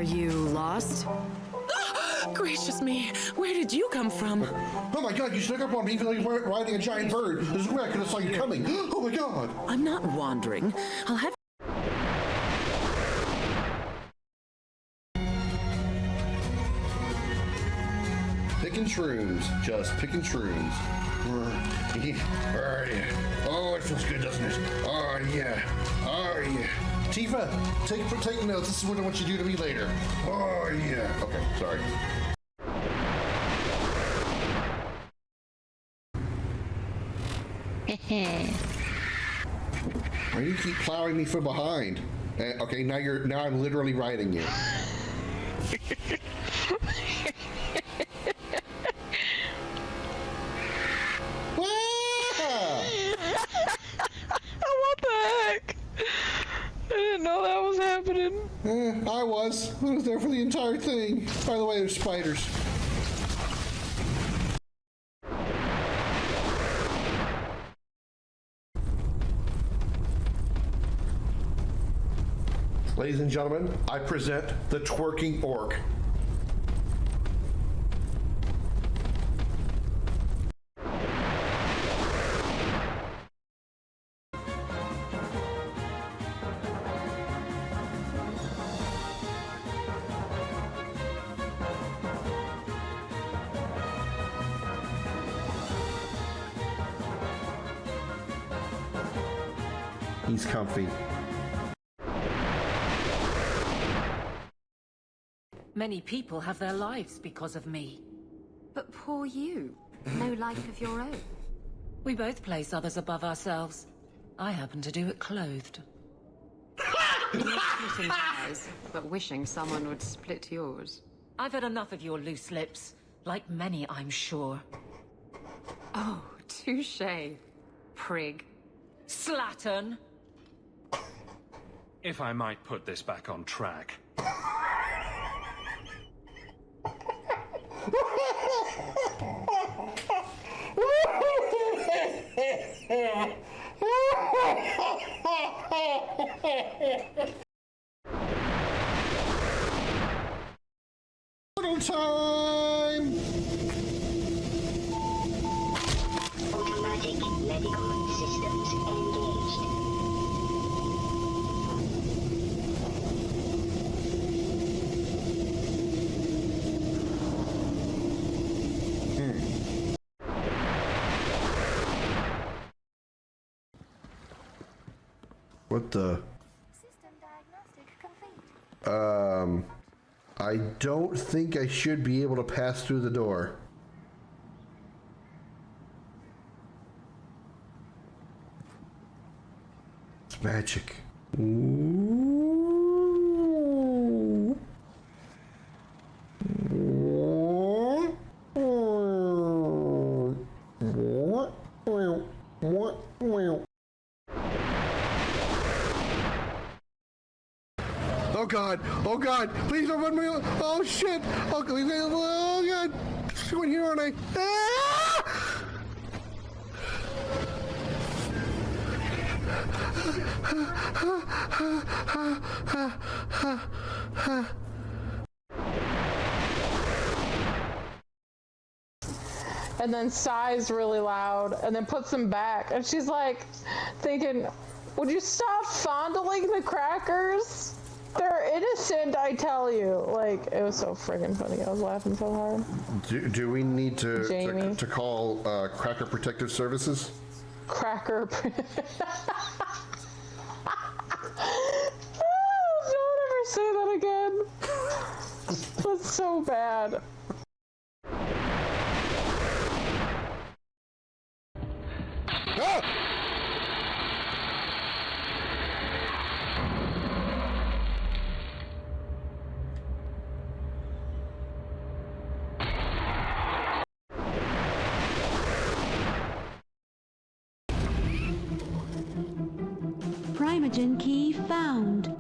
Are you lost? Gracious me, where did you come from? Oh my god, you snuck up on me even though you weren't riding a giant bird. This is where I could have saw you coming. Oh my god. I'm not wandering. I'll have... Picking shrooms. Just picking shrooms. Oh, it feels good, doesn't it? Oh, yeah. Oh, yeah. Tifa, take notes. This is what I want you to do to me later. Oh, yeah. Okay, sorry. Why do you keep plowing me from behind? Okay, now I'm literally riding you. What the heck? I didn't know that was happening. I was there for the entire thing. By the way, there's spiders. Ladies and gentlemen, I present the twerking orc. He's comfy. Many people have their lives because of me. But poor you. No life of your own. We both place others above ourselves. I happen to do it clothed. Splitting hairs, but wishing someone would split yours. I've had enough of your loose lips. Like many, I'm sure. Oh, touche, prig. Slattern! If I might put this back on track. Photo time! Automatic medical systems engaged. What the? System diagnostic complete. I don't think I should be able to pass through the door. It's magic. Ooh. Oh god! Oh god! Please don't run me! Oh shit! Oh god! Going here, aren't I? Ah! And then sighs really loud and then puts them back. And she's like thinking, would you stop fondling the crackers? They're innocent, I tell you. Like, it was so friggin' funny. I was laughing so hard. Do we need Jamie. to call Cracker Protective Services? Cracker. Don't ever say that again. That's so bad. Ah! Primogen key found.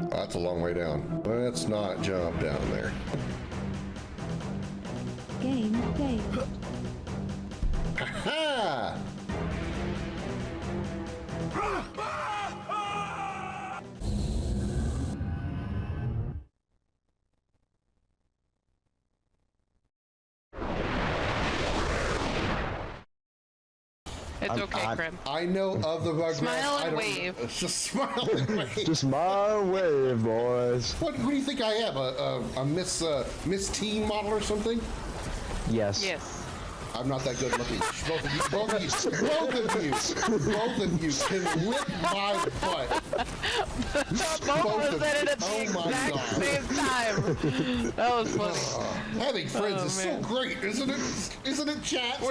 That's a long way down. Let's not jump down there. Game failed. Ha! It's okay, Krim. I know of the Rugrats. Smile I and don't- wave. Just smile and wave. Just my way, boys. Who do you think I am? A Miss Teen model or something? Yes. Yes. I'm not that good looking. Both of you can lick my butt. Both of us said it at the Oh my exact God. same time. That was funny. Having friends Oh, is man. so great, isn't it? Isn't it, chat?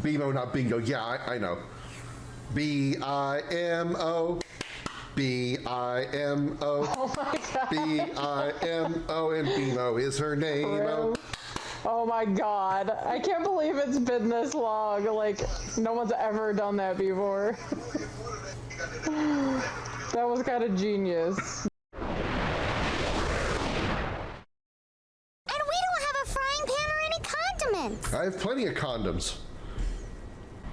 BMO, not bingo. Yeah, I know. B-I-M-O. B-I-M-O. Oh my god. B-I-M-O, and BMO is her name. Bro. Oh my god. I can't believe it's been this long. Like, no one's ever done that before. That was kind of genius. And we don't have a frying pan or any condiments. I have plenty of condoms.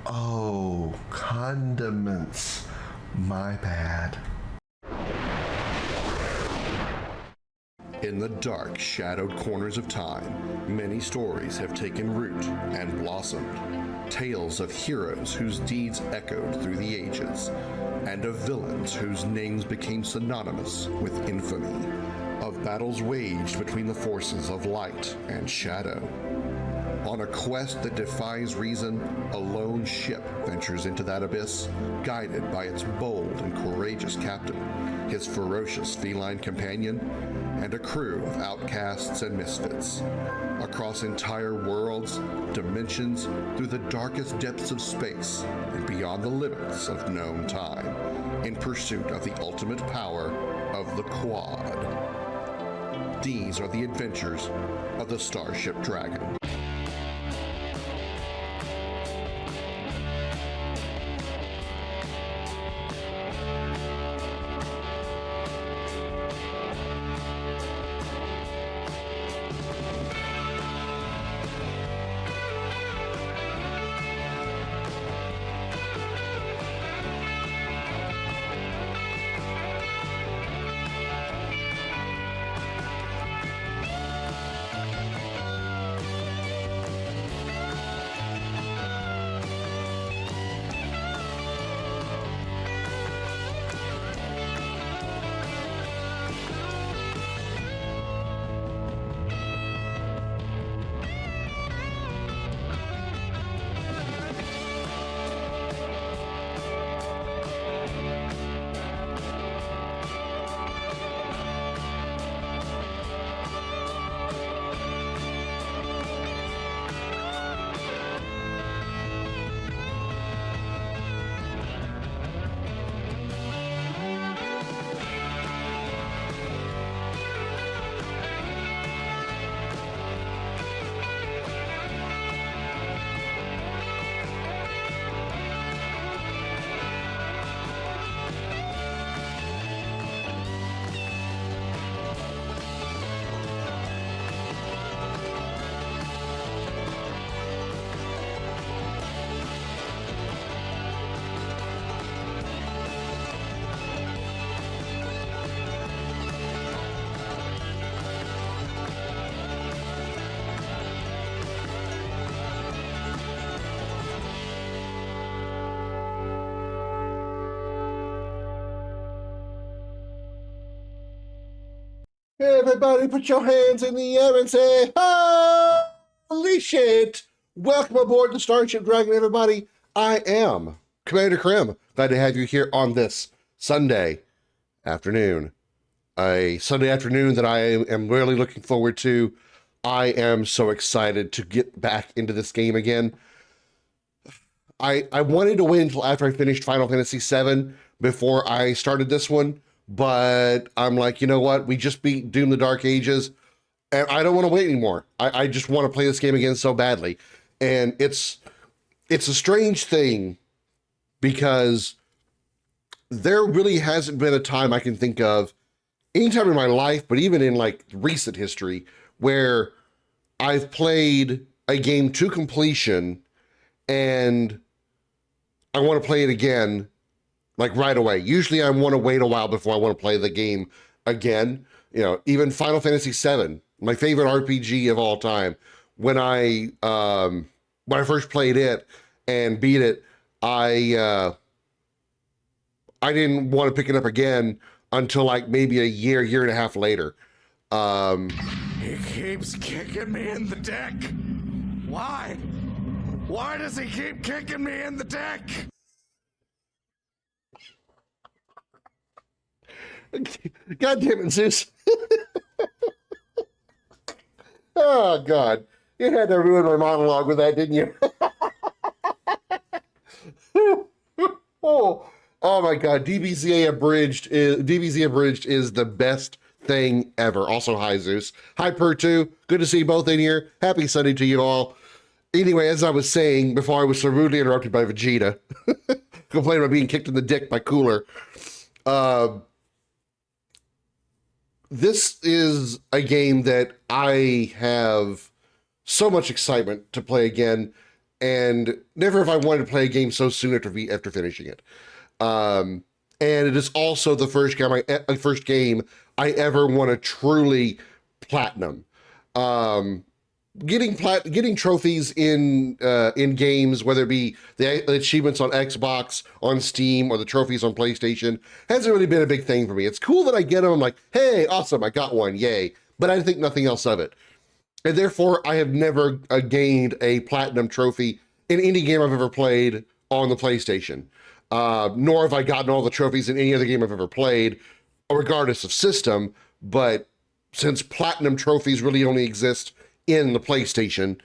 Oh, condiments. My bad. In the dark, shadowed corners of time, many stories have taken root and blossomed. Tales of heroes whose deeds echoed through the ages, and of villains whose names became synonymous with infamy. Of battles waged between the forces of light and shadow. On a quest that defies reason, a lone ship ventures into that abyss, guided by its bold and courageous captain, his ferocious feline companion, and a crew of outcasts and misfits. Across entire worlds, dimensions, through the darkest depths of space, and beyond the limits of known time, in pursuit of the ultimate power of the Quad. These are the adventures of the Starship Dragon. Everybody put your hands in the air and say, holy shit! Welcome aboard the Starship Dragon, everybody. I am Commander Krim. Glad to have you here on this Sunday afternoon. A Sunday afternoon that I am really looking forward to. I am so excited to get back into this game again. I wanted to wait until after I finished Final Fantasy VII before I started this one, but I'm like, you know what? We just beat Doom the Dark Ages, and I don't want to wait anymore. I just want to play this game again so badly. And it's a strange thing because there really hasn't been a time I can think of, anytime in my life, but even in like recent history, where I've played a game to completion and I want to play it again, like right away. Usually I want to wait a while before I want to play the game again. You know, even Final Fantasy VII, my favorite RPG of all time, when I first played it and beat it, I didn't want to pick it up again until like maybe a year and a half later. He keeps kicking me in the dick. Why? Why does he keep kicking me in the dick? God damn it, Zeus. Oh, God. You had to ruin my monologue with that, didn't you? Oh my God. DBZ Abridged is the best thing ever. Also, hi, Zeus. Hi, Per2. Good to see you both in here. Happy Sunday to you all. Anyway, as I was saying before I was so rudely interrupted by Vegeta, complaining about being kicked in the dick by Cooler, this is a game that I have so much excitement to play again, and never have I wanted to play a game so soon after finishing it. And it is also the first game I ever want to truly platinum. Getting trophies in games, whether it be the achievements on Xbox, on Steam, or the trophies on PlayStation, hasn't really been a big thing for me. It's cool that I get them. I'm like, hey, awesome, I got one, yay. But I think nothing else of it. And therefore, I have never gained a platinum trophy in any game I've ever played on the PlayStation. Nor have I gotten all the trophies in any other game I've ever played, regardless of system. But since platinum trophies really only exist in the PlayStation,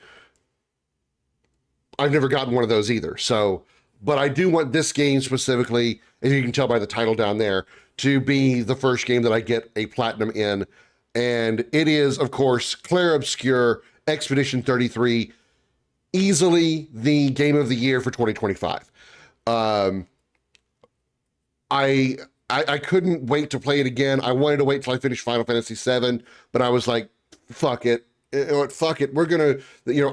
I've never gotten one of those either. So, but I do want this game specifically, as you can tell by the title down there, to be the first game that I get a platinum in. And it is, of course, Clair Obscur Expedition 33, easily the game of the year for 2025. I couldn't wait to play it again. I wanted to wait till I finished Final Fantasy VII, but I was like, fuck it. Fuck it. We're gonna,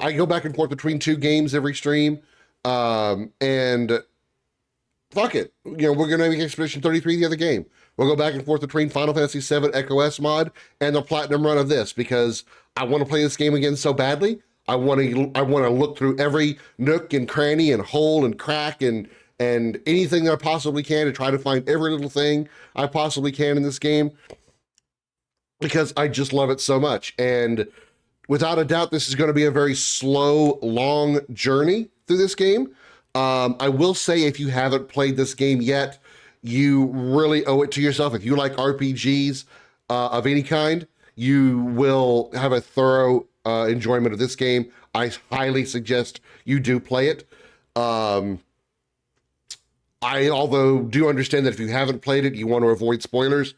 I go back and forth between two games every stream, and fuck it. We're gonna make Expedition 33 the other game. We'll go back and forth between Final Fantasy VII Echo S mod and the platinum run of this, because I want to play this game again so badly. I want to look through every nook and cranny and hole and crack and anything that I possibly can to try to find every little thing I possibly can in this game, because I just love it so much. And without a doubt, this is going to be a very slow, long journey through this game. I will say, if you haven't played this game yet, you really owe it to yourself. If you like RPGs of any kind, you will have a thorough enjoyment of this game. I highly suggest you do play it. I, although, do understand that if you haven't played it, you want to avoid spoilers.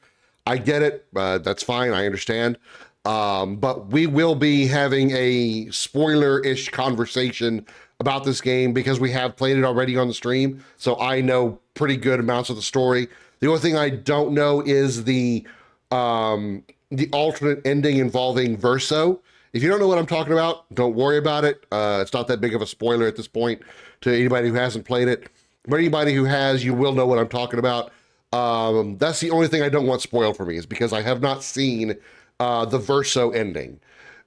I get it. That's fine. I understand. But we will be having a spoiler-ish conversation about this game because we have played it already on the stream. So I know pretty good amounts of the story. The only thing I don't know is the alternate ending involving Verso. If you don't know what I'm talking about, don't worry about it. It's not that big of a spoiler at this point to anybody who hasn't played it. But anybody who has, you will know what I'm talking about. That's the only thing I don't want spoiled for me, is because I have not seen the Verso ending.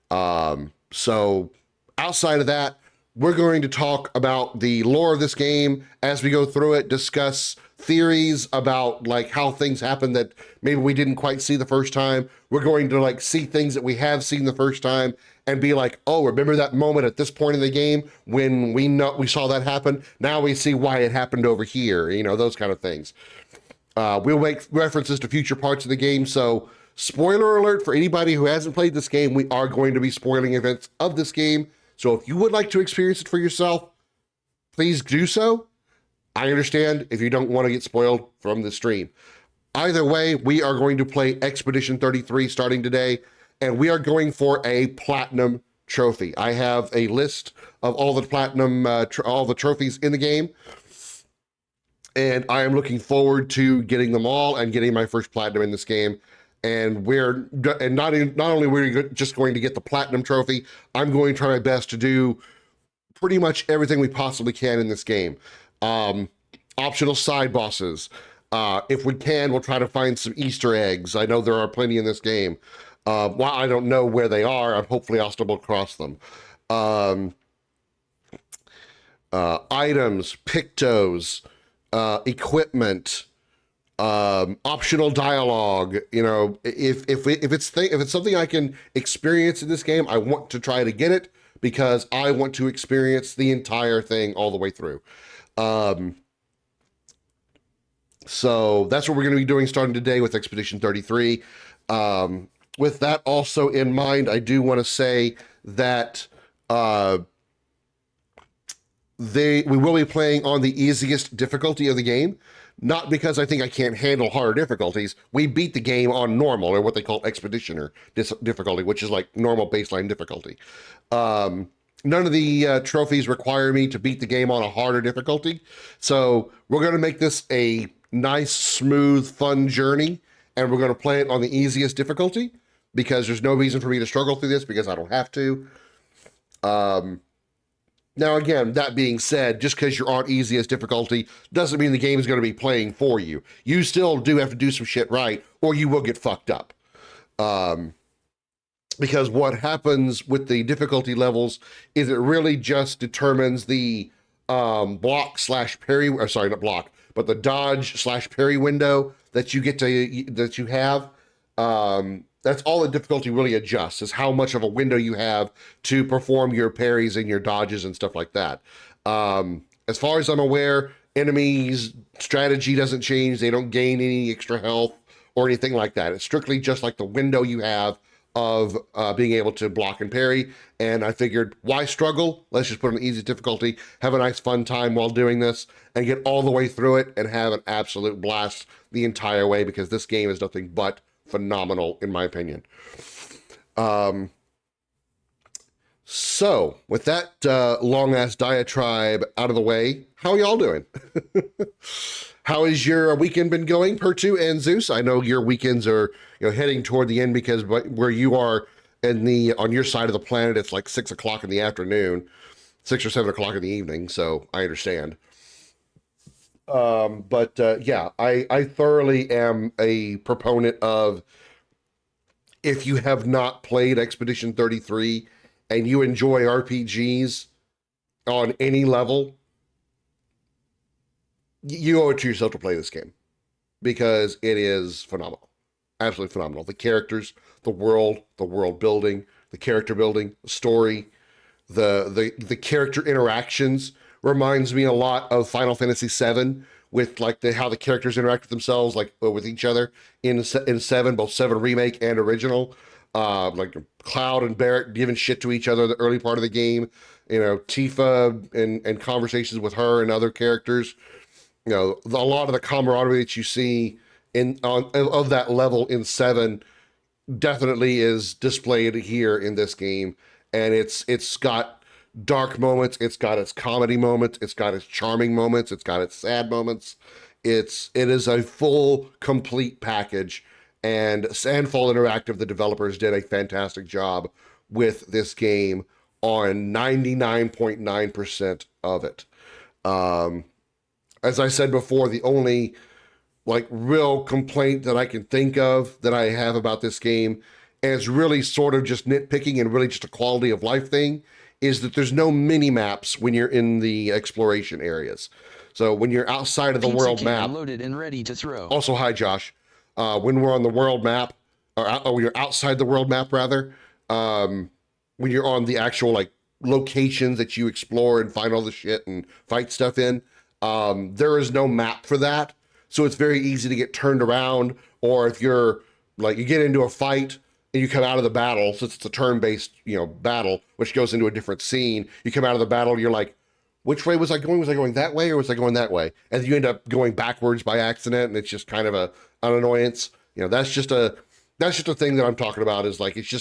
So outside of that, we're going to talk about the lore of this game as we go through it, discuss theories about like how things happen that maybe we didn't quite see the first time. We're going to like see things that we have seen the first time and be like, oh, remember that moment at this point in the game when we saw that happen? Now we see why it happened over here, those kind of things. We'll make references to future parts of the game. So spoiler alert for anybody who hasn't played this game, we are going to be spoiling events of this game. So if you would like to experience it for yourself, please do so. I understand if you don't want to get spoiled from the stream. Either way, we are going to play Expedition 33 starting today, and we are going for a platinum trophy. I have a list of all the platinum, all the trophies in the game, and I am looking forward to getting them all and getting my first platinum in this game. And not only are we just going to get the platinum trophy, I'm going to try my best to do pretty much everything we possibly can in this game. Optional side bosses. If we can, we'll try to find some Easter eggs. I know there are plenty in this game. While I don't know where they are, hopefully I'll stumble across them. items, pictos, equipment, optional dialogue. You know, if it's something I can experience in this game, I want to try to get it because I want to experience the entire thing all the way through. So that's what we're going to be doing starting today with Expedition 33. With that also in mind, I do want to say that we will be playing on the easiest difficulty of the game, not because I think I can't handle harder difficulties. We beat the game on normal, or what they call Expeditioner difficulty, which is like normal baseline difficulty. None of the trophies require me to beat the game on a harder difficulty, so we're going to make this a nice, smooth, fun journey, and we're going to play it on the easiest difficulty because there's no reason for me to struggle through this because I don't have to. Now, again, that being said, just because you're on easiest difficulty doesn't mean the game is going to be playing for you. You still do have to do some shit right, or you will get fucked up. Because what happens with the difficulty levels is it really just determines the block/parry, or sorry, not block, but the dodge/parry window that you get to, that you have. That's all the difficulty really adjusts, is how much of a window you have to perform your parries and your dodges and stuff like that. As far as I'm aware, enemies' strategy doesn't change. They don't gain any extra health or anything like that. It's strictly just like the window you have of being able to block and parry. And I figured, why struggle? Let's just put on easy difficulty, have a nice fun time while doing this, and get all the way through it and have an absolute blast the entire way, because this game is nothing but phenomenal in my opinion. So with that long ass diatribe out of the way, how are y'all doing? How has your weekend been going, Pertu and Zeus? I know your weekends are, you know, heading toward the end, because where you are on your side of the planet, it's like 6 o'clock in the afternoon, 6 or 7 o'clock in the evening. So I understand. Yeah, I thoroughly am a proponent of, if you have not played Expedition 33 and you enjoy RPGs on any level, you owe it to yourself to play this game, because it is phenomenal. Absolutely phenomenal. The characters, the world building, the character building, the story, the character interactions reminds me a lot of Final Fantasy VII, with like how the characters interact with themselves, like with each other in 7, both 7 remake and original. Like Cloud and Barrett giving shit to each other the early part of the game. You know, Tifa and conversations with her and other characters. You know, a lot of the camaraderie that you see of that level in 7 definitely is displayed here in this game, and it's got dark moments, it's got its comedy moments, it's got its charming moments, it's got its sad moments. It is a full, complete package, and Sandfall Interactive, the developers, did a fantastic job with this game on 99.9% of it. As I said before, the only like real complaint that I can think of that I have about this game, and it's really sort of just nitpicking and really just a quality of life thing, is that there's no mini maps when you're in the exploration areas. So when you're outside of the world map, loaded and ready to throw. Also, hi Josh. When we're on the world map, or when you're outside the world map rather, when you're on the actual like locations that you explore and find all the shit and fight stuff in, there is no map for that. So it's very easy to get turned around, or if you're like, you get into a fight and you come out of the battle, since it's a turn-based, you know, battle, which goes into a different scene, you come out of the battle, you're like, which way was I going? Was I going that way, or was I going that way? And you end up going backwards by accident, and it's just kind of an annoyance. You know, that's just a thing that I'm talking about, is like, it's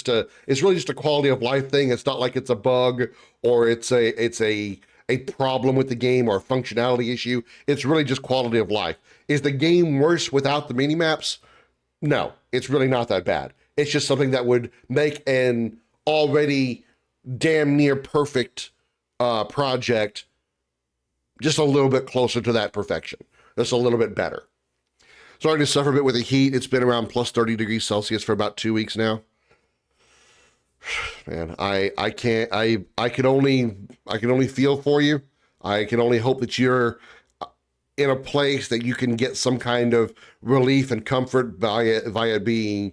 really just a quality of life thing. It's not like it's a bug, or it's a problem with the game, or a functionality issue. It's really just quality of life. Is the game worse without the mini-maps? No, it's really not that bad. It's just something that would make an already damn near perfect project just a little bit closer to that perfection. Just a little bit better. Starting to suffer a bit with the heat. It's been around plus 30 degrees Celsius for about 2 weeks now. Man, I can't, I can only feel for you. I can only hope that you're in a place that you can get some kind of relief and comfort by it being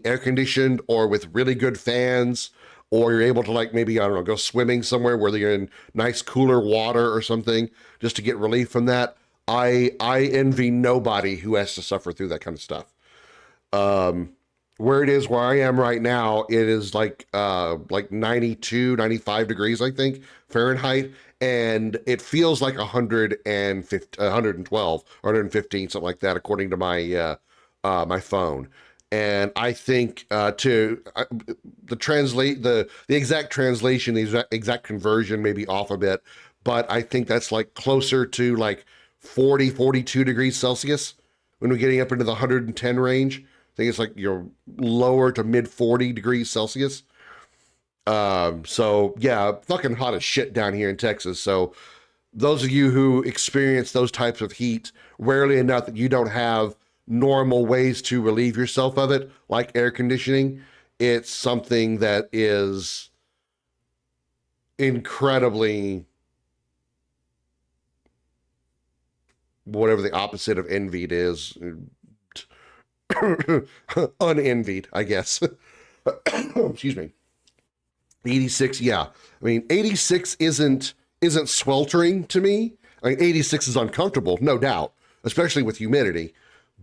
air conditioned or with really good fans, or you're able to, like, maybe, I don't know, go swimming somewhere where they're in nice cooler water or something just to get relief from that. I envy nobody who has to suffer through that kind of stuff. Where I am right now, it is like 92, 95 degrees, I think, Fahrenheit, and it feels like 112 or 115, something like that, according to my my phone. And I think the exact translation, the exact conversion may be off a bit, but I think that's like closer to like 40, 42 degrees Celsius when we're getting up into the 110 range. I think it's like your lower to mid 40 degrees Celsius. So yeah, fucking hot as shit down here in Texas. So those of you who experience those types of heat, rarely enough that you don't have normal ways to relieve yourself of it, like air conditioning, it's something that is incredibly, whatever the opposite of envied is, unenvied, I guess. Excuse me. 86, yeah. I mean, 86 isn't sweltering to me. I mean, 86 is uncomfortable, no doubt, especially with humidity.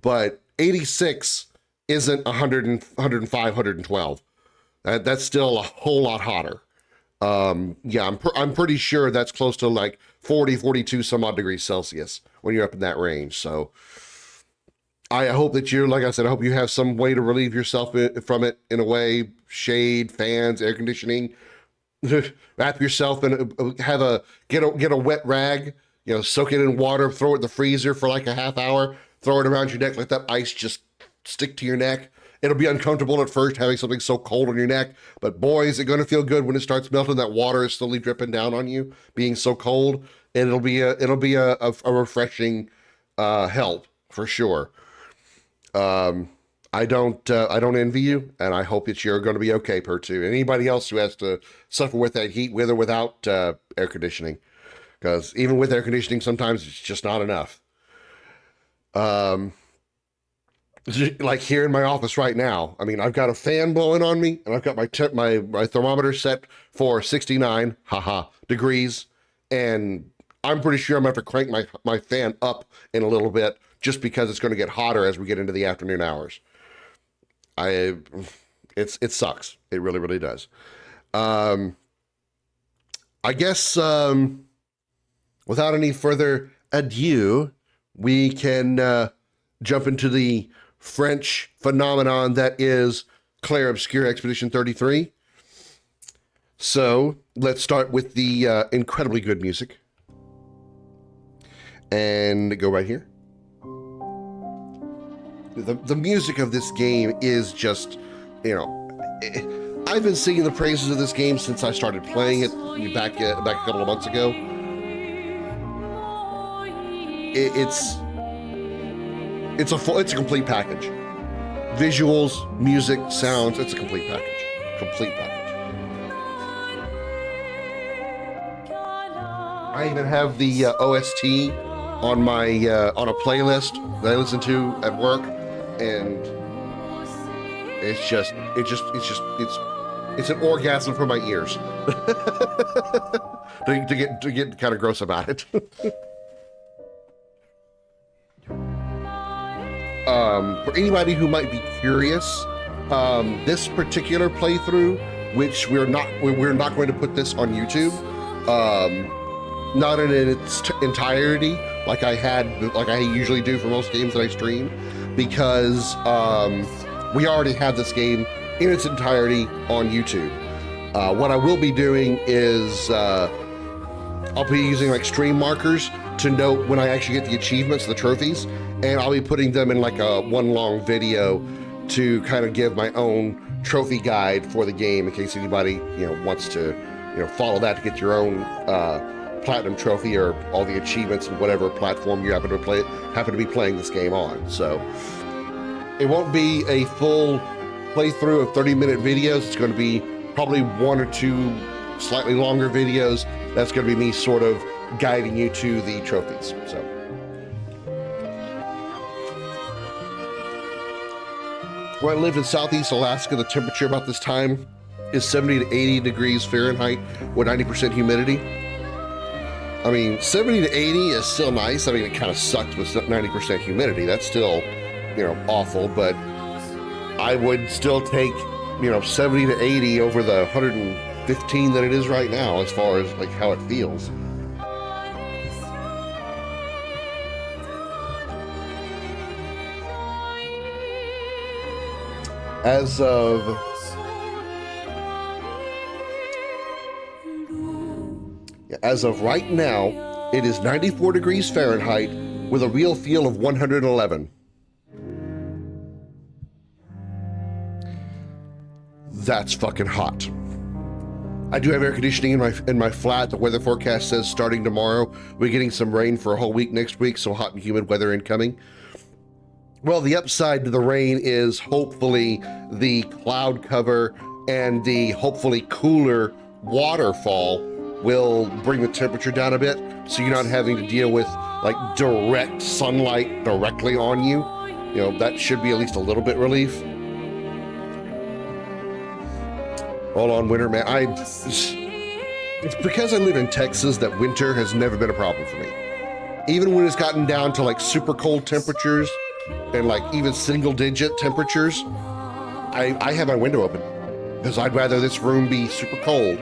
But 86 isn't 100 and 105, 112. That's still a whole lot hotter. Yeah, I'm pretty sure that's close to like 40, 42 some odd degrees Celsius when you're up in that range. So I hope that you're, like I said, I hope you have some way to relieve yourself from it in a way. Shade, fans, air conditioning. Wrap yourself in, get a wet rag, soak it in water, throw it in the freezer for like a half hour, throw it around your neck, let that ice just stick to your neck. It'll be uncomfortable at first having something so cold on your neck, but boy, is it going to feel good when it starts melting. That water is slowly dripping down on you, being so cold, and it'll be a refreshing help for sure. I don't envy you, and I hope that you're going to be okay, Pertu. Anybody else who has to suffer with that heat, with or without air conditioning, because even with air conditioning, sometimes it's just not enough. Like here in my office right now, I mean, I've got a fan blowing on me, and I've got my thermometer set for 69 degrees, and I'm pretty sure I'm going to have to crank my fan up in a little bit just because it's going to get hotter as we get into the afternoon hours. It sucks. It really, really does. I guess without any further ado, we can jump into the French phenomenon that is Clair Obscur Expedition 33. So let's start with the incredibly good music. And go right here. The music of this game is just, I've been singing the praises of this game since I started playing it back a couple of months ago. It's a complete package. Visuals, music, sounds, it's a complete package. Complete package. I even have the OST on my on a playlist that I listen to at work, and it's an orgasm for my ears. to get kind of gross about it. For anybody who might be curious, this particular playthrough, which we're not going to put this on YouTube, not in its entirety, like I usually do for most games that I stream, because we already have this game in its entirety on YouTube. What I will be doing is I'll be using like stream markers to note when I actually get the achievements, the trophies, and I'll be putting them in like a one long video to kind of give my own trophy guide for the game in case anybody wants to follow that to get your own platinum trophy or all the achievements and whatever platform you happen to be playing this game on. So it won't be a full playthrough of 30-minute videos. It's going to be probably 1 or 2 slightly longer videos. That's going to be me sort of guiding you to the trophies. So. When I lived in Southeast Alaska, the temperature about this time is 70 to 80 degrees Fahrenheit with 90% humidity. I mean, 70 to 80 is still nice. I mean, it kind of sucks with 90% humidity. That's still, you know, awful, but I would still take, you know, 70 to 80 over the 115 that it is right now as far as like how it feels. As of right now, it is 94 degrees Fahrenheit with a real feel of 111. That's fucking hot. I do have air conditioning in my flat. The weather forecast says starting tomorrow, we're getting some rain for a whole week next week, so hot and humid weather incoming. Well, the upside to the rain is hopefully the cloud cover and the hopefully cooler waterfall will bring the temperature down a bit, so you're not having to deal with like direct sunlight directly on you. You know, that should be at least a little bit relief. Hold on, winter, man. It's because I live in Texas that winter has never been a problem for me. Even when it's gotten down to like super cold temperatures and like even single digit temperatures, I have my window open because I'd rather this room be super cold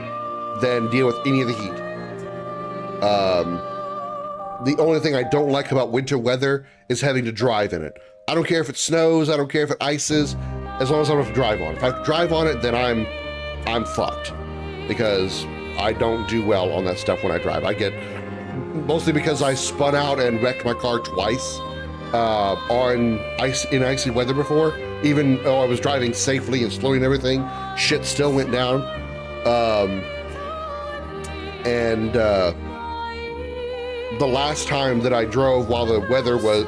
than deal with any of the heat. The only thing I don't like about winter weather is having to drive in it. I don't care if it snows, I don't care if it ices, as long as I don't have to drive on it. If I have to drive on it, then I'm fucked, because I don't do well on that stuff when I drive. I get, mostly because I spun out and wrecked my car twice in icy weather before. Even though I was driving safely and slowly and everything, shit still went down. The last time that I drove while the weather was,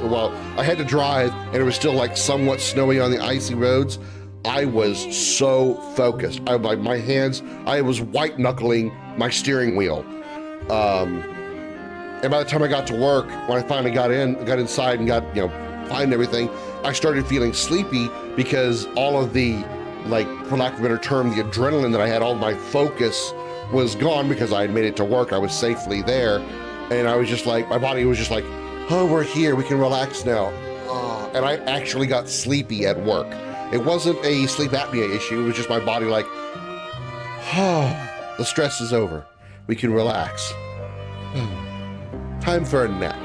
I had to drive and it was still like somewhat snowy on the icy roads, I was so focused. My hands, I was white knuckling my steering wheel. And by the time I got to work, when I finally got inside and got, you know, fine and everything, I started feeling sleepy because all of the, like, for lack of a better term, the adrenaline that I had, all my focus was gone because I had made it to work. I was safely there. And I was just like, my body was just like, oh, we're here, we can relax now. And I actually got sleepy at work. It wasn't a sleep apnea issue, it was just my body like, oh, the stress is over. We can relax. Time for a nap.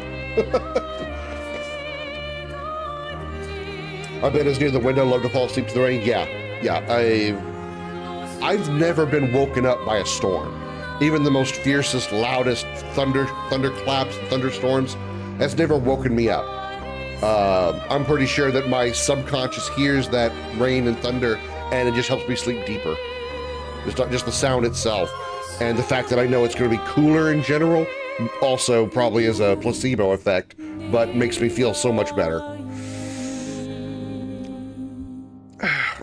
My bed is near the window, love to fall asleep to the rain. Yeah, I've never been woken up by a storm. Even the most fiercest, loudest thunderclaps, thunderstorms, has never woken me up. I'm pretty sure that my subconscious hears that rain and thunder, and it just helps me sleep deeper. Just the sound itself, and the fact that I know it's going to be cooler in general, also probably is a placebo effect, but makes me feel so much better.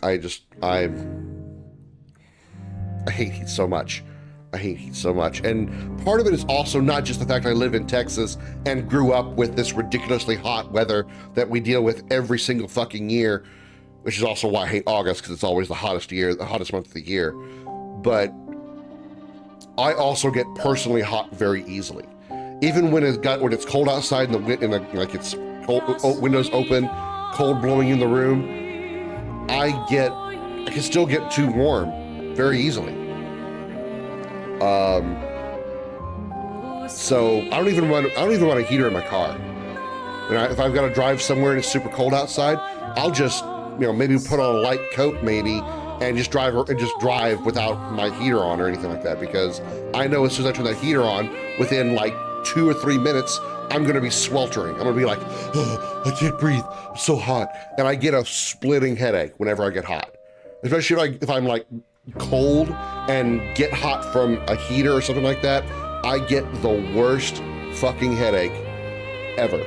I hate heat so much. I hate heat so much. And part of it is also not just the fact I live in Texas and grew up with this ridiculously hot weather that we deal with every single fucking year, which is also why I hate August, because it's always the hottest month of the year. But I also get personally hot very easily. Even when it's cold outside and like it's cold, windows open, cold blowing in the room, I can still get too warm very easily. So I don't even run a heater in my car. If I've got to drive somewhere and it's super cold outside, I'll just, maybe put on a light coat maybe and just drive without my heater on or anything like that, because I know as soon as I turn that heater on, within like 2 or 3 minutes, I'm gonna be sweltering. I'm gonna be like, oh, I can't breathe, I'm so hot. And I get a splitting headache whenever I get hot. Especially if I'm like cold and get hot from a heater or something like that, I get the worst fucking headache ever.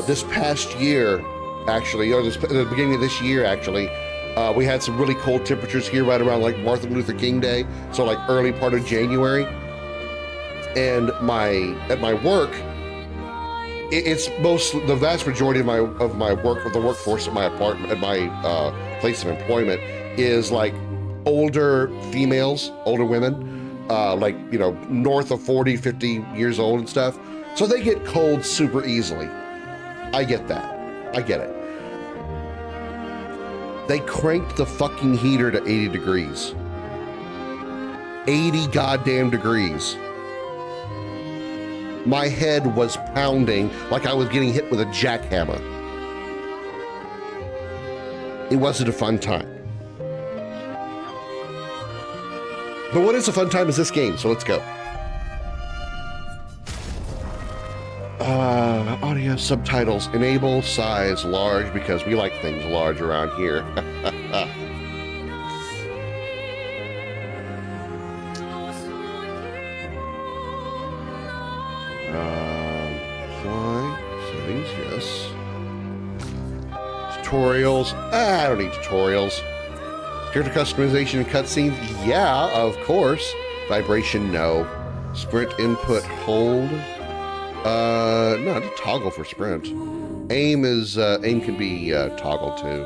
This past year, actually, or at the beginning of this year, actually. We had some really cold temperatures here right around like Martin Luther King Day, so like early part of January. And at my work, it's the vast majority of the workforce at my apartment, at my place of employment, is like older females, older women, like, you know, north of 40, 50 years old and stuff. So they get cold super easily. I get that. I get it. They cranked the fucking heater to 80 degrees. 80 goddamn degrees. My head was pounding like I was getting hit with a jackhammer. It wasn't a fun time. But what is a fun time is this game, so let's go. Audio subtitles, enable size large, because we like things large around here. Settings, yes. Tutorials, I don't need tutorials. Character customization and cutscenes, yeah, of course. Vibration, no. Sprint input, hold. No, to toggle for sprint. Aim can be toggled too.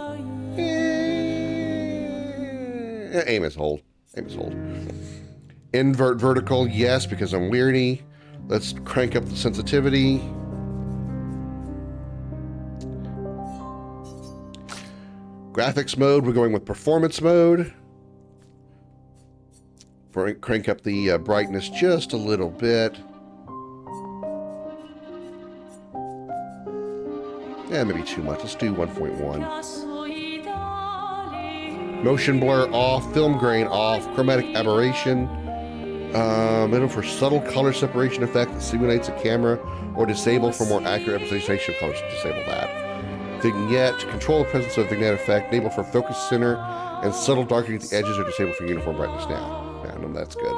Aim is hold. Aim is hold. Invert vertical, yes, because I'm weirdy. Let's crank up the sensitivity. Graphics mode, we're going with performance mode. Crank up the brightness just a little bit. Yeah, maybe too much. Let's do 1.1. Motion blur off, film grain off, chromatic aberration. Middle for subtle color separation effect that simulates a camera, or disable for more accurate representation of colors. Disable that. Vignette, control the presence of vignette effect, enable for focus center, and subtle darkening at the edges, or disable for uniform brightness now. Yeah, no, that's good.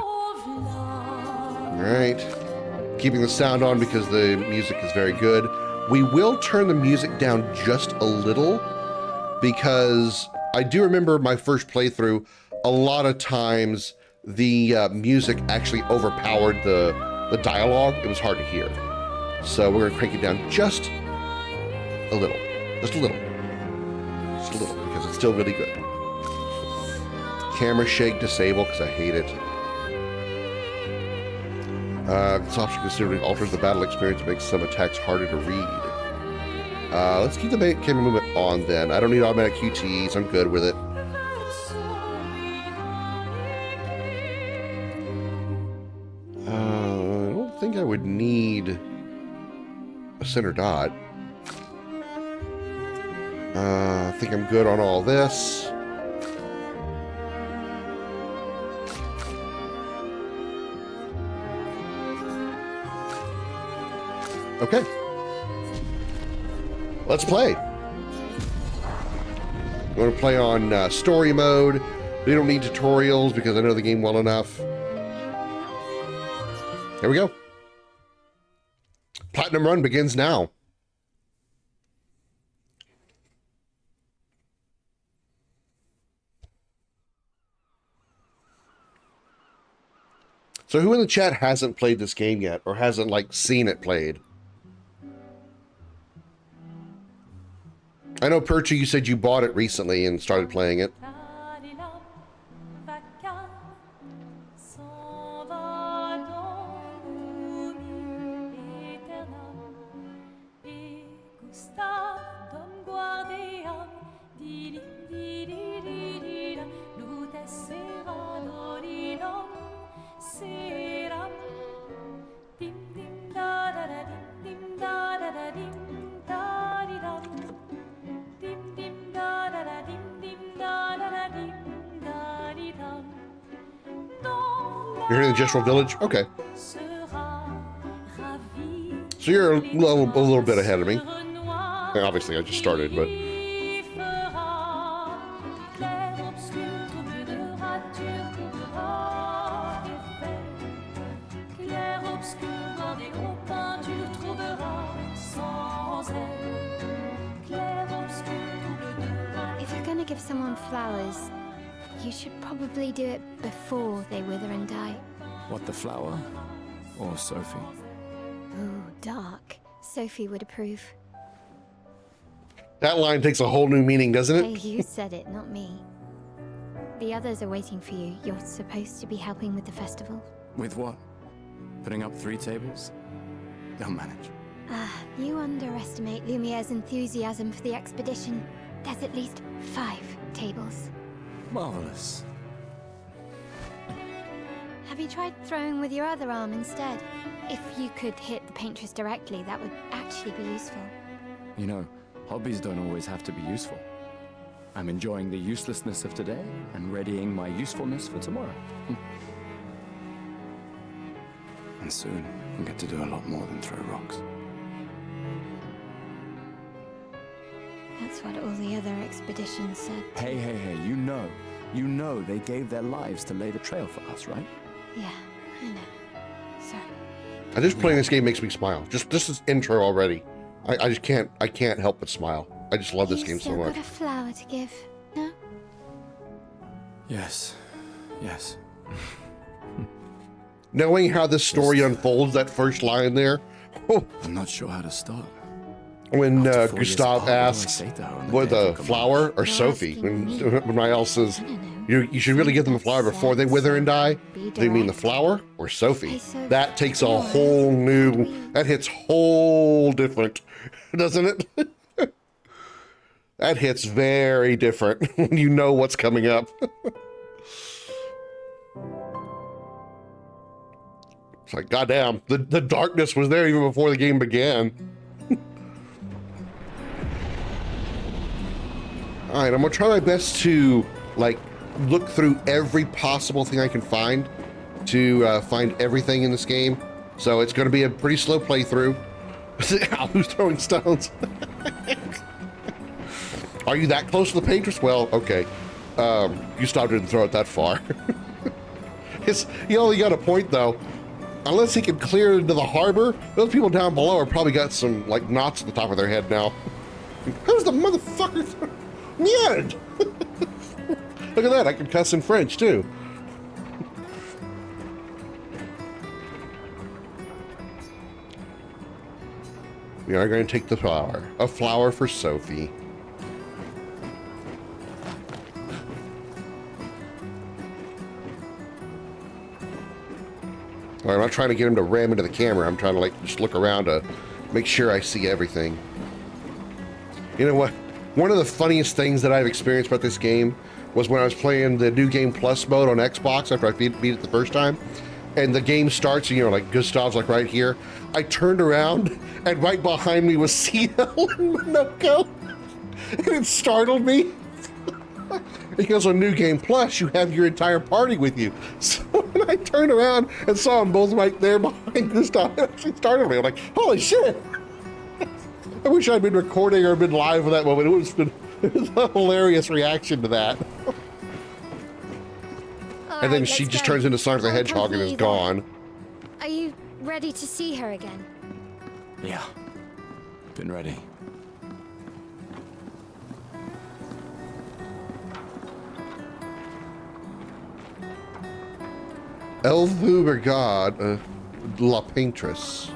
Alright. Keeping the sound on because the music is very good. We will turn the music down just a little, because I do remember my first playthrough, a lot of times the music actually overpowered the dialogue. It was hard to hear. So we're gonna crank it down just a little. Just a little. Just a little, because it's still really good. Camera shake disable, because I hate it. This option considerably alters the battle experience, makes some attacks harder to read. Let's keep the camera movement on then. I don't need automatic QTEs, I'm good with it. I don't think I would need a center dot. I think I'm good on all this. Okay. Let's play. I'm going to play on story mode. We don't need tutorials because I know the game well enough. Here we go. Platinum run begins now. So who in the chat hasn't played this game yet, or hasn't, like, seen it played? I know, Percha, you said you bought it recently and started playing it. You're here in the Gestural Village? Okay. So you're a little bit ahead of me. Obviously, I just started, but... give someone flowers, you should probably do it before they wither and die. What, the flower? Or Sophie? Ooh, dark. Sophie would approve. That line takes a whole new meaning, doesn't Hey, it? you said it, not me. The others are waiting for you. You're supposed to be helping with the festival. With what? Putting up 3 tables? They'll manage. You underestimate Lumiere's enthusiasm for the expedition. There's at least 5 tables. Marvelous. Have you tried throwing with your other arm instead? If you could hit the paintress directly, that would actually be useful. You know, hobbies don't always have to be useful. I'm enjoying the uselessness of today and readying my usefulness for tomorrow. And soon, I'll get to do a lot more than throw rocks. That's what all the other expeditions said. Hey, you know they gave their lives to lay the trail for us, right? Yeah, I know. Sorry. I just playing this game makes me smile. Just this intro already. I just can't help but smile. I just love this game so much. You still got a flower to give, no? Yes. Knowing how this story unfolds, that first line there, I'm not sure how to start. when After 4 years Gustav apart, what do I asks say to her on what day the of her flower marriage? or Sophie, when Rael says you should really give them a flower before they wither and die, do they mean the flower or Sophie? That takes a whole new, that hits whole different, doesn't it? That hits very different when you know what's coming up. It's like, goddamn, the darkness was there even before the game began. All right, I'm gonna try my best to like look through every possible thing I can find to find everything in this game. So it's gonna be a pretty slow playthrough. Ow, who's throwing stones? Are you that close to the paintress? Well, okay. Gustav didn't throw it that far. You only got a point though. Unless he can clear into the harbor, those people down below are probably got some like knots at the top of their head now. How's the motherfucker? Merde! Look at that, I can cuss in French too. We are going to take the flower. A flower for Sophie. All right, I'm not trying to get him to ram into the camera. I'm trying to like just look around to make sure I see everything. You know what? One of the funniest things that I've experienced about this game was when I was playing the New Game Plus mode on Xbox after I beat it the first time. And the game starts, and, you know, like Gustav's like right here. I turned around, and right behind me was CL and Minoko. And it startled me. Because on New Game Plus, you have your entire party with you. So when I turned around and saw them both right there behind Gustav, it actually startled me. I'm like, holy shit. I wish I'd been recording or been live for that moment. It was a hilarious reaction to that. And then she just turns into Sonic the Hedgehog and is gone. Are you ready to see her again? Yeah. Been ready. Elvu Brigade, La Paintress.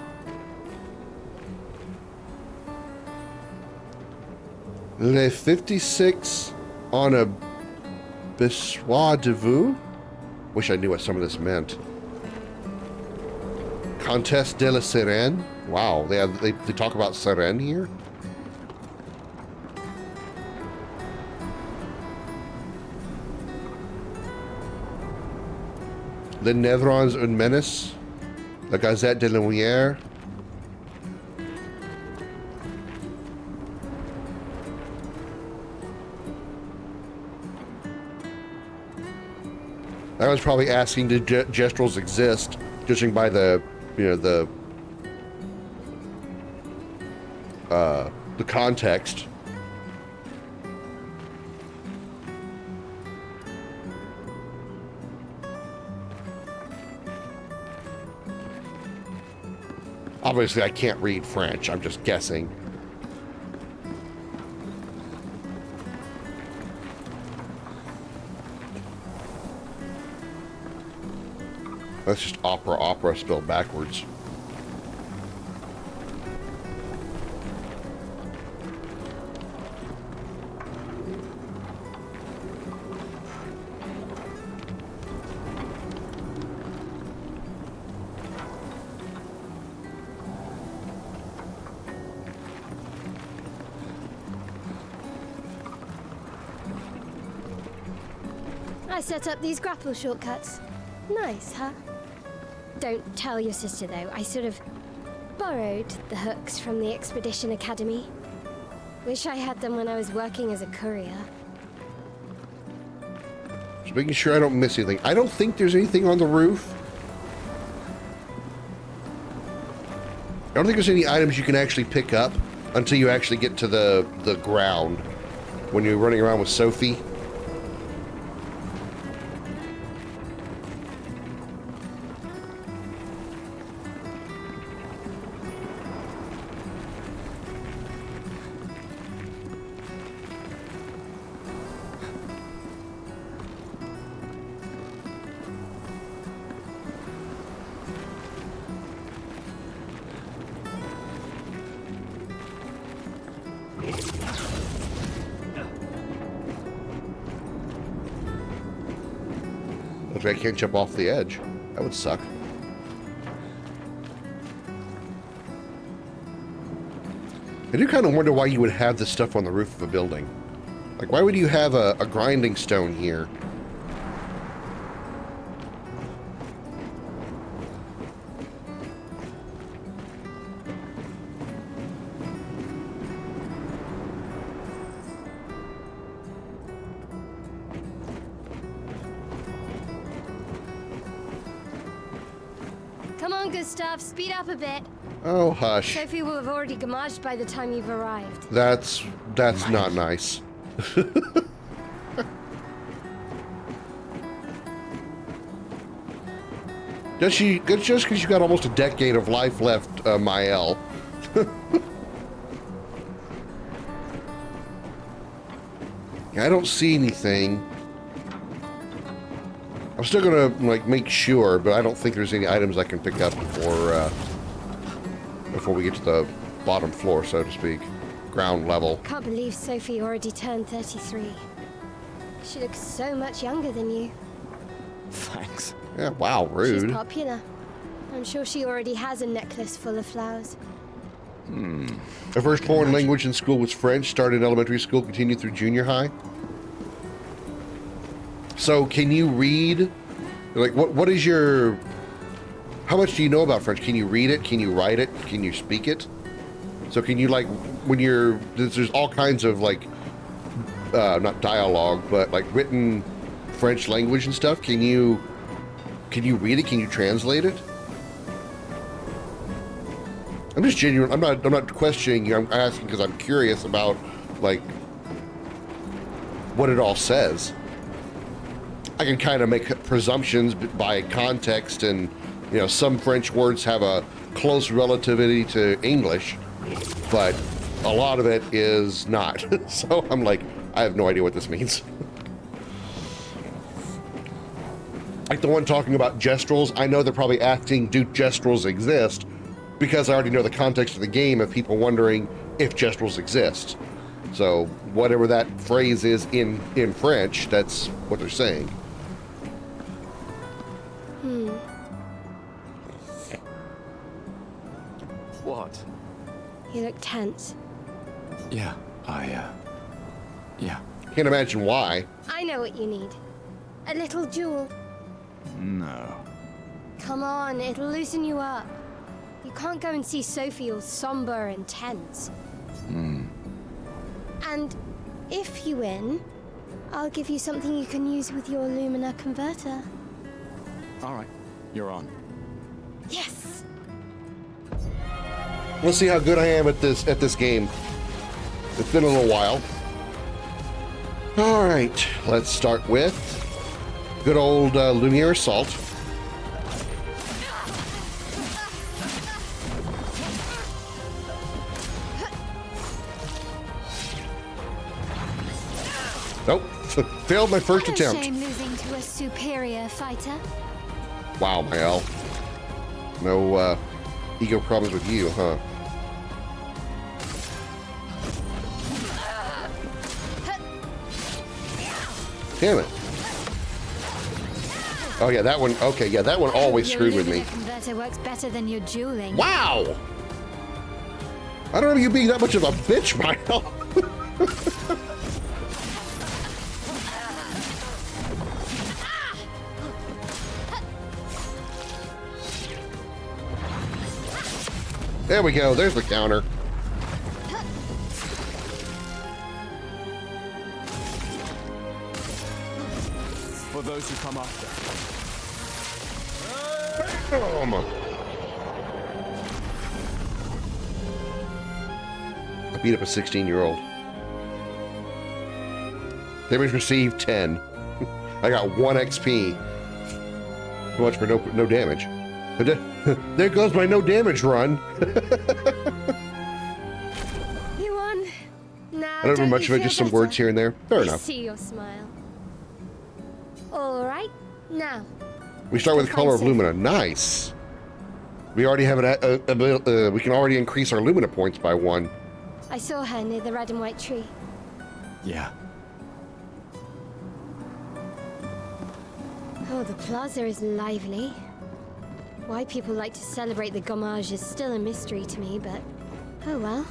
Le 56 on a Bissois de Vous? Wish I knew what some of this meant. Contest de la Sirène? Wow, they talk about Sirène here? Le Nevrons une Menace? La Gazette de la Lumière? I was probably asking, did gestrels exist, judging by the, you know, the context. Obviously, I can't read French. I'm just guessing. That's just opera spelled backwards. I set up these grapple shortcuts. Nice, huh? Don't tell your sister, though. I sort of borrowed the hooks from the Expedition Academy. Wish I had them when I was working as a courier. Just making sure I don't miss anything. I don't think there's anything on the roof. I don't think there's any items you can actually pick up until you actually get to the ground when you're running around with Sophie. I can't jump off the edge. That would suck. I do kind of wonder why you would have this stuff on the roof of a building. Like, why would you have a grinding stone here? Come on, Gustav, speed up a bit. Oh, hush. Sophie will have already gamaged by the time you've arrived. That's not nice. Just because you got almost a decade of life left, Mael. I don't see anything. I'm still gonna like make sure, but I don't think there's any items I can pick up before we get to the bottom floor, so to speak, ground level. Can't believe Sophie already turned 33. She looks so much younger than you. Thanks. Yeah, wow, rude. She's popular. I'm sure she already has a necklace full of flowers. Her first foreign language in school was French, started in elementary school, continued through junior high. So can you read, like, what is your, how much do you know about French? Can you read it? Can you write it? Can you speak it? So can you, like, when you're, there's all kinds of, like, not dialogue, but, like, written French language and stuff. Can you read it? Can you translate it? I'm just genuine. I'm not questioning you. I'm asking because I'm curious about, like, what it all says. I can kind of make presumptions by context, and you know, some French words have a close relativity to English, but a lot of it is not. So I'm like, I have no idea what this means. Like the one talking about gestrels, I know they're probably asking, do gestrels exist? Because I already know the context of the game of people wondering if gestrels exist. So whatever that phrase is in French, that's what they're saying. What? You look tense. Yeah, yeah. Can't imagine why. I know what you need. A little jewel. No. Come on, it'll loosen you up. You can't go and see Sophie all somber and tense. And if you win, I'll give you something you can use with your Lumina converter. All right, you're on. Yes! Let's see how good I am at this game. It's been a little while. All right, let's start with good old Lumiere Assault. Nope, failed my first attempt. Shame losing to a superior fighter. Wow, Mael. No ego problems with you, huh? Damn it. Oh yeah, that one. Okay, yeah, that one always screwed with me. Your converter works better than your dueling. Wow! I don't know you being that much of a bitch, Mael. There we go. There's the counter. For those who come after. I beat up a 16-year-old. Damage received 10. I got 1 XP. So much for no damage. But there goes my no damage run. You won. Now, I don't remember much of it, just some words here and there. Fair I enough. see your smile. All right, now. We start with the color of Lumina. Nice. We already have we can already increase our Lumina points by 1. I saw her near the red and white tree. Yeah. Oh, the plaza is lively. Why people like to celebrate the Gommage is still a mystery to me, but oh well.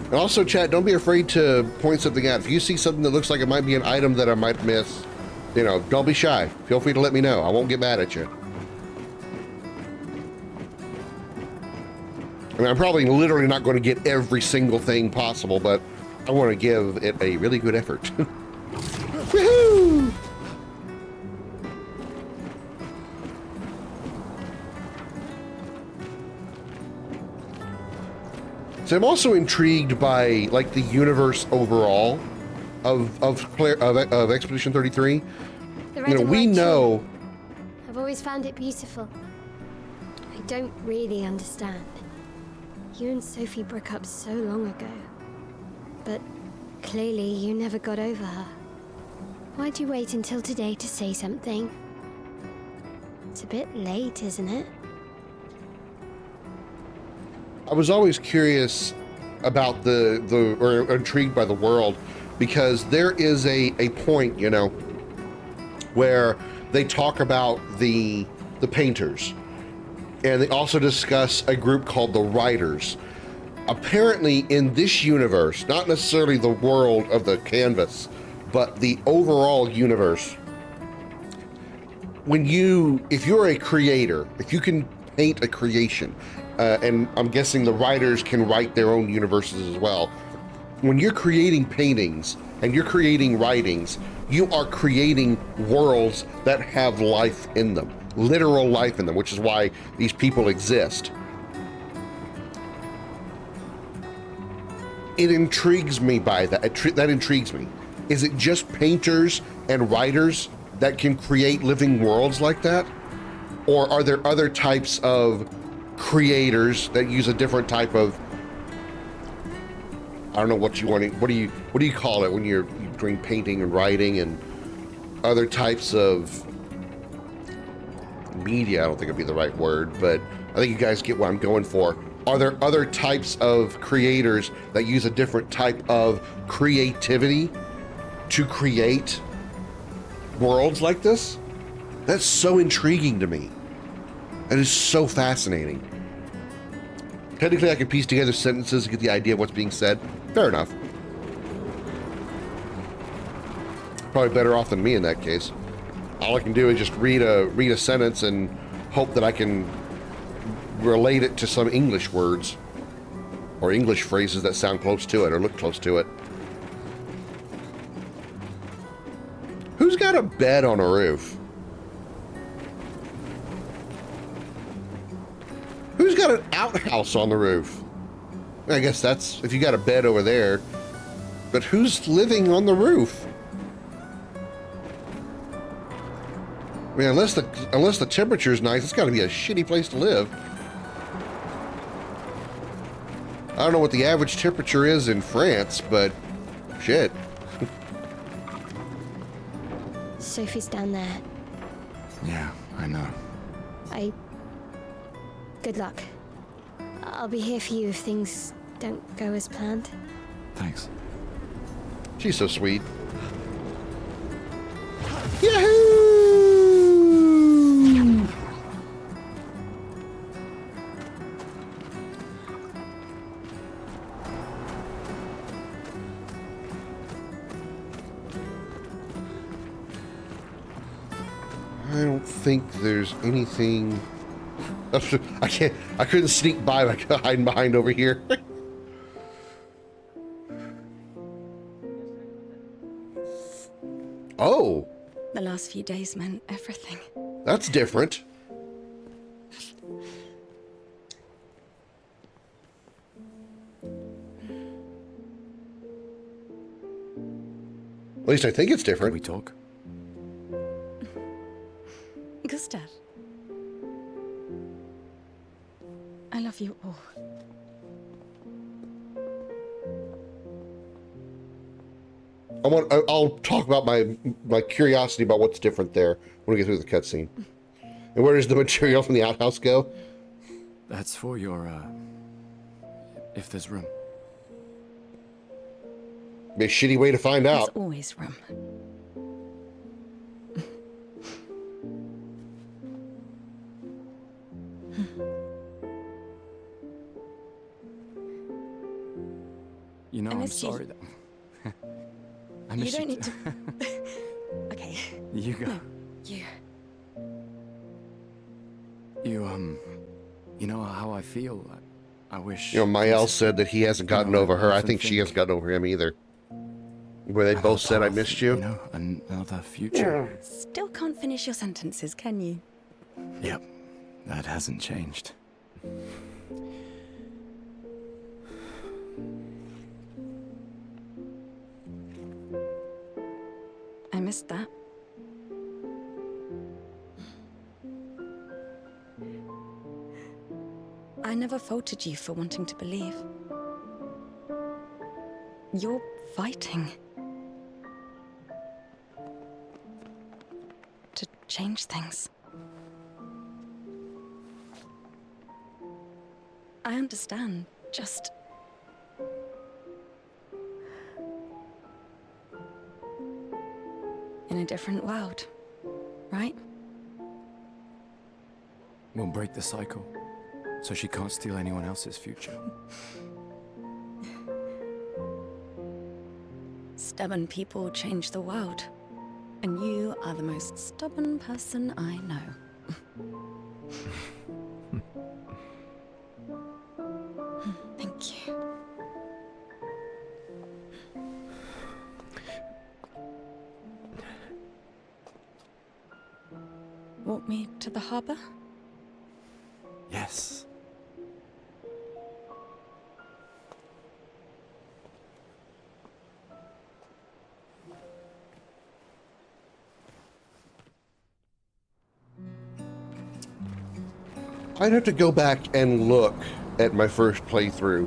And also, chat, don't be afraid to point something out. If you see something that looks like it might be an item that I might miss, you know, don't be shy. Feel free to let me know. I won't get mad at you. I mean, I'm probably literally not going to get every single thing possible, but I want to give it a really good effort. Woohoo! So I'm also intrigued by like the universe overall of Clair, of Expedition 33. You know, we know. I've always found it beautiful. I don't really understand. You and Sophie broke up so long ago, but clearly you never got over her. Why'd you wait until today to say something? It's a bit late, isn't it? I was always curious about or intrigued by the world, because there is a point, you know, where they talk about the painters, and they also discuss a group called the writers. Apparently in this universe, not necessarily the world of the canvas, but the overall universe, if you're a creator, if you can paint a creation, and I'm guessing the writers can write their own universes as well. When you're creating paintings and you're creating writings, you are creating worlds that have life in them, literal life in them, which is why these people exist. It intrigues me by that. That intrigues me. Is it just painters and writers that can create living worlds like that? Or are there other types of creators that use a different type of, I don't know what you want to, what do you call it when you're doing painting and writing and other types of media? I don't think it'd be the right word, but I think you guys get what I'm going for. Are there other types of creators that use a different type of creativity to create worlds like this? That's so intriguing to me. That is so fascinating. Technically, I can piece together sentences to get the idea of what's being said. Fair enough. Probably better off than me in that case. All I can do is just read a sentence and hope that I can relate it to some English words or English phrases that sound close to it or look close to it. Who's got a bed on a roof? Who's got an outhouse on the roof? I guess that's if you got a bed over there. But who's living on the roof? I mean, unless the temperature's nice, it's got to be a shitty place to live. I don't know what the average temperature is in France, but shit. Sophie's down there. Yeah, I know. Good luck. I'll be here for you if things don't go as planned. Thanks. She's so sweet. Yahoo! I don't think there's anything. I couldn't sneak by like hiding behind over here. Oh. The last few days meant everything. That's different. At least I think it's different. Can we talk? Gustav. I love you all. I'll talk about my curiosity about what's different there when we get through the cutscene. And where does the material from the outhouse go? That's for your, if there's room. Be a shitty way to find out. There's always room. You know, I'm sorry that... I miss you don't need to... Okay. You go. No, you. You know how I feel? I wish... You know, Mael said that he hasn't gotten over her. I think she hasn't gotten over him either. Where they both said, I missed you. You know, another future. Still can't finish your sentences, can you? Yep. That hasn't changed. I missed that. I never faulted you for wanting to believe. You're fighting to change things. I understand, just... in a different world, right? We'll break the cycle, so she can't steal anyone else's future. Stubborn people change the world, and you are the most stubborn person I know. Thank you. Walk me to the harbor? Yes. I'd have to go back and look at my first playthrough,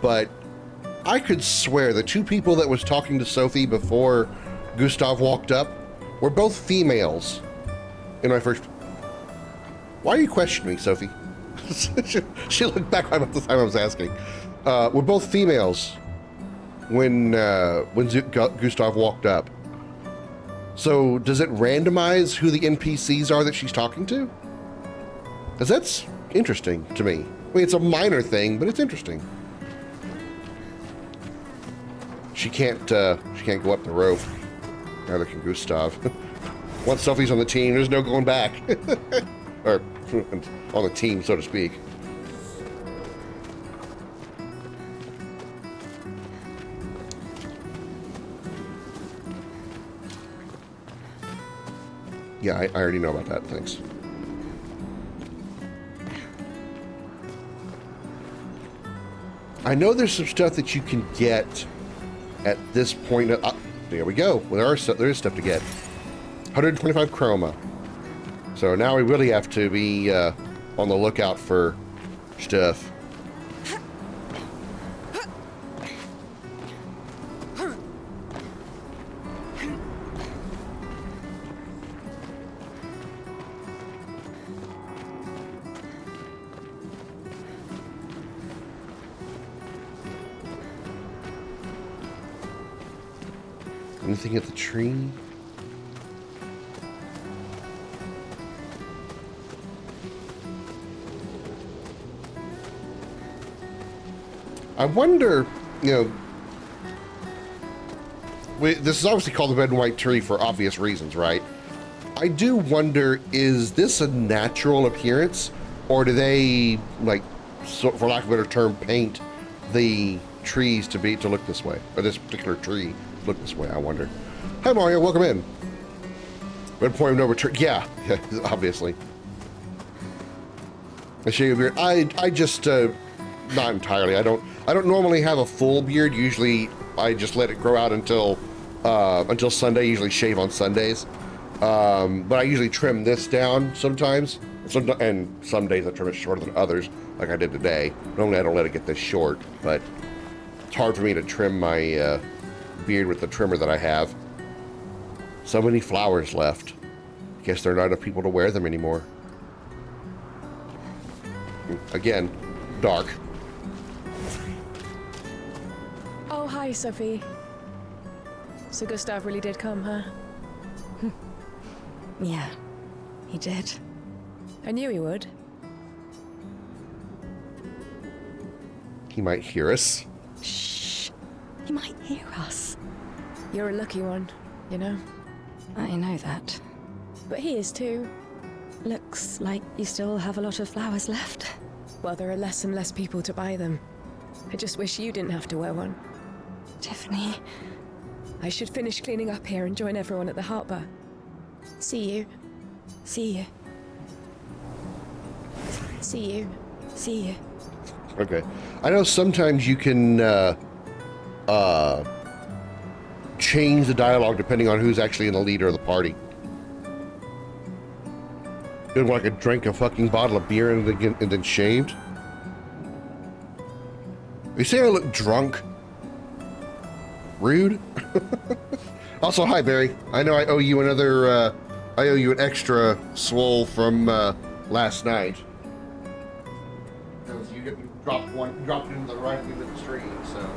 but I could swear the two people that was talking to Sophie before Gustav walked up were both females in my first... Why are you questioning me, Sophie? She looked back right at the time I was asking. We're both females when Gustav walked up. So does it randomize who the NPCs are that she's talking to? Because that's interesting to me. I mean, it's a minor thing, but it's interesting. She can't go up the rope. Neither can Gustav. Once Sophie's on the team, there's no going back. Or on the team, so to speak. Yeah, I already know about that. Thanks. I know there's some stuff that you can get at this point. There we go. Well, there is stuff to get. 125 chroma. So now we really have to be on the lookout for stuff. Anything at the tree? I wonder, you know, this is obviously called the red and white tree for obvious reasons, right? I do wonder, is this a natural appearance, or do they, like, so, for lack of a better term, paint the trees to look this way, or this particular tree look this way? I wonder. Hi Mario, welcome in. Red point of no return. Yeah, obviously. I shave your beard. I just not entirely. I don't normally have a full beard. Usually I just let it grow out until Sunday. Usually shave on Sundays. But I usually trim this down sometimes. And some days I trim it shorter than others, like I did today. Normally I don't let it get this short, but it's hard for me to trim my beard with the trimmer that I have. So many flowers left. Guess there are not enough people to wear them anymore. Again, dark. Oh, hi, Sophie. So Gustav really did come, huh? Yeah, he did. I knew he would. He might hear us. Shh. He might hear us. You're a lucky one, you know? I know that. But he is too. Looks like you still have a lot of flowers left. Well, there are less and less people to buy them. I just wish you didn't have to wear one. Tiffany. I should finish cleaning up here and join everyone at the Harper. See you. See you. See you. See you. Okay. I know sometimes you can change the dialogue depending on who's actually in the leader of the party. You want to drink a fucking bottle of beer and then shaved? You say I look drunk? Rude. Also, hi Barry. I know I owe you another. I owe you an extra swole from last night. Because you dropped it into the right into the stream. So.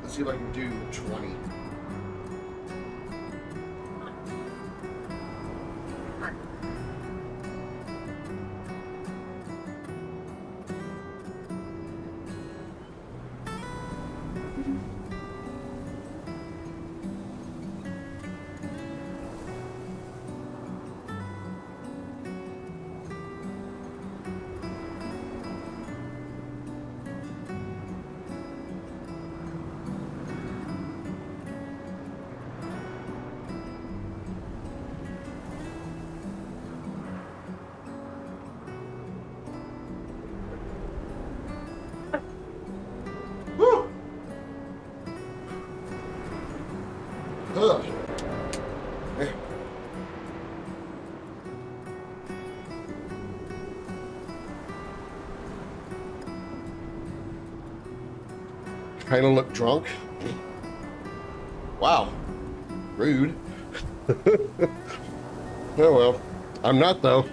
Let's see if I can do 20. Kind of look drunk. Wow. Rude. Oh well. I'm not though.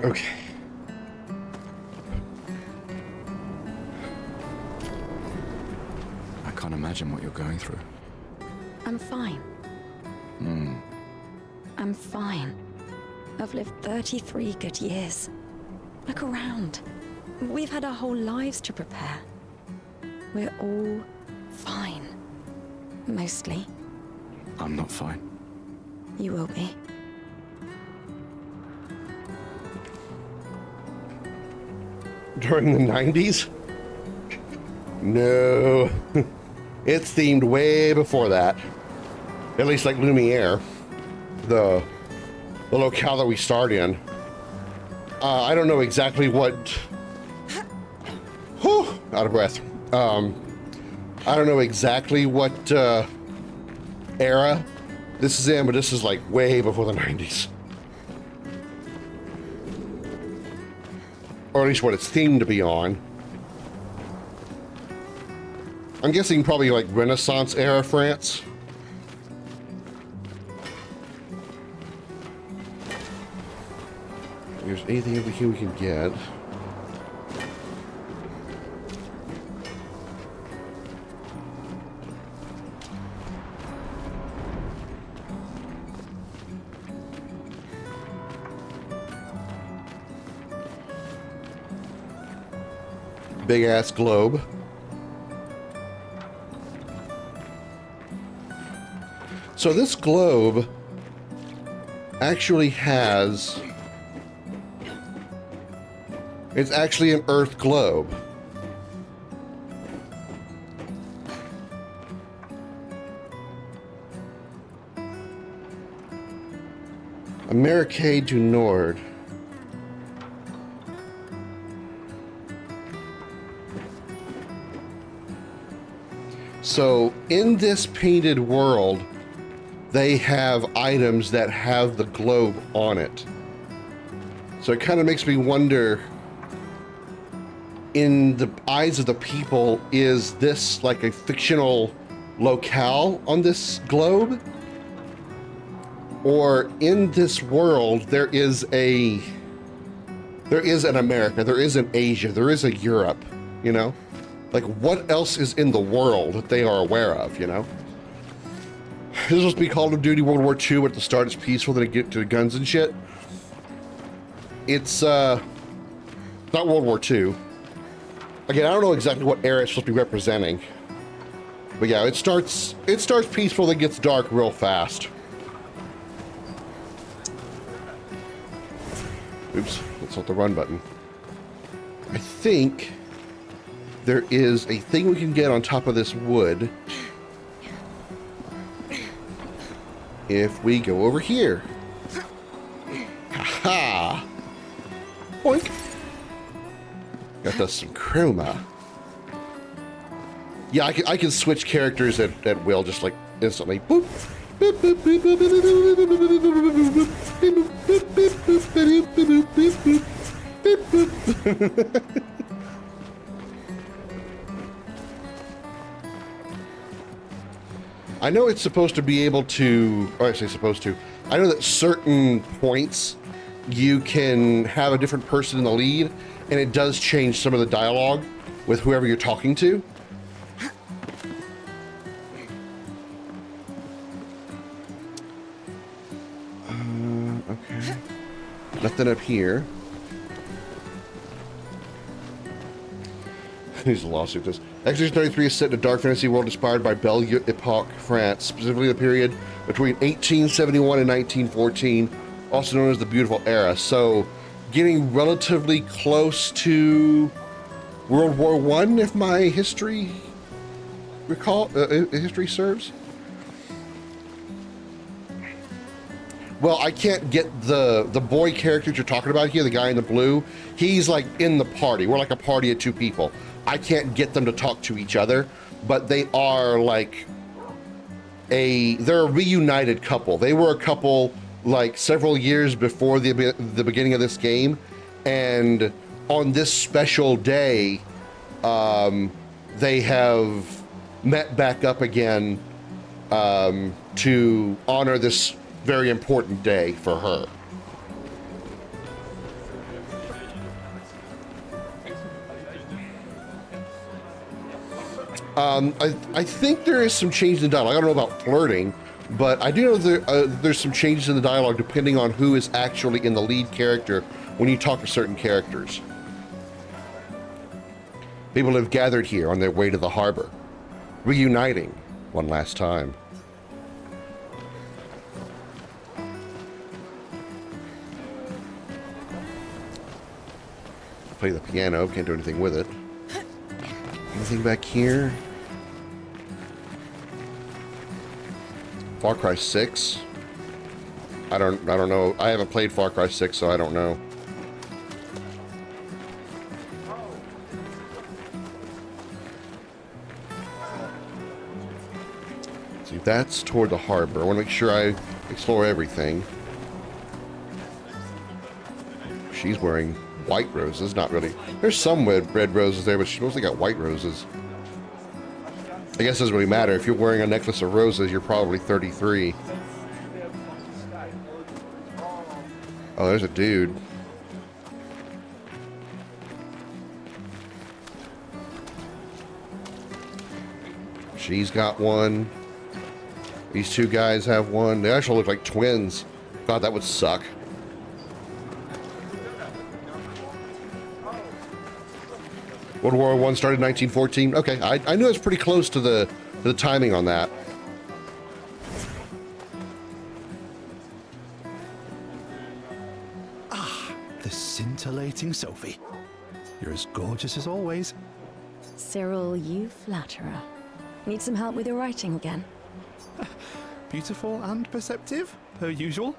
Okay. I can't imagine what you're going through. I'm fine. I'm fine. I've lived 33 good years. Look around. We've had our whole lives to prepare. We're all fine. Mostly. I'm not fine. You will be. During the 90s? No. It's themed way before that. At least like Lumiere, the locale that we start in. I don't know exactly what... Whew, out of breath. I don't know exactly what era this is in, but this is like way before the 90s. or at least what it's themed to be on. I'm guessing probably like Renaissance era France. If there's anything over here we can get. Big ass globe. So this globe actually has, it's actually an Earth globe. Amerique du Nord. So in this painted world, they have items that have the globe on it. So it kind of makes me wonder, in the eyes of the people, is this like a fictional locale on this globe? Or in this world, there is an America, there is an Asia, there is a Europe, you know? Like, what else is in the world that they are aware of, you know? This was supposed to be Call of Duty World War II, but at the start it's peaceful, then it get to the guns and shit. It's, not World War II. Again, I don't know exactly what era it's supposed to be representing. But yeah, it starts peaceful, then gets dark real fast. Oops, that's not the run button. I think there is a thing we can get on top of this wood if we go over here. Ha-ha! Boink! Got us some chroma. Yeah, I can switch characters at will, just like instantly. Boop! Boop, boop, boop, boop, boop, boop, boop, boop. I know it's supposed to be able to, or I say supposed to, I know that certain points you can have a different person in the lead, and it does change some of the dialogue with whoever you're talking to. Okay. Nothing up here. He's a lawsuit. This Exorcist 33 is set in a dark fantasy world inspired by Belle Epoque, France, specifically the period between 1871 and 1914, also known as the Beautiful Era. So, getting relatively close to World War I, if my history history serves. Well, I can't get the boy character you're talking about here, the guy in the blue. He's like in the party. We're like a party of two people. I can't get them to talk to each other, but they are like they're a reunited couple. They were a couple like several years before the beginning of this game, and on this special day, they have met back up again to honor this very important day for her. I think there is some change in the dialogue. I don't know about flirting, but I do know there's some changes in the dialogue depending on who is actually in the lead character when you talk to certain characters. People have gathered here on their way to the harbor, reuniting one last time. Play the piano, can't do anything with it. Anything back here? Far Cry 6? I don't know. I haven't played Far Cry 6, so I don't know. See, that's toward the harbor. I want to make sure I explore everything. She's wearing white roses, not really. There's some red roses there, but she's mostly got white roses. I guess it doesn't really matter. If you're wearing a necklace of roses, you're probably 33. Oh, there's a dude. She's got one. These two guys have one. They actually look like twins. God, that would suck. World War I started in 1914. Okay, I knew it was pretty close to the timing on that. Ah, the scintillating Sophie. You're as gorgeous as always. Cyril, you flatterer. Need some help with your writing again? Beautiful and perceptive, per usual.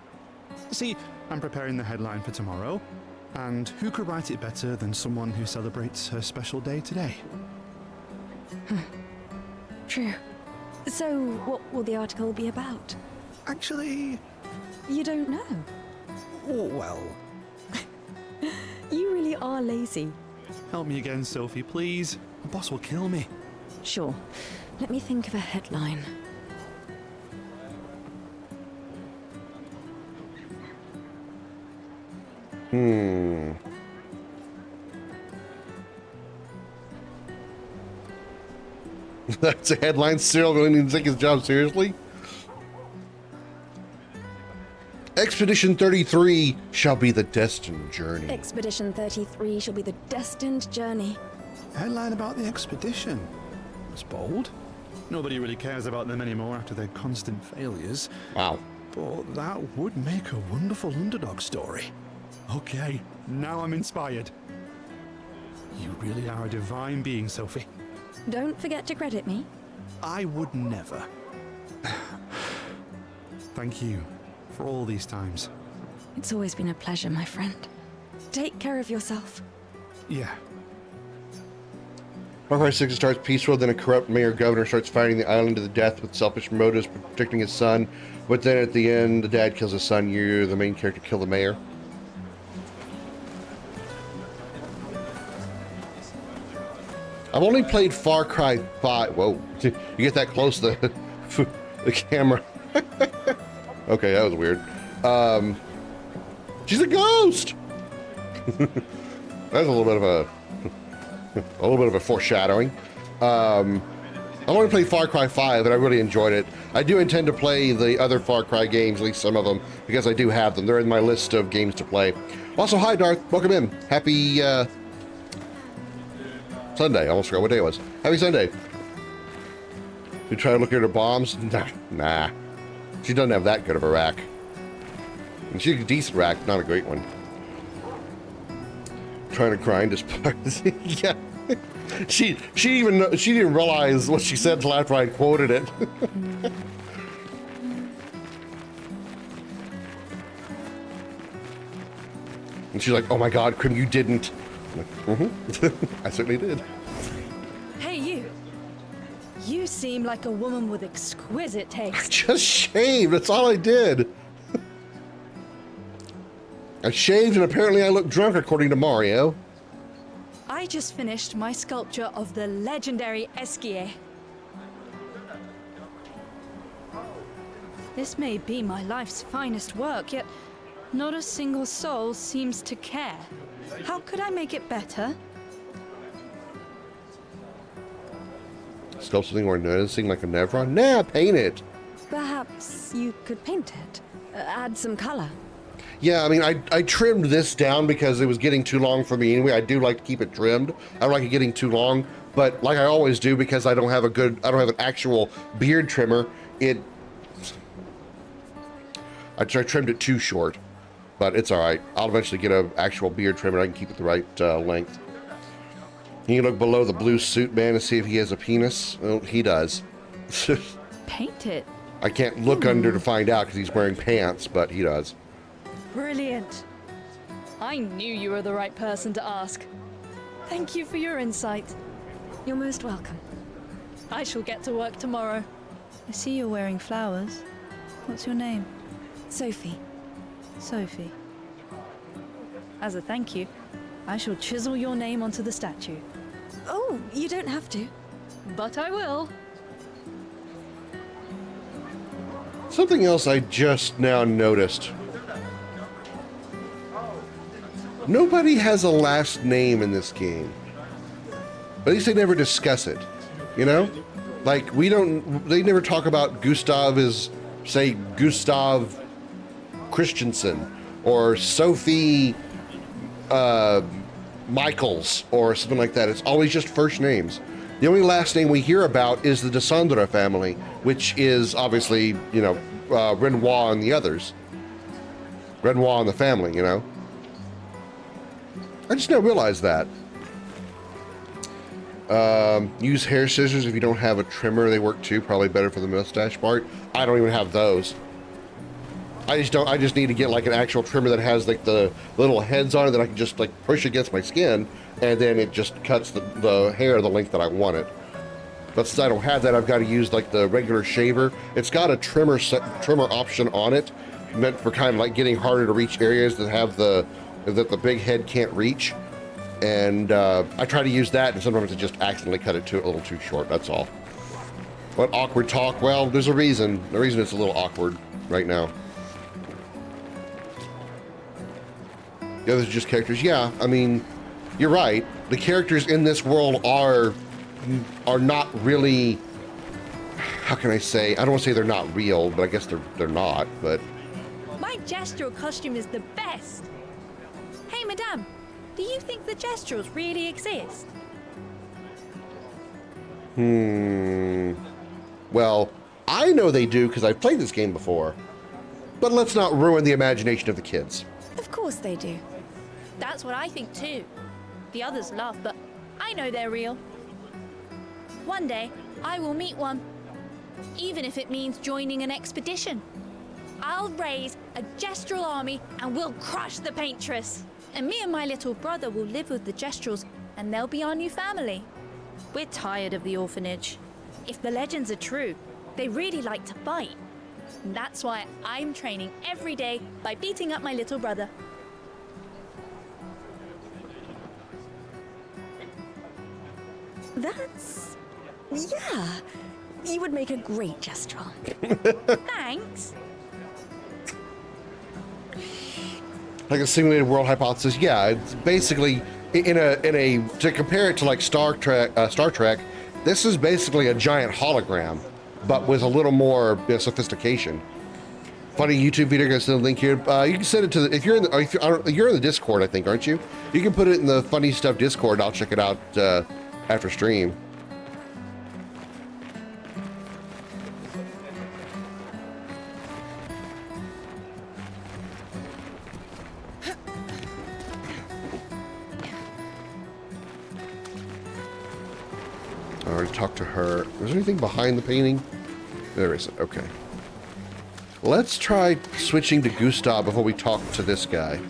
See, I'm preparing the headline for tomorrow, and who could write it better than someone who celebrates her special day today? True. So, what will the article be about? Actually... You don't know? Well... You really are lazy. Help me again, Sophie, please. The boss will kill me. Sure. Let me think of a headline. That's a headline. Cyril really needs to take his job seriously. Expedition 33 shall be the destined journey. Expedition 33 shall be the destined journey. Headline about the expedition. That's bold. Nobody really cares about them anymore after their constant failures. Wow. But that would make a wonderful underdog story. Okay, now I'm inspired. You really are a divine being, Sophie. Don't forget to credit me. I would never. Thank you for all these times. It's always been a pleasure, my friend. Take care of yourself. Yeah. Far Cry 6 starts peaceful, then a corrupt mayor-governor starts fighting the island to the death with selfish motives, protecting his son. But then at the end, the dad kills his son. You, the main character, kill the mayor. I've only played Far Cry 5. Whoa. You get that close to the camera. Okay, that was weird. She's a ghost! That's a little bit of a foreshadowing. I've only played Far Cry 5, and I really enjoyed it. I do intend to play the other Far Cry games, at least some of them, because I do have them. They're in my list of games to play. Also, hi, Darth. Welcome in. Happy Sunday. I almost forgot what day it was. Happy Sunday. You try to look at her bombs? Nah. She doesn't have that good of a rack. And she's a decent rack, not a great one. Trying to grind his parts. Yeah. She didn't realize what she said until after I quoted it. And she's like, "Oh my God, Krim, you didn't." I'm like, I certainly did. Hey, you. You seem like a woman with exquisite taste. I just shaved. That's all I did. I shaved, and apparently I look drunk, according to Mario. I just finished my sculpture of the legendary Esquier. This may be my life's finest work, yet not a single soul seems to care. How could I make it better? Sculpt something we're noticing, like a Nevron? Nah, paint it. Perhaps you could paint it. Add some color. Yeah, I mean, I trimmed this down because it was getting too long for me anyway. I do like to keep it trimmed. I don't like it getting too long, but like I always do, because I don't have an actual beard trimmer, I trimmed it too short, but it's all right. I'll eventually get an actual beard trimmer. I can keep it the right length. You can look below the blue suit man and see if he has a penis. Well, he does. Paint it. I can't look under to find out because he's wearing pants, but he does. Brilliant. I knew you were the right person to ask. Thank you for your insight. You're most welcome. I shall get to work tomorrow. I see you're wearing flowers. What's your name? Sophie. Sophie. As a thank you, I shall chisel your name onto the statue. Oh, you don't have to. But I will. Something else I just now noticed. Nobody has a last name in this game. At least they never discuss it, you know? Like, they never talk about Gustav as, say, Gustav Christensen or Sophie Michaels or something like that. It's always just first names. The only last name we hear about is the De Sandra family, which is obviously, you know, Renoir and the others. Renoir and the family, you know? I just now realized that. Use hair scissors if you don't have a trimmer. They work too. Probably better for the mustache part. I don't even have those. I just need to get like an actual trimmer that has like the little heads on it that I can just like push against my skin, and then it just cuts the hair the length that I want it. But since I don't have that, I've got to use like the regular shaver. It's got a trimmer option on it, meant for kind of like getting harder to reach areas that the big head can't reach. And I try to use that, and sometimes I just accidentally cut it a little too short. That's all. What awkward talk? Well, there's a reason. The reason it's a little awkward right now. The others are just characters. Yeah, I mean, you're right. The characters in this world are not really. How can I say? I don't want to say they're not real, but I guess they're not. But My gestural costume is the best. Hey, madame, do you think the gesturals really exist? Well, I know they do because I've played this game before. But let's not ruin the imagination of the kids. Of course they do. That's what I think too. The others laugh, but I know they're real. One day, I will meet one. Even if it means joining an expedition. I'll raise a gestural army and we'll crush the paintress. And me and my little brother will live with the gestrals, and they'll be our new family. We're tired of the orphanage. If the legends are true, they really like to fight. And that's why I'm training every day by beating up my little brother. That's... yeah. You would make a great gestural. Thanks. Like a simulated world hypothesis, yeah, it's basically to compare it to like Star Trek, this is basically a giant hologram, but with a little more sophistication. Funny YouTube video, guys. Send a link here. You can send it to if you're in the Discord, I think, aren't you? You can put it in the Funny Stuff Discord. I'll check it out after stream. I already talked to her. Was there anything behind the painting? There isn't. Okay. Let's try switching to Gustav before we talk to this guy.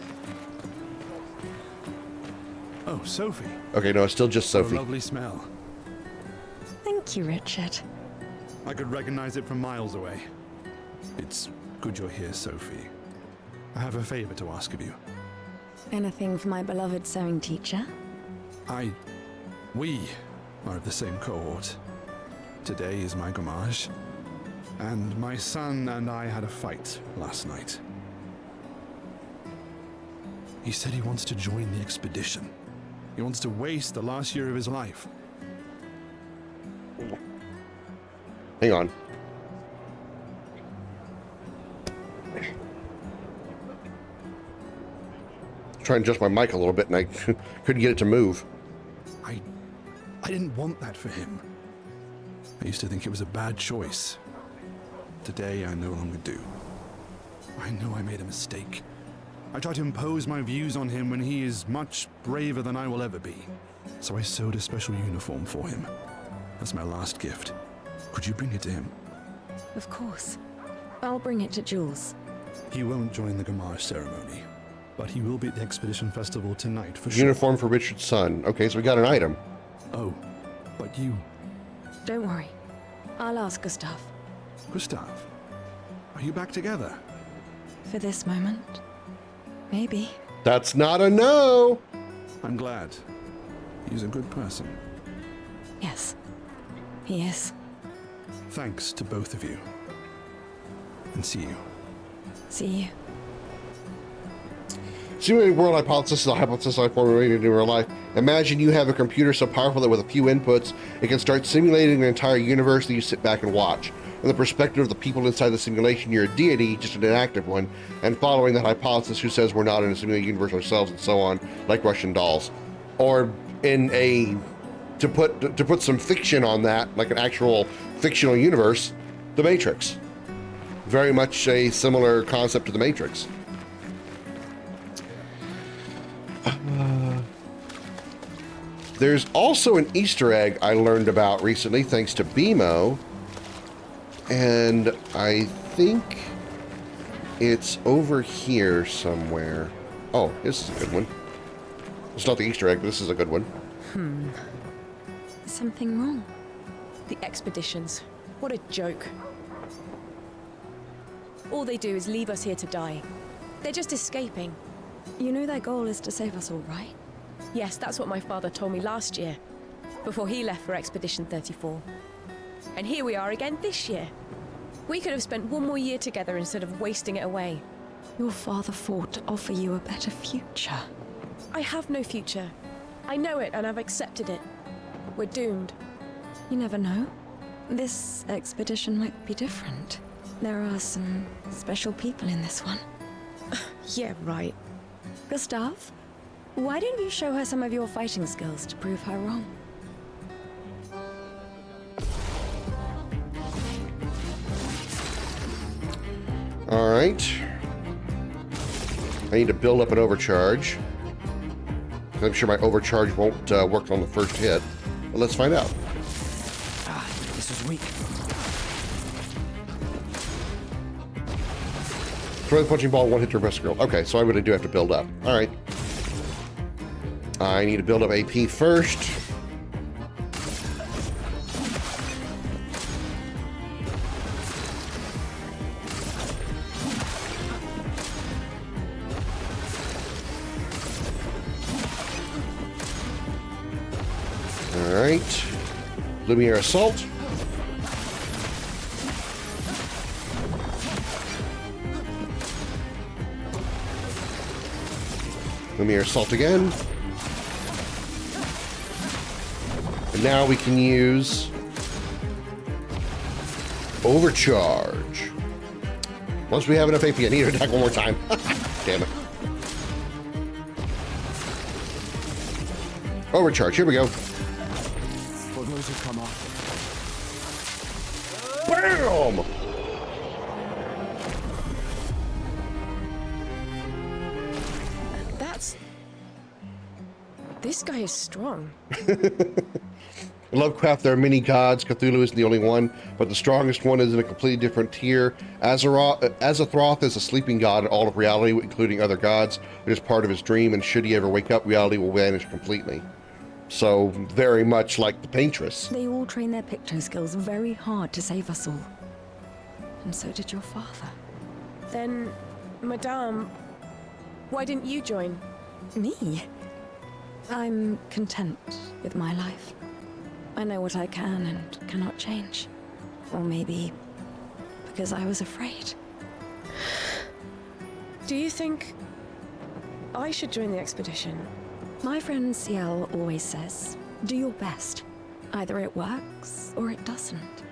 Oh, Sophie. Okay, no, it's still just Sophie. A lovely smell. Thank you, Richard. I could recognize it from miles away. It's good you're here, Sophie. I have a favor to ask of you. Anything for my beloved sewing teacher? We are of the same cohort. Today is my gommage. And my son and I had a fight last night. He said he wants to join the expedition. He wants to waste the last year of his life. Hang on. Try and adjust my mic a little bit, and I couldn't get it to move. I didn't want that for him. I used to think it was a bad choice. Today, I no longer do. I know I made a mistake. I tried to impose my views on him when he is much braver than I will ever be. So I sewed a special uniform for him. That's my last gift. Could you bring it to him? Of course. I'll bring it to Jules. He won't join the Gamage ceremony, but he will be at the Expedition Festival tonight for sure. Uniform for Richard's son. Okay, so we got an item. Oh, but you... Don't worry. I'll ask Gustav. Gustav, are you back together? For this moment. Maybe. That's not a no! I'm glad. He's a good person. Yes, he is. Thanks to both of you. And see you. See you. Simulated world hypothesis is a hypothesis I formulated in real life. Imagine you have a computer so powerful that with a few inputs, it can start simulating an entire universe that you sit back and watch. From the perspective of the people inside the simulation, you're a deity, just an inactive one, and following that hypothesis, who says we're not in a simulated universe ourselves, and so on, like Russian dolls. Or in a, to put some fiction on that, like an actual fictional universe, The Matrix. Very much a similar concept to The Matrix. There's also an Easter egg I learned about recently thanks to BMO, and I think it's over here somewhere. Oh, this is a good one. It's not the Easter egg, but this is a good one. Something wrong? The expeditions. What a joke. All they do is leave us here to die. They're just escaping. You know their goal is to save us all, right? Yes, that's what my father told me last year, before he left for Expedition 34. And here we are again this year. We could have spent one more year together instead of wasting it away. Your father fought to offer you a better future. I have no future. I know it, and I've accepted it. We're doomed. You never know. This expedition might be different. There are some special people in this one. Yeah, right. Gustav, why don't you show her some of your fighting skills to prove her wrong? All right. I need to build up an overcharge. I'm sure my overcharge won't work on the first hit. But let's find out. Ah, this is weak. Throw the punching ball, one hit to impress girl. Okay, so I really do have to build up. All right. I need to build up AP first. All right. Lumiere Assault. Lumiere Assault again. And now we can use Overcharge. Once we have enough AP, I need to attack one more time. Damn it. Overcharge, here we go. For those who come after. Bam! This guy is strong. In Lovecraft, there are many gods. Cthulhu isn't the only one, but the strongest one is in a completely different tier. Azathoth is a sleeping god in all of reality, including other gods. It is part of his dream, and should he ever wake up, reality will vanish completely. So, very much like the Paintress. They all train their picto skills very hard to save us all. And so did your father. Then, Madame, why didn't you join? Me? I'm content with my life. I know what I can and cannot change. Or maybe because I was afraid. Do you think I should join the expedition? My friend Ciel always says, do your best. Either it works or it doesn't.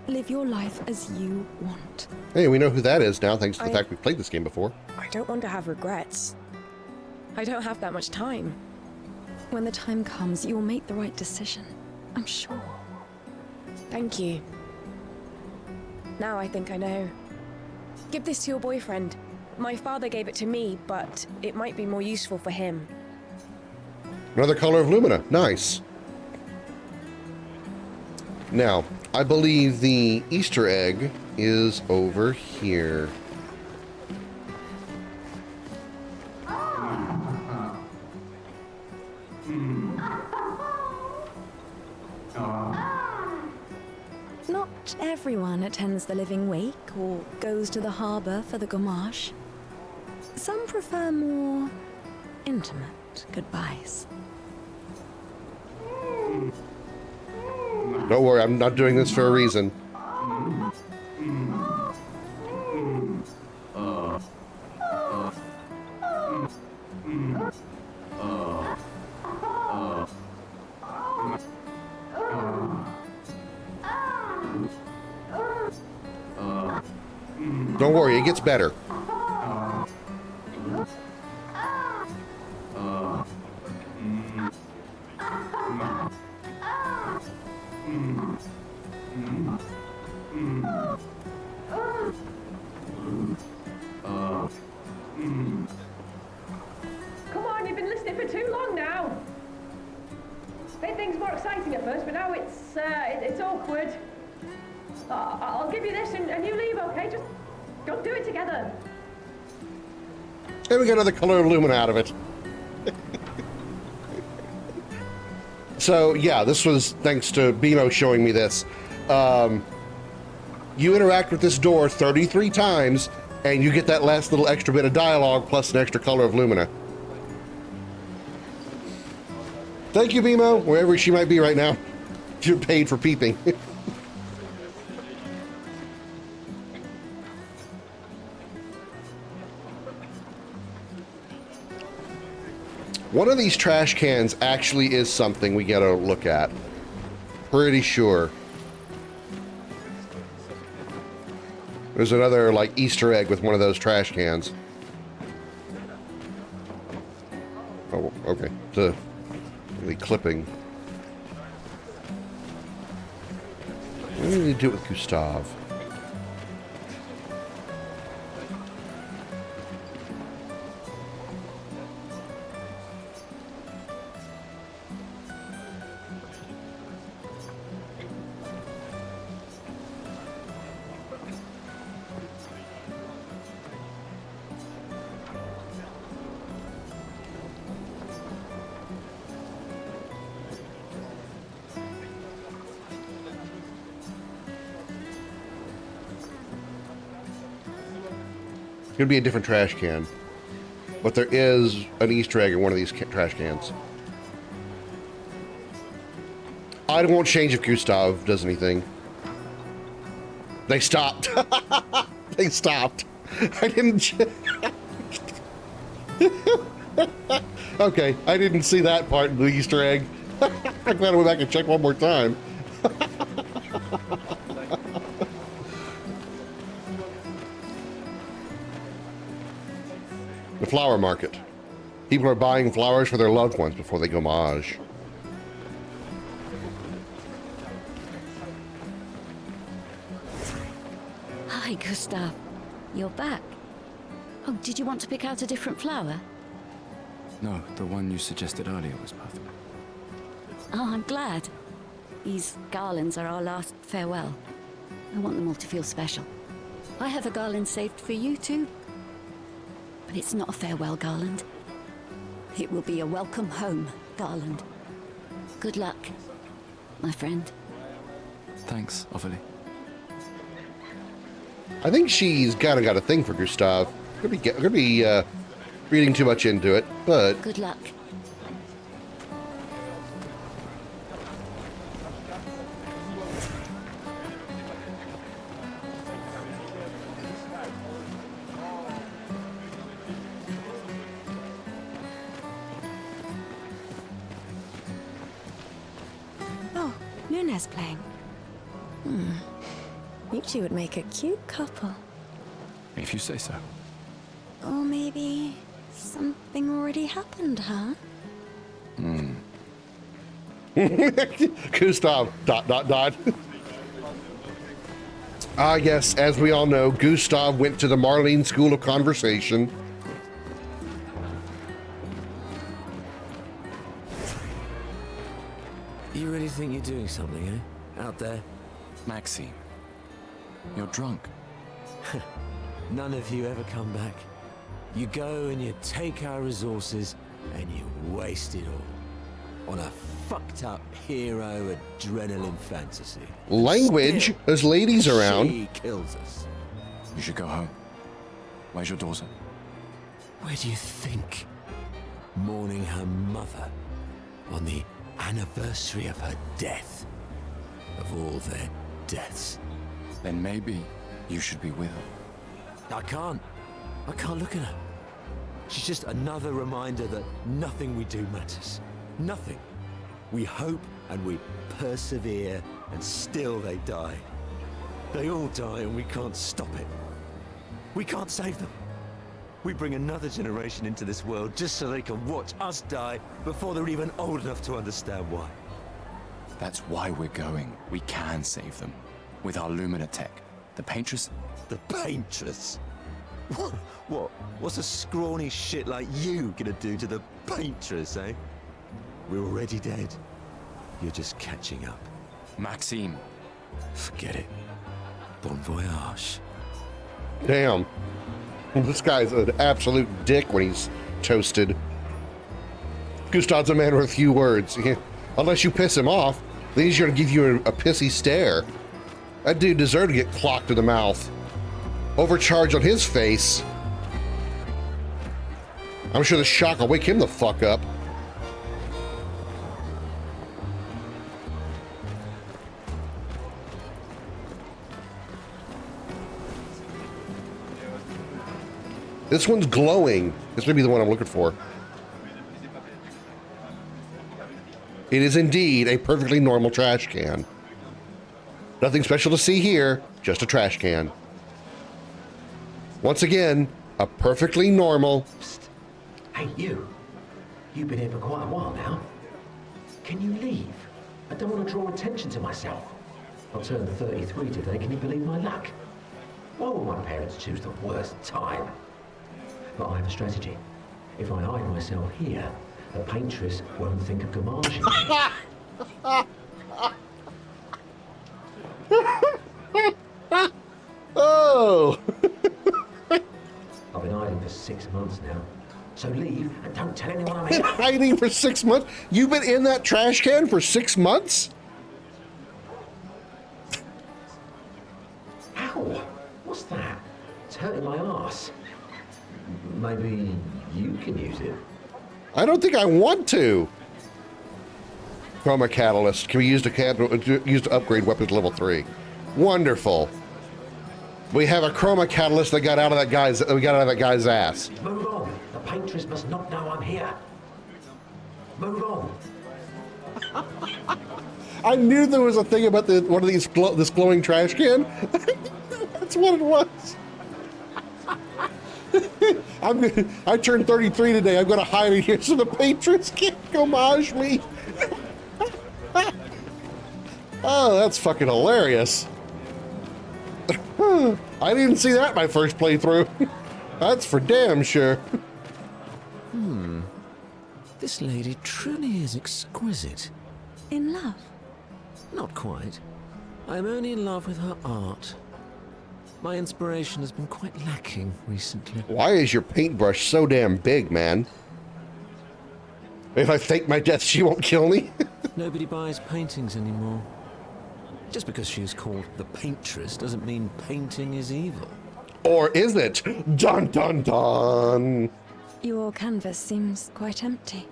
Live your life as you want. Hey, we know who that is now, thanks to the fact we've played this game before. I don't want to have regrets. I don't have that much time. When the time comes, you'll make the right decision. I'm sure. Thank you. Now I think I know. Give this to your boyfriend. My father gave it to me, but it might be more useful for him. Another color of Lumina. Nice. Now, I believe the Easter egg is over here. Not everyone attends the Living Wake or goes to the harbor for the gomage. Some prefer more intimate goodbyes. Don't worry, I'm not doing this for a reason. Don't worry, it gets better. Come on, you've been listening for too long now. Made things more exciting at first, but now it's awkward. I'll give you this and you leave, okay? Just go do it together. And we got another color of Lumina out of it. So yeah, this was thanks to BMO showing me this. You interact with this door 33 times and you get that last little extra bit of dialogue plus an extra color of Lumina. Thank you, BMO, wherever she might be right now. You're paid for peeping. One of these trash cans actually is something we gotta look at. Pretty sure. There's another, like, Easter egg with one of those trash cans. Oh, okay. The clipping. What do we do it with Gustav? Could be a different trash can, but there is an Easter egg in one of these trash cans. I won't change if Gustav does anything. They stopped. They stopped. I didn't. Okay, I didn't see that part of the Easter egg. I'm glad I went back and check one more time. The flower market. People are buying flowers for their loved ones before they go Maj. Hi, Gustav. You're back. Oh, did you want to pick out a different flower? No, the one you suggested earlier was perfect. Oh, I'm glad. These garlands are our last farewell. I want them all to feel special. I have a garland saved for you too. But it's not a farewell garland. It will be a welcome home garland. Good luck, my friend. Thanks, Ophelia. I think she's kind of got a thing for Gustav. Could be reading too much into it, but good luck. Oh, Nuna's playing. You two would make a cute couple. If you say so. Or maybe something already happened, huh? Gustav, ... Yes, as we all know, Gustav went to the Marlene School of Conversation. You really think you're doing something, eh? Out there? Maxine, you're drunk. None of you ever come back. You go and you take our resources and you waste it all on a fucked up hero adrenaline fantasy. Language? Still, There's ladies around. She kills us. You should go home. Where's your daughter? Where do you think? mourning her mother on the anniversary of her death. Of all their deaths. Then maybe you should be with her. I can't look at her. She's just another reminder that nothing we do matters. Nothing. We hope and we persevere, and still they die. They all die and we can't stop it. We can't save them. We bring another generation into this world just so they can watch us die before they're even old enough to understand why. That's why we're going. We can save them. With our Lumina tech. The Paintress... The Paintress? What? What's a scrawny shit like you gonna do to the Paintress, eh? We're already dead. You're just catching up. Maxime. Forget it. Bon voyage. Damn. This guy's an absolute dick when he's toasted. Gustav's a man with a few words. Unless you piss him off, then he's gonna give you a pissy stare. That dude deserved to get clocked in the mouth. Overcharge on his face. I'm sure the shock will wake him the fuck up. This one's glowing. This may be the one I'm looking for. It is indeed a perfectly normal trash can. Nothing special to see here, just a trash can. Once again, a perfectly normal... Psst. Hey, you. You've been here for quite a while now. Can you leave? I don't want to draw attention to myself. I'll turn 33 today, can you believe my luck? Why would my parents choose the worst time? But I have a strategy. If I hide myself here, the Paintress won't think of Gamaging. Oh! I've been hiding for 6 months now. So leave and don't tell anyone I'm Been here. hiding for 6 months? You've been in that trash can for 6 months? Ow! What's that? It's hurting my arse. Maybe you can use it. I don't think I want to. Chroma catalyst can be used to upgrade weapons level 3. Wonderful. We have a chroma catalyst that got out of that guy's ass. Move on. The Paintress must not know I'm here. Move on. I knew there was a thing about one of these this glowing trash can. That's what it was. I turned 33 today. I'm gonna hide in here so the Paintress can't homage me. Oh, that's fucking hilarious. I didn't see that my first playthrough. That's for damn sure. This lady truly is exquisite. In love? Not quite. I'm only in love with her art. My inspiration has been quite lacking recently. Why is your paintbrush so damn big, man? If I fake my death, she won't kill me? Nobody buys paintings anymore. Just because she's called the Paintress doesn't mean painting is evil. Or is it? Dun dun dun! Your canvas seems quite empty.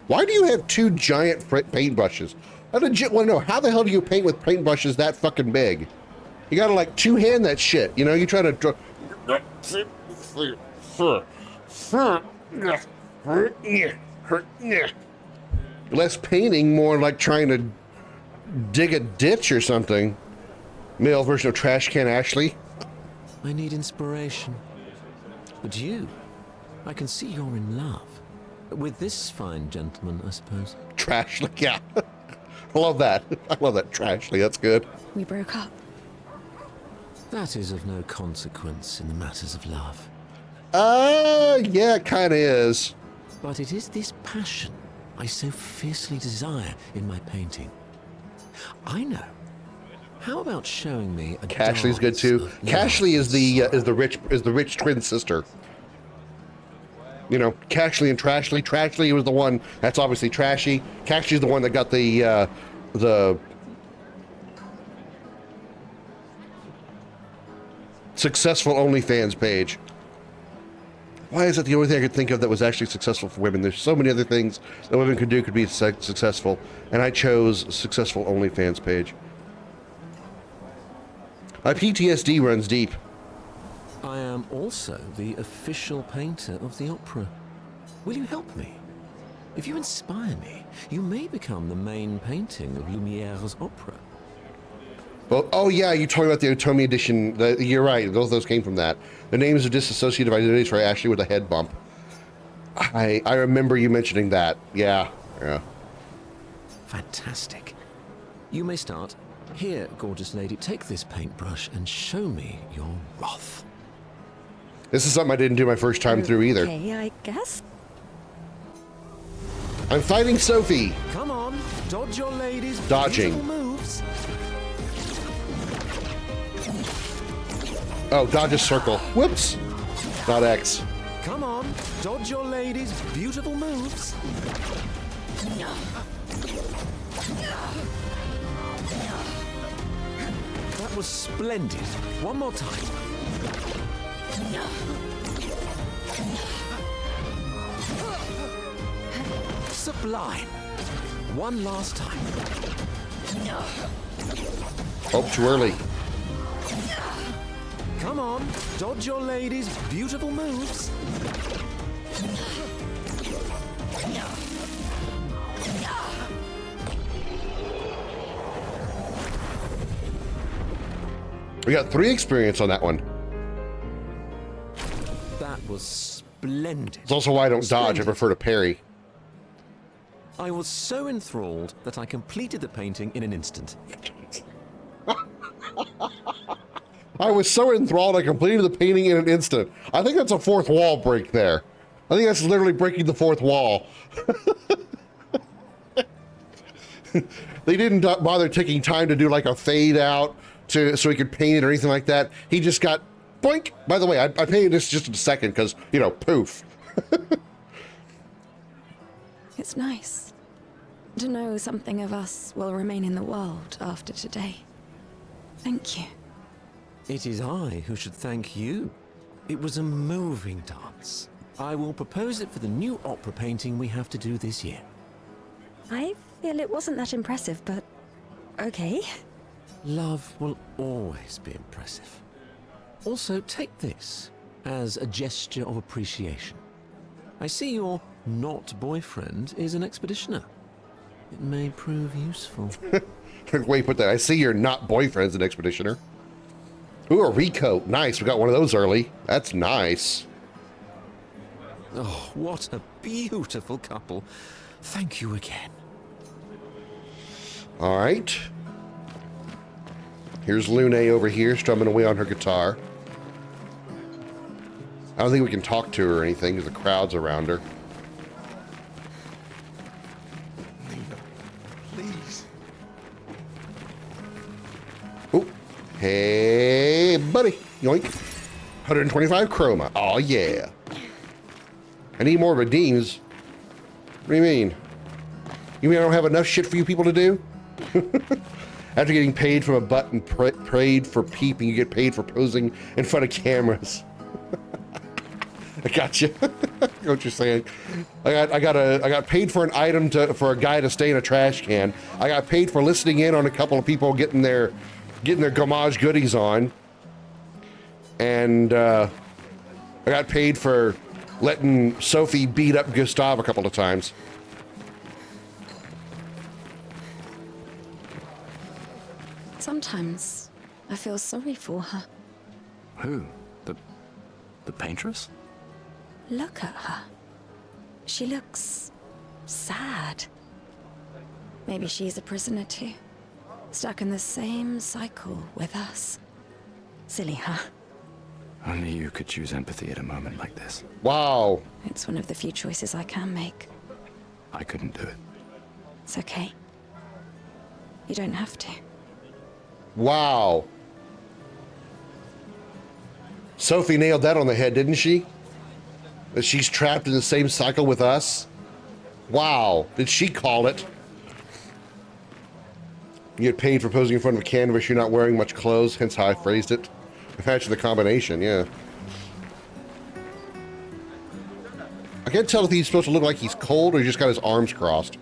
Why do you have 2 giant paintbrushes? I legit want to know, how the hell do you paint with paintbrushes that fucking big? You gotta like 2-hand that shit, you know? You try to draw... Less painting, more like trying to dig a ditch or something. Male version of Trash Can Ashley. I need inspiration. But you, I can see you're in love. With this fine gentleman, I suppose. Trashly, yeah. I love that. I love that, Trashly. That's good. We broke up. That is of no consequence in the matters of love. Yeah, it kind of is. But it is this passion I so fiercely desire in my painting. I know. How about showing me a Cashly's good too. Cashly is the rich twin sister. You know, Cashly and Trashly. Trashly was the one that's obviously trashy. Cashly's the one that got the successful OnlyFans page. Why is that the only thing I could think of that was actually successful for women? There's so many other things that women could do could be successful, and I chose successful OnlyFans page. My PTSD runs deep. I am also the official painter of the opera. Will you help me? If you inspire me, you may become the main painting of Lumiere's opera. Well, oh yeah, you told me about the Otomi edition. You're right, both those came from that. The names of dissociative identities for Ashley with a head bump. I remember you mentioning that. Yeah. Fantastic. You may start. Here, gorgeous lady, take this paintbrush and show me your wrath. This is something I didn't do my first time through either. Okay, I guess. I'm fighting Sophie. Come on, dodge your lady's dodging beautiful moves. Oh, dodge a circle. Whoops. Not X. Come on, dodge your lady's beautiful moves. That was splendid. One more time. Sublime. One last time. Oh, too early. Come on, dodge your lady's beautiful moves. We got 3 experience on that one. That was splendid. It's also why I don't dodge. I prefer to parry. I was so enthralled that I completed the painting in an instant. I was so enthralled I completed the painting in an instant. I think that's a fourth wall break there. I think that's literally breaking the fourth wall. They didn't bother taking time to do like a fade out so he could paint it or anything like that. He just got boink. By the way, I painted this just in a second because, you know, poof. It's nice to know something of us will remain in the world after today. Thank you. It is I who should thank you. It was a moving dance. I will propose it for the new opera painting we have to do this year. I feel it wasn't that impressive, but okay. Love will always be impressive. Also, take this as a gesture of appreciation. I see your not boyfriend is an expeditioner. It may prove useful. Wait, put that. I see your not boyfriend's an expeditioner. Ooh, a recoat. Nice. We got one of those early. That's nice. Oh, what a beautiful couple. Thank you again. All right. Here's Lune over here strumming away on her guitar. I don't think we can talk to her or anything because the crowd's around her. Please. Oh, hey, buddy. Yoink. 125 chroma. Oh, yeah. I need more redeems. What do you mean? You mean I don't have enough shit for you people to do? After getting paid from a butt and prayed for peeping, you get paid for posing in front of cameras. I got you. I know what you're saying. I got paid for an item for a guy to stay in a trash can. I got paid for listening in on a couple of people getting their gommage goodies on, and I got paid for letting Sophie beat up Gustav a couple of times. Sometimes I feel sorry for her. Who? The paintress? Look at her. She looks sad. Maybe she's a prisoner too. Stuck in the same cycle with us. Silly, huh? Only you could choose empathy at a moment like this. Wow. It's one of the few choices I can make. I couldn't do it. It's okay. You don't have to. Wow. Sophie nailed that on the head, didn't she? That she's trapped in the same cycle with us? Wow. Did she call it? You get paid for posing in front of a canvas, you're not wearing much clothes, hence how I phrased it. Imagine the combination, yeah. can't tell if he's supposed to look like he's cold or he just got his arms crossed.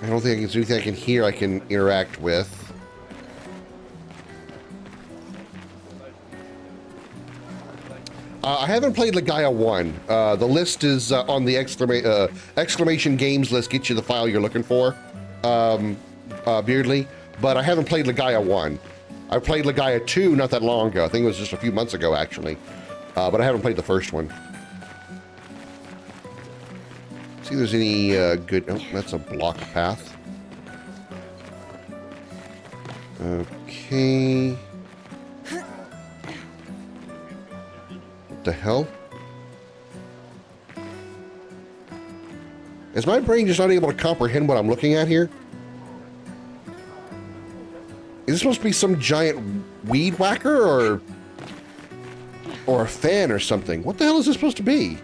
I don't think there's anything I can hear I can interact with. I haven't played Legaia 1. The list is on the exclamation games list. Get you the file you're looking for, Beardley. But I haven't played Legaia 1. I played Legaia 2 not that long ago. I think it was just a few months ago, actually. But I haven't played the first one. See if there's any good... Oh, that's a block path. Okay. What the hell? Is my brain just not able to comprehend what I'm looking at here? Is this supposed to be some giant weed whacker or a fan or something? What the hell is this supposed to be?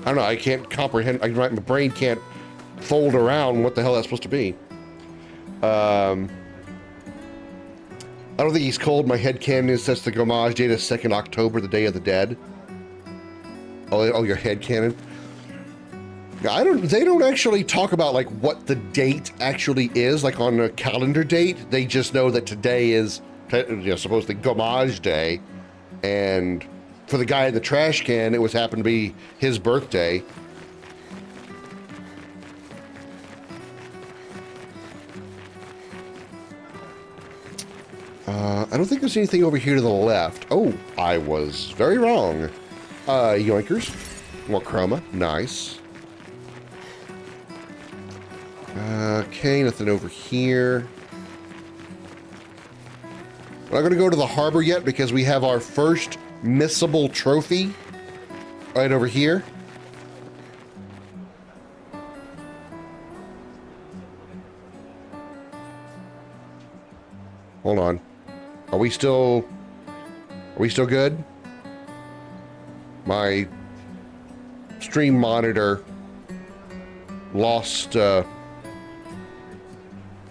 I don't know. I can't comprehend. My brain can't fold around what the hell that's supposed to be. I don't think he's cold. My headcanon is that's the Gomage date is 2nd October, the Day of the Dead. Oh, your headcanon. They don't actually talk about like what the date actually is, like on a calendar date. They just know that today is supposedly Gomage Day, and for the guy in the trash can, it was happened to be his birthday. I don't think there's anything over here to the left. Oh, I was very wrong. Yoinkers. More chroma. Nice. Okay, nothing over here. We're not going to go to the harbor yet because we have our first missable trophy right over here. Hold on. Are we still good? My stream monitor lost, I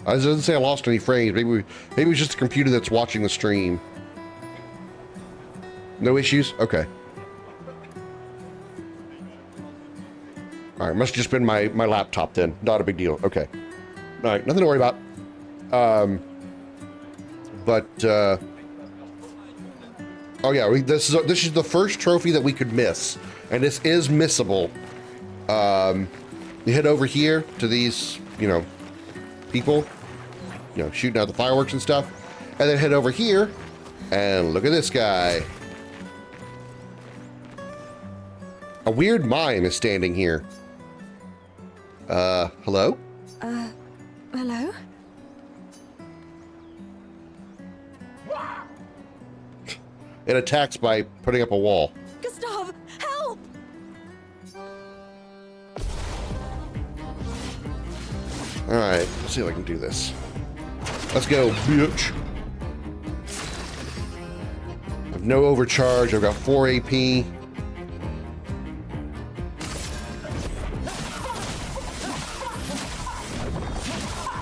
didn't say I lost any frames. Maybe it was just the computer that's watching the stream. No issues? Okay. All right, must have just been my laptop then. Not a big deal. Okay. All right, nothing to worry about. Oh yeah, this is the first trophy that we could miss, and this is missable. You head over here to these, people, shooting out the fireworks and stuff, and then head over here, and look at this guy. A weird mime is standing here. Hello? Hello? It attacks by putting up a wall. Gustav, help! Alright, let's see if I can do this. Let's go, bitch. I have no overcharge. I've got 4 AP.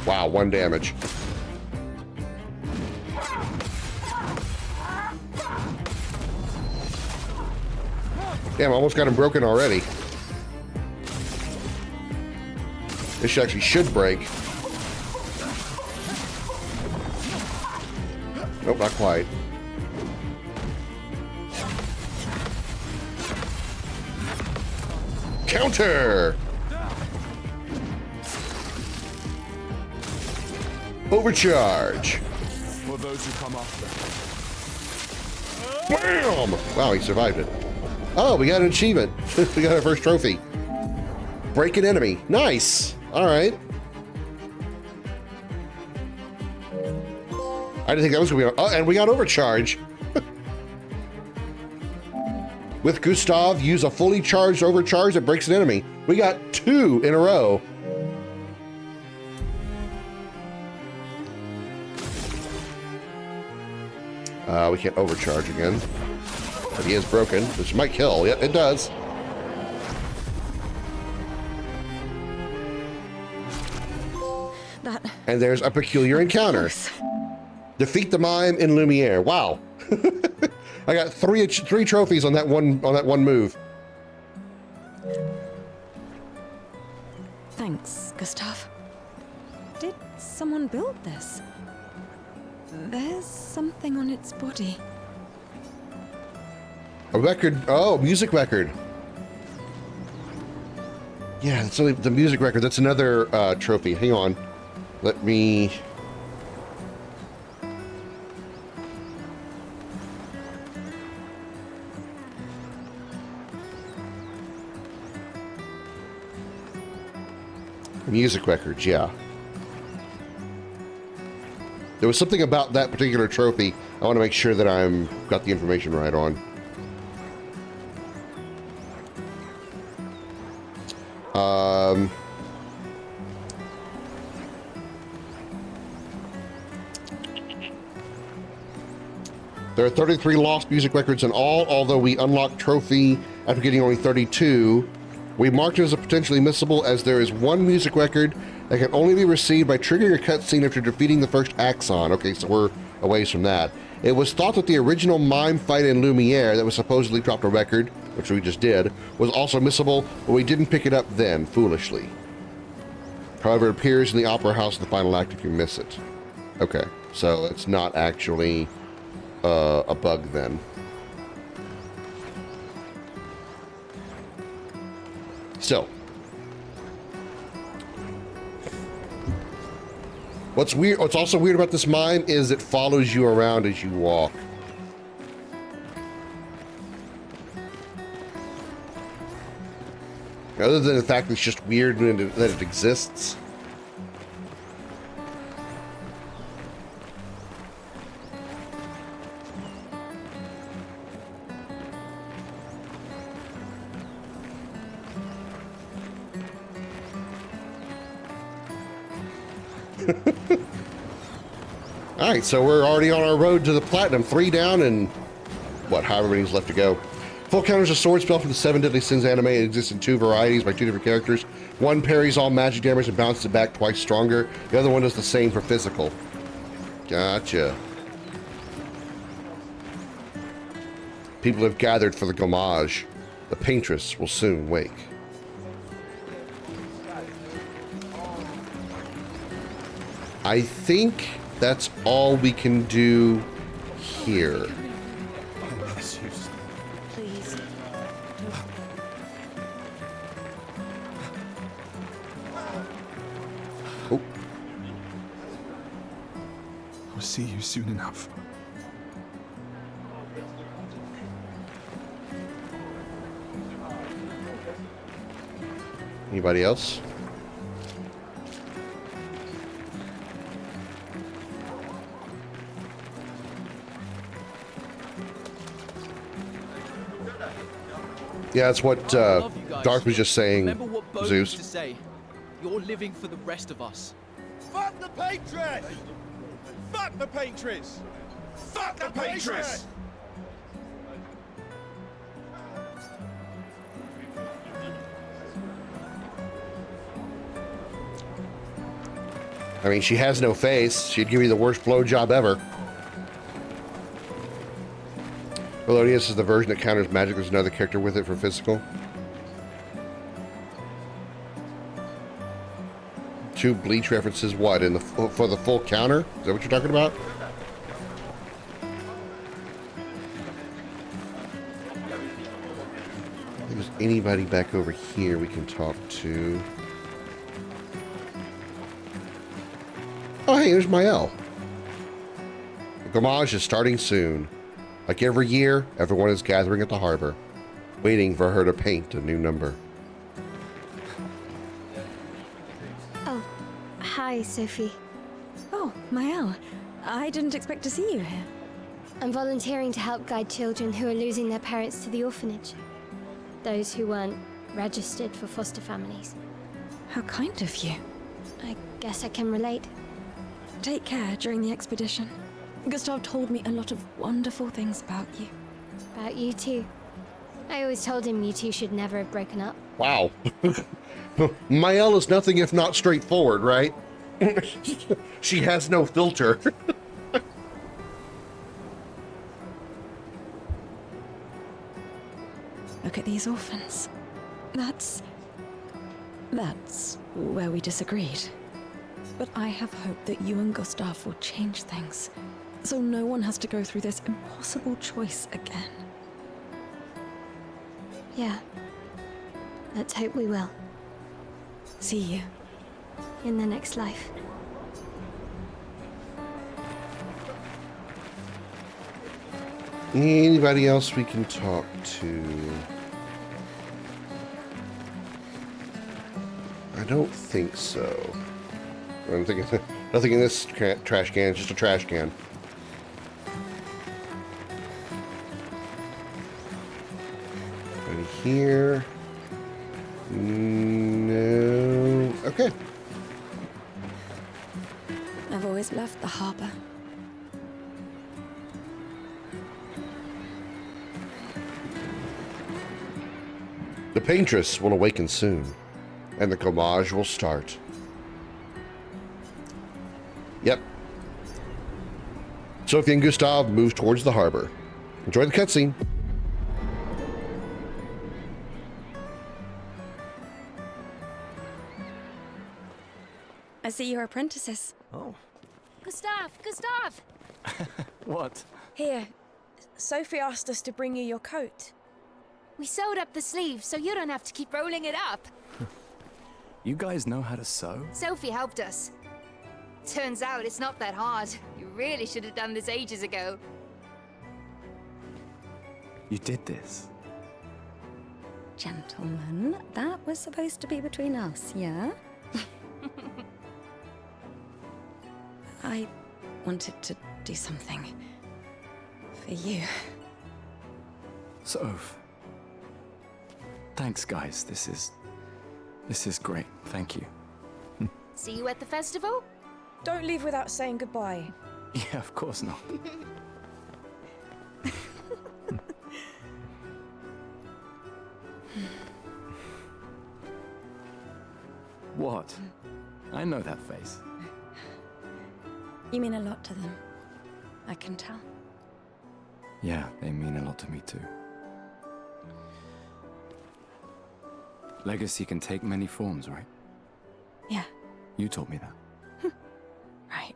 Wow, 1 damage. Damn, I almost got him broken already. This actually should break. Nope, not quite. Counter! Overcharge! For those who come after. Bam! Wow, he survived it. Oh, we got an achievement. We got our first trophy. Break an enemy. Nice. All right. I didn't think that was going to be... Oh, and we got overcharge. With Gustav, use a fully charged overcharge that breaks an enemy. We got 2 in a row. We can't overcharge again. But he is broken, which might kill. Yep, it does. That. And there's a peculiar encounter. Defeat the mime in Lumiere. Wow. I got three trophies on that one move. Thanks, Gustav. Did someone build this? There's something on its body. A record. Oh, music record. Yeah, that's only the music record. That's another trophy. Hang on. Let me. Music records, yeah. There was something about that particular trophy I want to make sure that I'm got the information right on. There are 33 lost music records in all, although we unlocked trophy after getting only 32. We marked it as a potentially missable as there is one music record that can only be received by triggering a cutscene after defeating the first Axon. Okay, so we're a ways from that. It was thought that the original mime fight in Lumiere that was supposedly dropped a record, which we just did, was also missable, but we didn't pick it up then, foolishly. However, it appears in the Opera House in the final act if you miss it. Okay, so it's not actually a bug then. So, what's also weird about this mime is it follows you around as you walk. Other than the fact that it's just weird that it exists. All right, so we're already on our road to the platinum. 3 down and what, however many's left to go. Full counter is a sword spell from the 7 Deadly Sins anime. It exists in 2 varieties by 2 different characters. One parries all magic damage and bounces it back twice stronger. The other one does the same for physical. Gotcha. People have gathered for the gommage. The paintress will soon wake. I think that's all we can do here. Please. Oh. I'll see you soon enough. Anybody else? Yeah, that's what Darth was just saying, Remember what Bo Zeus. used to say. You're living for the rest of us. Fuck the Patriots! Fuck the Patriots! Fuck the Patriots! I mean, she has no face. She'd give you the worst blowjob ever. Melodius is the version that counters magic. There's another character with it for physical. 2 Bleach references. What in the for the full counter? Is that what you're talking about? If there's anybody back over here we can talk to. Oh, hey, there's Mael. The gommage is starting soon. Like every year, everyone is gathering at the harbor, waiting for her to paint a new number. Oh, hi, Sophie. Oh, Mael. I didn't expect to see you here. I'm volunteering to help guide children who are losing their parents to the orphanage. Those who weren't registered for foster families. How kind of you. I guess I can relate. Take care during the expedition. Gustav told me a lot of wonderful things about you. About you too. I always told him you two should never have broken up. Wow. Mael is nothing if not straightforward, right? She has no filter. Look at these orphans. That's where we disagreed. But I have hope that you and Gustav will change things, so no one has to go through this impossible choice again. Yeah. Let's hope we will. See you. In the next life. Anybody else we can talk to? I don't think so. I'm thinking nothing in this trash can. It's just a trash can. Right here. No. Okay. I've always loved the harbor. The paintress will awaken soon, and the homage will start. Yep. Sophie and Gustav move towards the harbor. Enjoy the cutscene. I see you're apprentices. Oh. Gustav! Gustav! What? Here, Sophie asked us to bring you your coat. We sewed up the sleeves so you don't have to keep rolling it up. You guys know how to sew? Sophie helped us. Turns out it's not that hard. You really should have done this ages ago. You did this? Gentlemen, that was supposed to be between us, yeah? I wanted to do something for you. Soph. Thanks, guys. This is great. Thank you. See you at the festival? Don't leave without saying goodbye. Yeah, of course not. What? I know that face. You mean a lot to them. I can tell. Yeah, they mean a lot to me too. Legacy can take many forms, right? Yeah. You told me that. Right.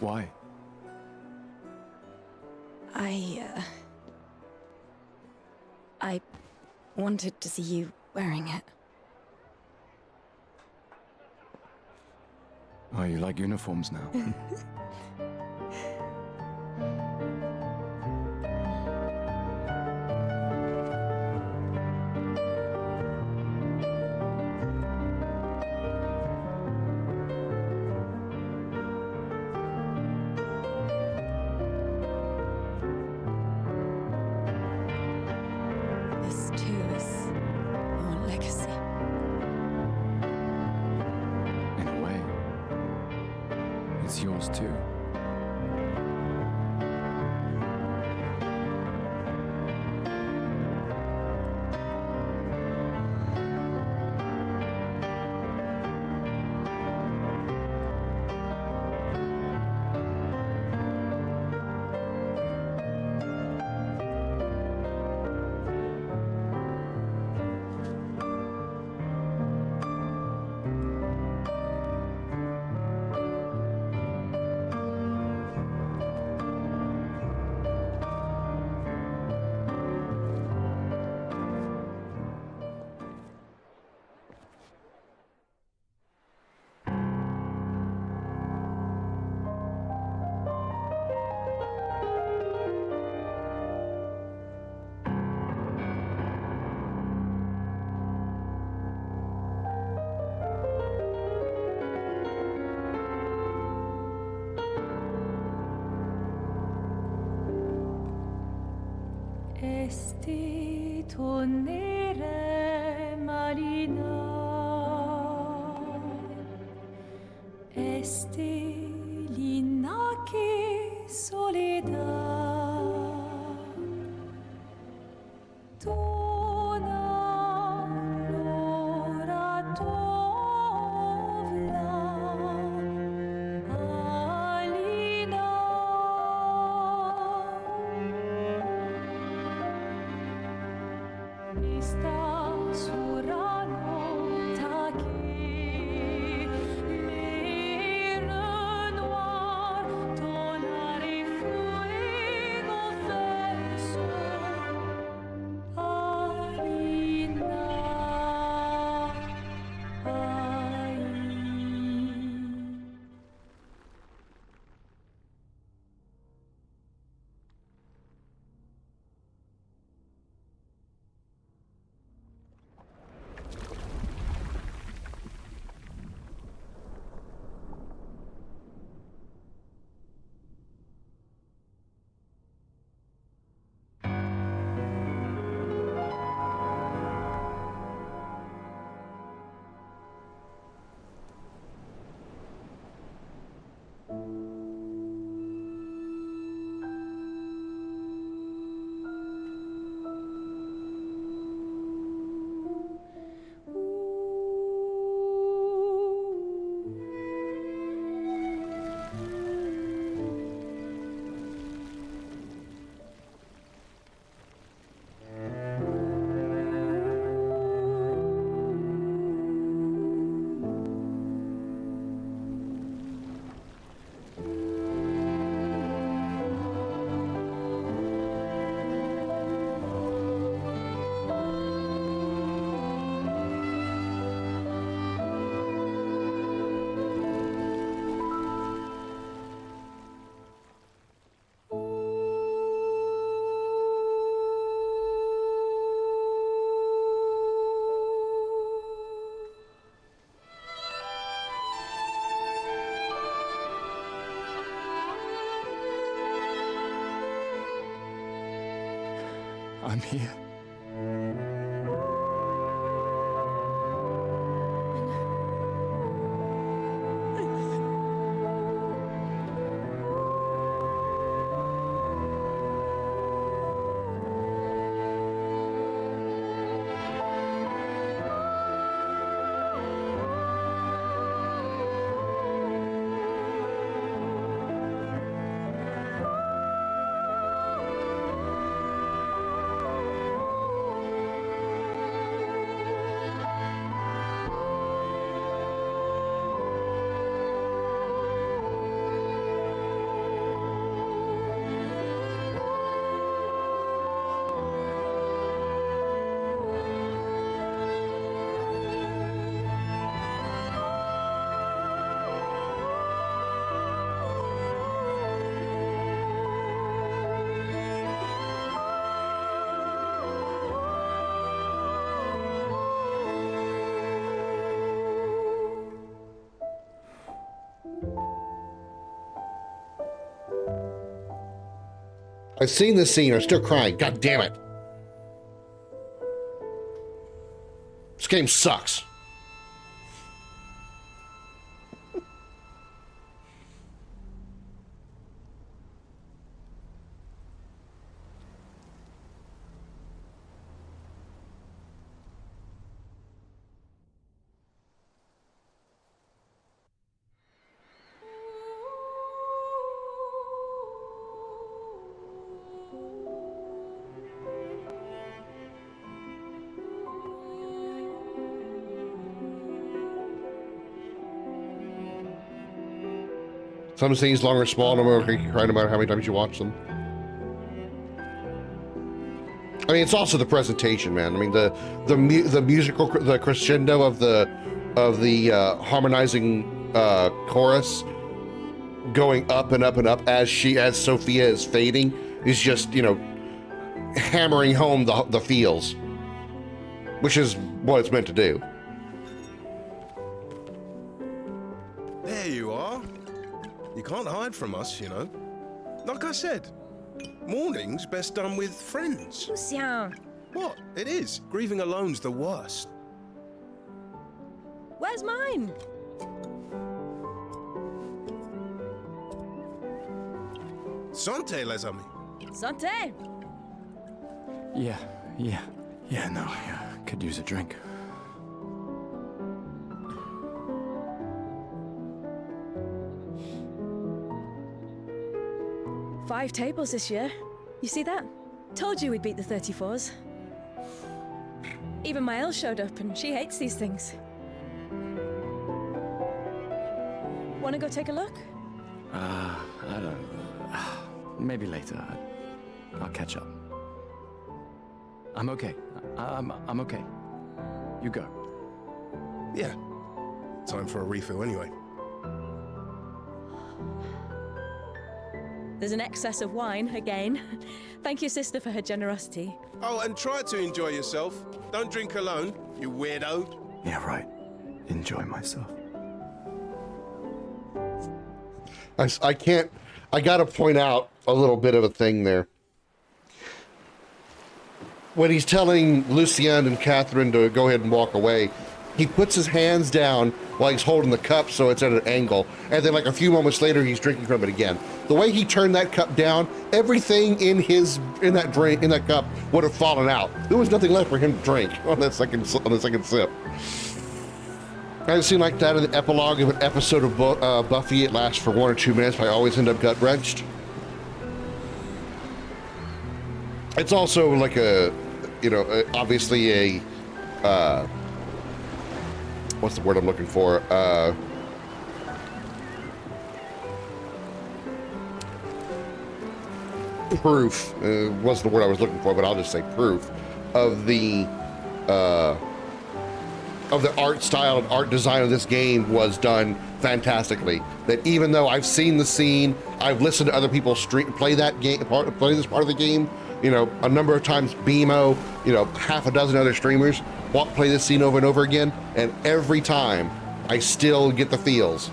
Why? I wanted to see you wearing it. Oh, you like uniforms now? This too is your legacy. In a way, it's yours too. Esti tornere marina, esti linaki soledad. I'm here. I've seen this scene, I'm still crying. God damn it. This game sucks. Some scenes long or small, no matter how many times you watch them. I mean, it's also the presentation, man. I mean, the musical, the crescendo of the harmonizing chorus going up and up and up as Sophia is fading is just, you know, hammering home the feels, which is what it's meant to do. There you are. You can't hide from us, you know. Like I said, mourning's best done with friends. Lucien. What? It is. Grieving alone's the worst. Where's mine? Santé, les amis. Santé. Yeah, could use a drink. Five tables this year. You see that? Told you we'd beat the 34s. Even my Elle showed up and she hates these things. Wanna go take a look? I don't... maybe later. I'll catch up. I'm okay. I'm okay. You go. Yeah. Time for a refill anyway. There's an excess of wine, again. Thank you, sister, for her generosity. Oh, and try to enjoy yourself. Don't drink alone, you weirdo. Yeah, right. Enjoy myself. I gotta point out a little bit of a thing there. When he's telling Lucien and Catherine to go ahead and walk away, he puts his hands down while he's holding the cup so it's at an angle, and then like a few moments later he's drinking from it again. The way he turned that cup down, everything in that cup would have fallen out. There was nothing left for him to drink on the second sip. I've seen like that in the epilogue of an episode of Buffy. It lasts for 1 or 2 minutes, but I always end up gut wrenched. It's also like a, you know, obviously a, what's the word I'm looking for? Proof wasn't the word I was looking for, but I'll just say proof of the art style and art design of this game was done fantastically. That even though I've seen the scene, I've listened to other people play this part of the game, you know, a number of times. BMO, you know, half a dozen other streamers play this scene over and over again, and every time I still get the feels.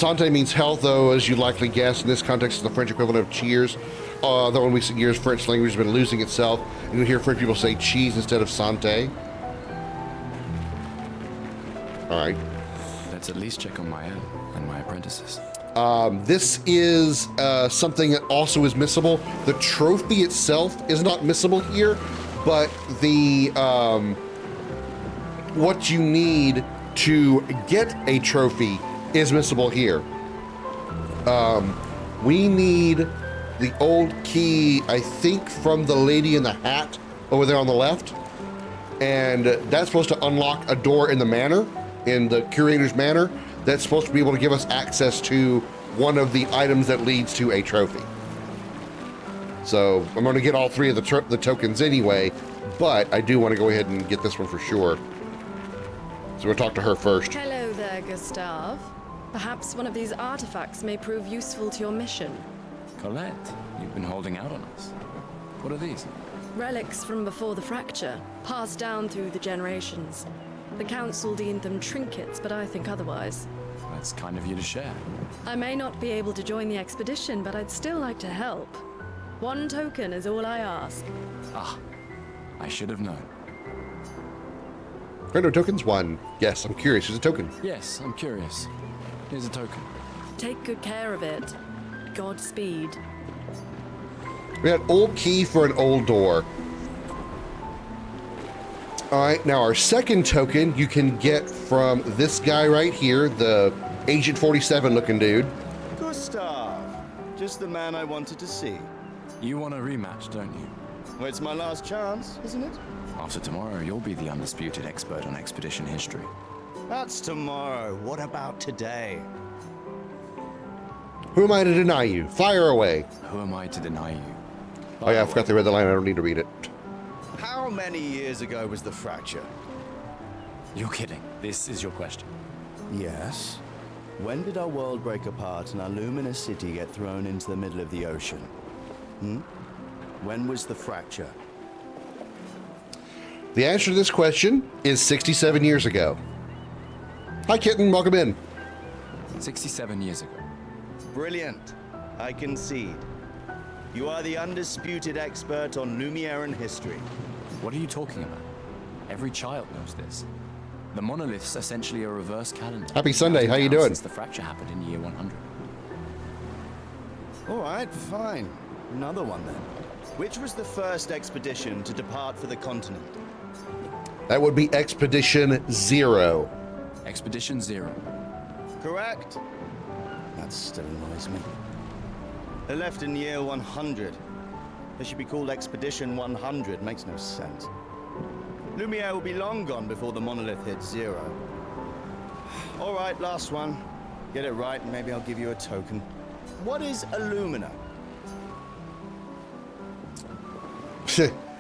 Santé means health, though, as you likely guessed. In this context, it's the French equivalent of cheers. Though in recent years, French language has been losing itself. And you hear French people say cheese instead of santé. All right. Let's at least check on my own and my apprentices. This is something that also is missable. The trophy itself is not missable here, but the what you need to get a trophy is missable here. We need the old key, I think, from the lady in the hat over there on the left, and that's supposed to unlock a door in the manor, in the curator's manor. That's supposed to be able to give us access to one of the items that leads to a trophy. So I'm going to get all three of the tokens anyway, but I do want to go ahead and get this one for sure. So we'll talk to her first. Hello there, Gustave. Perhaps one of these artifacts may prove useful to your mission. Colette, you've been holding out on us. What are these? Relics from before the fracture, passed down through the generations. The council deemed them trinkets, but I think otherwise. That's kind of you to share. I may not be able to join the expedition, but I'd still like to help. 1 token is all I ask. Ah, I should have known. Random tokens? 1. Yes, I'm curious. Who's a token? Yes, I'm curious. Here's a token. Take good care of it. Godspeed. We got old key for an old door. All right, now our second token you can get from this guy right here, the Agent 47 looking dude. Gustav, just the man I wanted to see. You want a rematch, don't you? Well, it's my last chance, isn't it? After tomorrow, you'll be the undisputed expert on expedition history. That's tomorrow. What about today? Who am I to deny you? Fire away. Who am I to deny you? Oh yeah, I forgot they read the line. I don't need to read it. How many years ago was the fracture? You're kidding. This is your question. Yes. When did our world break apart and our luminous city get thrown into the middle of the ocean? When was the fracture? The answer to this question is 67 years ago. Hi, kitten. Welcome in. 67 years ago. Brilliant. I concede. You are the undisputed expert on Lumiere history. What are you talking about? Every child knows this. The monolith's essentially a reverse calendar. Happy Sunday. How you doing? Since the fracture happened in year 100. All right, fine. Another one then. Which was the first expedition to depart for the continent? That would be Expedition 0. Expedition 0. Correct. That still annoys me. They left in year 100. They should be called Expedition 100. Makes no sense. Lumiere will be long gone before the monolith hits 0. All right, last one. Get it right, and maybe I'll give you a token. What is Illumina?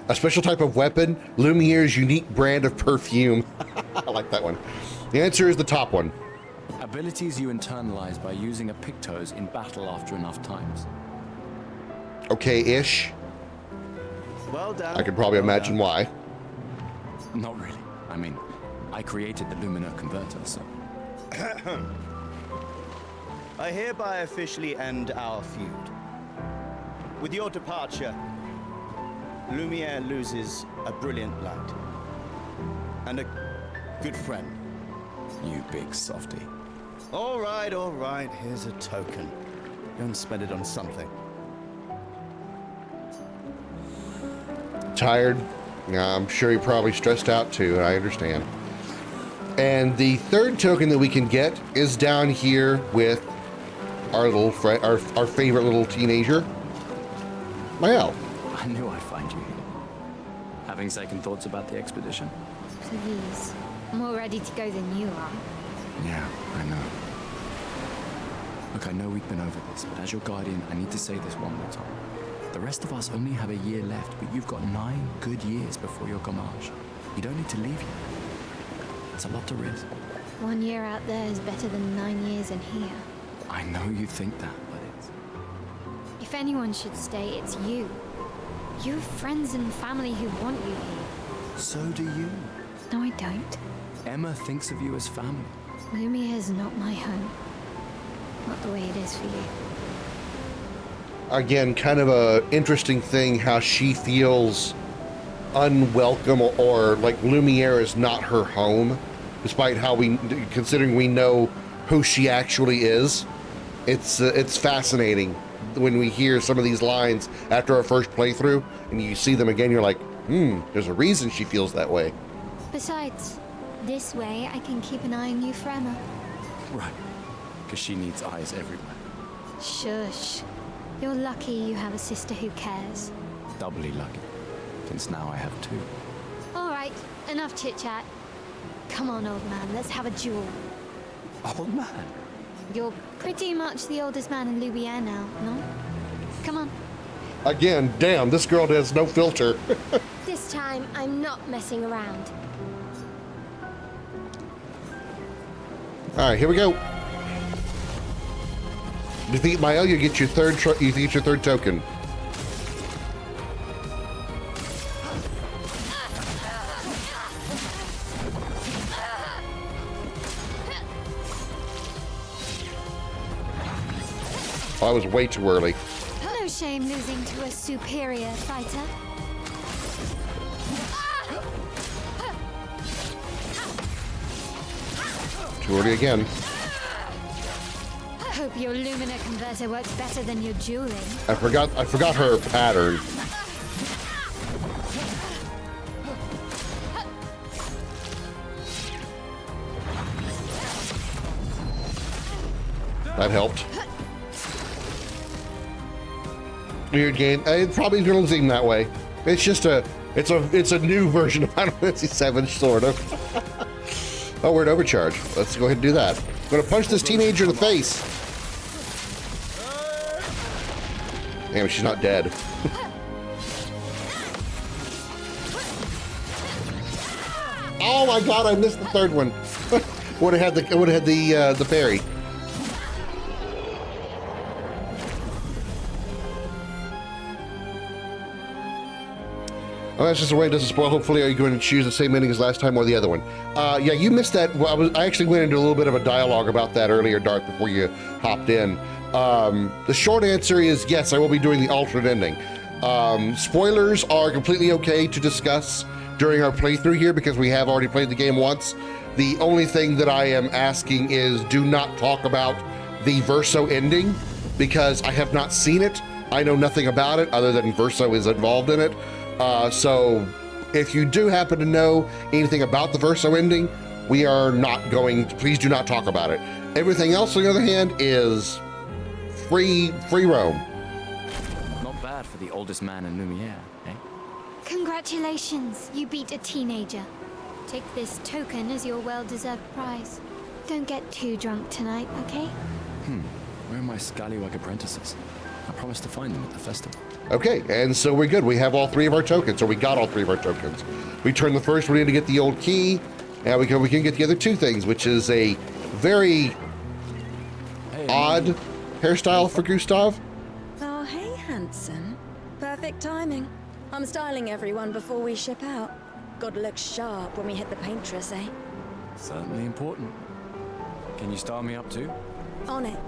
A special type of weapon, Lumiere's unique brand of perfume. I like that one. The answer is the top one. Abilities you internalize by using a Pictos in battle after enough times. Okay-ish. Well done. I could probably imagine why. Not really. I mean, I created the Luminar converter, so... I hereby officially end our feud. With your departure, Lumiere loses a brilliant light. And a good friend. You big softy. All right. Here's a token. Go and spend it on something. Tired? Yeah, I'm sure you're probably stressed out too. I understand. And the third token that we can get is down here with our little friend, our favorite little teenager, Mael. I knew I'd find you here. Having second thoughts about the expedition? Please. I'm more ready to go than you are. Yeah, I know. Look, I know we've been over this, but as your guardian, I need to say this one more time. The rest of us only have a year left, but you've got 9 good years before your Gamage. You don't need to leave yet. It's a lot to risk. 1 year out there is better than 9 years in here. I know you think that, but it's... If anyone should stay, it's you. You have friends and family who want you here. So do you. No, I don't. Emma thinks of you as family. Lumiere is not my home. not the way it is for you. Again, kind of a interesting thing how she feels unwelcome, or like Lumiere is not her home, despite how considering we know who she actually is. It's fascinating when we hear some of these lines after our first playthrough, and you see them again, you're like, there's a reason she feels that way. Besides, this way I can keep an eye on you forever. Right. Because she needs eyes everywhere. Shush. You're lucky you have a sister who cares. Doubly lucky, since now I have two. All right, enough chit-chat. Come on, old man, let's have a duel. Old man? You're pretty much the oldest man in Lumiere now, no? Come on. Again, damn, this girl has no filter. This time, I'm not messing around. All right, here we go. Defeat Mael, you get your third token. Oh, I was way too early. No shame losing to a superior fighter. Too early again. Hope your Lumina converter works better than your dueling. I forgot her pattern. That helped. Weird game. It's probably gonna seem that way. It's just it's a new version of Final Fantasy VII, sort of. Oh, we're at overcharge. Let's go ahead and do that. I'm gonna punch this teenager in the face. Damn, she's not dead. Oh my god, I missed the third one. would have had the parry. Oh, that's just a way it doesn't spoil. Hopefully, are you going to choose the same ending as last time or the other one? Yeah, you missed that. Well, I actually went into a little bit of a dialogue about that earlier, Darth, before you hopped in. The short answer is yes, I will be doing the alternate ending. Spoilers are completely okay to discuss during our playthrough here because we have already played the game once. The only thing that I am asking is do not talk about the Verso ending because I have not seen it. I know nothing about it other than Verso is involved in it. So if you do happen to know anything about the Verso ending, we are not going to, please do not talk about it. Everything else, on the other hand, is free roam. Not bad for the oldest man in Lumiere, eh? Congratulations, you beat a teenager. Take this token as your well-deserved prize. Don't get too drunk tonight, okay? Where are my scallywag apprentices? I promised to find them at the festival. Okay, and so we're good. We have all three of our tokens, or we got all three of our tokens. We turned the first one in to get the old key, and we can get the other two things, which is a very odd hairstyle for Gustav. Oh, hey, handsome. Perfect timing. I'm styling everyone before we ship out. Gotta look sharp when we hit the paintress, eh? Certainly important. Can you style me up too? On it.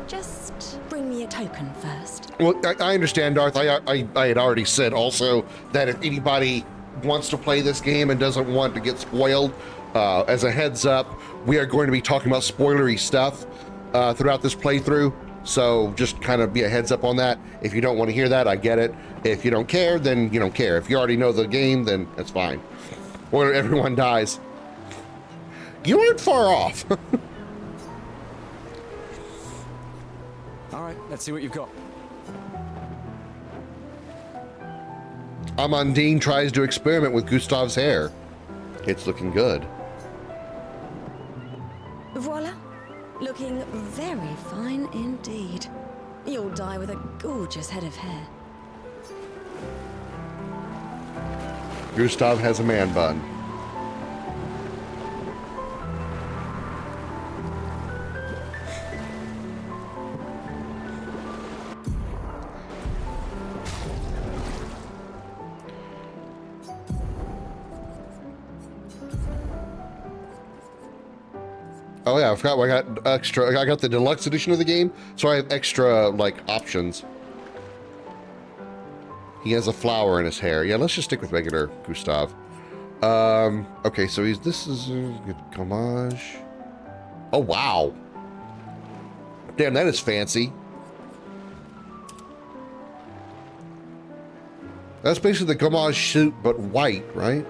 Just bring me a token first. Well, I understand, Darth. I had already said also that if anybody wants to play this game and doesn't want to get spoiled, as a heads up, we are going to be talking about spoilery stuff throughout this playthrough. So just kind of be a heads up on that. If you don't want to hear that, I get it. If you don't care, then you don't care. If you already know the game, then that's fine. Or everyone dies. You aren't far off. All right, let's see what you've got. Amandine tries to experiment with Gustav's hair. It's looking good. Voila. Looking very fine indeed. You'll die with a gorgeous head of hair. Gustav has a man bun. Oh yeah, I forgot I got extra. I got the deluxe edition of the game, so I have extra like options. He has a flower in his hair. Yeah, let's just stick with regular Gustav. Okay, so this is a good homage. Oh wow. Damn, that is fancy. That's basically the Gamage suit, but white, right?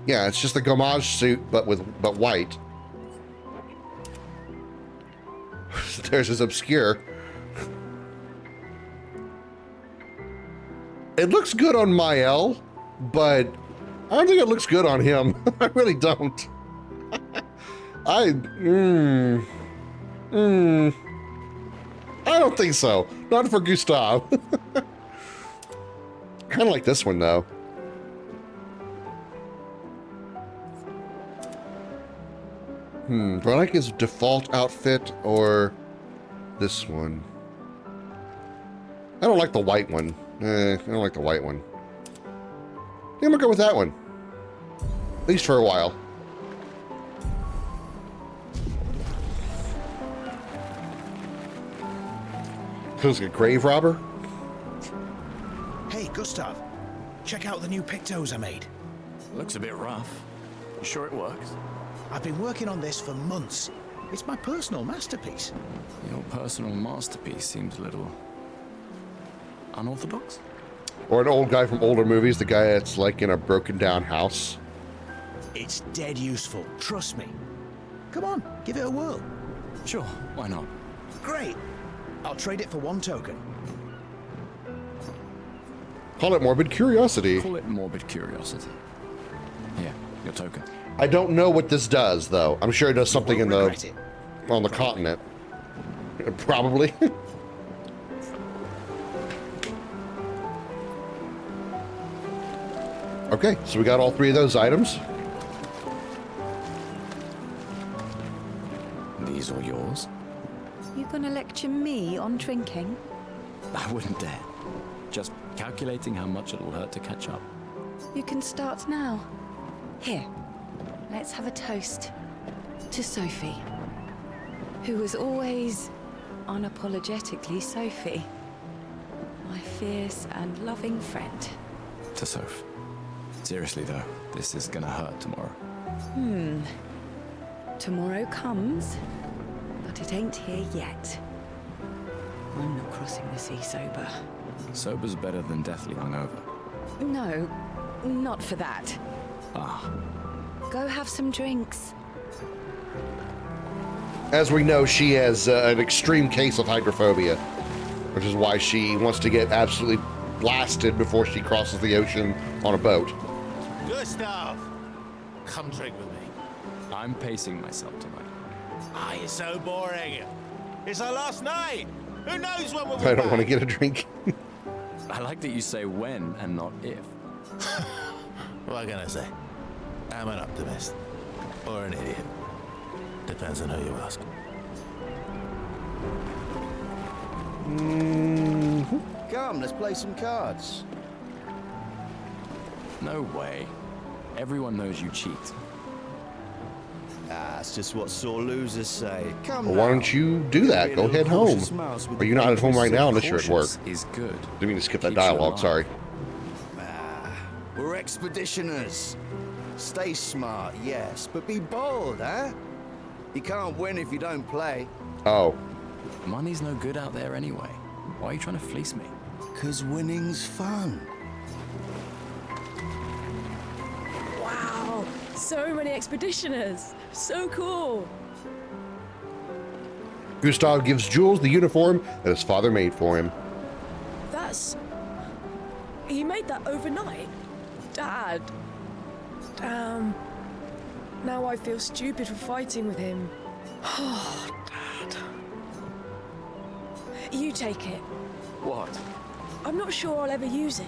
Yeah, it's just the Gamage suit, but white. There's his Obscur. It looks good on Mael, but I don't think it looks good on him. I really don't. I don't think so. Not for Gustav. Kind of like this one, though. Do I like his default outfit or this one? I don't like the white one. I don't like the white one. I think I'm gonna go with that one. At least for a while. Who's a grave robber? Hey, Gustav. Check out the new pictos I made. Looks a bit rough. You sure it works? I've been working on this for months. It's my personal masterpiece. Your personal masterpiece seems a little unorthodox. Or an old guy from older movies, the guy that's like in a broken down house. It's dead useful, trust me. Come on, give it a whirl. Sure, why not? Great. I'll trade it for one token. Call it morbid curiosity. Call it morbid curiosity. Here, your token. I don't know what this does, though. I'm sure it does something on the continent. Probably. Okay, so we got all three of those items. These are yours. You gonna lecture me on drinking? I wouldn't dare. Just calculating how much it'll hurt to catch up. You can start now. Here, let's have a toast to Sophie, who was always unapologetically Sophie, my fierce and loving friend. To Soph. Seriously though, this is gonna hurt tomorrow. Tomorrow comes, but it ain't here yet. I'm not crossing the sea sober. Sober's better than deathly hungover. No, not for that. Ah. Go have some drinks. As we know, she has an extreme case of hydrophobia, which is why she wants to get absolutely blasted before she crosses the ocean on a boat. Gustav! Come drink with me. I'm pacing myself tonight. Ah, you're so boring. It's our last night. Who knows when we'll be I don't back? want to get a drink. I like that you say when and not if. What can I say? I'm an optimist. Or an idiot. Depends on who you ask. Come, let's play some cards. No way. Everyone knows you cheat. Ah, it's just what sore losers say. Come Well, why don't you do that? Go head home. Are you not at home right now unless you're at work? Is good. Didn't mean to skip that dialogue, sorry. We're expeditioners. Stay smart, yes, but be bold, huh? You can't win if you don't play. Oh. Money's no good out there anyway. Why are you trying to fleece me? 'Cause winning's fun. Wow, so many expeditioners. So cool. Gustav gives Jules the uniform that his father made for him. That's... He made that overnight? Dad. Damn. Now I feel stupid for fighting with him. Oh, Dad. You take it. What? I'm not sure I'll ever use it.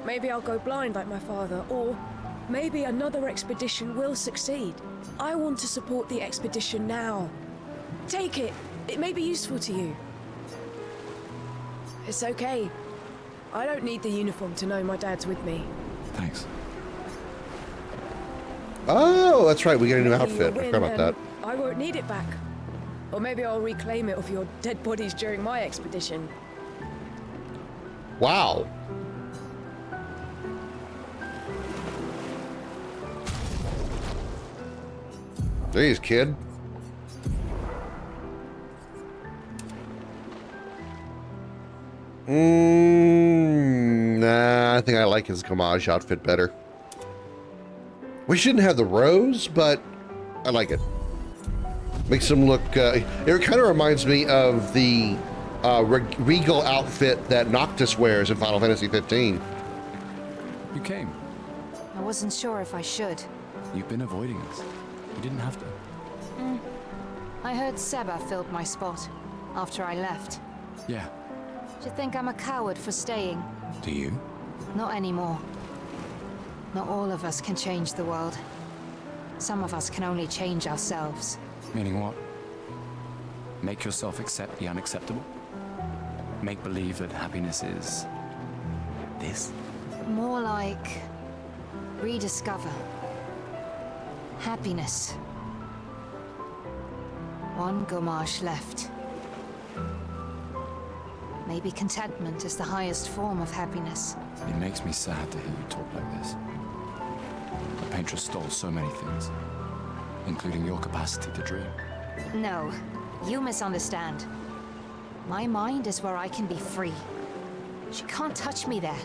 Maybe I'll go blind like my father, or maybe another expedition will succeed. I want to support the expedition now. Take it. It may be useful to you. It's okay. I don't need the uniform to know my dad's with me. Thanks. Oh, that's right. We got a new Maybe outfit. you'll I forgot win, about that. and I I won't need it back. Or maybe I'll reclaim it off your dead bodies during my expedition. Wow. Jeez, kid. Nah, I think I like his Gamage outfit better. We shouldn't have the rose, but I like it. Makes him look, it kind of reminds me of the regal outfit that Noctis wears in Final Fantasy 15. You came. I wasn't sure if I should. You've been avoiding us. You didn't have to. I heard Seba filled my spot after I left. Yeah. Do you think I'm a coward for staying? Do you? Not anymore. Not all of us can change the world. Some of us can only change ourselves. Meaning what? Make yourself accept the unacceptable? Make believe that happiness is... this? More like... rediscover. Happiness. One Gomage left. Maybe contentment is the highest form of happiness. It makes me sad to hear you talk like this. The Paintress stole so many things, including your capacity to dream. No, you misunderstand. My mind is where I can be free. She can't touch me there.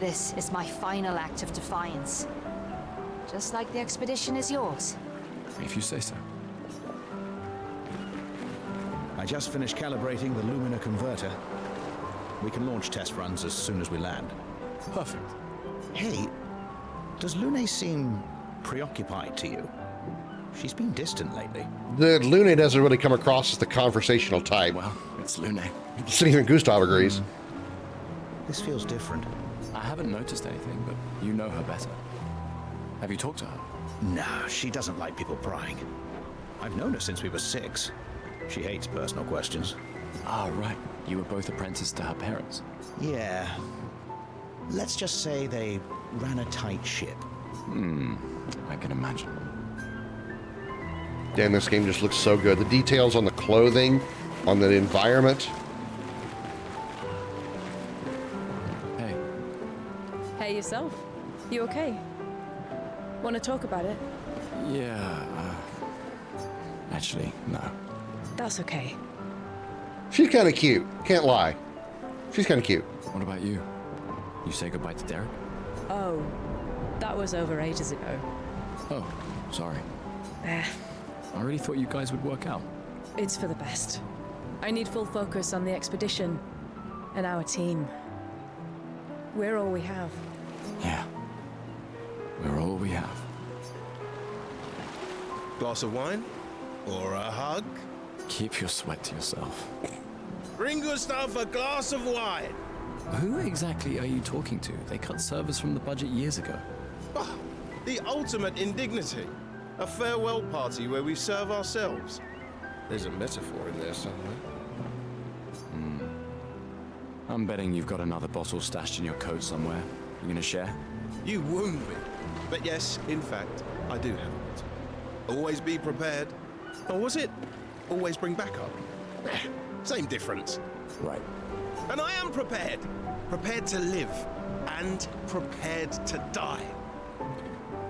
This is my final act of defiance. Just like the expedition is yours. If you say so. I just finished calibrating the Lumina converter. We can launch test runs as soon as we land. Perfect. Hey, does Lune seem preoccupied to you? She's been distant lately. The Lune doesn't really come across as the conversational type. Well, it's Lune. Even Gustav agrees. This feels different. I haven't noticed anything, but you know her better. Have you talked to her? No, she doesn't like people prying. I've known her since we were 6. She hates personal questions. Ah, right. You were both apprentices to her parents. Yeah. Let's just say they ran a tight ship. I can imagine. Damn, this game just looks so good. The details on the clothing, on the environment. Hey. Hey, yourself. You okay? Want to talk about it? Yeah, actually, no. That's okay. She's kind of cute. Can't lie. She's kind of cute. What about you? You say goodbye to Derek? Oh, that was over ages ago. Oh, sorry. Eh, I really thought you guys would work out. it's for the best. I need full focus on the expedition and our team. We're all we have. Yeah. We're all we have. Glass of wine? Or a hug? Keep your sweat to yourself. Bring Gustav a glass of wine! Who exactly are you talking to? They cut service from the budget years ago. Ah, the ultimate indignity. A farewell party where we serve ourselves. There's a metaphor in there somewhere. I'm betting you've got another bottle stashed in your coat somewhere. You gonna share? You wound me. But yes, in fact, I do have it. Always be prepared. Or was it always bring backup? Same difference. Right. And I am prepared. Prepared to live. And prepared to die.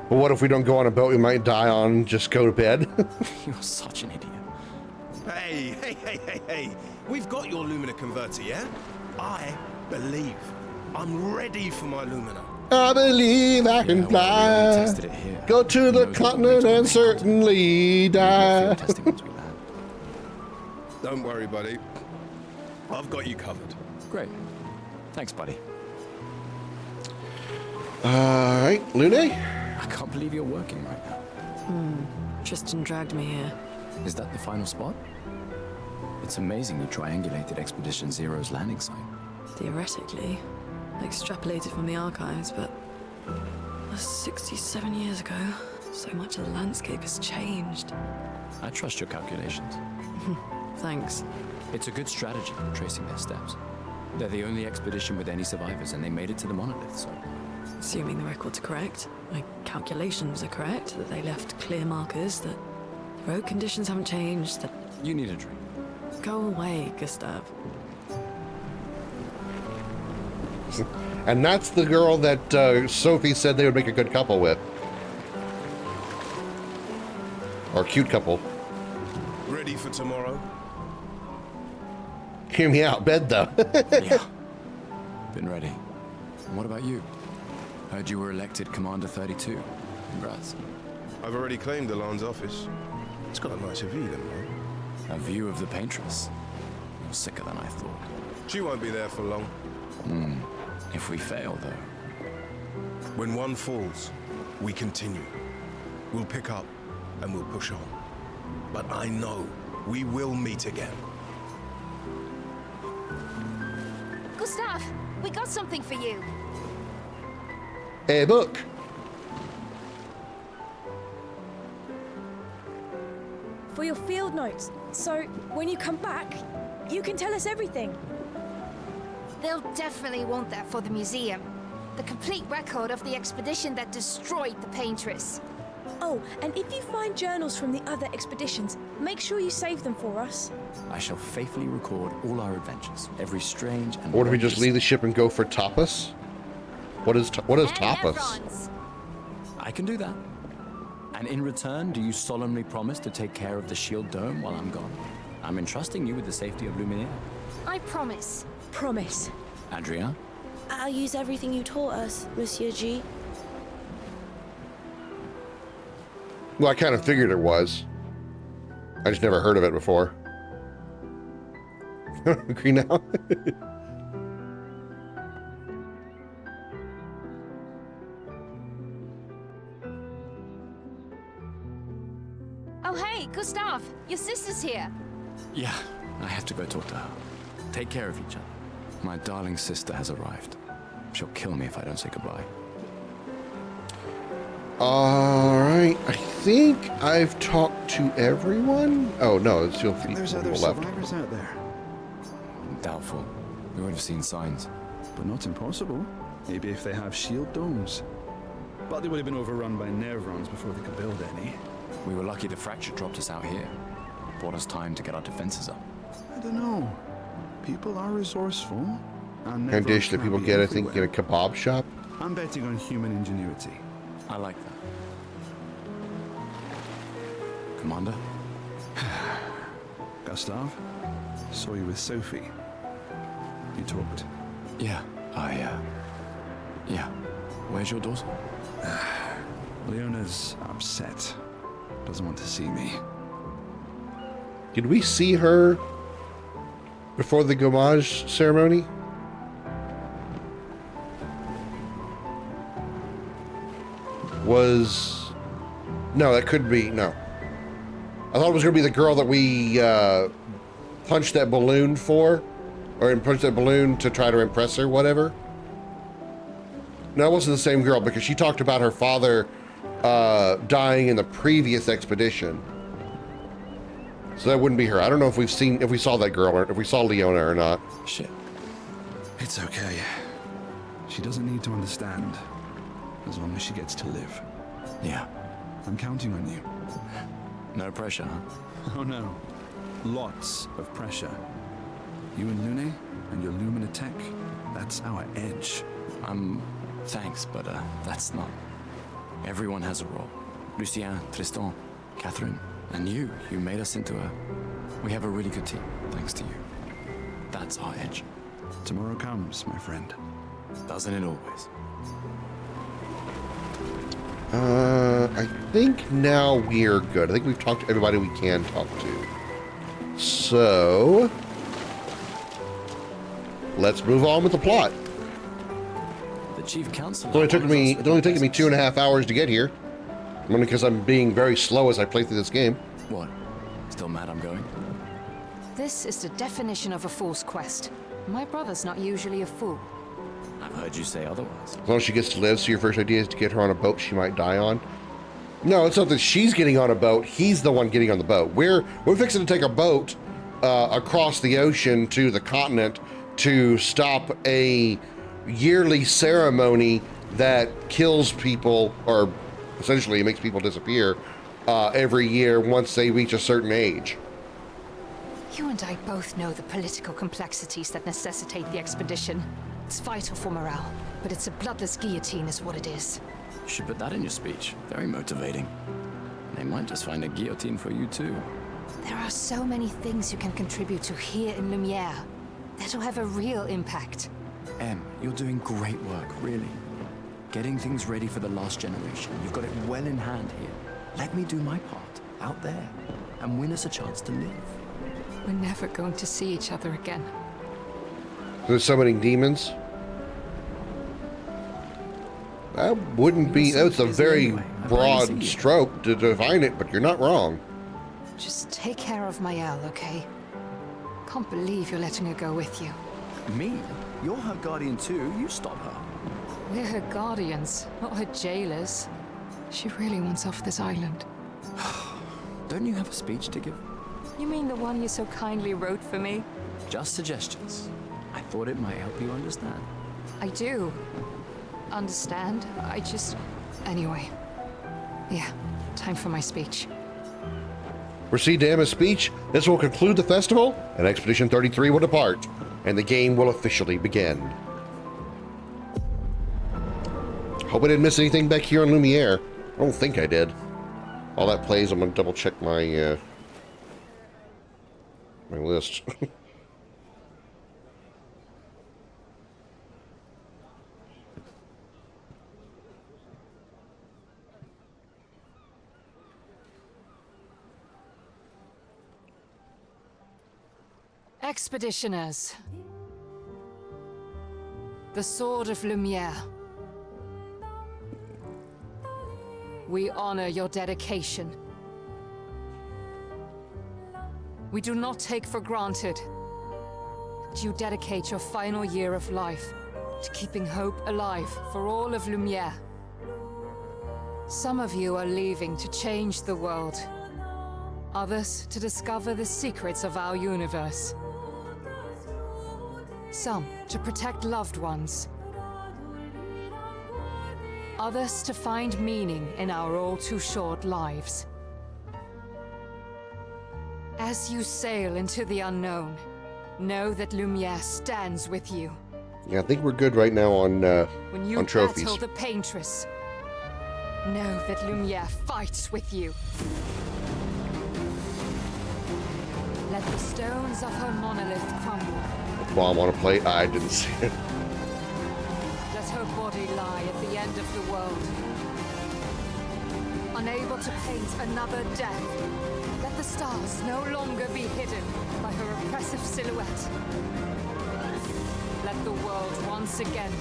But what if we don't go on a boat we might die on, just go to bed? You're such an idiot. Hey. We've got your Lumina converter, yeah? I believe. I'm ready for my Lumina. I believe I can fly. Go to the continent and certainly die. Don't worry, buddy. I've got you covered. Great. Thanks, buddy. Alright, Lune? I can't believe you're working right now. Tristan dragged me here. Is that the final spot? It's amazing you triangulated Expedition Zero's landing site. Theoretically. Extrapolated from the archives, but that's 67 years ago. So much of the landscape has changed. I trust your calculations. Thanks. It's a good strategy, tracing their steps. They're the only expedition with any survivors, and they made it to the monolith, so... Assuming the records are correct, my calculations are correct, that they left clear markers, that Road conditions haven't changed. You need a drink. Go away, Gustav. And that's the girl that Sophie said they would make a good couple with. Or cute couple. Ready for tomorrow? Hear me out, bed though. Yeah. Been ready. And what about you? Heard you were elected Commander 32. Congrats. I've already claimed Alon's office. It's got a nice view, then, A view of the Paintress. You're sicker than I thought. She won't be there for long. If we fail, though. When one falls, we continue. We'll pick up and we'll push on. But I know we will meet again. Gustav, we got something for you. A book. For your field notes. So, when you come back, you can tell us everything. They'll definitely want that for the museum. The complete record of the expedition that destroyed the Paintress. Oh, and if you find journals from the other expeditions, make sure you save them for us. I shall faithfully record all our adventures, every strange and... Or do we just leave the ship and go for tapas? What is tapas? I can do that. And in return, do you solemnly promise to take care of the shield dome while I'm gone? I'm entrusting you with the safety of Lumiere. I promise. Promise. Adria? I'll use everything you taught us, Monsieur G. Well, I kind of figured it was. I just never heard of it before. Agree now? Oh hey, Gustav, your sister's here. Yeah, I have to go talk to her. Take care of each other. My darling sister has arrived. She'll kill me if I don't say goodbye. All right, I think I've talked to everyone. Oh no, it's still three There's people other left. survivors out there. Doubtful. We would have seen signs. But not impossible. Maybe if they have shield domes. But they would have been overrun by Nevrons before they could build any. We were lucky the fracture dropped us out here. Bought us time to get our defenses up. I don't know. People are resourceful. And And dish that Nevrons people can get, be I think, in a everywhere. kebab shop. I'm betting on human ingenuity. I like that. Commander? Gustav, saw you with Sophie. You talked. Yeah, yeah. Where's your daughter? Leona's upset. Doesn't want to see me. Did we see her before the gommage ceremony? No, that could be, no. I thought it was going to be the girl that we punched that balloon for, or punched that balloon to try to impress her, whatever. No, it wasn't the same girl because she talked about her father dying in the previous expedition. So that wouldn't be her. I don't know if we saw that girl or if we saw Leona or not. Shit. It's okay. She doesn't need to understand. As long as she gets to live. Yeah. I'm counting on you. No pressure, huh? Oh no. Lots of pressure. You and Lune and your Lumina tech, that's our edge. Thanks, but that's not. Everyone has a role. Lucien, Tristan, Catherine, and you made us into we have a really good team, thanks to you. That's our edge. Tomorrow comes, my friend. Doesn't it always? I think now we're good. I think we've talked to everybody we can talk to. So, let's move on with the plot. The chief counselor. It's only taken me 2.5 hours to get here. Only because I'm being very slow as I play through this game. What? Still mad I'm going? This is the definition of a fool's quest. My brother's not usually a fool. I've heard you say otherwise. As long as she gets to live, so your first idea is to get her on a boat she might die on. No, it's not that she's getting on a boat. He's the one getting on the boat. We're fixing to take a boat across the ocean to the continent to stop a yearly ceremony that kills people, or essentially makes people disappear, every year once they reach a certain age. You and I both know the political complexities that necessitate the expedition. It's vital for morale, but it's a bloodless guillotine is what it is. You should put that in your speech. Very motivating. They might just find a guillotine for you too. There are so many things you can contribute to here in Lumiere that'll have a real impact. Em, you're doing great work, really. Getting things ready for the last generation. You've got it well in hand here. Let me do my part, out there, and win us a chance to live. We're never going to see each other again. They're summoning demons? That wouldn't be, that's a very broad stroke to define it, but you're not wrong. Just take care of Maëlle, okay? Can't believe you're letting her go with you. Me? You're her guardian too. You stop her. We're her guardians, not her jailers. She really wants off this island. Don't you have a speech to give? You mean the one you so kindly wrote for me? Just suggestions. I thought it might help you understand. I do. Understand? I just... Anyway. Yeah, time for my speech. Proceed to Emma's speech. This will conclude the festival, and Expedition 33 will depart, and the game will officially begin. Hope I didn't miss anything back here on Lumiere. I don't think I did. While that plays, I'm gonna double check my my list. Expeditioners. The Sword of Lumiere. We honor your dedication. We do not take for granted that you dedicate your final year of life to keeping hope alive for all of Lumiere. Some of you are leaving to change the world. Others to discover the secrets of our universe. Some to protect loved ones. Others to find meaning in our all-too-short lives. As you sail into the unknown, know that Lumiere stands with you. Yeah, I think we're good right now on When you trophies. battle the Paintress, know that Lumiere fights with you. Let the stones of her monolith crumble. Mom on a plate. I didn't see it. Let her body lie at the end of the world. Unable to paint another death, let the stars no longer be hidden by her oppressive silhouette. Let the world once again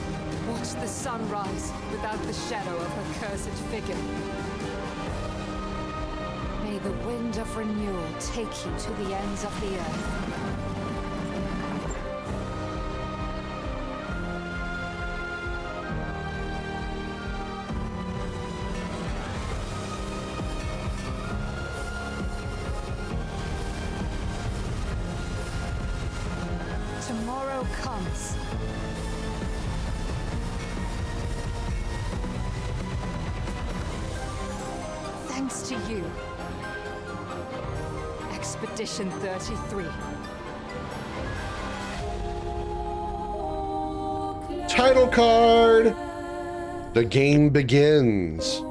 watch the sun rise without the shadow of her cursed figure. May the wind of renewal take you to the ends of the earth. Tomorrow comes. Thanks to you. Expedition 33. Title card! The game begins.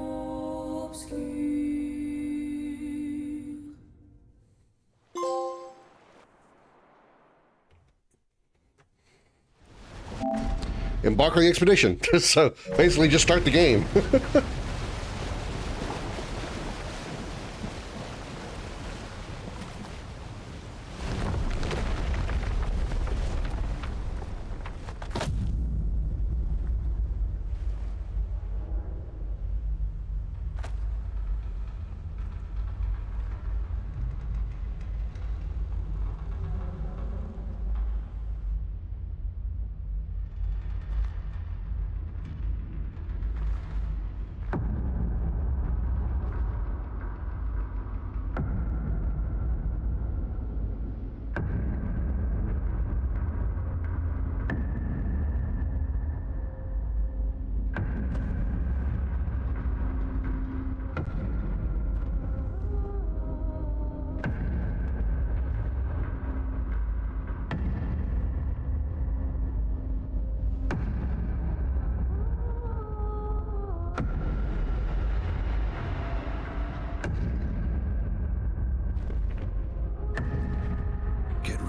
Embark on the expedition. So basically just start the game.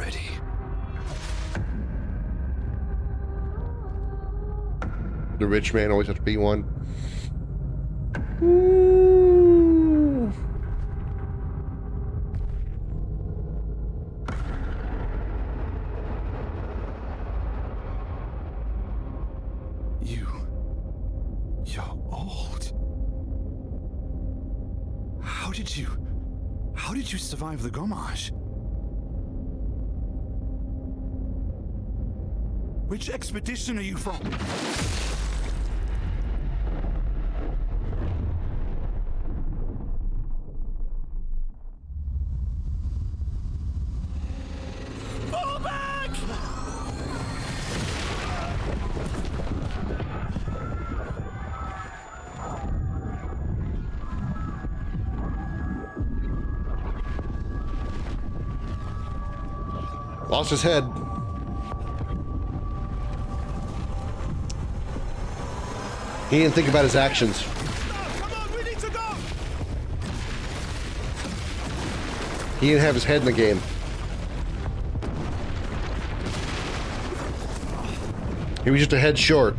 already. The rich man always has to be one. Ooh. You're old. How did you survive the Gommage? Which expedition are you from? Fall back! Lost his head. He didn't think about his actions. Come on, we need to go! He didn't have his head in the game. He was just a head short.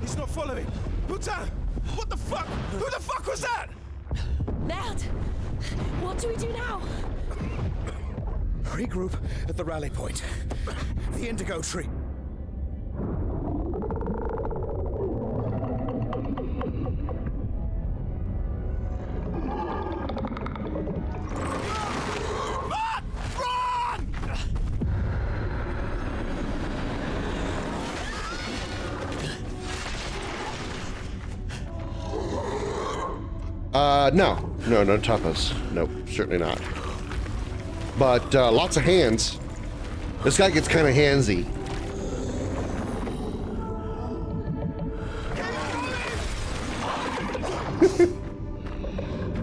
He's not following. Putain! What the fuck? Who the fuck was that? Merde! What do we do now? Regroup at the rally point. The Indigo Tree. No tapas. Nope, certainly not. But lots of hands. This guy gets kind of handsy.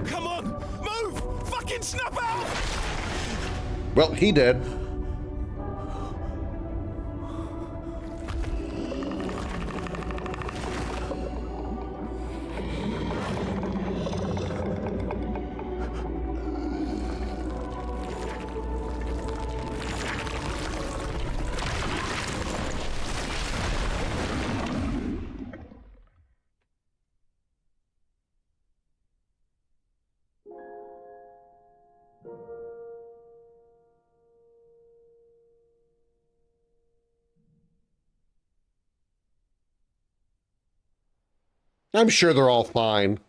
Come on, move! Fucking snap out! Well, he did. I'm sure they're all fine.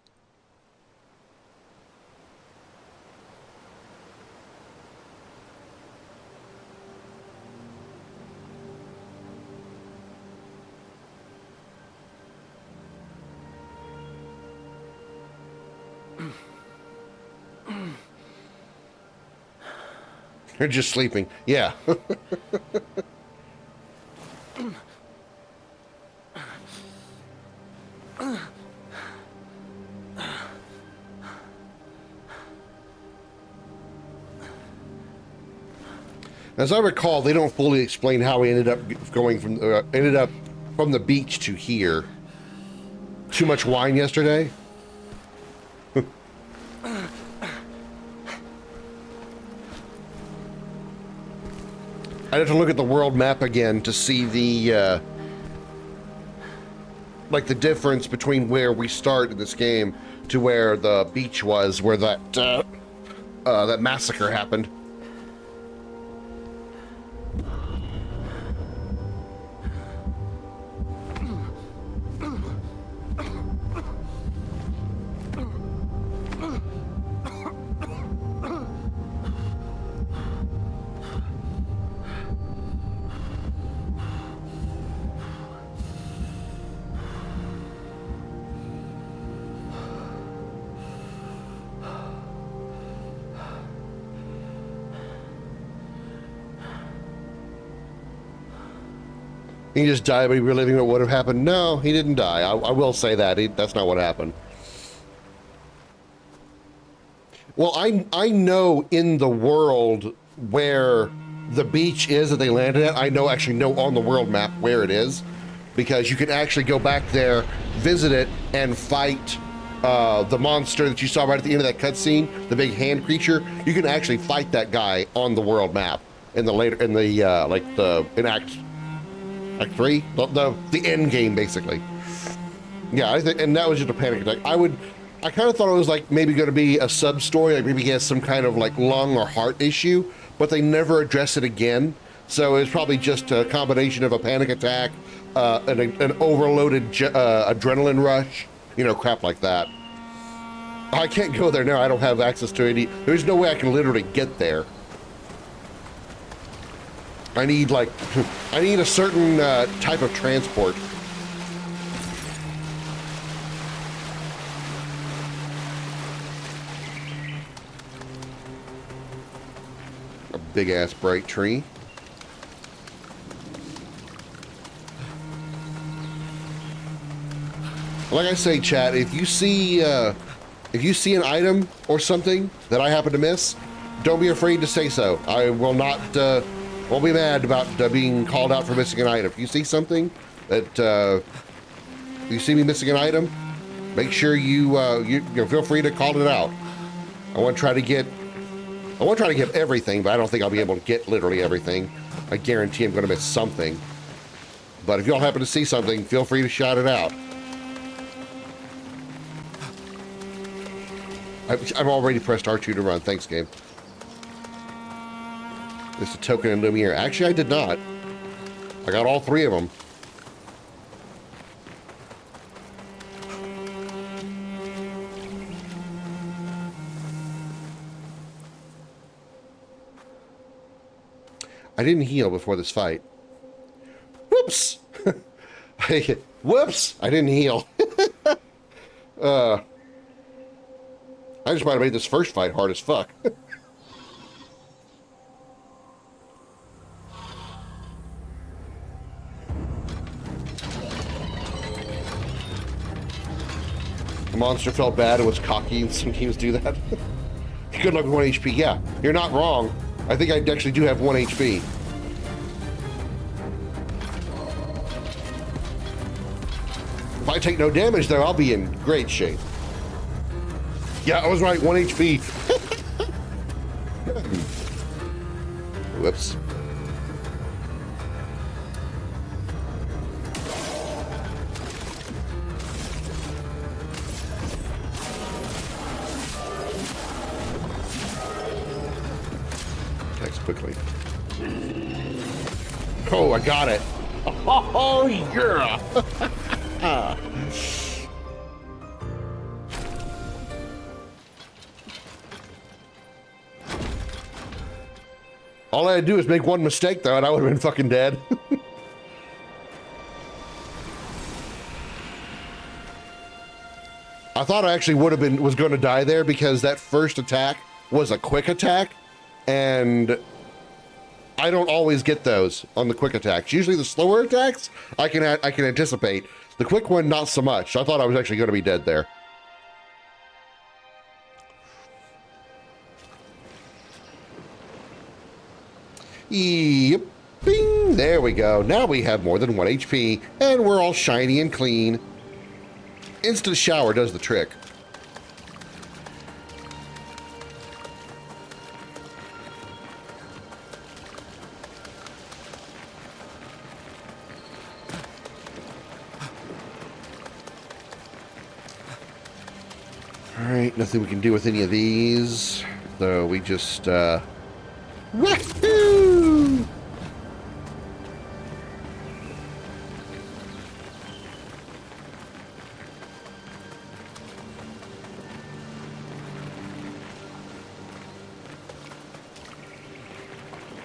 They're just sleeping. Yeah. As I recall, they don't fully explain how he ended up going from from the beach to here. Too much wine yesterday? I'd have to look at the world map again to see the like the difference between where we start in this game to where the beach was, where that that massacre happened. He just died by reliving what would have happened. No, he didn't die. I will say that. That's not what happened. Well, I know in the world where the beach is that they landed at. I actually know on the world map where it is, because you can actually go back there, visit it, and fight the monster that you saw right at the end of that cutscene, the big hand creature, you can actually fight that guy on the world map in the in Act 3, the end game basically. Yeah, I think, and that was just a panic attack. I kind of thought it was like maybe going to be a sub story, like maybe he has some kind of like lung or heart issue, but they never address it again. So it's probably just a combination of a panic attack, an overloaded adrenaline rush, you know, crap like that. I can't go there now. I don't have access to any. There's no way I can literally get there. I need a certain type of transport. A big ass bright tree. Like I say, chat, if you see an item or something that I happen to miss, don't be afraid to say so. I will not, won't be mad about being called out for missing an item. If you see something that, you see me missing an item, make sure you feel free to call it out. I want to try to get everything, but I don't think I'll be able to get literally everything. I guarantee I'm going to miss something. But if y'all happen to see something, feel free to shout it out. I've already pressed R2 to run. Thanks, game. There's a token in Lumiere. Actually, I did not. I got all 3 of them. I didn't heal before this fight. Whoops! Whoops! I didn't heal. I just might have made this first fight hard as fuck. The monster felt bad and was cocky, and some teams do that. Good luck with 1 HP. Yeah, you're not wrong. I think I actually do have 1 HP. If I take no damage, though, I'll be in great shape. Yeah, I was right, 1 HP. Whoops. Text quickly. Oh, I got it. Oh, yeah. All I had to do is make 1 mistake, though, and I would have been fucking dead. I thought I actually was going to die there because that first attack was a quick attack, and I don't always get those on the quick attacks. Usually the slower attacks, I can anticipate. The quick one, not so much. So I thought I was actually going to be dead there. Yep, bing, there we go. Now we have more than 1 HP, and we're all shiny and clean. Instant shower does the trick. All right, nothing we can do with any of these, though we just, woohoo!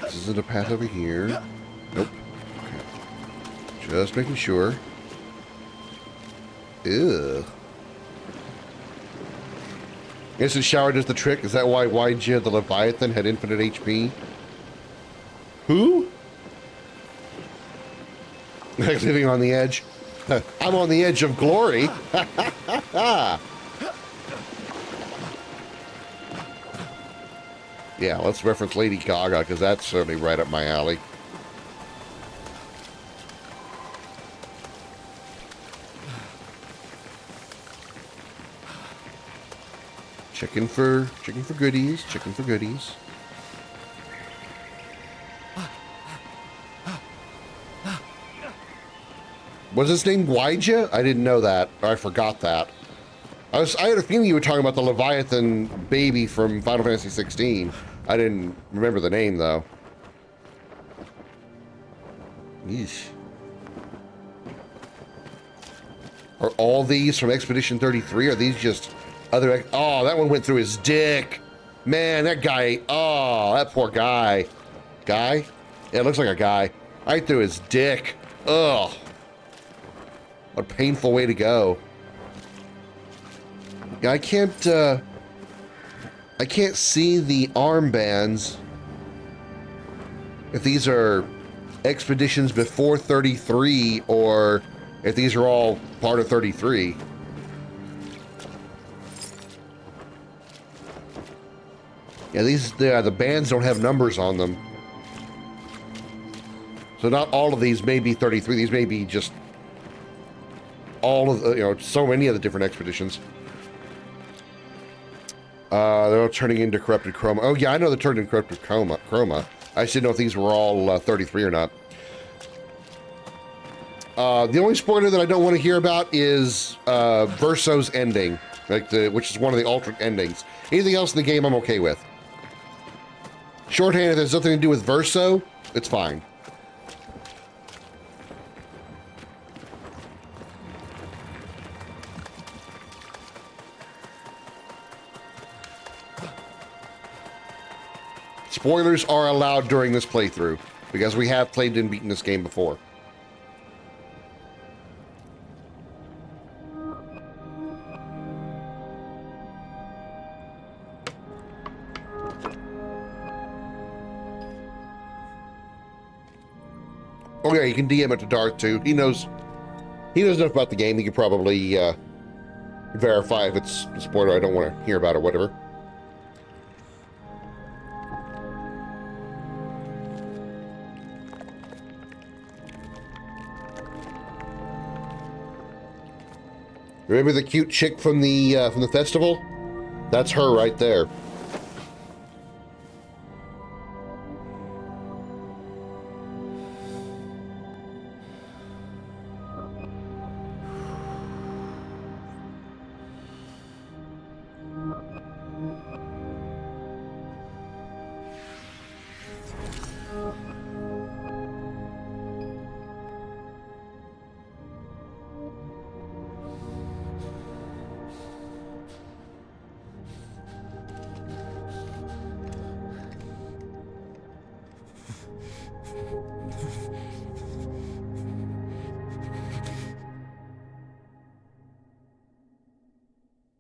This isn't a path over here. Nope. Okay. Just making sure. Ew. Instant shower does the trick. Is that why YG the Leviathan had infinite HP? Who? Living on the edge. I'm on the edge of glory. Yeah, let's reference Lady Gaga, because that's certainly right up my alley. Checking for goodies. Checking for goodies. Was his name Gwyja? I didn't know that. Or I forgot that. I had a feeling you were talking about the Leviathan baby from Final Fantasy 16. I didn't remember the name though. Yeesh. Are all these from Expedition 33? Are these just other... Oh, that one went through his dick. Man, that guy... Oh, that poor guy. Guy? Yeah, it looks like a guy. Right through his dick. Ugh. What a painful way to go. I can't see the armbands if these are expeditions before 33 or if these are all part of 33. Yeah, the bands don't have numbers on them. So not all of these may be 33. These may be just all of the, so many of the different expeditions. They're all turning into corrupted chroma. Oh yeah, I know they're turned into corrupted chroma. I just didn't know if these were all 33 or not. The only spoiler that I don't want to hear about is Verso's ending, which is one of the alternate endings. Anything else in the game I'm okay with. Shorthand, if there's nothing to do with Verso, it's fine. Spoilers are allowed during this playthrough, because we have played and beaten this game before. Oh yeah, you can DM it to Darth too. He knows enough about the game. He can probably verify if it's a spoiler I don't want to hear about or whatever. Remember the cute chick from the festival? That's her right there.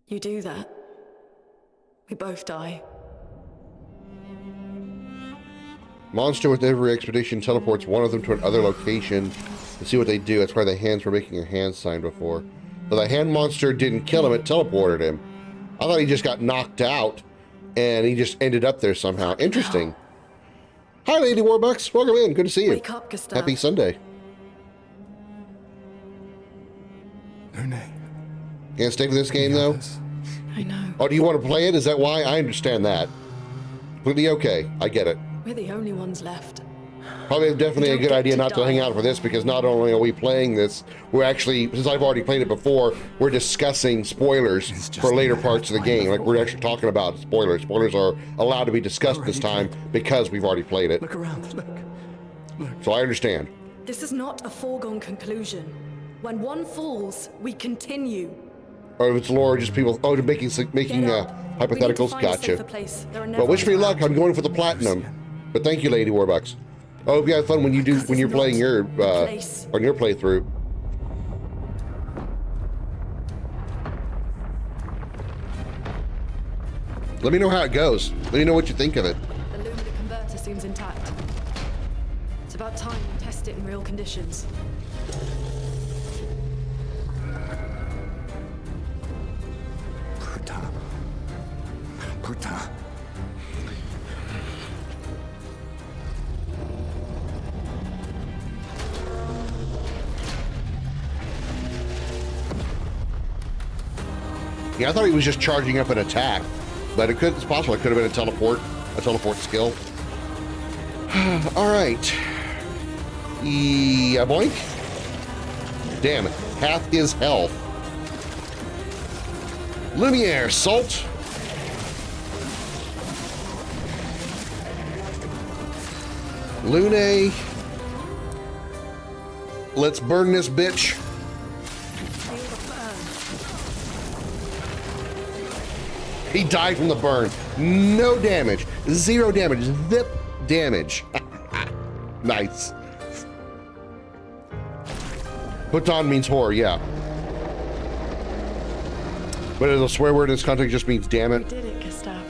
You do that, we both die. Monster with every expedition teleports one of them to another location to see what they do. That's why the hands were making a hand sign before. But the hand monster didn't kill him, it teleported him. I thought he just got knocked out and he just ended up there somehow. Interesting. Hi, Lady Warbucks. Welcome in. Good to see you. Wake up, Gustav. Happy Sunday. No name. Can't stay for this game, though? I know. Oh, do you want to play it? Is that why? I understand that. Completely okay. I get it. We're the only ones left. Probably definitely a good idea not to hang out for this, because not only are we playing this, we're actually, since I've already played it before, we're discussing spoilers for later parts of the game. Like, we're actually talking about spoilers. Spoilers are allowed to be discussed this time because we've already played it. Look around. Look. So I understand. This is not a foregone conclusion. When one falls, we continue. Or if it's lore, just people, making hypotheticals. Gotcha. Well, wish me luck. I'm going for the platinum. But thank you, Lady Warbucks. I hope you have fun when you're playing your on your playthrough. Let me know how it goes. Let me know what you think of it. The Lumina converter seems intact. It's about time we test it in real conditions. Putain. Yeah, I thought he was just charging up an attack. but it's possible it could have been a teleport skill. All right. Yeah, boink. Damn it. Half his health. Lumiere, salt. Lune. Let's burn this bitch. He died from the burn. No damage. 0 damage. Zip damage. Nice. Putan means whore, yeah. But the swear word in this context just means damn it. We did it, Gustav.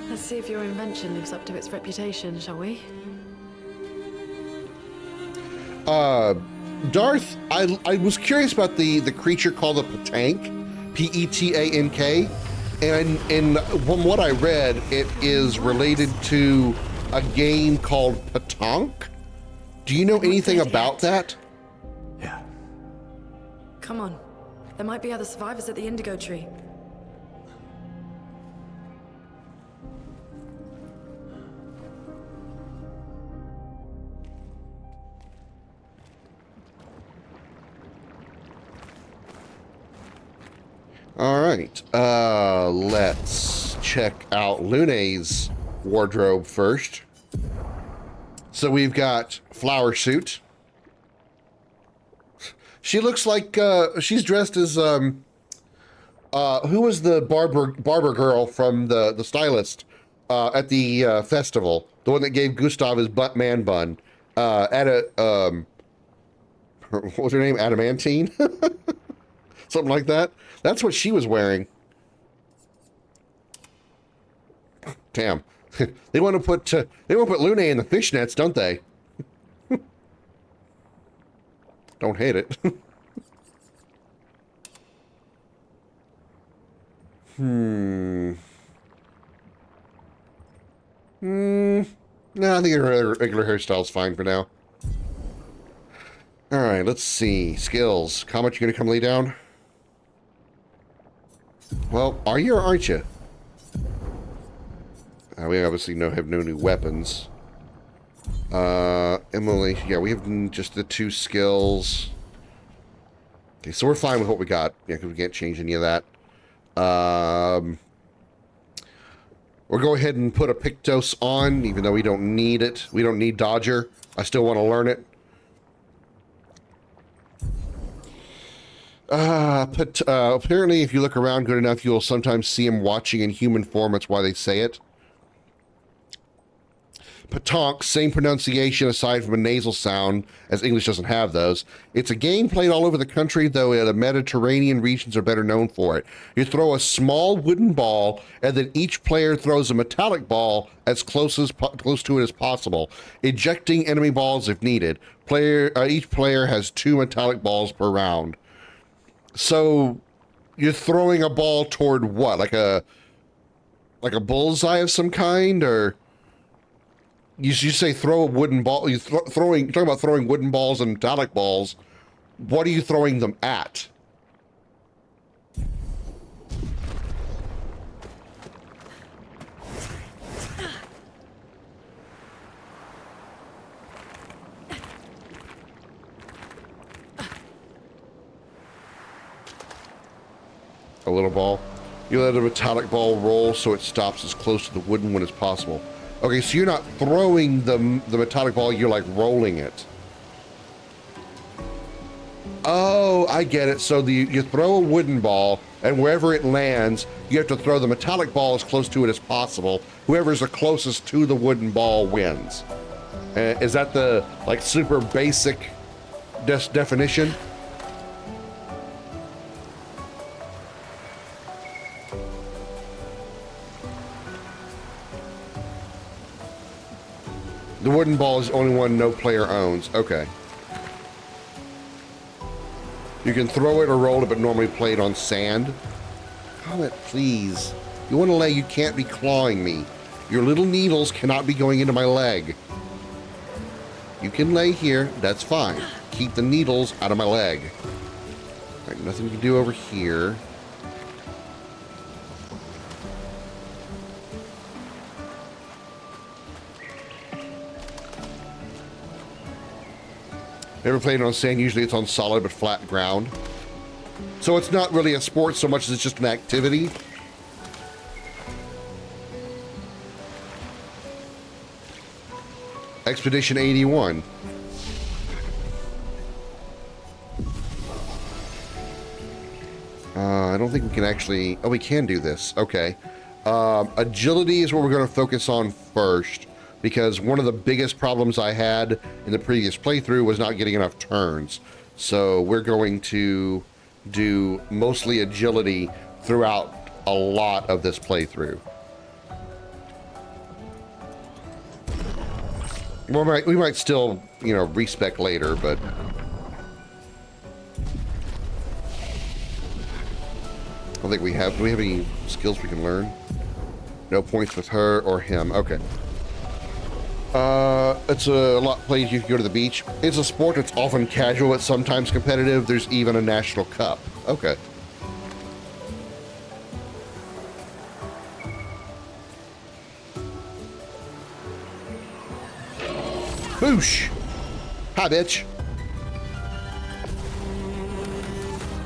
Let's see if your invention lives up to its reputation, shall we? Darth, I was curious about the creature called a Petank, P-E-T-A-N-K, and from what I read, it is related to a game called Petank. Do you know anything about that? Come on. There might be other survivors at the Indigo Tree. All right, let's check out Lune's wardrobe first. So we've got flower suit. She looks like she's dressed as who was the barber girl from the stylist at the festival, the one that gave Gustav his man bun. What was her name? Adamantine, something like that. That's what she was wearing. Damn, they want to put Lune in the fishnets, don't they? Don't hate it. No, I think her regular hairstyle's fine for now. All right, let's see. Skills. Comet, you gonna come lay down? Well, are you or aren't you? We obviously have no new weapons. Emily, yeah, we have just the 2 skills. Okay, so we're fine with what we got. Yeah, because we can't change any of that. We'll go ahead and put a Pictos on, even though we don't need it. We don't need Dodger. I still want to learn it. Apparently, if you look around good enough, you'll sometimes see him watching in human form. That's why they say it. Petanque, same pronunciation aside from a nasal sound, as English doesn't have those. It's a game played all over the country, though the Mediterranean regions are better known for it. You throw a small wooden ball, and then each player throws a metallic ball as close to it as possible, ejecting enemy balls if needed. Each player has 2 metallic balls per round. So you're throwing a ball toward what? Like a bullseye of some kind, or? You say throw a wooden ball. You're talking about throwing wooden balls and metallic balls. What are you throwing them at? A little ball. You let a metallic ball roll so it stops as close to the wooden one as possible. Okay, so you're not throwing the metallic ball, you're like rolling it. Oh, I get it. So you throw a wooden ball, and wherever it lands, you have to throw the metallic ball as close to it as possible. Whoever's the closest to the wooden ball wins. Is that the like super basic definition? The wooden ball is the only one no player owns. Okay. You can throw it or roll it, but normally played on sand. Comet, please. You want to lay, you can't be clawing me. Your little needles cannot be going into my leg. You can lay here, that's fine. Keep the needles out of my leg. All right, nothing we can do over here. Never played it on sand. Usually it's on solid but flat ground. So it's not really a sport so much as it's just an activity. Expedition 81. I don't think we can actually... Oh, we can do this. Okay. Agility is what we're going to focus on first, because one of the biggest problems I had in the previous playthrough was not getting enough turns. So we're going to do mostly agility throughout a lot of this playthrough. We might still, you know, respec later, but... I don't think we have... Do we have any skills we can learn? No points with her or him. Okay. It's a lot played. You can go to the beach. It's a sport that's often casual, but sometimes competitive. There's even a national cup. Okay. Boosh! Hi, bitch.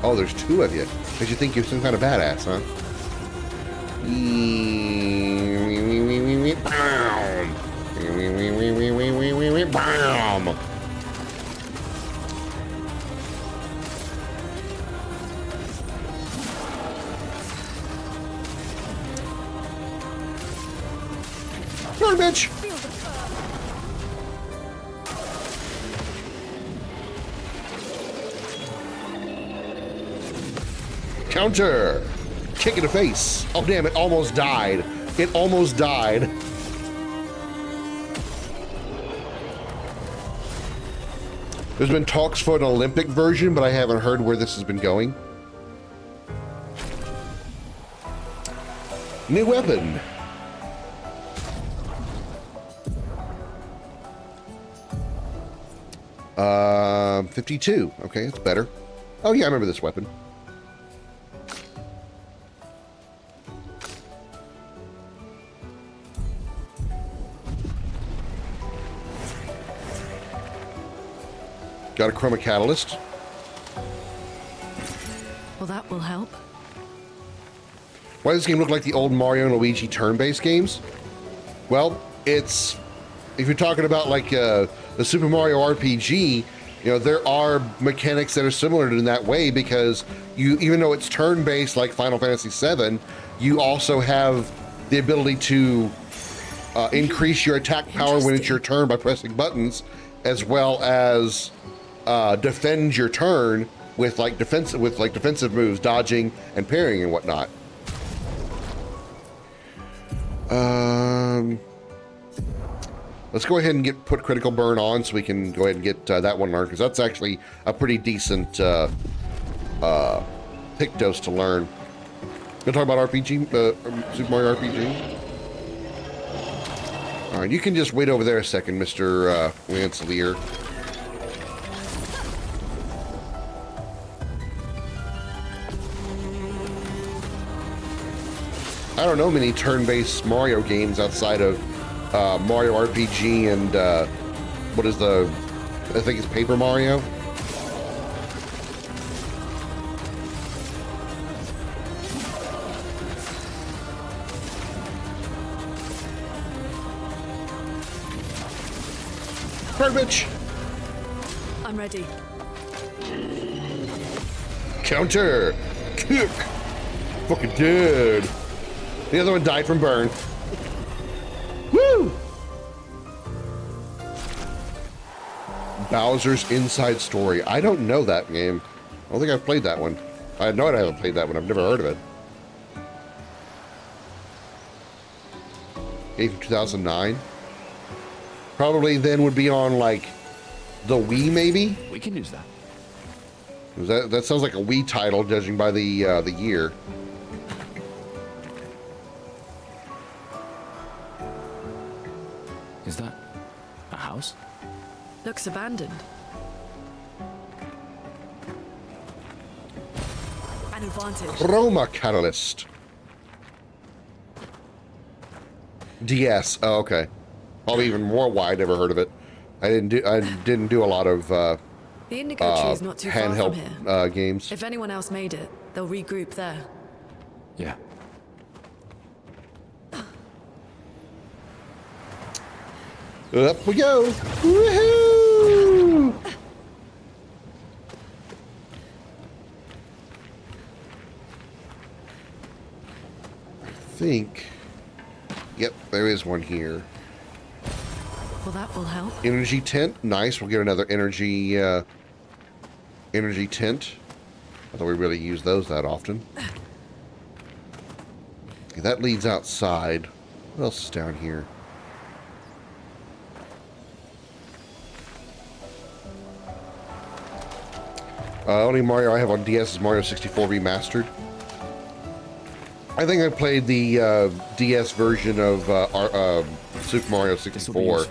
Oh, there's two of you. Because you think you're some kind of badass, huh? Bam! Come on, bitch! Counter! Kick in the face. Oh, damn, it almost died. It almost died. There's been talks for an Olympic version, but I haven't heard where this has been going. New weapon. Uh, 52. Okay, it's better. Oh yeah, I remember this weapon. Got a chroma catalyst. Well, that will help. Why does this game look like the old Mario and Luigi turn-based games? Well, it's... If you're talking about like the Super Mario RPG, you know, there are mechanics that are similar in that way, because you, even though it's turn-based like Final Fantasy VII, you also have the ability to increase your attack power when it's your turn by pressing buttons, as well as defend your turn with like defensive moves, dodging and parrying and whatnot. Let's go ahead and put critical burn on so we can go ahead and get that one learned, because that's actually a pretty decent pick dose to learn. Gonna talk about RPG, Super Mario RPG. All right, you can just wait over there a second, Mr. Lancelier. I don't know many turn-based Mario games outside of Mario RPG and what is the... I think it's Paper Mario. Bitch. I'm ready. Counter. Kick. Fucking dead. The other one died from burn. Woo! Bowser's Inside Story. I don't know that game. I don't think I've played that one. I know I haven't played that one. I've never heard of it. Game from 2009. Probably then would be on like the Wii, maybe. We can use that. That sounds like a Wii title, judging by the year. Is that a house? Looks abandoned. An advantage. Chroma catalyst. DS. Oh, okay. Probably even more wide. Never heard of it. I didn't do a lot of The indigo tree is not too far from handheld here. games. If anyone else made it, they'll regroup there. Yeah. Up we go! Woohoo! I think. Yep, there is one here. Well, that will help. Energy tent, nice. We'll get another energy energy tent. I thought we really use those that often. Okay, that leads outside. What else is down here? Only Mario I have on DS is Mario 64 Remastered. I think I played the DS version of Super Mario 64,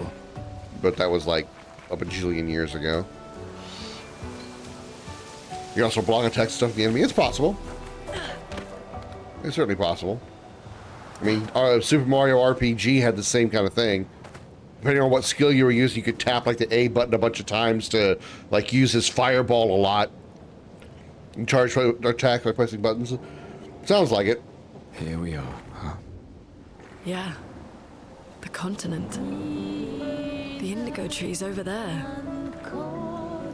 but that was like a bajillion years ago. You can also block attack stuff at the enemy. It's possible. It's certainly possible. I mean, Super Mario RPG had the same kind of thing. Depending on what skill you were using, you could tap like the A button a bunch of times to like use his fireball a lot. And charge attack by pressing buttons. Sounds like it. Here we are, huh? Yeah. The continent. The indigo tree's over there.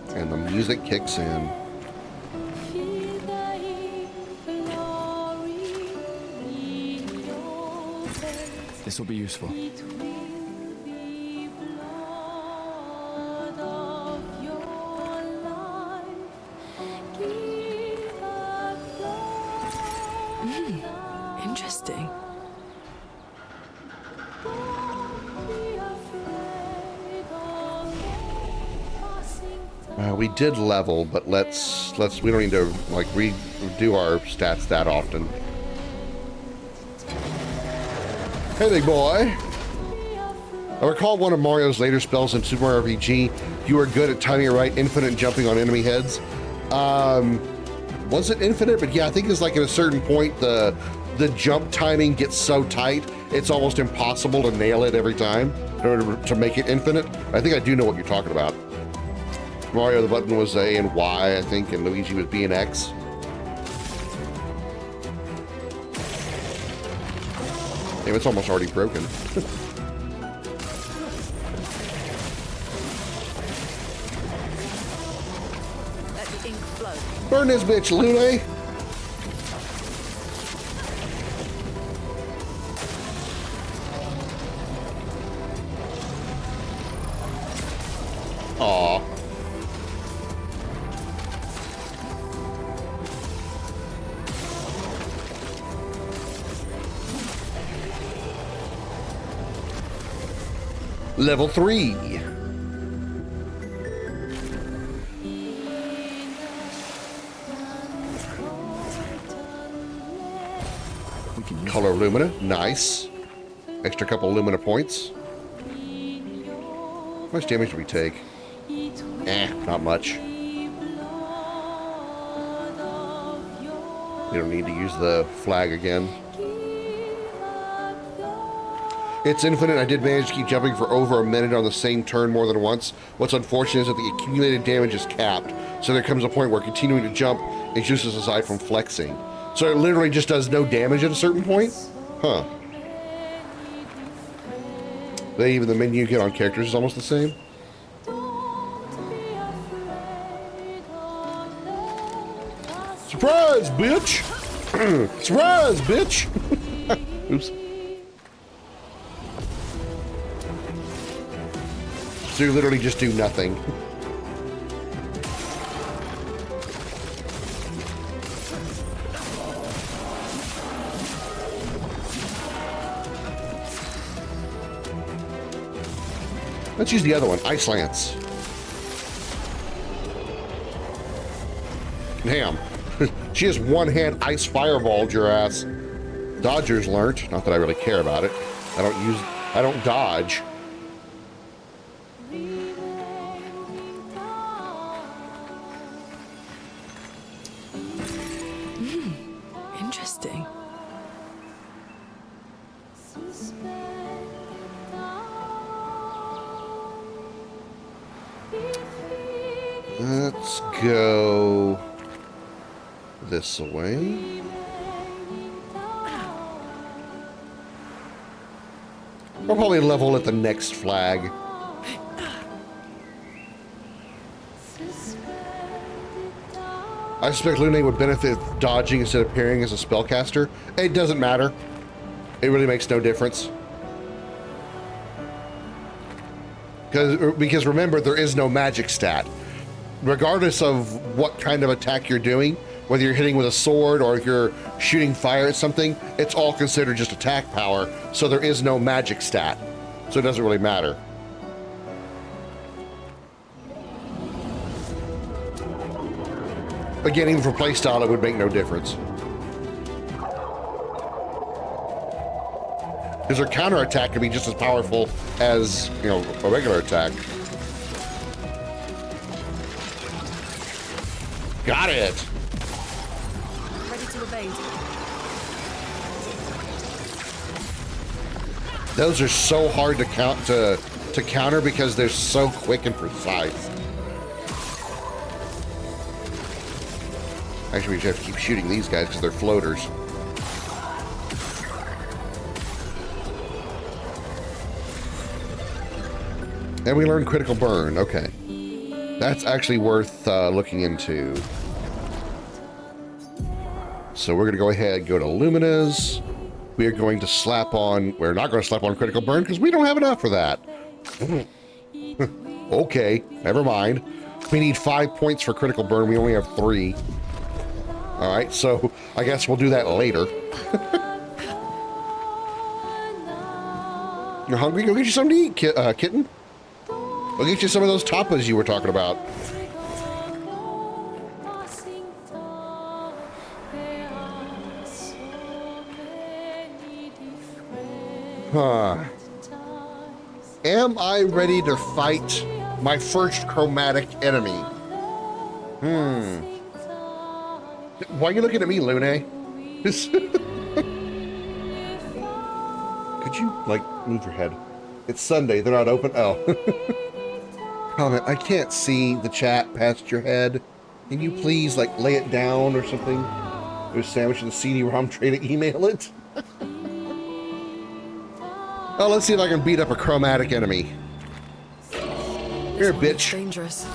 And the music kicks in. This will be useful. Interesting. We did level, but let's we don't need to like redo our stats that often. Hey, big boy. I recall one of Mario's later spells in Super Mario RPG. You were good at timing it right, infinite jumping on enemy heads. Was it infinite? But yeah, I think it's like at a certain point the jump timing gets so tight it's almost impossible to nail it every time in order to make it infinite. I think I do know what you're talking about. Mario, the button was A and Y, I think, and Luigi was B and X. Damn, it's almost already broken. Let the ink flow. Burn this bitch, Lune! Aw. Level 3. Color Lumina, nice. Extra couple Lumina points. How much damage do we take? Not much. We don't need to use the flag again. It's infinite. I did manage to keep jumping for over a minute on the same turn more than once. What's unfortunate is that the accumulated damage is capped. So there comes a point where continuing to jump is useless aside from flexing. So it literally just does no damage at a certain point? Huh. Even the menu you get on characters is almost the same? Surprise, bitch! Surprise, bitch! Oops. So you literally just do nothing. Let's use the other one, Ice Lance. Damn. She has one-hand ice fireballed your ass. Dodgers learnt. Not that I really care about it. I don't dodge. Interesting. Let's go this way. We'll probably level at the next flag. I suspect Lune would benefit if dodging instead of appearing as a spellcaster. It doesn't matter. It really makes no difference. Because remember, there is no magic stat. Regardless of what kind of attack you're doing, whether you're hitting with a sword or if you're shooting fire at something, it's all considered just attack power, so there is no magic stat. So it doesn't really matter. Again, even for playstyle, it would make no difference. Because her counterattack can be just as powerful as, you know, a regular attack. Got it! Ready to evade. Those are so hard to counter because they're so quick and precise. Actually, we just have to keep shooting these guys because they're floaters. And we learned critical burn. Okay. That's actually worth looking into. So we're going to go ahead and go to Lumina's. We are going to slap on... We're not going to slap on critical burn because we don't have enough for that. Okay, never mind. We need 5 points for critical burn. We only have 3. All right, so I guess we'll do that later. You're hungry? Go get you something to eat, kitten. I'll get you some of those tapas you were talking about. Huh. Am I ready to fight my first chromatic enemy? Why are you looking at me, Lune? Could you, like, move your head? It's Sunday, they're not open. Oh. Comment, I can't see the chat past your head. Can you please, like, lay it down or something? There's a sandwich in the CD-ROM tray to email it. Oh, let's see if I can beat up a chromatic enemy. Here, bitch. Dangerous.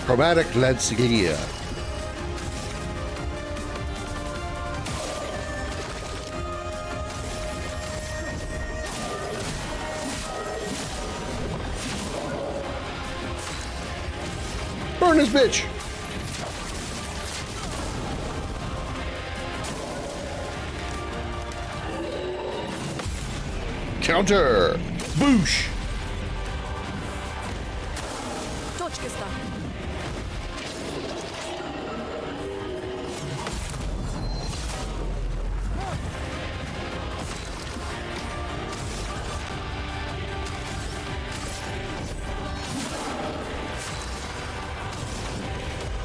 Chromatic Lancia. Burn this bitch! Counter! Boosh!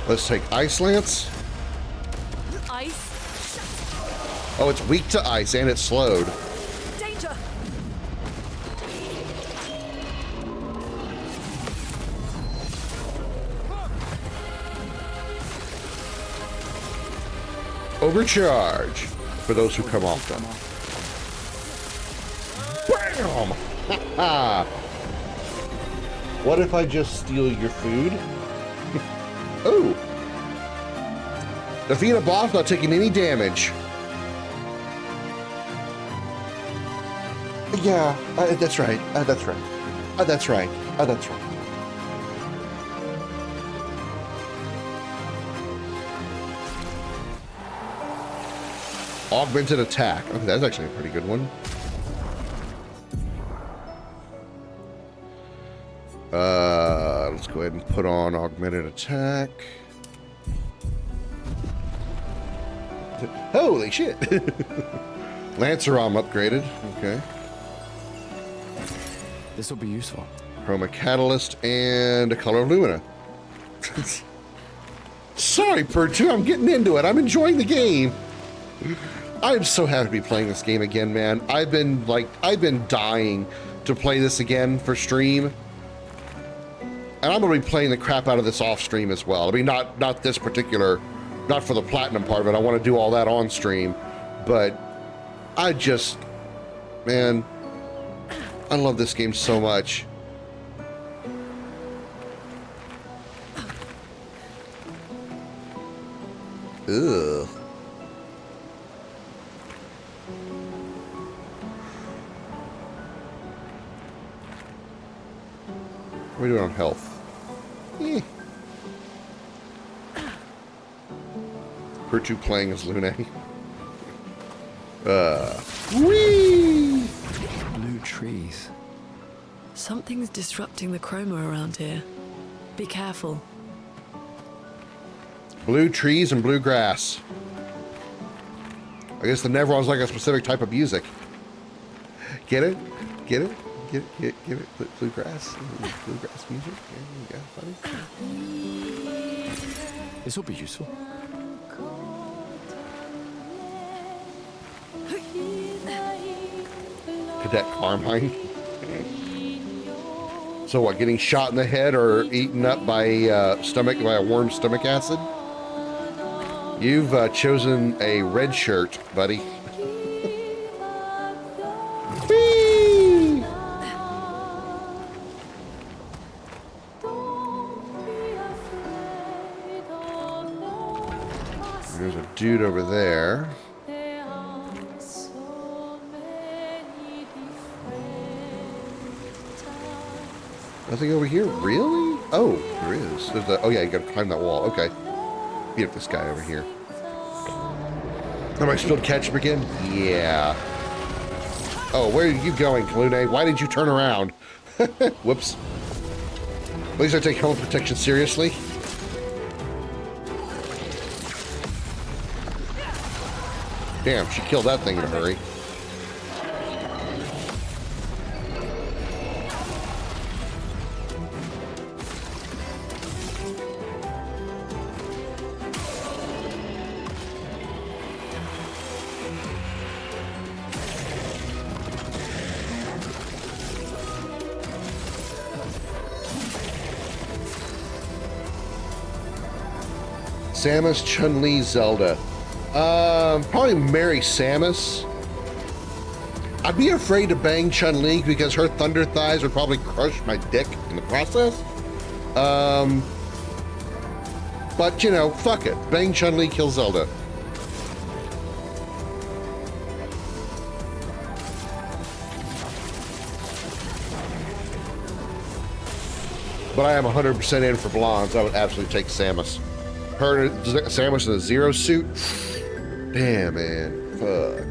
Let's take Ice Lance. Ice. Oh, it's weak to ice and it's slowed. Danger. Overcharge for those who come off them. Bam! What if I just steal your food? Oh! Defeat a boss without taking any damage. Yeah, that's right. That's right. That's right. That's right. Augmented attack. Okay, that's actually a pretty good one. Let's go ahead and put on augmented attack. Holy shit! Lancer arm upgraded. Okay. This will be useful. Chroma Catalyst and a Color Lumina. Sorry, Purtu, I'm getting into it. I'm enjoying the game. I'm so happy to be playing this game again, man. I've been dying to play this again for stream. And I'm going to be playing the crap out of this off stream as well. I mean, not this particular, not for the platinum part of it. I want to do all that on stream. But I just, man, I love this game so much. Ugh. What are we doing on health? Eh. Pertu playing as Lune. Whee! Blue trees. Something's disrupting the chroma around here. Be careful. Blue trees and blue grass. I guess the Neverons like a specific type of music. Get it? Get it? Get it? Bluegrass? Bluegrass music? Yeah, buddy. This will be useful. Cadet Carmine. So what, getting shot in the head or eaten up by a worm's stomach acid? You've chosen a red shirt, buddy. Whee! There's a dude over there. Nothing over here? Really? Oh, there is. There's a, oh yeah, you gotta climb that wall. Okay. Beat up this guy over here. Am I spilled ketchup again? Yeah. Oh, where are you going, Kalune? Why did you turn around? Whoops. At least I take health protection seriously. Damn, she killed that thing in a hurry. Samus, Chun-Li, Zelda. Probably marry Samus. I'd be afraid to bang Chun-Li because her thunder thighs would probably crush my dick in the process. But you know, fuck it. Bang Chun-Li, kill Zelda. But I am 100% in for blondes. I would absolutely take Samus. Her, Samus in a Zero suit? Damn, man. Fuck.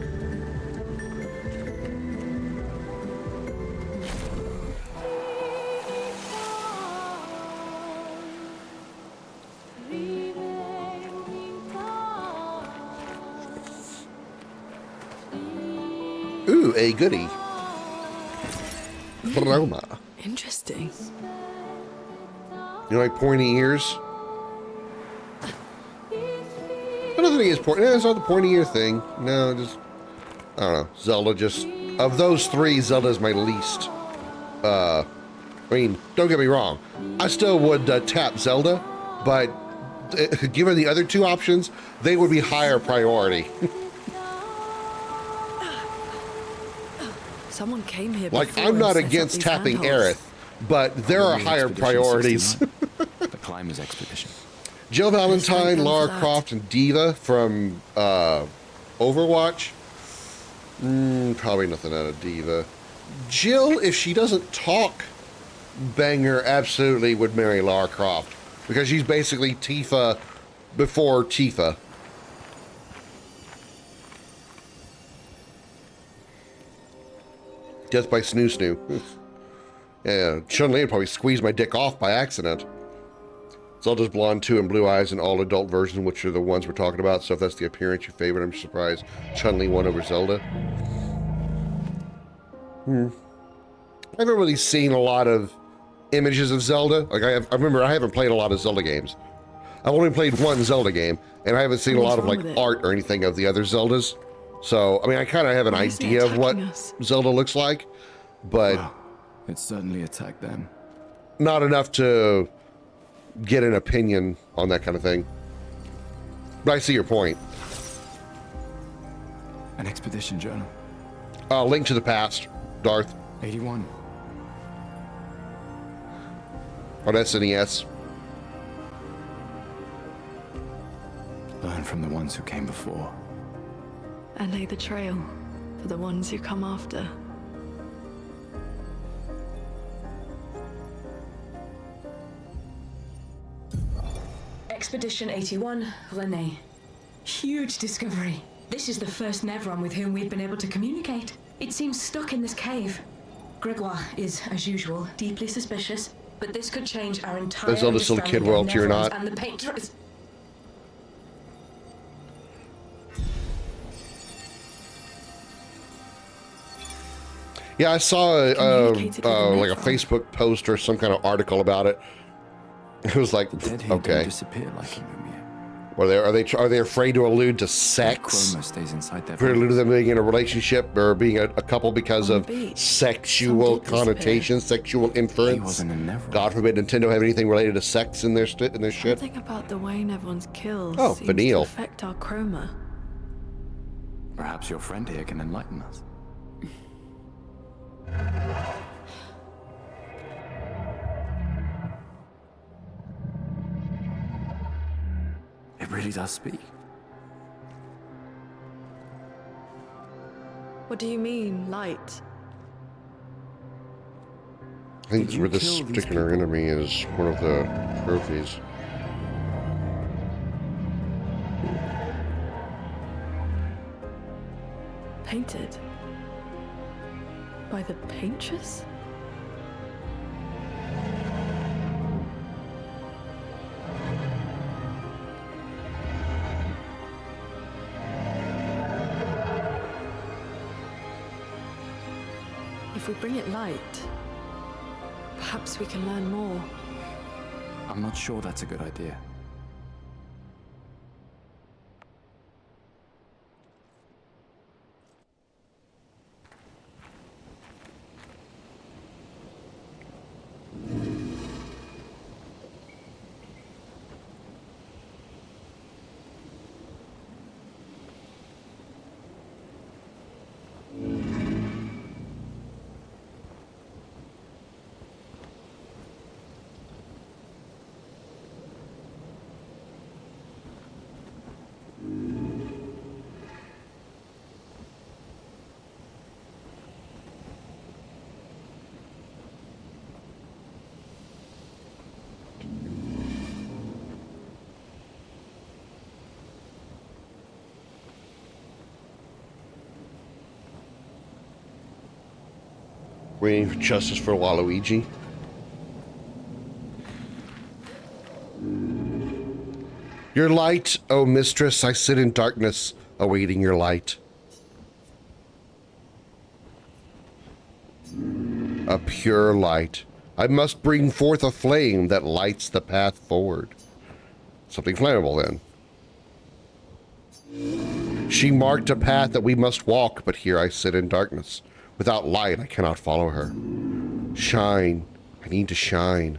Ooh, a goodie. Chroma. Interesting. You like pointy ears? Nothing against pointy. It's not the pointy ear thing. No, just I don't know. Zelda just of those three, Zelda's my least. I mean, don't get me wrong. I still would tap Zelda, but given the other two options, they would be higher priority. Someone came here. Like I'm not against tapping Aerith, but there are higher priorities. The climbers expedition. Jill Valentine, Lara Croft, and Diva from Overwatch. Probably nothing out of Diva. Jill, if she doesn't talk, banger absolutely would marry Lara Croft because she's basically Tifa before Tifa. Death by Snoo Snoo. Yeah, Chun-Li would probably squeeze my dick off by accident. Zelda's blonde too and blue eyes in all adult version, which are the ones we're talking about. So if that's the appearance you favorite, I'm surprised Chun-Li won over Zelda. I haven't really seen a lot of images of Zelda. Like I remember I haven't played a lot of Zelda games. I've only played one Zelda game, and I haven't seen a lot of like art or anything of the other Zeldas. So I mean, I kind of have an idea of what Zelda looks like, but It certainly attacked them. Not enough to get an opinion on that kind of thing. But I see your point. An expedition journal. Link to the past, Darth. 81. On SNES. Learn from the ones who came before. And lay the trail for the ones who come after. Expedition 81, René. Huge discovery. This is the first Nevron with whom we've been able to communicate. It seems stuck in this cave. Gregoire is, as usual, deeply suspicious, but this could change our entire There's all this little kid understanding of royalty or Nevrons not. and the painters. Yeah, I saw like a Facebook post or some kind of article about it. It was like, okay. Disappear like in Lumiere. Well, are they afraid to allude to sex? Chroma stays inside their Afraid to allude to them being in a relationship or being a couple because of sexual connotations, sexual inference. God forbid Nintendo have anything related to sex in their shit. Something about the way everyone's kills seems to Vanille. affect our chroma. Perhaps your friend here can enlighten us. It really does speak. What do you mean, light? I think where this particular enemy is one of the trophies. Painted? By the paintress? If we bring it light, perhaps we can learn more. I'm not sure that's a good idea. Waiting for justice for Waluigi. Your light, O mistress, I sit in darkness, awaiting your light. A pure light. I must bring forth a flame that lights the path forward. Something flammable, then. She marked a path that we must walk, but here I sit in darkness. Without light, I cannot follow her. Shine. I need to shine.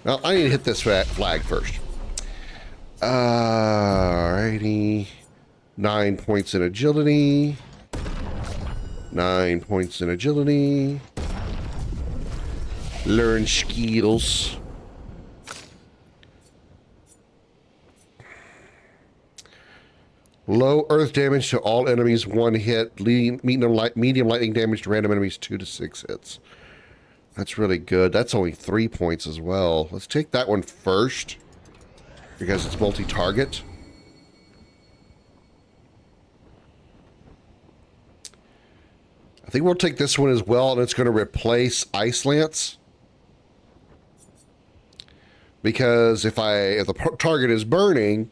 Well, I need to hit this flag first. Alrighty. 9 points in agility. 9 points in agility. Learn skills. Low earth damage to all enemies, 1 hit. Medium lightning damage to random enemies, 2 to 6 hits. That's really good. That's only 3 points as well. Let's take that one first, because it's multi-target. I think we'll take this one as well, and it's going to replace Ice Lance. Because if the target is burning,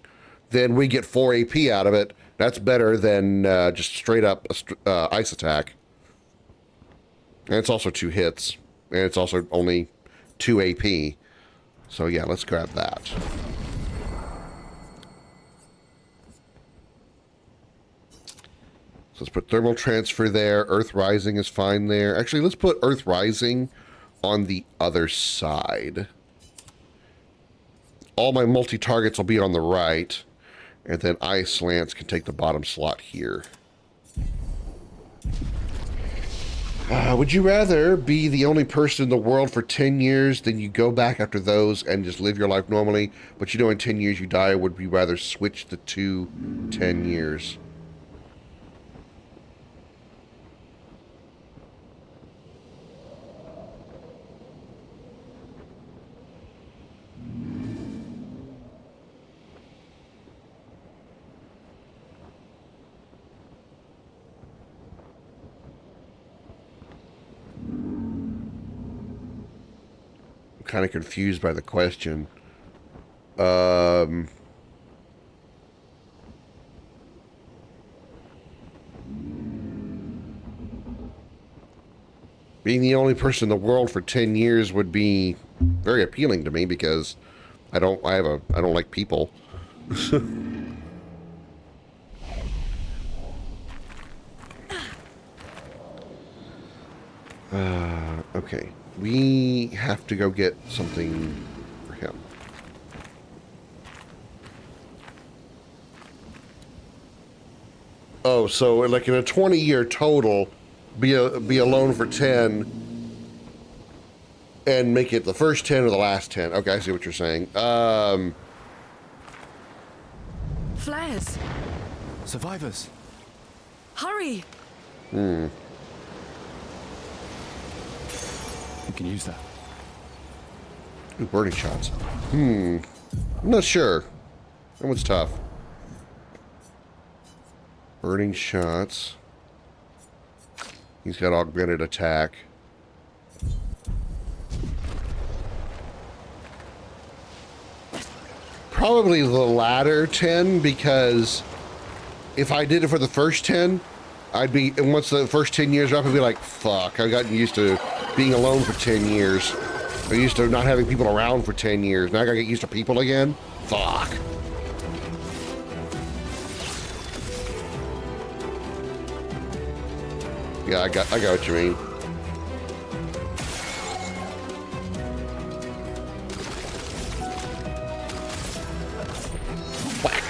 then we get 4 AP out of it. That's better than just straight up ice attack. And it's also 2 hits. And it's also only 2 AP. So yeah, let's grab that. So let's put thermal transfer there. Earth rising is fine there. Actually, let's put Earth rising on the other side. All my multi-targets will be on the right. And then ice lance can take the bottom slot here. Would you rather be the only person in the world for 10 years than you go back after those and just live your life normally, but you know in 10 years you die, or would you rather switch the 10 years? Kind of confused by the question. Being the only person in the world for 10 years would be very appealing to me because I don't like people. Okay. We have to go get something for him. Oh, so like in a 20-year total, be alone for 10 and make it the first 10 or the last 10. Okay, I see what you're saying. Flares! Survivors! Hurry! You can use that. Ooh, burning shots. I'm not sure. That one's tough. Burning shots. He's got augmented attack. Probably the latter 10, because if I did it for the first 10, I'd be, and once the first 10 years are up, I'd be like, fuck, I've gotten used to being alone for 10 years. I'm used to not having people around for 10 years. Now I gotta get used to people again? Fuck. Yeah, I got what you mean. Whack.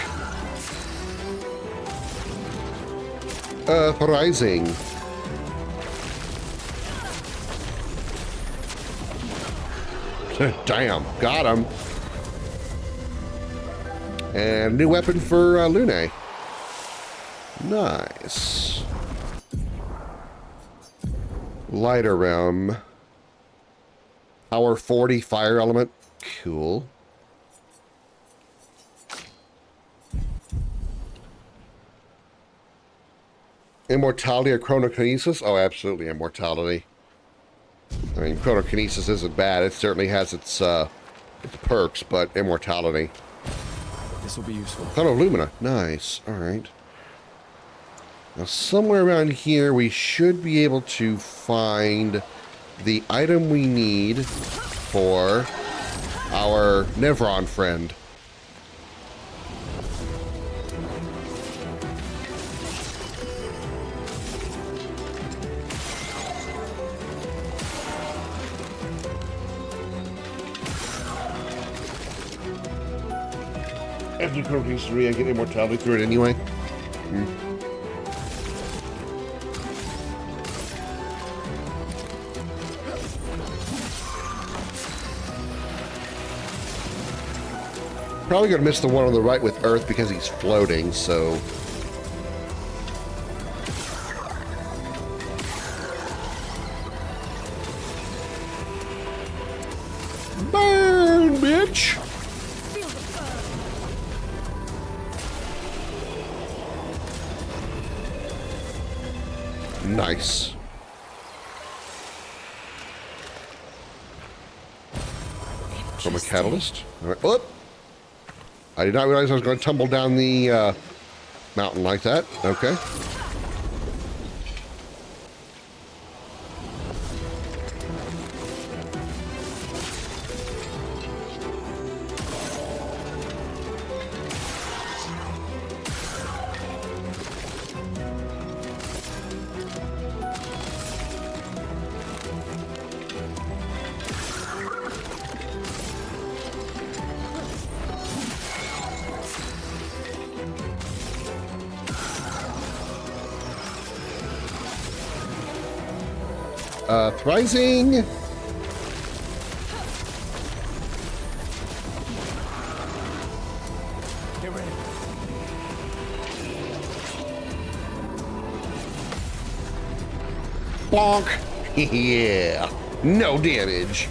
Rising. Damn, got him. And new weapon for Lune. Nice. Lighter realm. Power 40 fire element. Cool. Immortality or chronokinesis? Oh, absolutely immortality. I mean, chronokinesis isn't bad. It certainly has its perks, but immortality. This will be useful. Cloud of Lumina. Nice. All right. Now, somewhere around here, we should be able to find the item we need for our Nevron friend. After Chronokinesis 3, I get immortality through it anyway. Probably gonna miss the one on the right with Earth because he's floating, so... Burn, bitch! Nice. From a catalyst. All right. Whoop! I did not realize I was going to tumble down the mountain like that. Okay. Thrising. Get ready. Bonk. Yeah. No damage.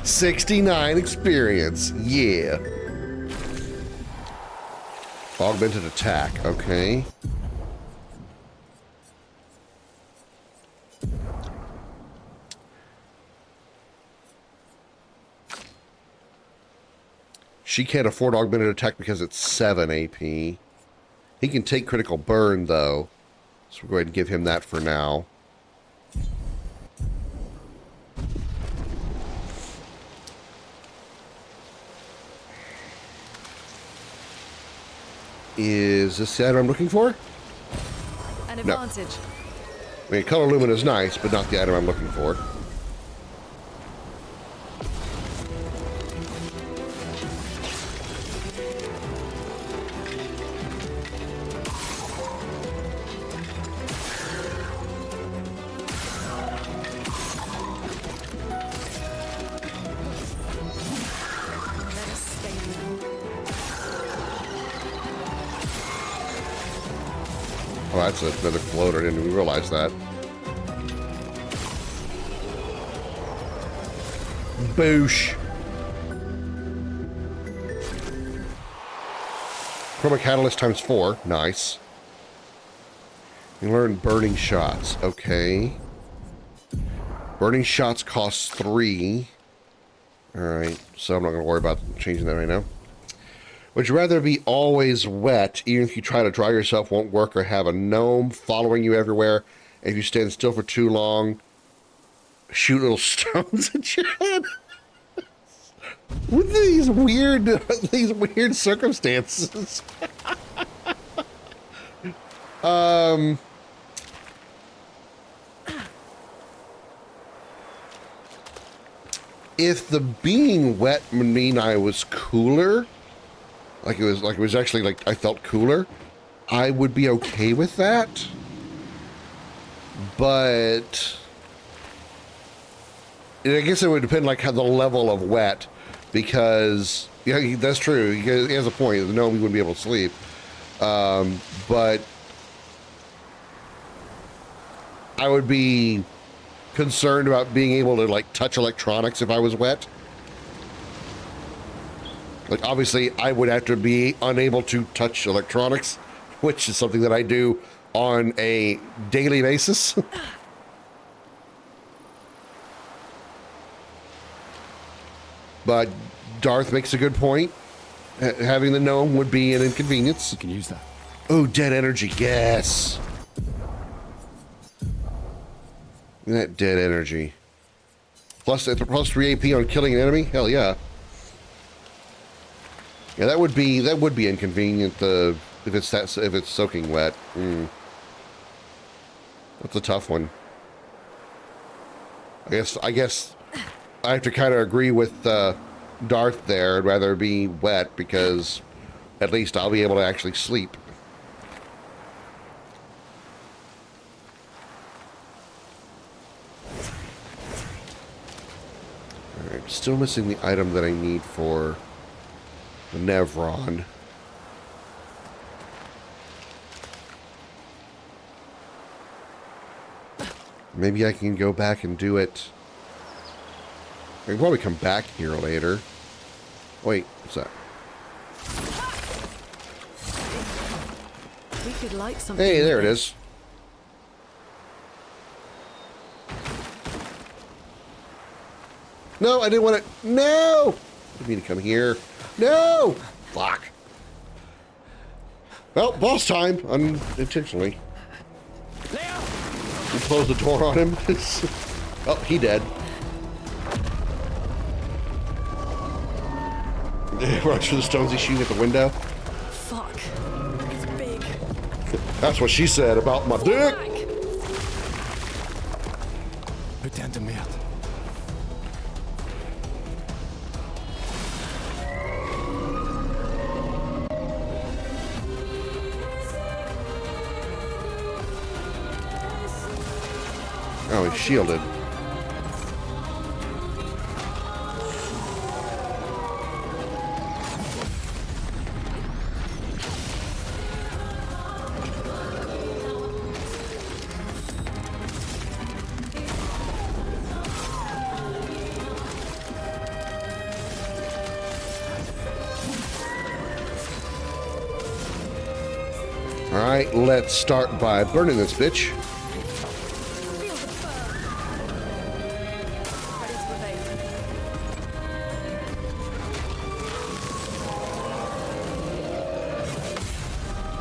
69 experience. Yeah. Augmented attack. Okay. She can't afford augmented attack because it's 7 AP. He can take critical burn, though. So we'll go ahead and give him that for now. Is this the item I'm looking for? An advantage. I mean, color lumen is nice, but not the item I'm looking for. Oh, that's another floater. I didn't even realize that. Boosh. Chroma Catalyst times 4. Nice. You learn burning shots. Okay. Burning shots cost 3. Alright, so I'm not going to worry about changing that right now. Would you rather be always wet, even if you try to dry yourself won't work, or have a gnome following you everywhere? If you stand still for too long, shoot little stones at your head? With these weird circumstances. If the being wet would mean I was cooler, like it was actually like I felt cooler, I would be okay with that. But I guess it would depend like how the level of wet, because yeah, that's true. He has a point. No, we wouldn't be able to sleep. But I would be concerned about being able to like touch electronics if I was wet. Like, obviously, I would have to be unable to touch electronics, which is something that I do on a daily basis. But Darth makes a good point. Having the gnome would be an inconvenience. You can use that. Oh, dead energy, yes. That dead energy. Plus 3 AP on killing an enemy? Hell yeah. Yeah, that would be inconvenient. If it's soaking wet. That's a tough one. I guess I have to kind of agree with Darth there. I'd rather be wet because at least I'll be able to actually sleep. All right, still missing the item that I need for the Nevron. Maybe I can go back and do it. I can probably come back here later. Wait, what's that? We could light something. Hey, there it is. No, I didn't want to. No! I didn't mean to come here. No! Fuck. Well, boss time, unintentionally. You close the door on him. Oh, he dead. Runs through the stones he's shooting at the window. Fuck. It's big. That's what she said about my dick. Putain de merde. Oh, he's shielded. Alright, let's start by burning this bitch.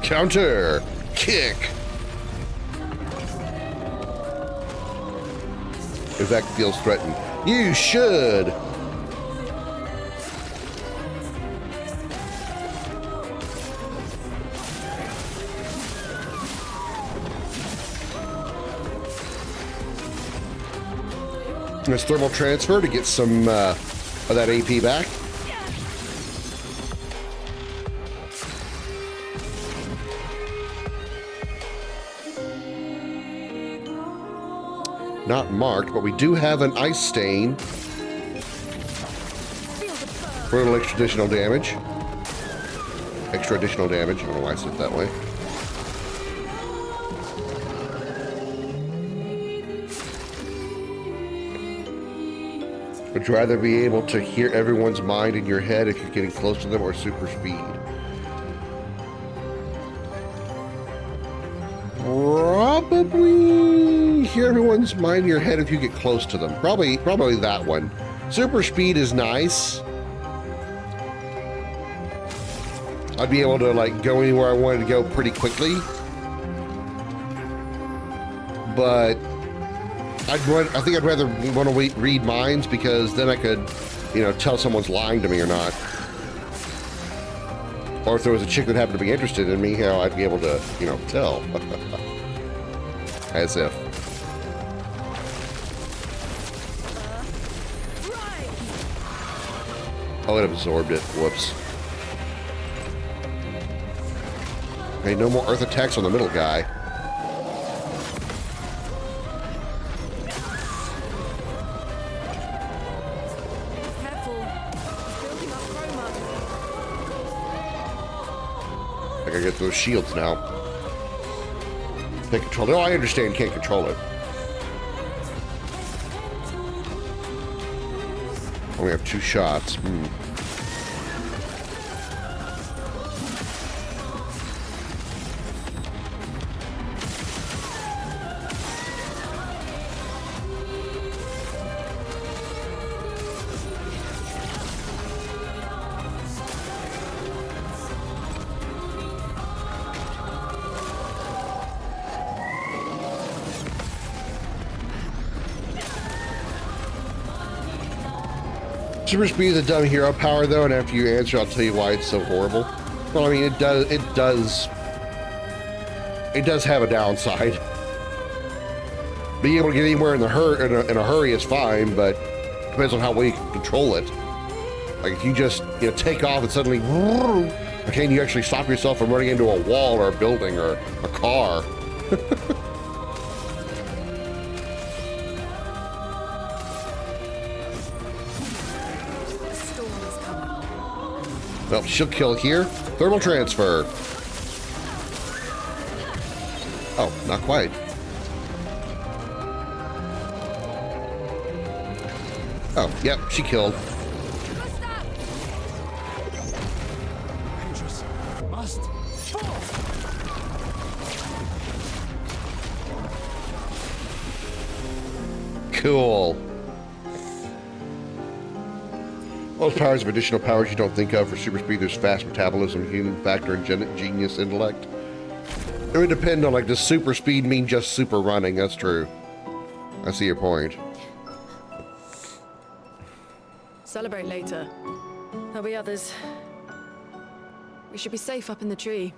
Counter! Kick! If that feels threatened. You should! This thermal transfer to get some of that AP back. Not marked, but we do have an ice stain for a little extra additional damage. Extra additional damage. I don't know why I said it that way. Would you rather be able to hear everyone's mind in your head if you're getting close to them, or super speed? Probably hear everyone's mind in your head if you get close to them. Probably that one. Super speed is nice. I'd be able to like go anywhere I wanted to go pretty quickly. But I think I'd rather want to read minds, because then I could, you know, tell someone's lying to me or not. Or if there was a chick that happened to be interested in me, you know, I'd be able to, you know, tell. As if. Oh, it absorbed it. Whoops. Okay, no more earth attacks on the middle guy. I gotta get those shields now. Can't control it. Oh, I understand. Can't control it. Only have 2 shots. Super speed is a dumb hero power, though, and after you answer, I'll tell you why it's so horrible. Well, I mean, it does have a downside. Being able to get anywhere in a hurry is fine, but it depends on how well you can control it. Like if you just, you know, take off and suddenly, okay, and you actually stop yourself from running into a wall or a building or a car. Well, she'll kill here. Thermal transfer. Oh, not quite. Oh, yep, she killed. Cool. Most powers of additional powers you don't think of. For super speed, there's fast metabolism, human factor, and genius intellect. It would depend on, like, does super speed mean just super running? That's true. I see your point. Celebrate later. There'll be others. We should be safe up in the tree.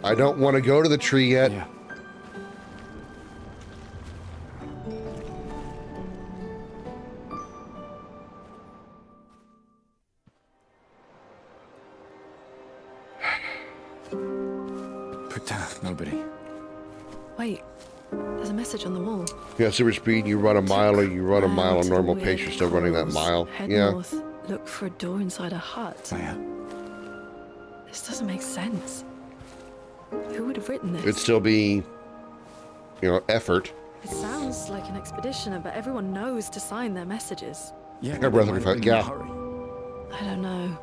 I don't want to go to the tree yet. Yeah. Nobody. Wait, there's a message on the wall. Yeah, super speed, you run a mile, or you run a mile on normal pace, you're still running that mile. Head Yeah. north, look for a door inside a hut. Oh, yeah. This doesn't make sense. Who would have written this? It'd still be, you know, effort. It sounds like an expeditioner, but everyone knows to sign their messages. Yeah. Yeah, breath of your yeah. I don't know.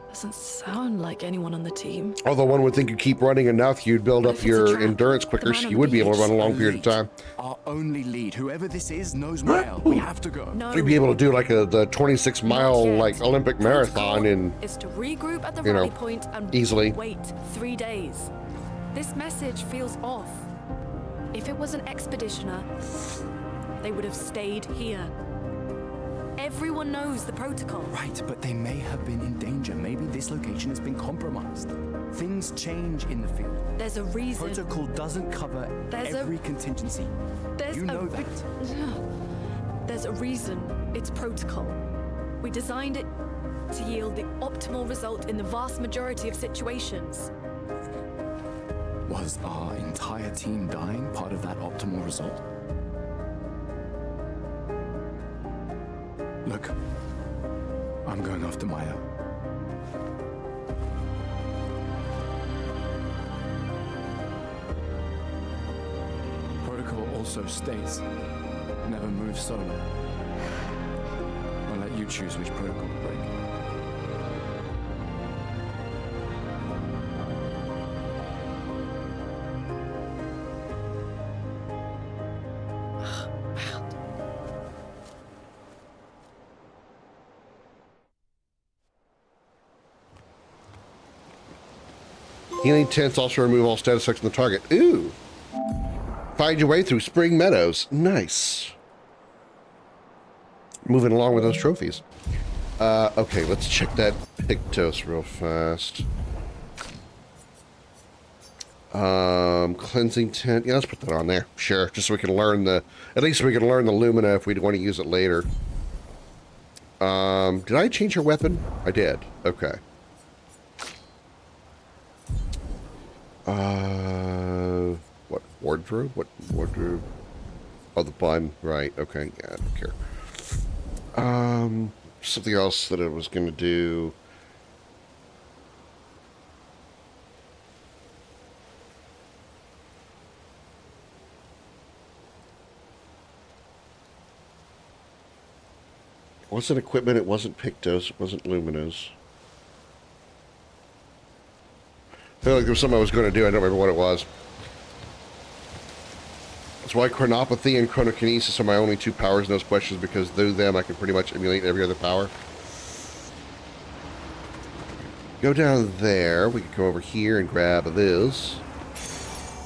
Doesn't sound like anyone on the team. Although one would think you keep running enough, you'd build up your endurance quicker, so you would be able to run a long period of time. Our only lead. Whoever this is knows well. We have to go. You'd be able to do like the 26-mile like Olympic marathon in, Is to regroup at the you know, rally point and easily. wait 3 days. This message feels off. If it was an expeditioner, they would have stayed here. Everyone knows the protocol. Right, but they may have been in danger. Maybe this location has been compromised. Things change in the field. There's a reason. Protocol doesn't cover every contingency. You know that. There's a reason it's protocol. We designed it to yield the optimal result in the vast majority of situations. Was our entire team dying part of that optimal result? Look, I'm going after Maya. Protocol also states, never move solo. I'll let you choose which protocol to break. Healing tents also remove all status effects on the target. Ooh. Find your way through Spring Meadows. Nice. Moving along with those trophies. Okay, let's check that Pictos real fast. Cleansing tent. Yeah, let's put that on there. Sure, just so we can learn the... At least we can learn the Lumina if we want to use it later. Did I change her weapon? I did. Okay. What wardrobe? What wardrobe? Oh, the bun. Right. Okay. Yeah, I don't care. Something else that I was going to do. It wasn't equipment. It wasn't Pictos. It wasn't Luminos. I feel like there was something I was going to do. I don't remember what it was. That's why chronopathy and chronokinesis are my only two powers in those questions, because through them I can pretty much emulate every other power. Go down there. We can come over here and grab this.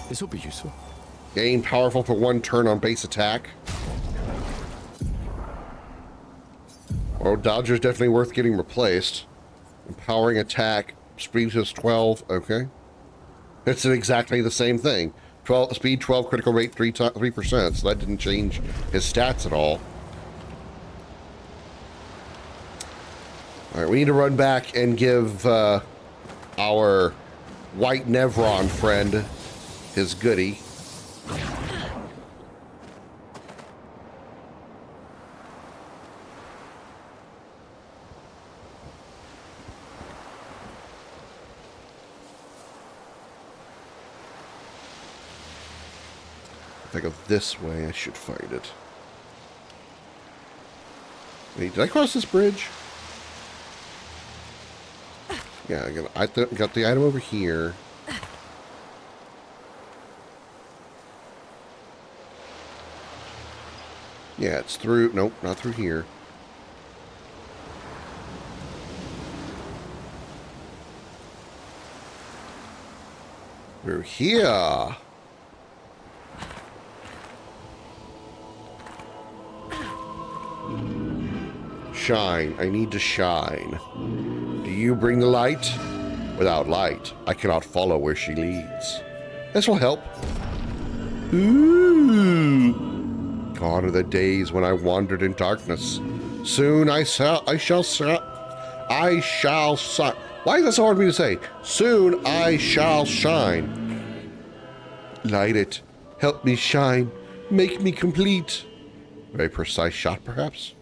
This will be useful. Gain powerful for 1 turn on base attack. Oh, Dodger's definitely worth getting replaced. Empowering attack. Speed is 12. Okay. It's exactly the same thing. 12 speed, 12 critical rate, 3%. So that didn't change his stats at all. All right, we need to run back and give our white Nevron friend his goodie. If I go this way, I should find it. Wait, did I cross this bridge? Yeah, I got the item over here. Yeah, it's through... Nope, not through here. We're here! Shine. I need to shine. Do you bring the light? Without light, I cannot follow where she leads. This will help. Ooh. Gone are the days when I wandered in darkness. Soon I shall shine. Why is that so hard for me to say? Soon I shall shine. Light it. Help me shine. Make me complete. Very precise shot, perhaps?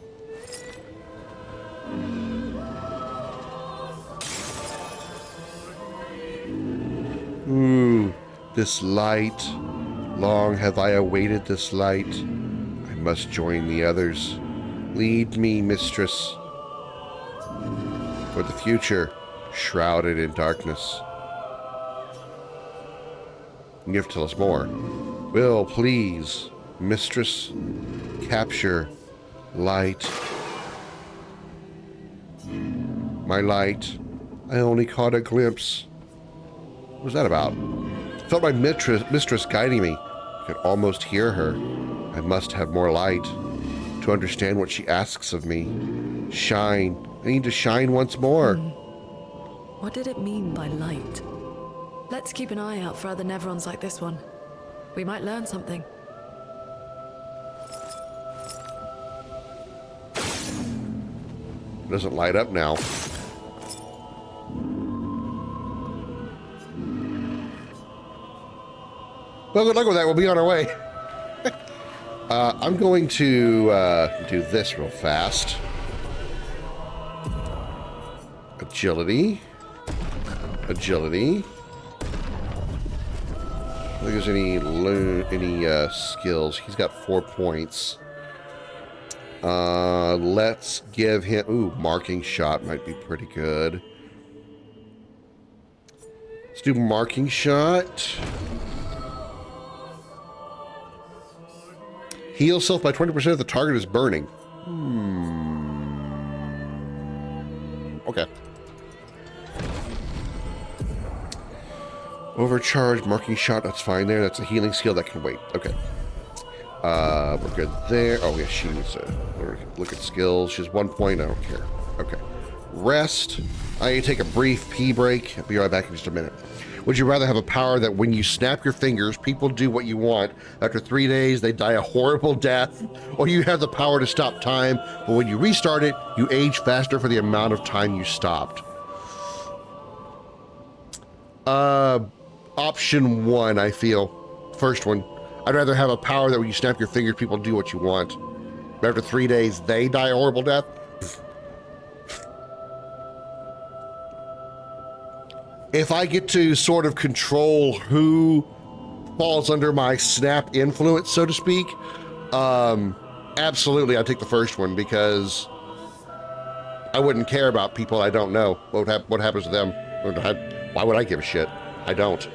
Ooh, this light. Long have I awaited this light. I must join the others. Lead me, mistress. For the future, shrouded in darkness. You have to tell us more. Will, please, mistress, capture light. My light. I only caught a glimpse. What was that about? I felt my mistress guiding me. I could almost hear her. I must have more light to understand what she asks of me. Shine. I need to shine once more. What did it mean by light? Let's keep an eye out for other Nevrons like this one. We might learn something. It doesn't light up now. Well, good luck with that. We'll be on our way. I'm going to do this real fast. Agility. Agility. I don't think there's any skills. He's got 4 points. Let's give him... Ooh, marking shot might be pretty good. Let's do marking shot. Heal self by 20% if the target is burning. Okay. Overcharge, marking shot, that's fine there. That's a healing skill that can wait. Okay. We're good there. Oh, yeah, she needs to look at skills. She's 1 point. I don't care. Okay. Rest. I need to take a brief pee break. I'll be right back in just a minute. Would you rather have a power that when you snap your fingers, people do what you want? After 3 days, they die a horrible death? Or you have the power to stop time, but when you restart it, you age faster for the amount of time you stopped? Option 1, I feel. First one. I'd rather have a power that when you snap your fingers, people do what you want. But after 3 days, they die a horrible death? If I get to sort of control who falls under my snap influence, so to speak, absolutely I'd take the first one, because I wouldn't care about people I don't know. What happens to them? Why would I give a shit? I don't.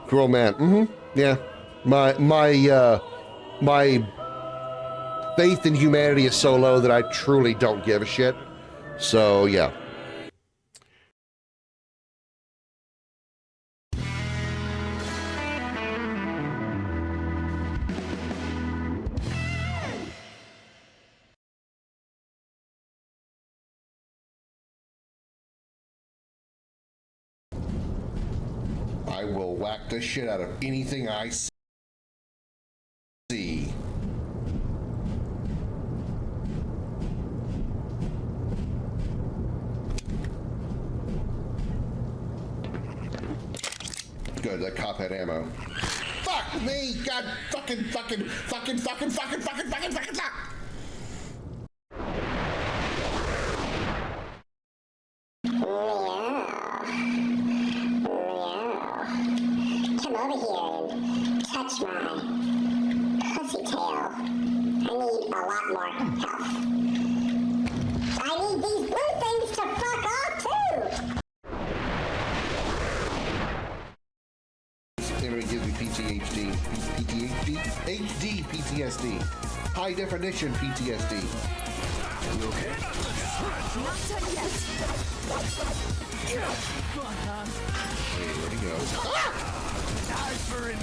Cruel man. Yeah. My faith in humanity is so low that I truly don't give a shit. So, yeah. I will whack the shit out of anything I see. Good, that cop had ammo. Fuck me! God fucking fuck! Come over here and touch my pussy tail. I need a lot more health. I need these blue things to fuck off too! Enemy gives me PTSD. HD PTSD. High definition PTSD. You okay? Not done yet. Hey, where'd he go? Die for him.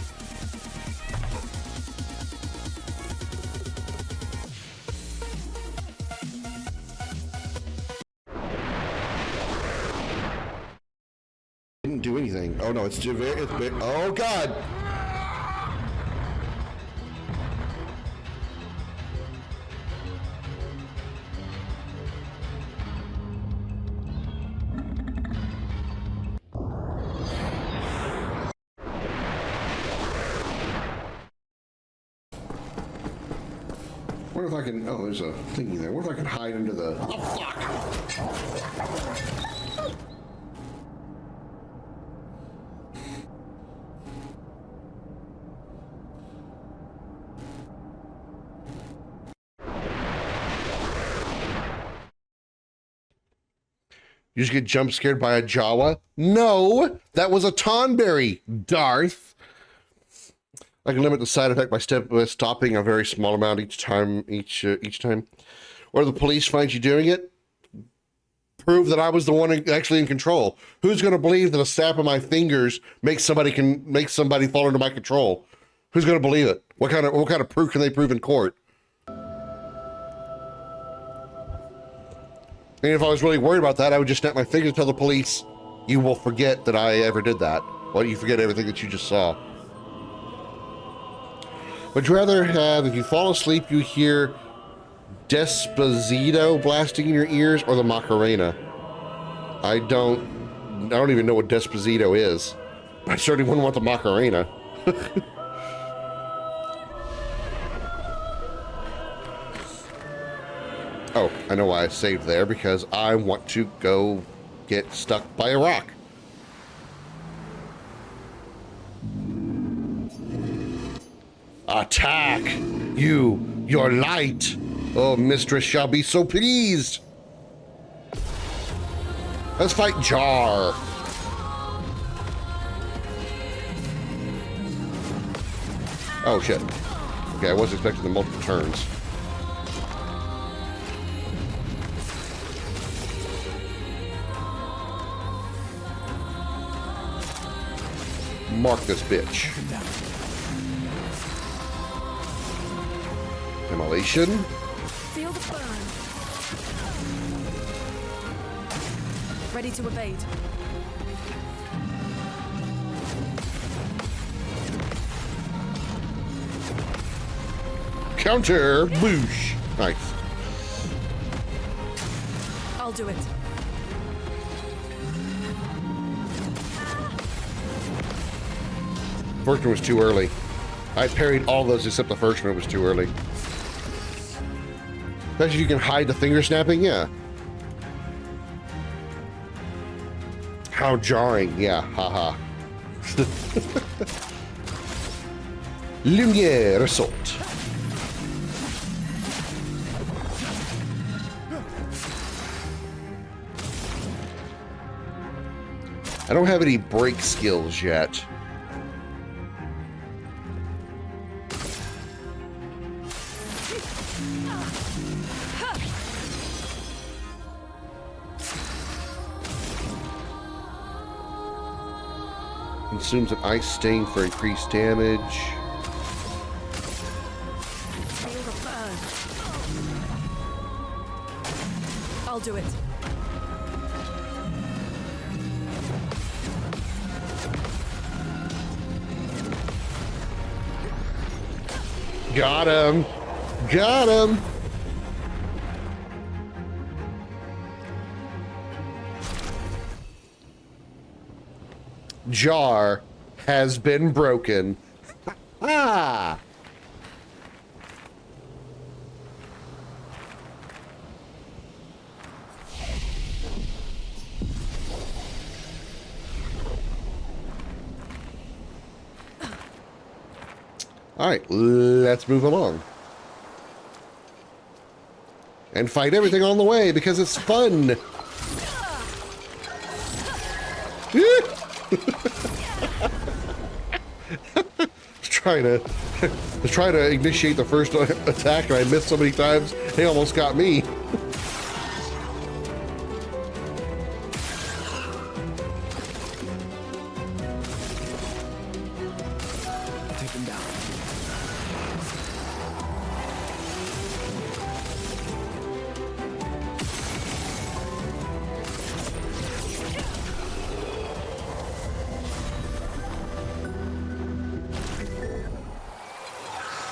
Didn't do anything. Oh no, it's very. Oh god! What if I can? Oh, there's a thingy there. What if I can hide under the? Oh fuck! You just get jump scared by a Jawa? No, that was a Tonberry, Darth. I can limit the side effect by stopping a very small amount each time. Or the police find you doing it, prove that I was the one actually in control. Who's going to believe that a snap of my fingers makes somebody fall into my control? Who's going to believe it? What kind of proof can they prove in court? And if I was really worried about that, I would just snap my fingers and tell the police, you will forget that I ever did that. Well, you forget everything that you just saw. Would you rather have, if you fall asleep, you hear Despacito blasting in your ears, or the Macarena? I don't even know what Despacito is. I certainly wouldn't want the Macarena. Oh, I know why I saved there, because I want to go get stuck by a rock. Attack! Your light! Oh, mistress shall be so pleased! Let's fight Jar! Oh, shit. Okay, I wasn't expecting the multiple turns. Mark this bitch. Demolition. Feel the burn. Ready to evade. Counter. Boosh. Nice. I'll do it. First one was too early. I parried all those except the first one. It was too early. Especially if you can hide the finger snapping, yeah. How jarring, yeah, haha. Lumiere assault. I don't have any break skills yet. Consumes an ice sting for increased damage. Feel the burn. I'll do it. Got him! Got him! Jar has been broken. Ah! All right, let's move along. And fight everything on the way because it's fun. trying to initiate the first attack and I missed so many times, he almost got me. Take him down.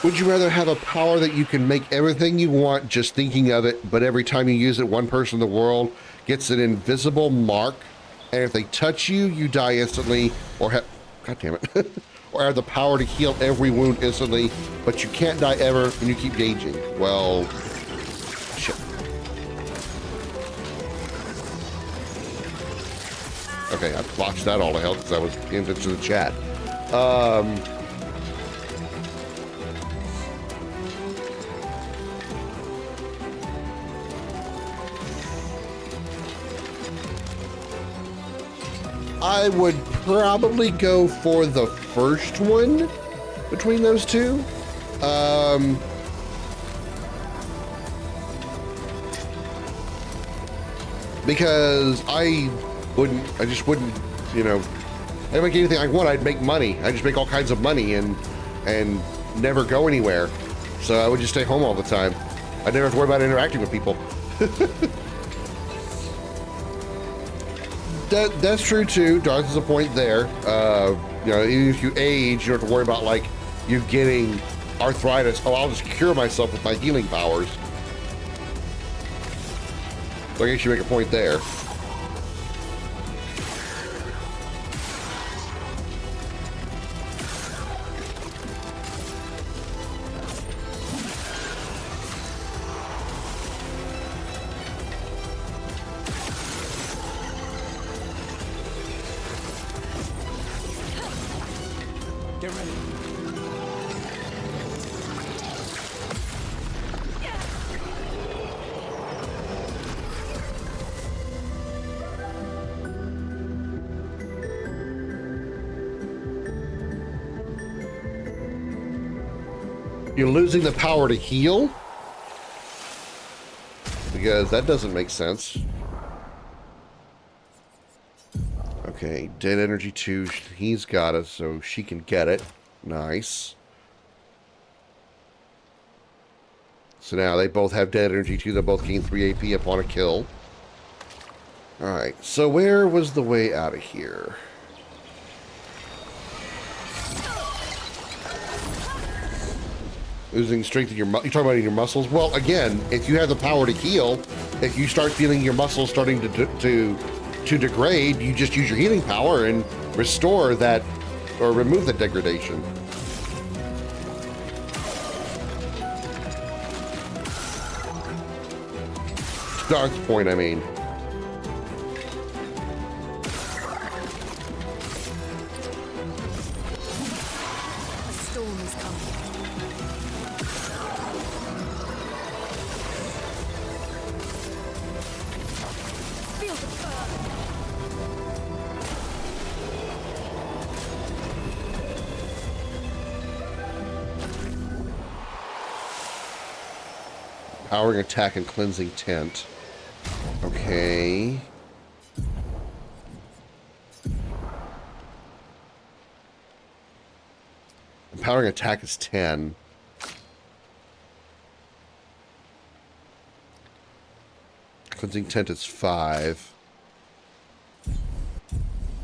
Would you rather have a power that you can make everything you want just thinking of it, but every time you use it, one person in the world gets an invisible mark, and if they touch you, you die instantly, or have, God damn it, or have the power to heal every wound instantly, but you can't die ever and you keep gauging? Well, shit. Okay, I botched that all to hell because I was paying attention to the chat. I would probably go for the first one between those two. Because I just wouldn't, you know, I'd make anything I want. I'd make money. I'd just make all kinds of money and never go anywhere. So I would just stay home all the time. I'd never have to worry about interacting with people. That's true too. Darth has a point there. You know, even if you age, you don't have to worry about like you getting arthritis. Oh, I'll just cure myself with my healing powers. So I guess you make a point there. Get ready. You're losing the power to heal? Because that doesn't make sense. Okay, dead energy 2. He's got it, so she can get it. Nice. So now they both have dead energy 2. They both gain 3 AP upon a kill. Alright, so where was the way out of here? Losing strength in your you're talking about in your muscles? Well, again, if you have the power to heal, if you start feeling your muscles starting to degrade, you just use your healing power and restore that or remove the degradation. Dark's point, I mean. A storm is coming. Feel the burn. Powering attack and cleansing tent. Okay. Empowering attack is 10. Cleansing tent is 5.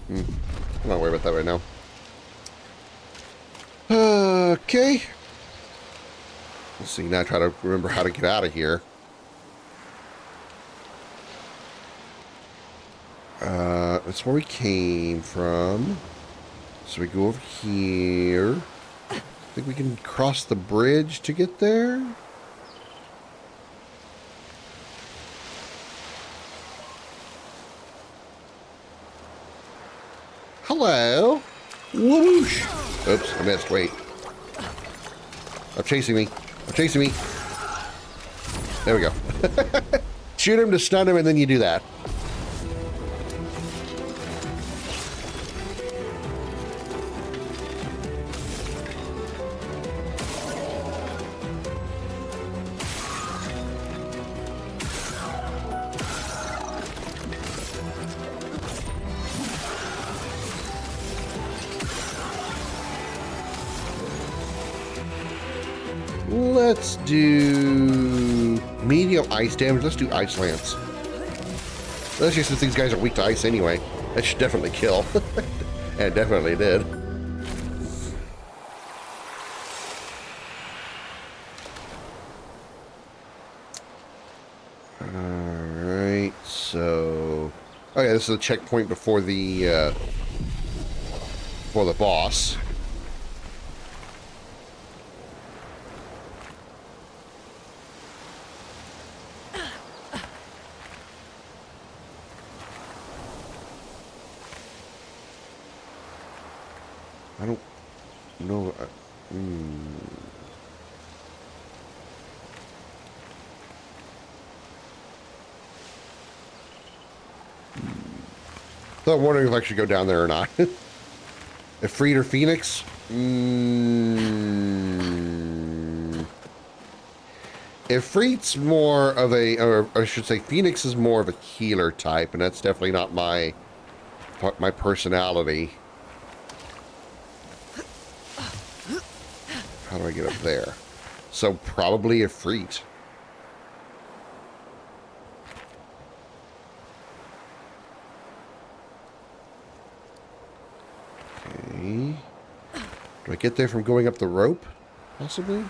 I'm not worried about that right now. Okay. Let's see, now try to remember how to get out of here. That's where we came from. So we go over here. I think we can cross the bridge to get there. Hello. Whoosh. Oops, I missed. Wait. They're chasing me. They're chasing me. There we go. Shoot him to stun him, and then you do that. Let's do medium ice damage. Let's do ice lance. Especially since these guys are weak to ice anyway. That should definitely kill. And it definitely did. Alright, so... Oh yeah, this is a checkpoint before the boss. I don't know. So I'm wondering if I should go down there or not. Ifrit or Phoenix? Ifrit's more of a, or I should say Phoenix is more of a healer type, and that's definitely not my personality. How do I get up there? So probably Ifrit. Okay. Do I get there from going up the rope? Possibly?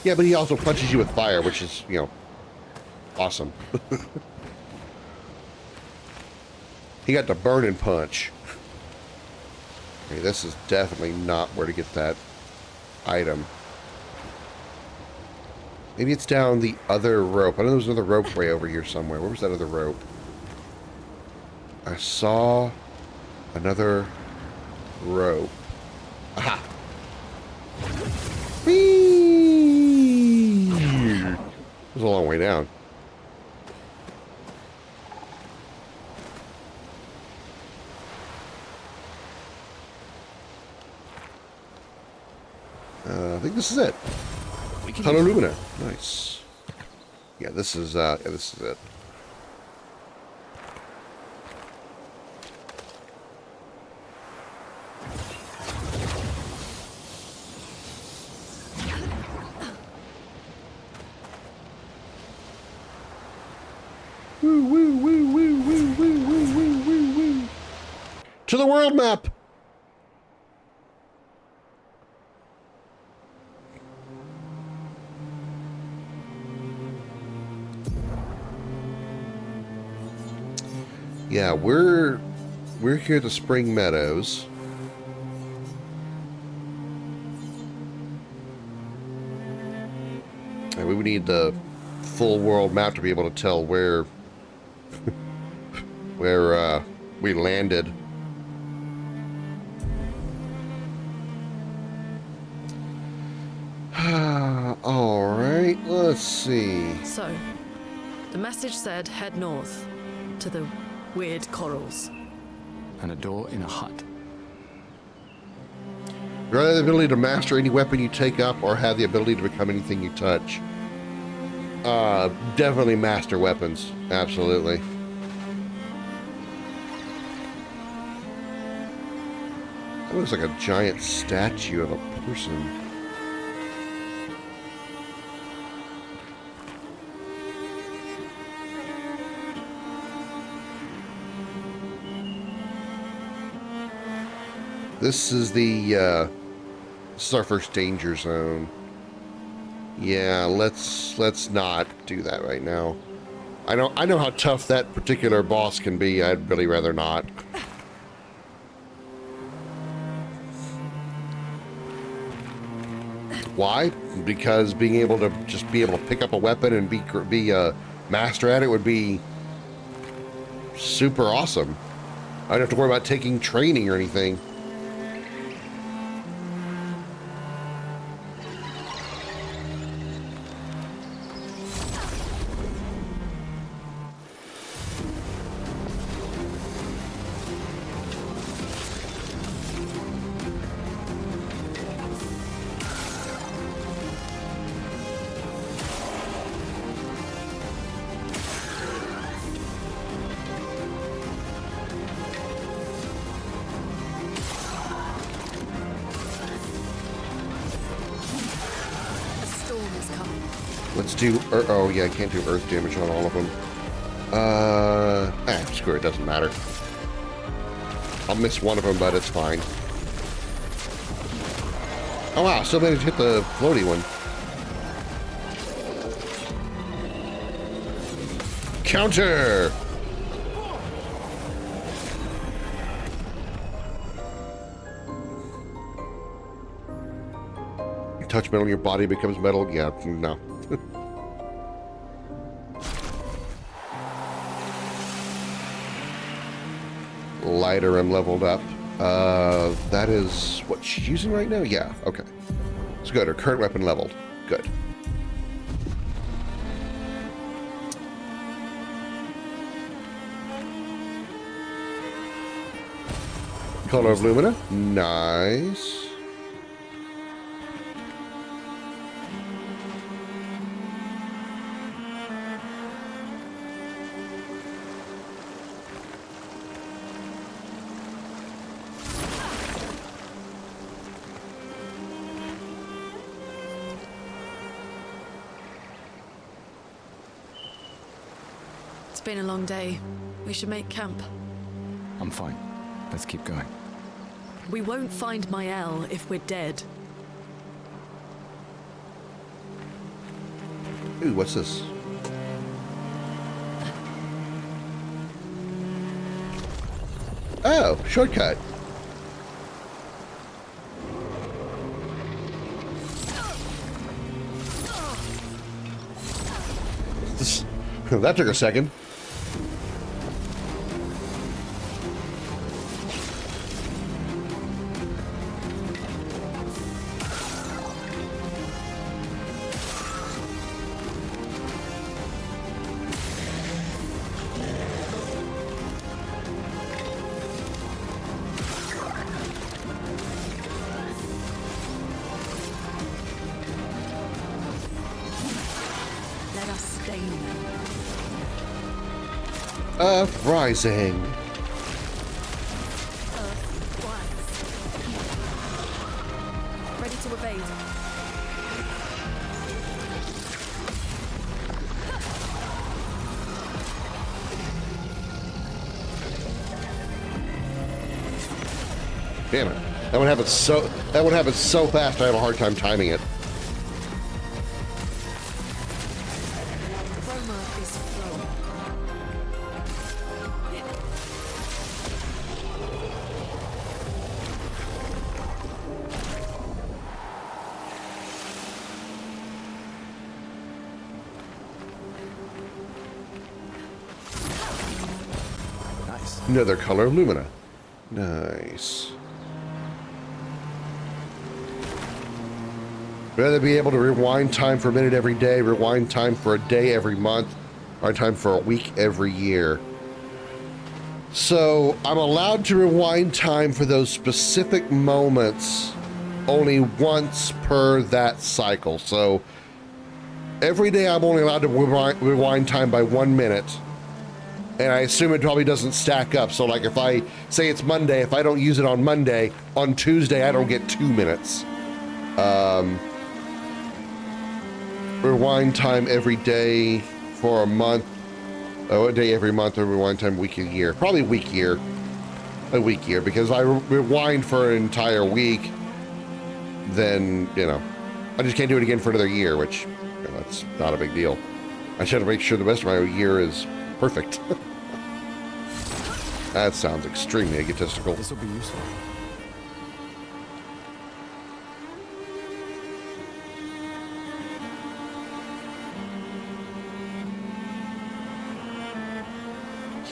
Yeah, but he also punches you with fire, which is, you know, awesome. He got the burning punch. Okay, this is definitely not where to get that item. Maybe it's down the other rope. I know there's another rope way over here somewhere. Where was that other rope? I saw another rope. Aha! Whee! It was a long way down. I think this is it. Hello, Lumina. Nice. Yeah, this is it. Woo, woo, woo, woo, woo, woo, woo, woo, woo, woo. To the world map. Yeah, we're here at the Spring Meadows. And we would need the full world map to be able to tell where we landed. All right, let's see. So, the message said head north to the weird corals. And a door in a hut. You either have the ability to master any weapon you take up or have the ability to become anything you touch. Definitely master weapons. Absolutely. That looks like a giant statue of a person. This is this is our first danger zone. Yeah, let's not do that right now. I know how tough that particular boss can be. I'd really rather not. Why? Because being able to just be able to pick up a weapon and be a master at it would be super awesome. I don't have to worry about taking training or anything. Let's do, oh yeah, I can't do earth damage on all of them. Screw it, doesn't matter. I'll miss one of them, but it's fine. Oh wow, still managed to hit the floaty one. Counter! You touch metal, your body becomes metal. Yeah, no. Lighter and leveled up. That is what she's using right now? Yeah, okay. So good, her current weapon leveled. Good. Color of Lumina. Nice. It's been a long day. We should make camp. I'm fine. Let's keep going. We won't find Mael if we're dead. Ooh, what's this? Oh, shortcut. That took a second. Let us stain them. Uprising. Ready to evade. Damn it. That one happens so fast I have a hard time timing it. Chroma is flowing. Nice. Another color of Lumina. Nice. Rather be able to rewind time for a minute every day, rewind time for a day every month, rewind time for a week every year. So I'm allowed to rewind time for those specific moments only once per that cycle. So every day I'm only allowed to rewind time by 1 minute. And I assume it probably doesn't stack up. So like if I say it's Monday, if I don't use it on Monday, on Tuesday I don't get 2 minutes. Rewind time every day for a month. A day every month, or rewind time week a year. Probably week year. A week year, because I rewind for an entire week, then, you know, I just can't do it again for another year, which, you know, that's not a big deal. I should make sure the rest of my year is perfect. That sounds extremely egotistical. This will be useful.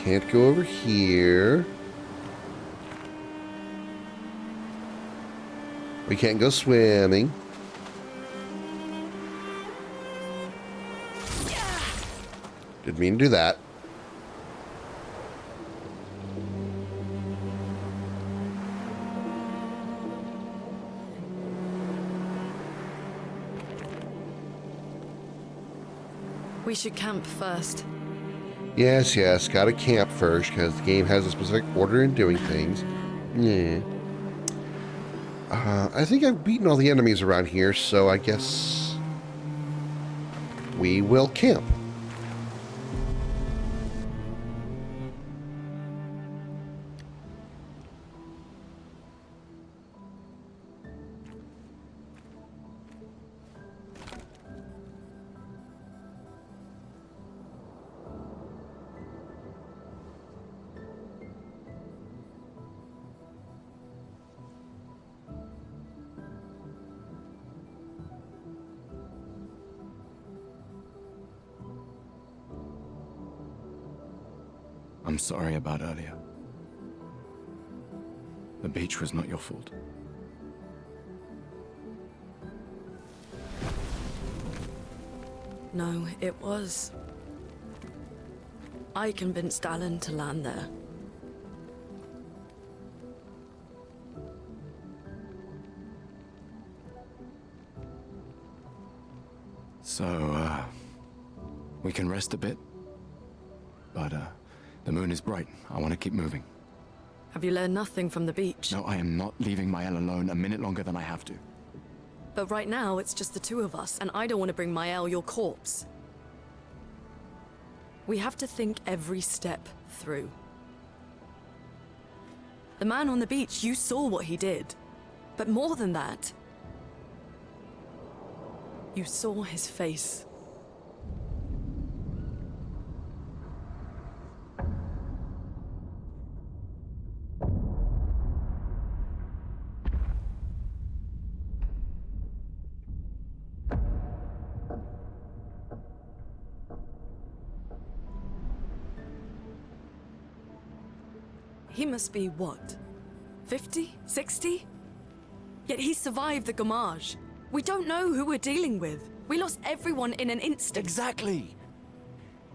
Can't go over here. We can't go swimming. Didn't mean to do that. We should camp first. Yes, yes, gotta camp first, because the game has a specific order in doing things. Yeah. I think I've beaten all the enemies around here, so I guess we will camp. I'm sorry about earlier. The beach was not your fault. No, it was. I convinced Alan to land there. So, we can rest a bit. But, the moon is bright. I want to keep moving. Have you learned nothing from the beach? No, I am not leaving Mael alone a minute longer than I have to. But right now, it's just the two of us, and I don't want to bring Mael your corpse. We have to think every step through. The man on the beach, you saw what he did. But more than that, you saw his face. He must be, what, 50? 60? Yet he survived the Gamage. We don't know who we're dealing with. We lost everyone in an instant. Exactly!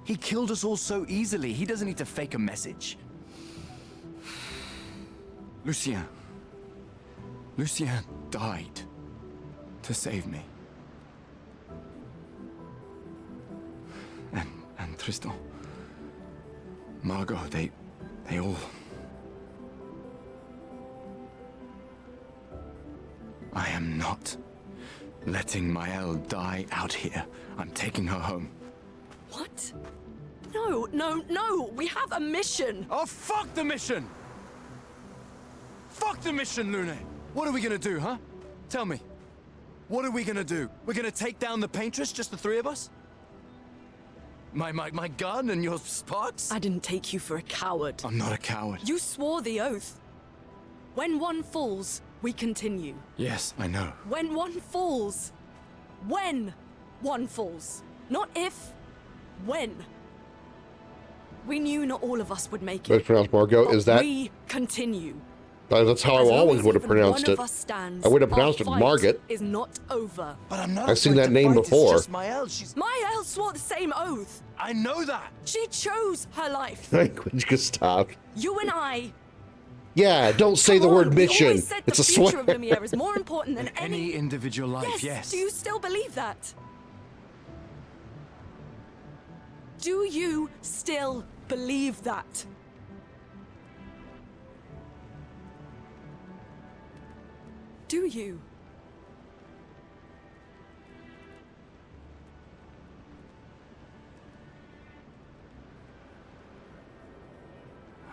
He killed us all so easily. He doesn't need to fake a message. Lucien. Lucien died to save me. And Tristan. Margot, they all... I am not letting Mael die out here. I'm taking her home. What? No, no, no! We have a mission! Oh, fuck the mission! Fuck the mission, Lune! What are we gonna do, huh? Tell me. What are we gonna do? We're gonna take down the paintress, just the three of us? My gun and your sparks? I didn't take you for a coward. I'm not a coward. You swore the oath. When one falls, we continue. Yes, I know. When one falls. When one falls. Not if. When. We knew not all of us would make it. That's pronounced Margot. But Is that? we continue. That's how I always would have pronounced it. Stands, I would have pronounced it Margaret. Is not over. But I'm not. I've seen that name before. Mael swore the same oath. I know that. She chose her life. Language, stop. You and I. Yeah, don't say the word mission. It's a the future swear. of Lumiere is more important than any individual life. Yes. Do you still believe that? Do you still believe that? Do you?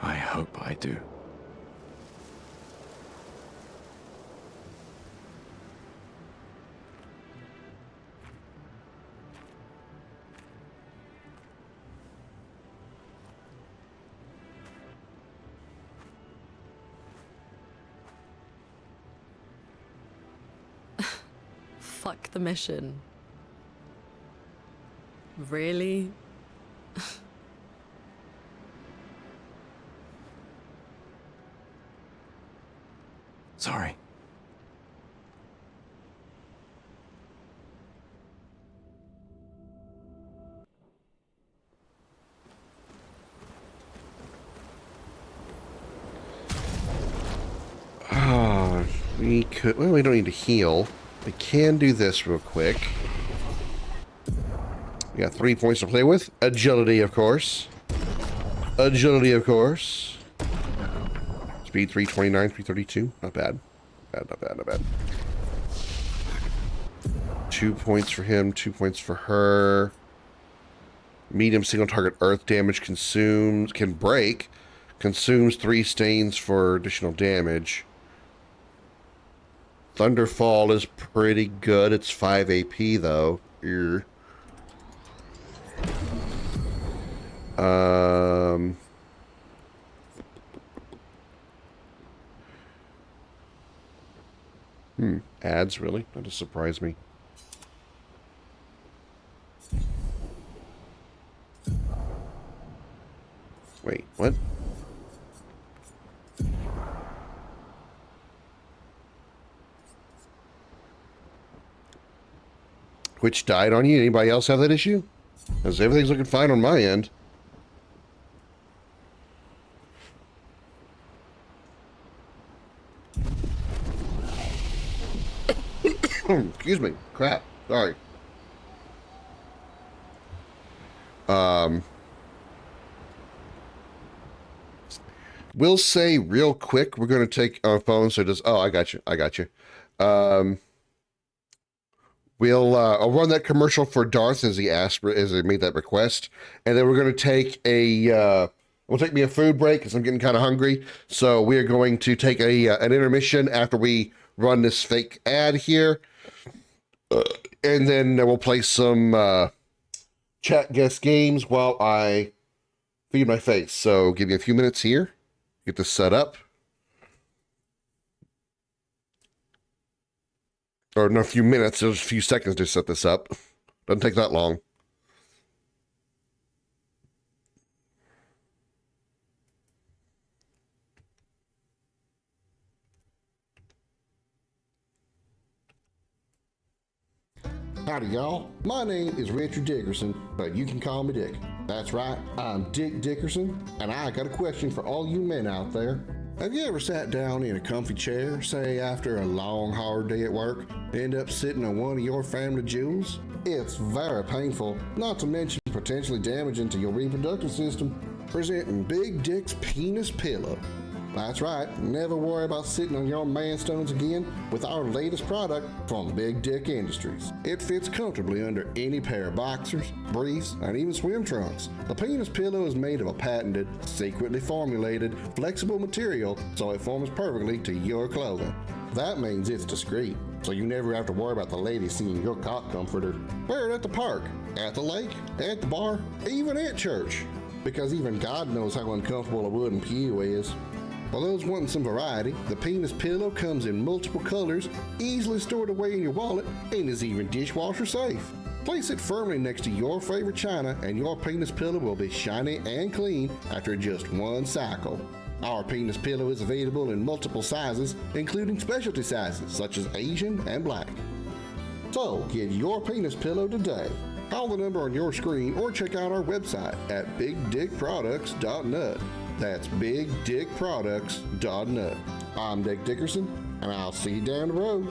I hope I do. Fuck the mission. Really? Sorry. We could. Well, we don't need to heal. We can do this real quick. We got 3 points to play with. Agility, of course. Agility, of course. Speed 329, 332. Not bad. Not bad, not bad. 2 points for him, 2 points for her. Medium single target earth damage consumes, can break. Consumes 3 stains for additional damage. Thunderfall is pretty good. It's 5 AP though. Ear. Ads, really? That just surprised me. Wait, what? Which died on you? Anybody else have that issue? Because everything's looking fine on my end. Excuse me. Crap. Sorry. We'll say real quick, we're going to take our phone, so just, oh, I got you. I'll run that commercial for Darth as he asked, as he made that request. And then we're going to take we'll take me a food break because I'm getting kind of hungry. So we are going to take an intermission after we run this fake ad here. And then we'll play some chat guest games while I feed my face. So give me a few minutes here. Get this set up. Or no, a few minutes. There's a few seconds to set this up. Doesn't take that long. Howdy, y'all. My name is Richard Dickerson, but you can call me Dick. That's right, I'm Dick Dickerson, and I got a question for all you men out there. Have you ever sat down in a comfy chair, say after a long, hard day at work, end up sitting on one of your family jewels? It's very painful, not to mention potentially damaging to your reproductive system. Presenting Big Dick's Penis Pillow. That's right, never worry about sitting on your man-stones again with our latest product from Big Dick Industries. It fits comfortably under any pair of boxers, briefs, and even swim trunks. The Penis Pillow is made of a patented, secretly formulated, flexible material so it forms perfectly to your clothing. That means it's discreet, so you never have to worry about the ladies seeing your cock comforter. Wear it at the park, at the lake, at the bar, even at church, because even God knows how uncomfortable a wooden pew is. For those wanting some variety, the Penis Pillow comes in multiple colors, easily stored away in your wallet, and is even dishwasher safe. Place it firmly next to your favorite china, and your Penis Pillow will be shiny and clean after just one cycle. Our Penis Pillow is available in multiple sizes, including specialty sizes such as Asian and Black. So, get your Penis Pillow today. Call the number on your screen or check out our website at bigdickproducts.net. That's bigdickproducts.net. I'm Dick Dickerson, and I'll see you down the road.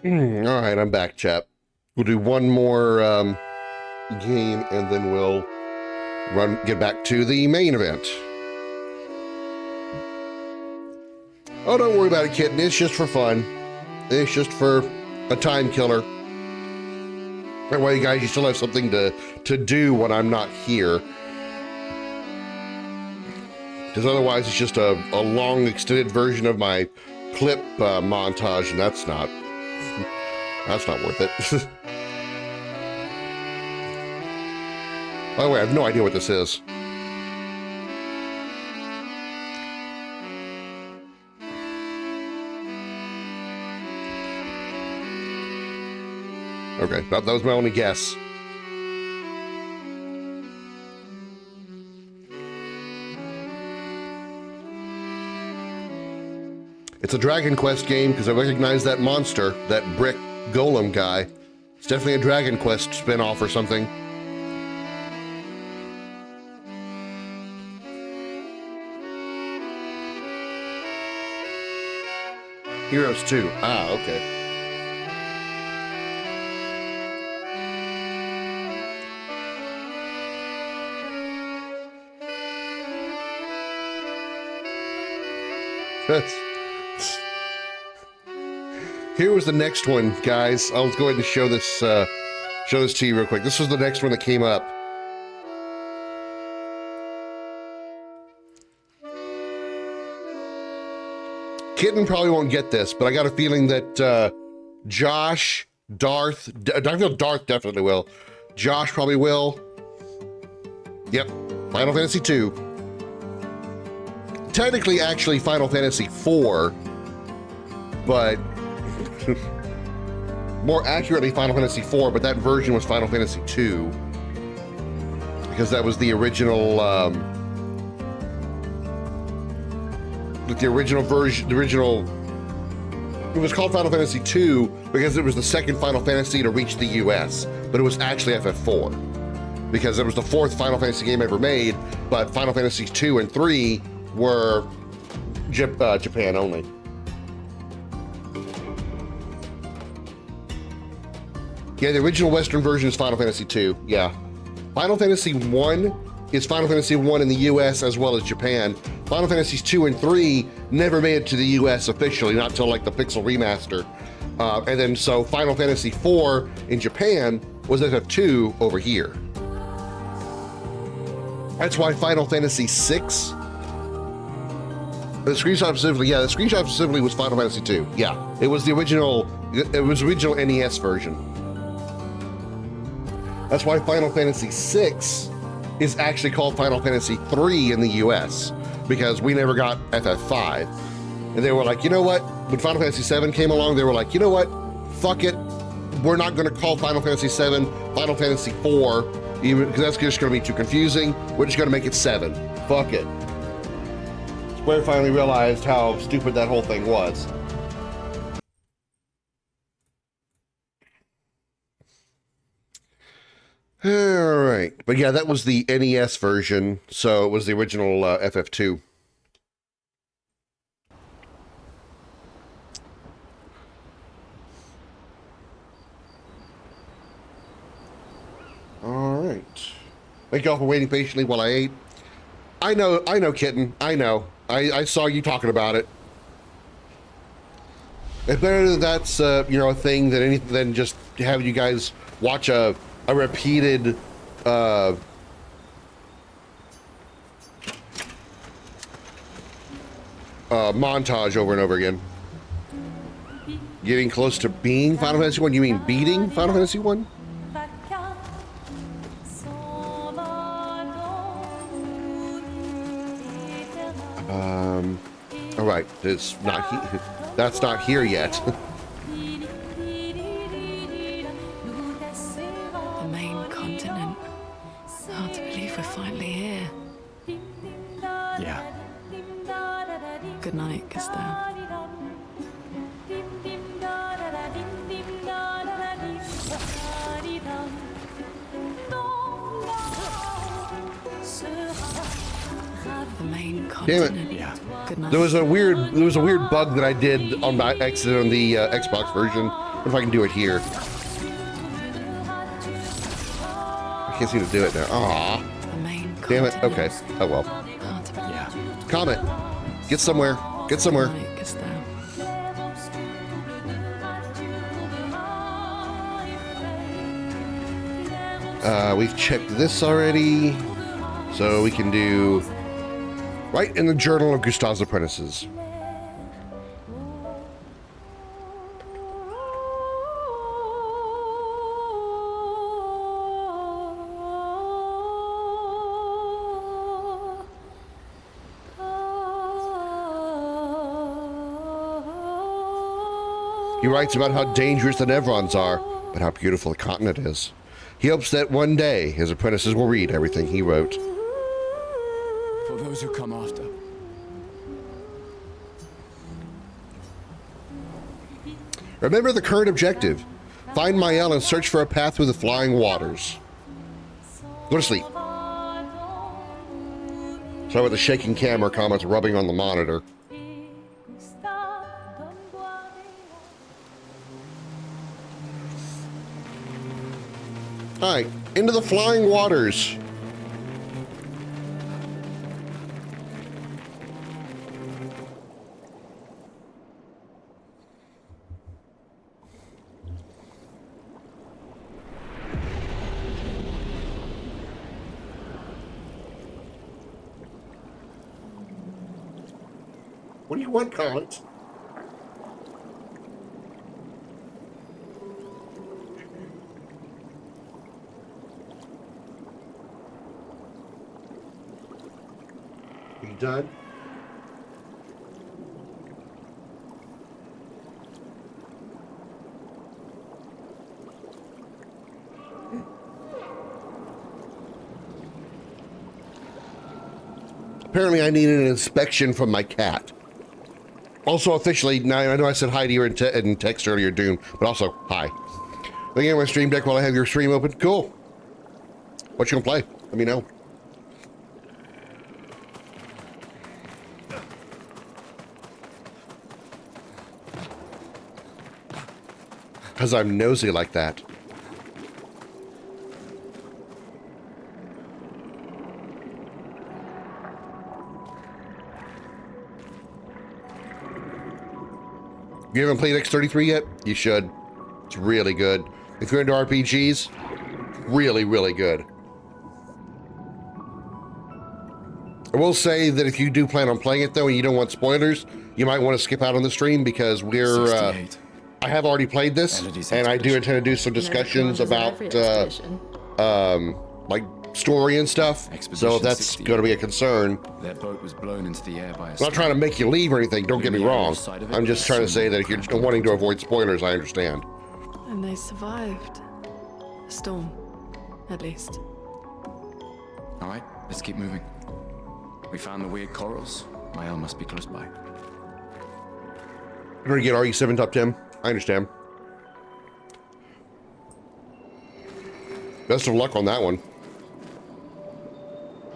All right, I'm back, chap. We'll do one more game, and then we'll get back to the main event. Oh, don't worry about it, kitten. It's just for fun. It's just for a time killer. That way, guys, you still have something to do when I'm not here. Because otherwise, it's just a long, extended version of my clip montage, and that's not worth it. By the way, I have no idea what this is. Okay, that was my only guess. It's a Dragon Quest game because I recognize that monster, that brick golem guy. It's definitely a Dragon Quest spin-off or something. Heroes 2. Ah, okay. Here was the next one, guys. I'll go ahead and show this to you real quick. This was the next one that came up. Kitten probably won't get this, but I got a feeling that Josh, Darth, I feel Darth definitely will. Josh probably will. Yep, Final Fantasy II. Technically, actually, Final Fantasy IV, but more accurately, Final Fantasy IV, but that version was Final Fantasy II, because that was the original, it was called Final Fantasy II because it was the second Final Fantasy to reach the US, but it was actually FF4, because it was the fourth Final Fantasy game ever made, but Final Fantasy II and III were Japan only. Yeah, the original Western version is Final Fantasy II, yeah. Final Fantasy I is Final Fantasy I in the US as well as Japan. Final Fantasies 2 and 3 never made it to the US officially, not till like the Pixel remaster. And then so Final Fantasy 4 in Japan was FF2 over here. That's why Final Fantasy 6, the screenshot specifically was Final Fantasy 2. Yeah, it was the original NES version. That's why Final Fantasy 6 is actually called Final Fantasy 3 in the US, because we never got FF5. And they were like, you know what? When Final Fantasy 7 came along, they were like, you know what? Fuck it. We're not going to call Final Fantasy 7 Final Fantasy 4, even because that's just going to be too confusing. We're just going to make it 7. Fuck it. Square finally realized how stupid that whole thing was. All right, but yeah, that was the NES version, so it was the original FF2. All right. Thank y'all for waiting patiently while I ate. I know, Kitten. I know. I saw you talking about it. It's better that that's a thing than just having you guys watch a repeated montage over and over again. Getting close to being Final Fantasy 1? You mean beating Final Fantasy 1? All right, it's not that's not here yet. The main continent. Hard to believe we're finally here. Yeah. Good night, Gustav. The main continent. Damn it. Good night. There was a weird bug that I did on my exit on the Xbox version What if I can do it here? I can't seem to do it now. Aww. Damn it. Okay. Oh well. Yeah. Comet. Get somewhere. Get somewhere. We've checked this already. So we can do right in the Journal of Gustav's Apprentices. He writes about how dangerous the Nevrons are, but how beautiful the continent is. He hopes that one day his apprentices will read everything he wrote. For those who come after. Remember the current objective. Find Mael and search for a path through the flying waters. Go to sleep. Sorry about the shaking camera comments rubbing on the monitor. All right, into the flying waters. What do you want, Collins? You done? Apparently I needed an inspection from my cat. Also officially, now I know I said hi to you in text earlier, Doom, but also, hi. Looking at my stream deck while I have your stream open. Cool. What you gonna play? Let me know. Because I'm nosy like that. You haven't played X33 yet? You should. It's really good. If you're into RPGs, really, really good. I will say that if you do plan on playing it though and you don't want spoilers, you might want to skip out on the stream because we're I have already played this and I do intend to do some discussions about like story and stuff. So if that's going to be a concern. Their boat was blown into the air by a I'm not trying to make you leave or anything, don't get me wrong. I'm just trying to say that if you're wanting to avoid spoilers, I understand. And they survived. The storm, at least. All right, let's keep moving. We found the weird corals. Mael must be close by. We're going to get RE7 top 10. I understand. Best of luck on that one.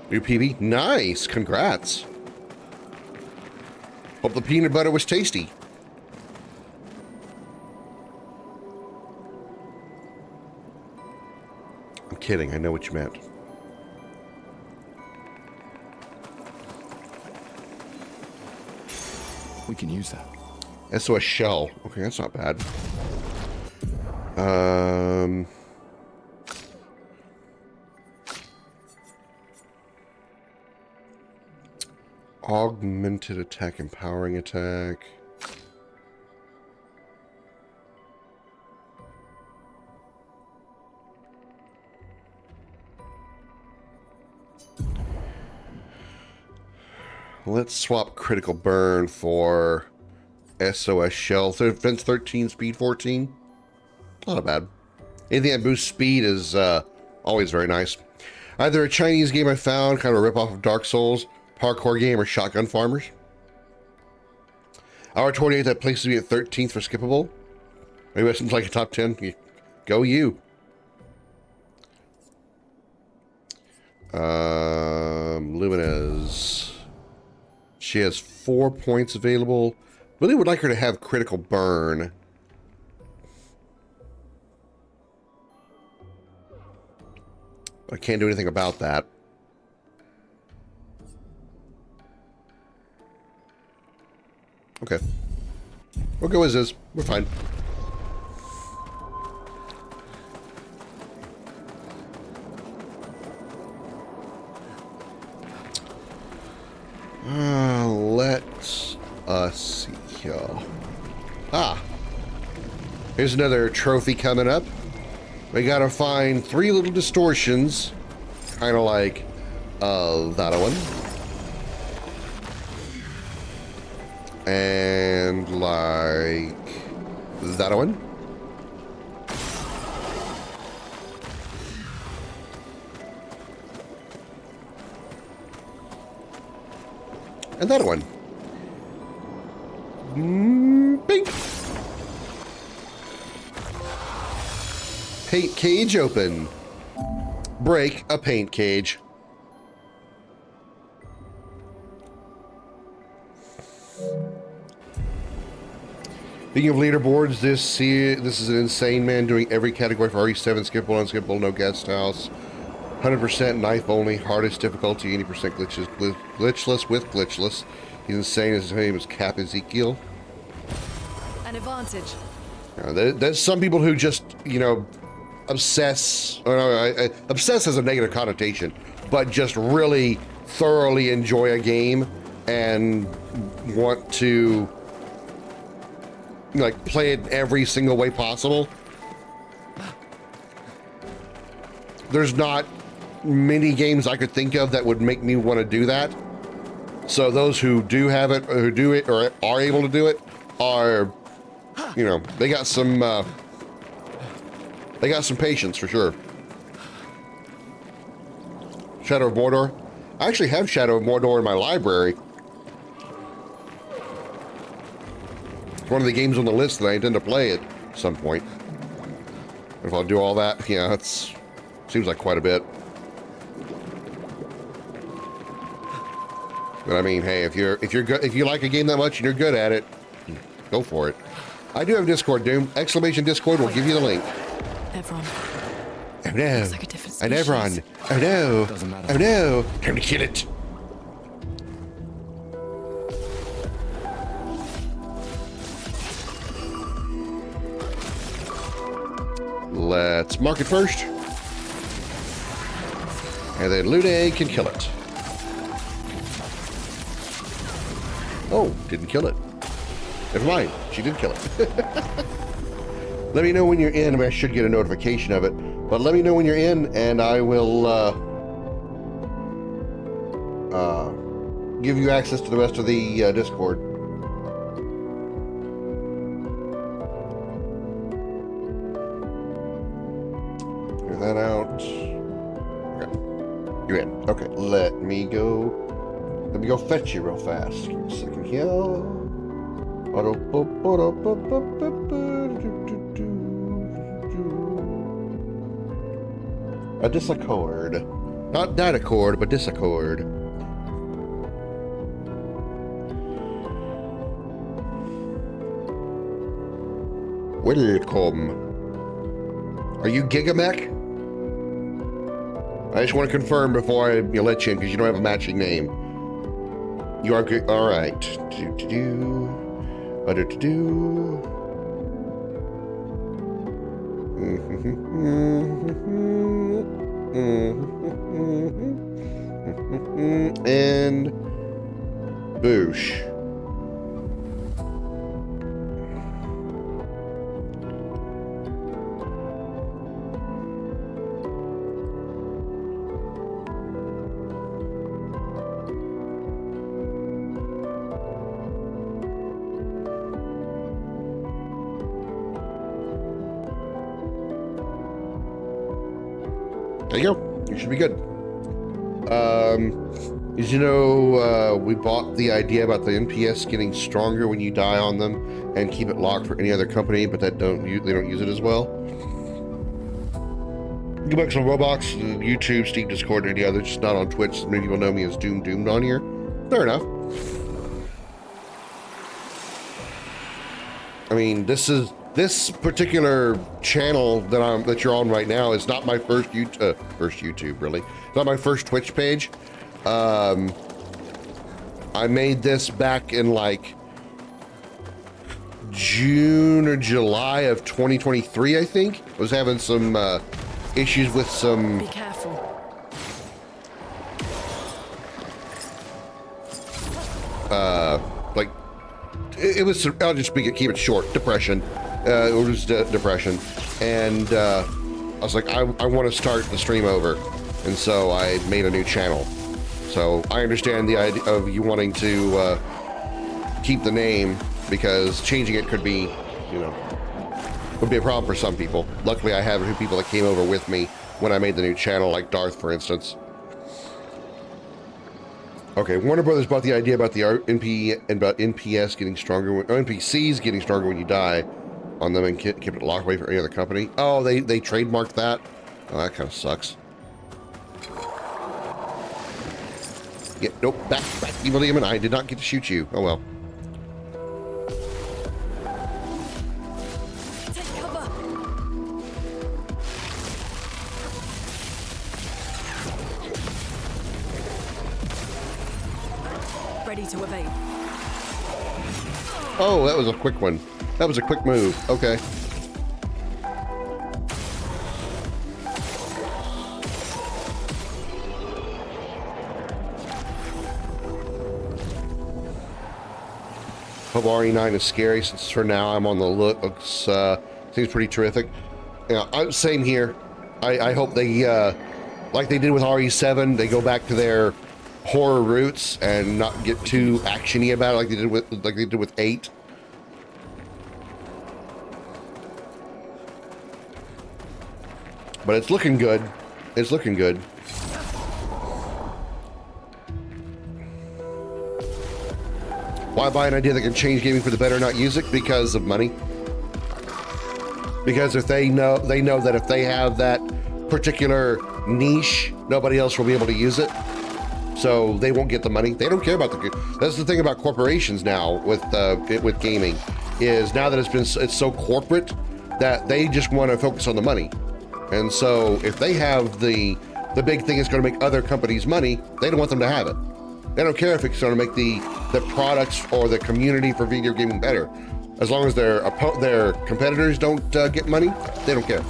New PB? Nice! Congrats! Hope the peanut butter was tasty. I'm kidding, I know what you meant. We can use that. SOS shell. Okay, that's not bad. Augmented attack, empowering attack. Let's swap critical burn for SOS shell. Defense 13, speed 14. Not bad. Anything that boosts speed is always very nice. Either a Chinese game I found, kind of a ripoff of Dark Souls, parkour game, or Shotgun Farmers. Hour 28, that places me at 13th for skippable. Maybe that's like a top 10. Go you. Luminez. She has 4 points available. Really would like her to have critical burn. I can't do anything about that. Okay. We'll go as is. We're fine. Let's see here. Ah. Here's another trophy coming up. We gotta find 3 little distortions. Kind of like that one. And like that one. And that one. Bing. Paint cage open. Break a paint cage. Speaking of leaderboards, this is an insane man doing every category for RE7, skippable, unskippable, no guest house. 100% knife only, hardest difficulty, 80% glitchless with glitchless. He's insane. His name is Cap Ezekiel. An advantage. There's some people who just, you know, obsess. Obsess has a negative connotation, but just really thoroughly enjoy a game and want to, like, play it every single way possible. There's not many games I could think of that would make me want to do that. So those who do have it, or who do it, or are able to do it, are, you know, they got some patience for sure. Shadow of Mordor. I actually have Shadow of Mordor in my library. It's one of the games on the list that I intend to play at some point. If I'll do all that, yeah, it's seems like quite a bit. But I mean, hey, if you like a game that much and you're good at it, go for it. I do have Discord, Doom. Exclamation Discord will give you the link. Everyone. Oh no. Looks like a different And species. everyone. Oh no. Oh no. Time to kill it. Let's mark it first. And then Lune can kill it. Oh, didn't kill it. Never mind, she did kill it. Let me know when you're in. I mean, I should get a notification of it, but let me know when you're in, and I will give you access to the rest of the Discord. Clear that out. Okay, you're in. Okay, let me go fetch you real fast. Give me a second here. A disaccord. Not that accord, but disaccord. Welcome. Are you Gigamech? I just want to confirm before I let you in, because you don't have a matching name. You are good. All right. And boosh. There you go. You should be good. As you know, we bought the idea about the NPS getting stronger when you die on them, and keep it locked for any other company, but they don't use it as well. Gigamech's on Roblox, YouTube, Steam, Discord, and any other. Just not on Twitch. Many people know me as Doomed on here. Fair enough. I mean, this is This particular channel that you're on right now is not my first YouTube, really. It's not my first Twitch page. I made this back in like June or July of 2023, I think. I was having some issues with some... Be careful. Like, it was, I'll just keep it short, depression. It was depression. And I was like, I want to start the stream over. And so I made a new channel. So I understand the idea of you wanting to keep the name, because changing it could be, you know, would be a problem for some people. Luckily, I have people that came over with me when I made the new channel, like Darth, for instance. Okay, Warner Brothers bought the idea about the NPS getting stronger, NPCs getting stronger when you die on them, and kept it locked away from any other company. Oh, they trademarked that? Oh, that kind of sucks. Yeah, nope, back, Evil Demon, I did not get to shoot you. Oh well. Take cover. Ready to evade. Oh, that was a quick one. That was a quick move. Okay. Hope RE9 is scary, since for now I'm on the look. Looks seems pretty terrific. Yeah, same here. I hope they like they did with RE7, they go back to their horror roots and not get too actiony about it like they did with 8. But it's looking good. It's looking good. Why buy an idea that can change gaming for the better, not use it? Because of money. Because if they know that if they have that particular niche, nobody else will be able to use it. So they won't get the money. They don't care about that's the thing about corporations now with gaming, is now that it's so corporate that they just want to focus on the money. And so if they have the big thing is going to make other companies money, they don't want them to have it. They don't care if it's going to make the products or the community for video gaming better. As long as their competitors don't get money, they don't care.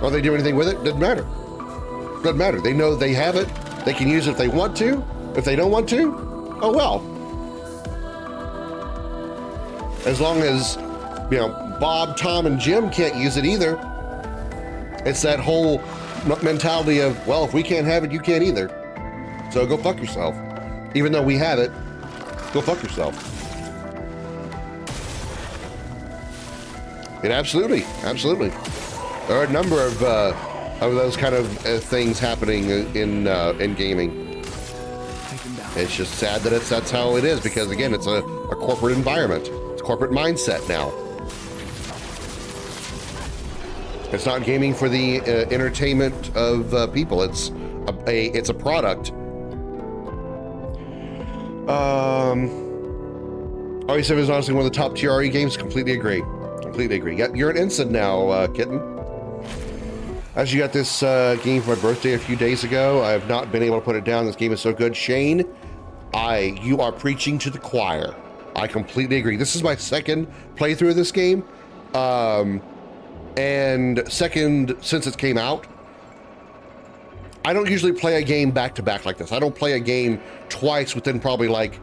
Or they do anything with it, doesn't matter. Doesn't matter. They know they have it. They can use it if they want to. If they don't want to, oh well. As long as, you know, Bob, Tom, and Jim can't use it either. It's that whole mentality of, well, if we can't have it, you can't either. So go fuck yourself. Even though we have it, go fuck yourself. It absolutely. There are a number of those kind of things happening in gaming. It's just sad that that's how it is, because again, it's a corporate environment. It's a corporate mindset now. It's not gaming for the entertainment of people. It's a product. RE7 is honestly one of the top tier RE games. Completely agree. Yeah, you're an ensign now, Kitten. Actually got this game for my birthday a few days ago. I have not been able to put it down. This game is so good. Shane, you are preaching to the choir. I completely agree. This is my second playthrough of this game. And second since it came out. I don't usually play a game back to back like this. I don't play a game twice within probably like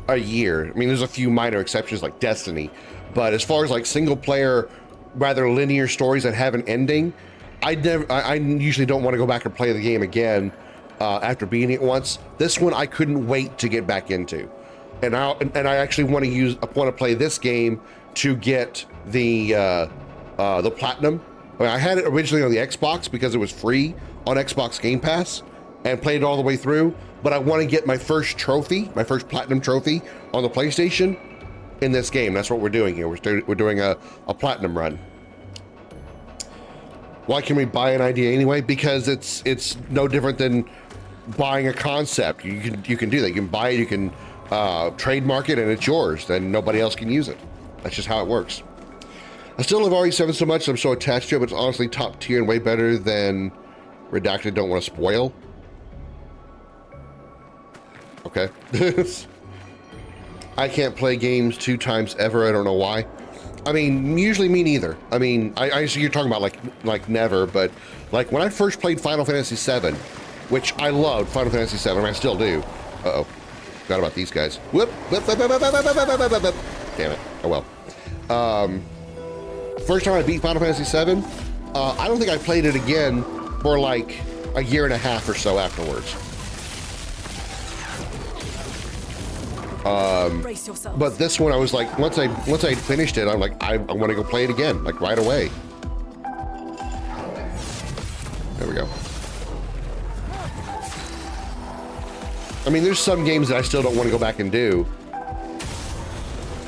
a year. I mean, there's a few minor exceptions like Destiny, but as far as like single player, rather linear stories that have an ending, I usually don't want to go back and play the game again after beating it once. This one I couldn't wait to get back into, and I actually want to play this game to get the platinum. I mean, I had it originally on the Xbox because it was free on Xbox Game Pass, and played it all the way through, but I want to get my first trophy, my first platinum trophy on the PlayStation in this game. That's what we're doing here. We're doing a platinum run. Why can we buy an idea anyway? Because it's no different than buying a concept. You can do that. You can buy it, you can trademark it, and it's yours. Then nobody else can use it. That's just how it works. I still love RE7 so much, I'm so attached to it, but it's honestly top tier and way better than Redacted. Don't want to spoil. Okay. I can't play games 2 times ever. I don't know why. I mean, usually me neither. I mean, I see you're talking about like never, but like when I first played Final Fantasy VII, which I loved Final Fantasy VII, and I still do. Uh-oh. Forgot about these guys. Whoop, whoop, whoop, whoop, whoop, whoop, whoop, whoop, whoop, whoop. Damn it. Oh well. First time I beat Final Fantasy VII, I don't think I played it again for like a year and a half or so afterwards. But this one I was like, once I finished it, I'm like, I want to go play it again, like right away. There we go. I mean, there's some games that I still don't want to go back and do.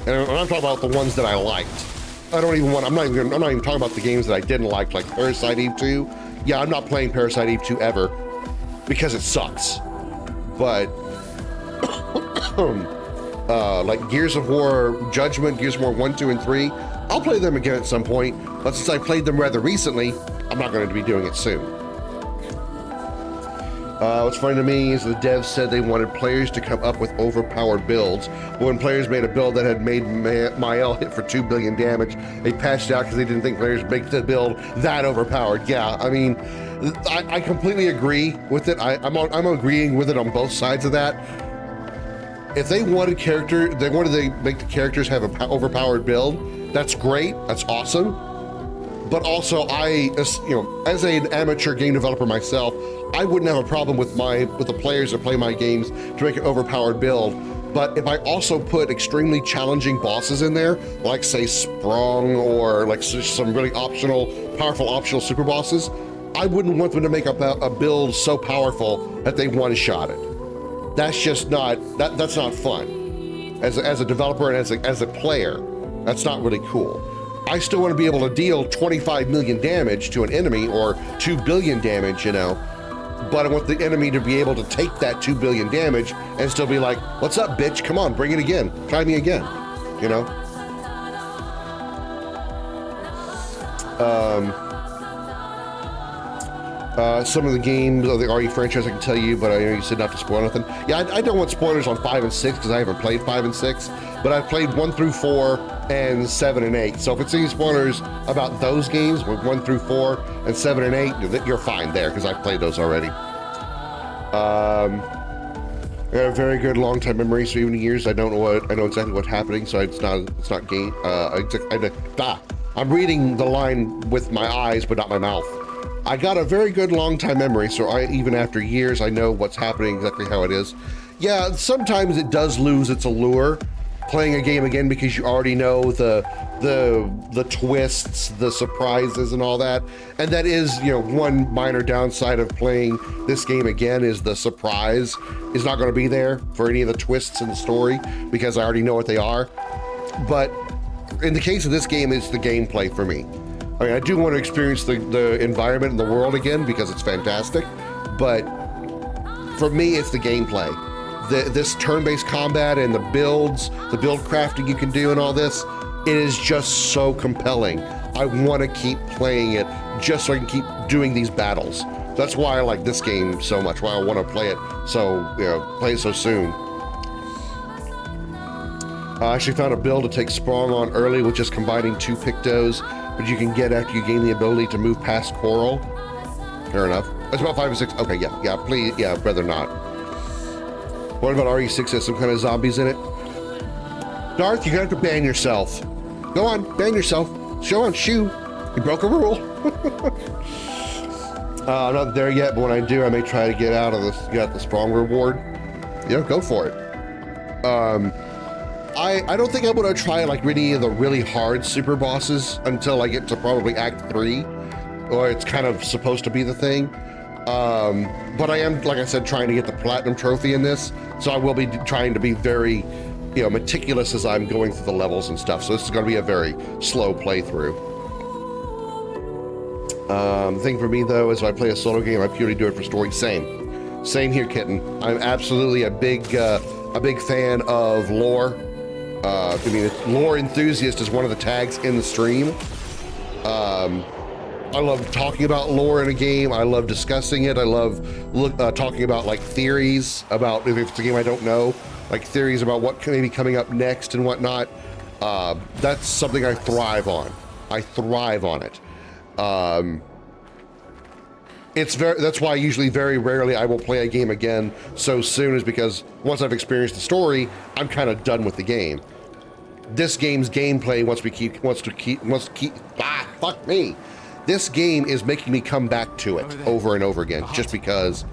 And I'm talking about the ones that I liked. I don't even want, I'm not even talking about the games that I didn't like Parasite Eve 2. Yeah, I'm not playing Parasite Eve 2 ever because it sucks. But like Gears of War Judgment, Gears of War 1, 2, and 3, I'll play them again at some point, but since I played them rather recently, I'm not going to be doing it soon. What's funny to me is the devs said they wanted players to come up with overpowered builds, but when players made a build that had made Mael hit for 2 billion damage, they patched out because they didn't think players make the build that overpowered. Yeah, I mean, I completely agree with it. I'm agreeing with it on both sides of that. If they wanted to make the characters have an overpowered build, that's great, that's awesome. But also, as an amateur game developer myself, I wouldn't have a problem with the players that play my games to make an overpowered build. But if I also put extremely challenging bosses in there, like say Sprung or like some really powerful optional super bosses, I wouldn't want them to make a build so powerful that they one-shot it. That's just not, that's not fun. As a developer and as a player, that's not really cool. I still want to be able to deal 25 million damage to an enemy or 2 billion damage, you know, but I want the enemy to be able to take that 2 billion damage and still be like, what's up, bitch? Come on, bring it again. Try me again, you know? Some of the games of the RE franchise I can tell you, but I know you said not to spoil nothing. Yeah, I don't want spoilers on 5 and 6 because I haven't played 5 and 6, but I've played 1 through 4 and 7 and 8. So if it's any spoilers about those games, with 1 through 4 and 7 and 8, you're fine there because I've played those already. I have a very good long-time memory, so even years I know exactly what's happening, so it's not game. I'm reading the line with my eyes, but not my mouth. I got a very good long-time memory, so even after years, I know what's happening, exactly how it is. Yeah, sometimes it does lose its allure, playing a game again because you already know the twists, the surprises, and all that. And that is, one minor downside of playing this game again is the surprise is not going to be there for any of the twists in the story because I already know what they are. But in the case of this game, it's the gameplay for me. I mean, I do want to experience the environment and the world again because it's fantastic, but for me, it's the gameplay. This turn-based combat and the build crafting you can do and all this, it is just so compelling. I want to keep playing it just so I can keep doing these battles. That's why I like this game so much, why I want to play it so soon. I actually found a build to take Sprung on early with just combining 2 Pictos, but you can get after you gain the ability to move past Coral. Fair enough. That's about 5 or 6. Okay, yeah, please, yeah, rather not. What about RE6 has some kind of zombies in it? Darth, you're gonna have to ban yourself. Go on, ban yourself. Show on shoe. You broke a rule. I'm not there yet, but when I do, I may try to get the Sprung reward. Go for it. I don't think I'm gonna try any of the really hard super bosses until I get to probably Act 3, or it's kind of supposed to be the thing. But I am, like I said, trying to get the Platinum Trophy in this, so I will be trying to be very, meticulous as I'm going through the levels and stuff, so this is gonna be a very slow playthrough. The thing for me, though, is if I play a solo game, I purely do it for story. Same here, kitten. I'm absolutely a big fan of lore. I mean, lore enthusiast is one of the tags in the stream. I love talking about lore in a game. I love discussing it. I love talking about like theories about if it's a game I don't know, like theories about what may be coming up next and whatnot. That's something I thrive on. I thrive on it. That's why usually very rarely I will play a game again so soon, is because once I've experienced the story, I'm kind of done with the game. This game's gameplay fuck me. This game is making me come back to it over and over again, just because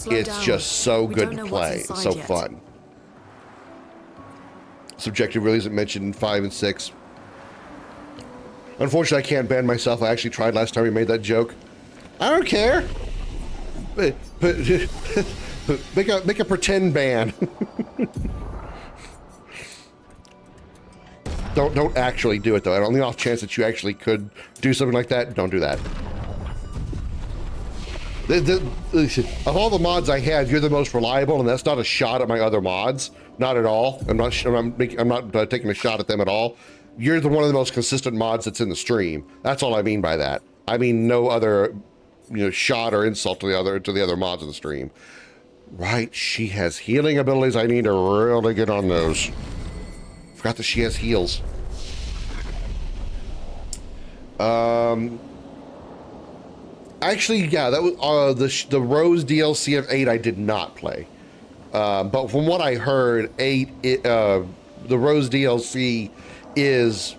it's just so good to play, so fun. Subjective really isn't mentioned in 5 and 6. Unfortunately, I can't ban myself. I actually tried last time we made that joke. I don't care. Make a pretend ban. Don't actually do it though. On the off chance that you actually could do something like that, don't do that. Of all the mods I have, you're the most reliable, and that's not a shot at my other mods. Not at all. I'm not taking a shot at them at all. You're one of the most consistent mods that's in the stream. That's all I mean by that. I mean no other, shot or insult to the other mods in the stream. Right, she has healing abilities. I need to really get on those. Forgot that she has heals. Actually, yeah, that was the Rose DLC of 8 I did not play. But from what I heard, 8, the Rose DLC is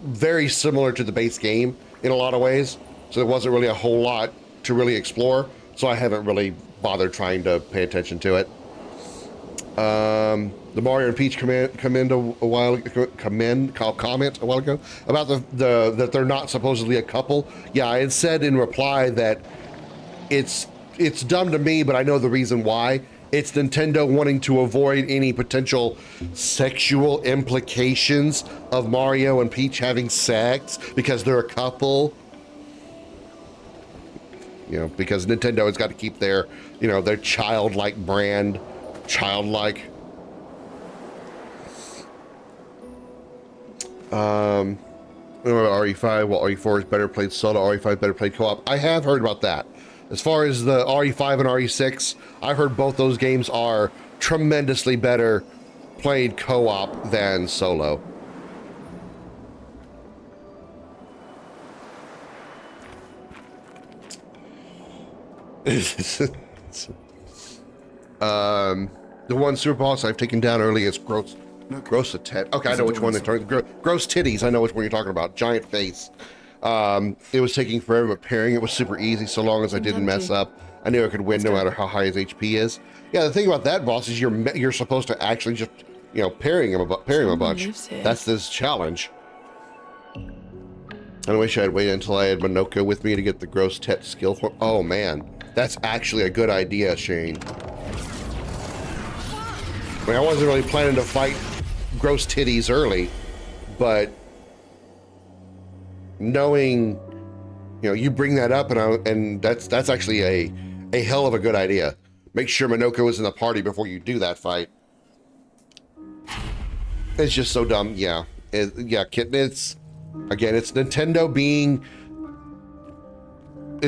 very similar to the base game in a lot of ways. So there wasn't really a whole lot to really explore. So I haven't really bothered trying to pay attention to it. The Mario and Peach comment a while ago about that they're not supposedly a couple. Yeah, I had said in reply that it's dumb to me, but I know the reason why. It's Nintendo wanting to avoid any potential sexual implications of Mario and Peach having sex because they're a couple. Because Nintendo has got to keep their, their childlike brand, childlike. RE5, well, RE4 is better played solo, RE5 better played co-op. I have heard about that. As far as the RE5 and RE6, I've heard both those games are tremendously better played co-op than solo. The one super boss I've taken down early is gross tit. Okay, I know which one they're talking about. Gross titties. I know which one you're talking about. Giant face. It was taking forever, but parrying it was super easy so long as I didn't mess up. I knew I could win no matter how high his HP is. Yeah, the thing about that boss is you're supposed to actually just parry him a bunch. That's this challenge. I wish I had waited until I had Minoko with me to get the gross tit skill for. Oh man, that's actually a good idea, Shane. I mean, I wasn't really planning to fight gross titties early, but knowing, you bring that up, and that's actually a hell of a good idea. Make sure Minoko is in the party before you do that fight. It's just so dumb. Yeah, kitten. It's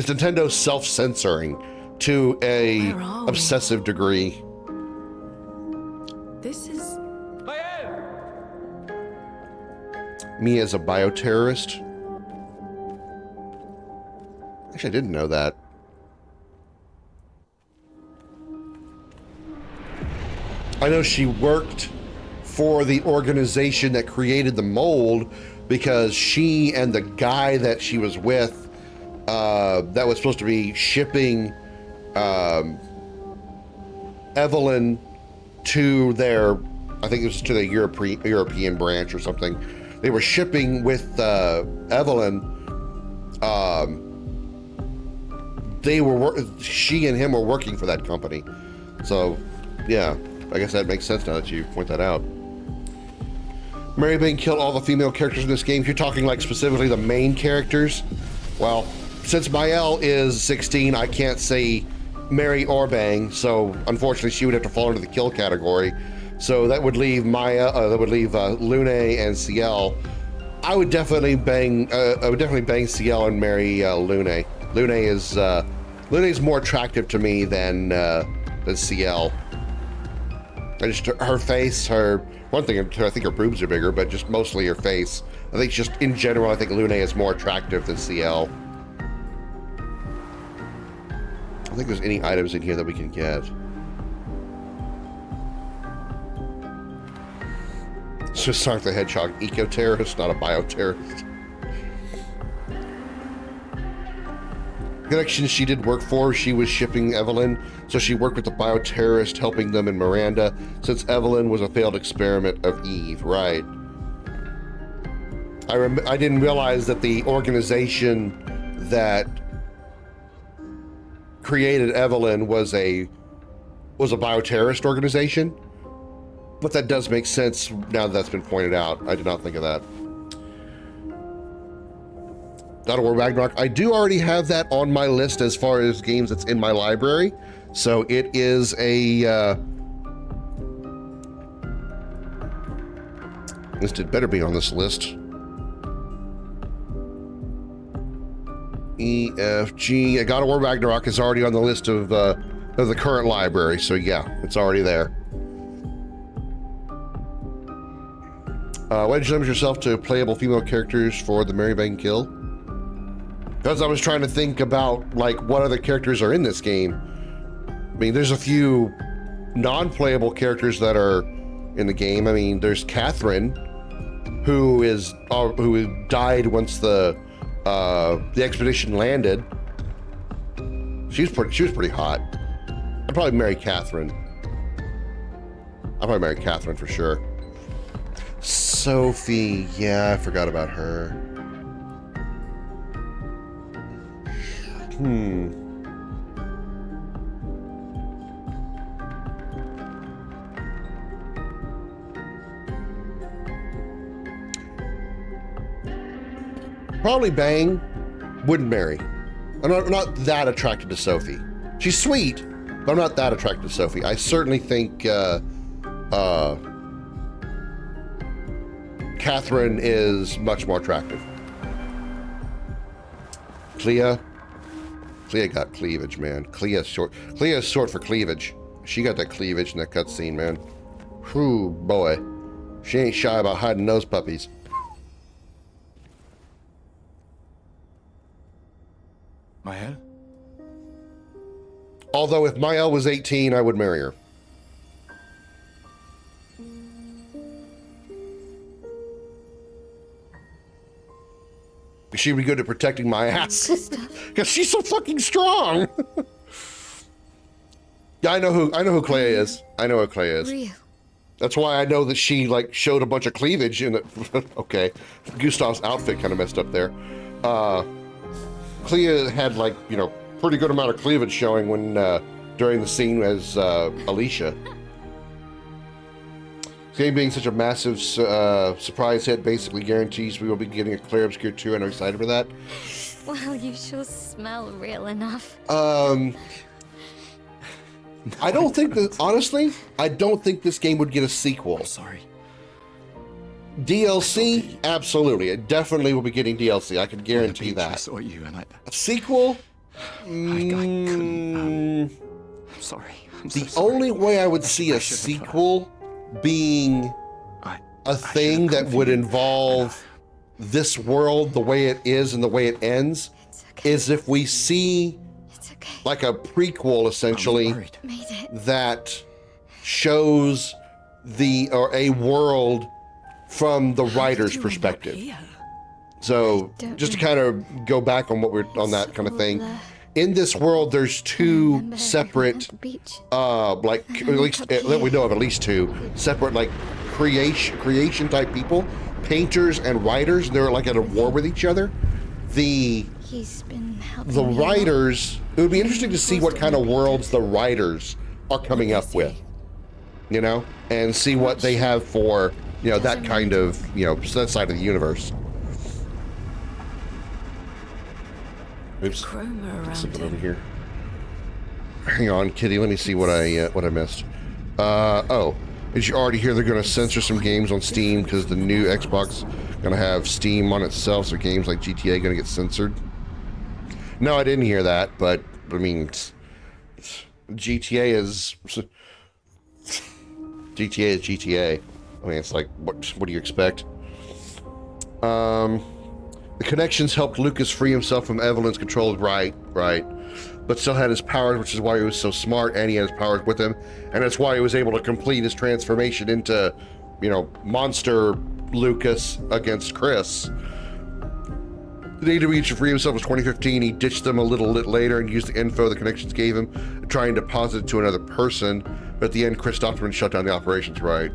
Nintendo self-censoring to a obsessive degree. This is... Me as a bioterrorist? Actually, I didn't know that. I know she worked for the organization that created the mold because she and the guy that she was with that was supposed to be shipping Evelyn to their, I think it was to the European branch or something. They were shipping with Evelyn. She and him were working for that company. So, yeah, I guess that makes sense now that you point that out. Mary Bang killed all the female characters in this game. You're talking like specifically the main characters. Well, since Mael is 16, I can't say Mary or Bang, so unfortunately she would have to fall into the kill category. So that would leave Maya, Lune and Ciel. I would definitely bang Ciel and marry Lune. Lune's more attractive to me than Ciel. Just her face, one thing, I think her boobs are bigger, but just mostly her face. I think just in general, I think Lune is more attractive than Ciel. I don't think there's any items in here that we can get. It's just Sonic the Hedgehog, eco-terrorist, not a bio-terrorist. Connection she did work for, she was shipping Evelyn, so she worked with the bioterrorist, helping them in Miranda, since Evelyn was a failed experiment of Eve, right. I didn't realize that the organization that created Evelyn was a bioterrorist organization, but that does make sense now that that's been pointed out. I did not think of that. God of War Ragnarok. I do already have that on my list as far as games that's in my library. So it is a... it better be on this list. E, F, G. God of War Ragnarok is already on the list of the current library. So yeah, it's already there. Why did you limit yourself to playable female characters for the Mary Bang kill? Because I was trying to think about like what other characters are in this game. I mean, there's a few non-playable characters that are in the game. I mean, there's Catherine, who died once the expedition landed. She was pretty hot. I'd probably marry Catherine. I'd probably marry Catherine for sure. Sophie, yeah, I forgot about her. Probably bang, wouldn't marry. I'm not that attracted to Sophie. She's sweet, but I'm not that attracted to Sophie. I certainly think Catherine is much more attractive. Clea got cleavage, man. Clea is short for cleavage. She got that cleavage in that cutscene, man. Whew, boy. She ain't shy about hiding those puppies. Mael? Although if Mael was 18, I would marry her. She'd be good at protecting my ass because she's so fucking strong. Yeah, I know who Clair is. I know who Clair is. Real. That's why I know that she like showed a bunch of cleavage in it. Okay, Gustav's outfit kind of messed up there. Clair had like, you know, pretty good amount of cleavage showing when during the scene as Alicia. This game being such a massive surprise hit basically guarantees we will be getting a Clair Obscur 2, and I'm excited for that. Well, you sure smell real enough. I don't think that, honestly, I don't think this game would get a sequel. I'm sorry. DLC, absolutely. It definitely will be getting DLC. I can guarantee that. I saw you and a sequel? I couldn't. I'm sorry. The only way I would see a sequel being a thing that would involve this world the way it is and the way it ends is if we see like a prequel essentially that shows a world from the writer's perspective. So just to kind of go back on on that kind of thing. In this world, there's two separate, like at least that we know of, at least two separate like creation type people, painters and writers. They're like at a war with each other. The writers. It would be interesting to see what kind of worlds the writers are coming up with, you know, and see what they have for, you know, that kind of, you know, that side of the universe. Oops, something over here. Hang on, Kitty. Let me see what I missed. Oh, Did you already hear they're going to censor some games on Steam because the new Xbox going to have Steam on itself, so games like GTA going to get censored? No, I didn't hear that, but I mean, GTA is GTA. I mean, it's like, what do you expect? The connections helped Lucas free himself from Evelyn's control, right, but still had his powers, which is why he was so smart, and he had his powers with him, and that's why he was able to complete his transformation into, you know, monster Lucas against Chris. The day to reach to free himself was 2015. He ditched them a little bit later and used the info the connections gave him to try and deposit it to another person, but at the end, Chris stopped him and shut down the operations, right?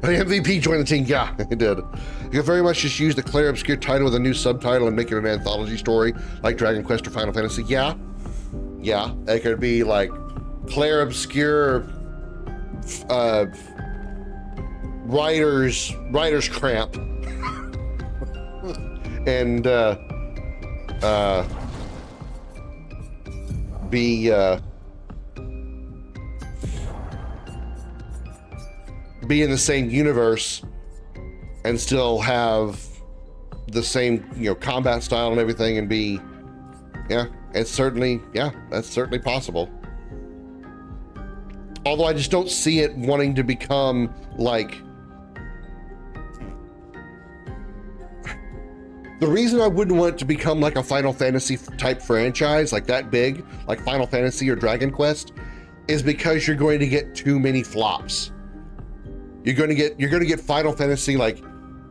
The MVP joined the team. Yeah, it did. You could very much just use the Clair Obscur title with a new subtitle and make it an anthology story like Dragon Quest or Final Fantasy. Yeah, it could be like Clair Obscur writer's cramp and be in the same universe and still have the same, you know, combat style and everything, and be, that's certainly possible. Although I just don't see it wanting to become like, the reason I wouldn't want it to become like a Final Fantasy type franchise, like that big, like Final Fantasy or Dragon Quest, is because you're going to get too many flops. You're going to get Final Fantasy like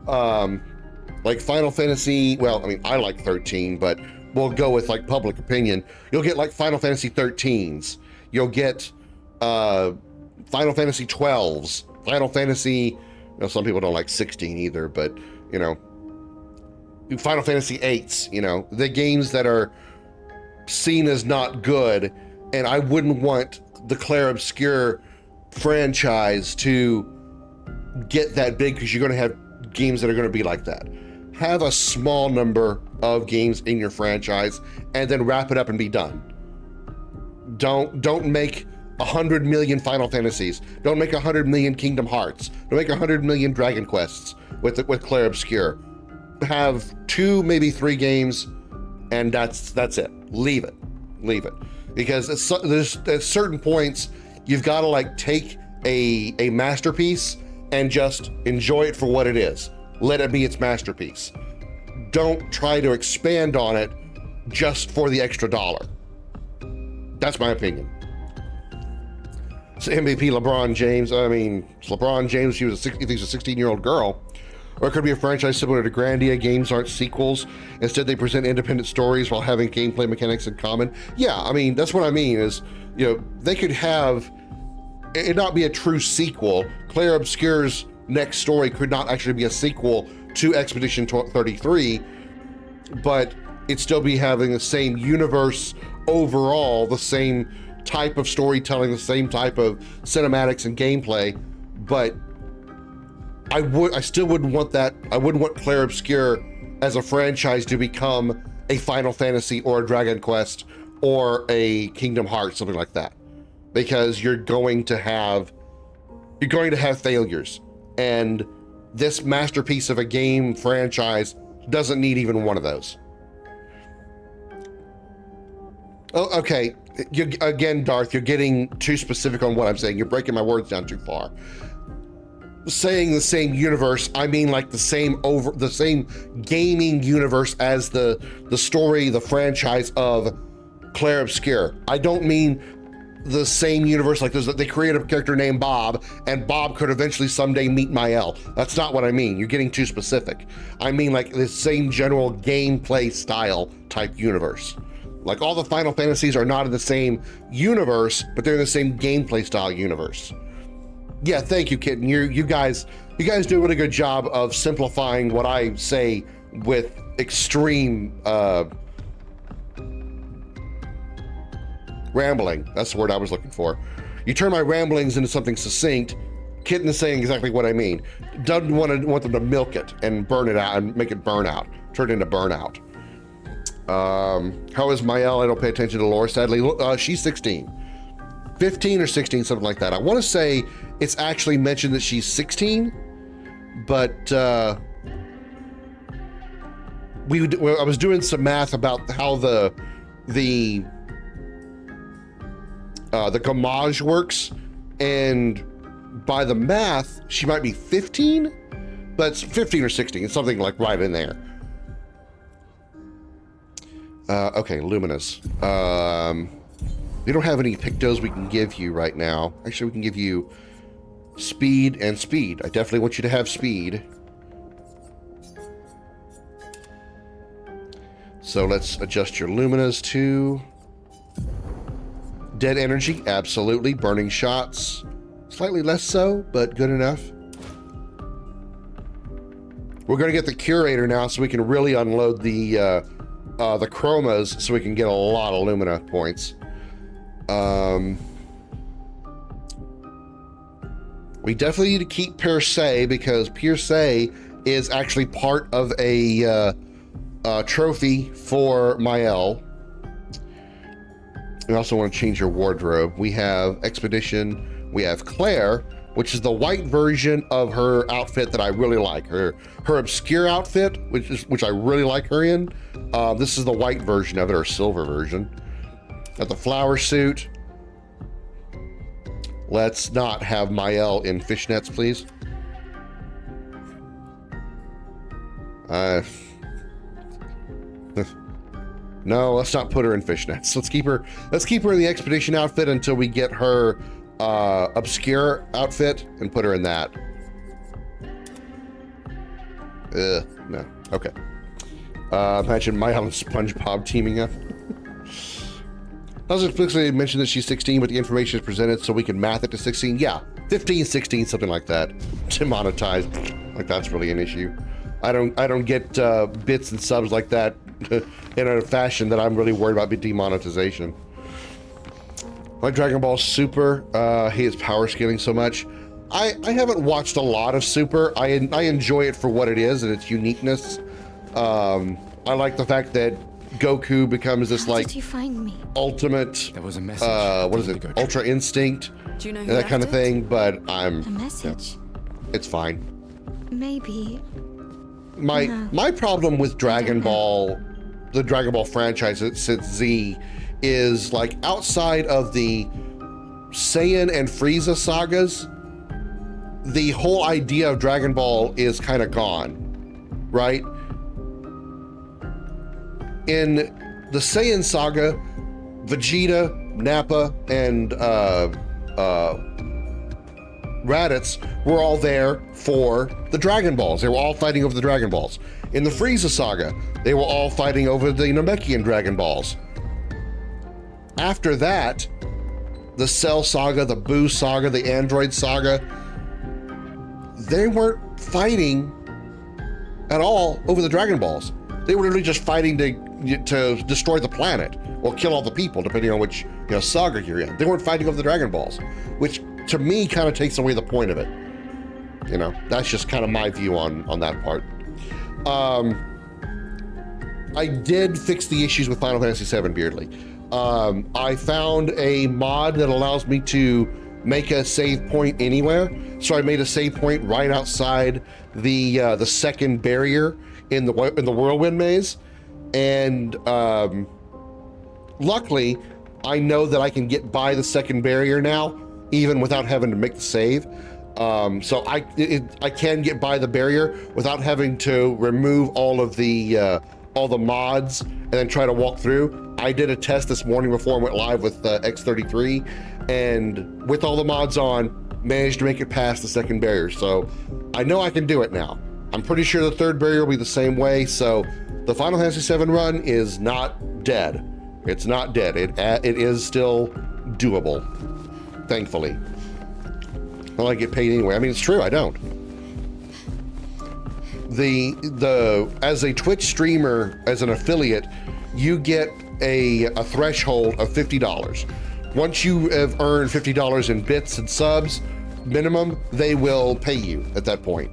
Final Fantasy, well, I mean, I like 13, but we'll go with like public opinion. You'll get like Final Fantasy 13s. You'll get Final Fantasy 12s, Final Fantasy, some people don't like 16 either, but Final Fantasy 8s, the games that are seen as not good, and I wouldn't want the Clair Obscur franchise to get that big because you're going to have games that are going to be like that. Have a small number of games in your franchise and then wrap it up and be done. Don't make 100 million Final Fantasies. Don't make 100 million Kingdom Hearts. Don't make 100 million Dragon Quests with Clair Obscur. Have 2, maybe 3 games, and that's it. Leave it. Because at certain points, you've got to like take a masterpiece and just enjoy it for what it is. Let it be its masterpiece. Don't try to expand on it just for the extra dollar. That's my opinion. So MVP LeBron James, I mean, LeBron James, he thinks a 16-year-old girl. Or it could be a franchise similar to Grandia. Games aren't sequels. Instead, they present independent stories while having gameplay mechanics in common. Yeah, I mean, that's what I mean is, they could have it not be a true sequel. Clair Obscur's next story could not actually be a sequel to Expedition 33, but it'd still be having the same universe overall, the same type of storytelling, the same type of cinematics and gameplay, but I still wouldn't want that. I wouldn't want Clair Obscur as a franchise to become a Final Fantasy or a Dragon Quest or a Kingdom Hearts, something like that, because you're going to have failures, and this masterpiece of a game franchise doesn't need even one of those. Oh, okay. Again, Darth, you're getting too specific on what I'm saying. You're breaking my words down too far. Saying the same universe, I mean like the same gaming universe as the story, the franchise of Clair Obscur. I don't mean the same universe, like they create a character named Bob, and Bob could eventually someday meet Mael. That's not what I mean. You're getting too specific. I mean like the same general gameplay style type universe. Like all the Final Fantasies are not in the same universe, but they're in the same gameplay style universe. Yeah, thank you, Kitten. You guys do a really good job of simplifying what I say with extreme rambling. That's the word I was looking for. You turn my ramblings into something succinct. Kitten is saying exactly what I mean. Doesn't want them to milk it and burn it out and make it burn out. Turn it into burnout. How is Mael? I don't pay attention to lore, sadly. She's 16. 15 or 16, something like that. I want to say it's actually mentioned that she's 16, but I was doing some math about how the gamage works, and by the math, she might be 15, but it's 15 or 16. It's something like right in there. Okay, Luminous. We don't have any pictos we can give you right now. Actually, we can give you speed and speed. I definitely want you to have speed. So let's adjust your Luminas to dead energy. Absolutely. Burning shots. Slightly less so, but good enough. We're going to get the Curator now so we can really unload the chromas so we can get a lot of Lumina points. We definitely need to keep Pierce because Pierce is actually part of a trophy for Mael. We also want to change your wardrobe. We have Expedition, we have Clair, which is the white version of her outfit that I really like. Her Obscur outfit, which I really like her in. This is the white version of it, or silver version. Got the flower suit. Let's not have Mael in fishnets, please. No, let's not put her in fishnets. Let's keep her in the Expedition outfit until we get her Obscur outfit and put her in that. No. Okay. Imagine Mael and SpongeBob teaming up. I was explicitly mentioned that she's 16, but the information is presented so we can math it to 16. Yeah, 15, 16, something like that. Demonetized, like that's really an issue. I don't get bits and subs like that in a fashion that I'm really worried about demonetization. Like Dragon Ball Super, he is power scaling so much. I haven't watched a lot of Super. I enjoy it for what it is and its uniqueness. I like the fact that Goku becomes this like Did you find me? ultimate There was a message. what is it, Ultra Instinct, Do you know who and that kind of left it? thing, but A message? it's fine. Maybe. My problem with Dragon Ball, the Dragon Ball franchise since Z, is like outside of the Saiyan and Frieza sagas, the whole idea of Dragon Ball is kind of gone, right? In the Saiyan saga, Vegeta, Nappa, and Raditz were all there for the Dragon Balls. They were all fighting over the Dragon Balls. In the Frieza saga, they were all fighting over the Namekian Dragon Balls. After that, the Cell saga, the Buu saga, the Android saga, they weren't fighting at all over the Dragon Balls. They were literally just fighting to destroy the planet or kill all the people, depending on which saga you're in. They weren't fighting over the Dragon Balls, which to me kind of takes away the point of it. That's just kind of my view on that part. I did fix the issues with Final Fantasy VII, Beardly. I found a mod that allows me to make a save point anywhere. So I made a save point right outside the second barrier in the Whirlwind Maze, and luckily I know that I can get by the second barrier now, even without having to make the save. So I can get by the barrier without having to remove all the mods and then try to walk through. I did a test this morning before I went live with X33, and with all the mods on, managed to make it past the second barrier. So I know I can do it now. I'm pretty sure the third barrier will be the same way. So the Final Fantasy VII run is not dead. It's not dead. It is still doable, thankfully. Well, I get paid anyway. I mean, it's true, I don't. As a Twitch streamer, as an affiliate, you get a threshold of $50. Once you have earned $50 in bits and subs, minimum, they will pay you at that point.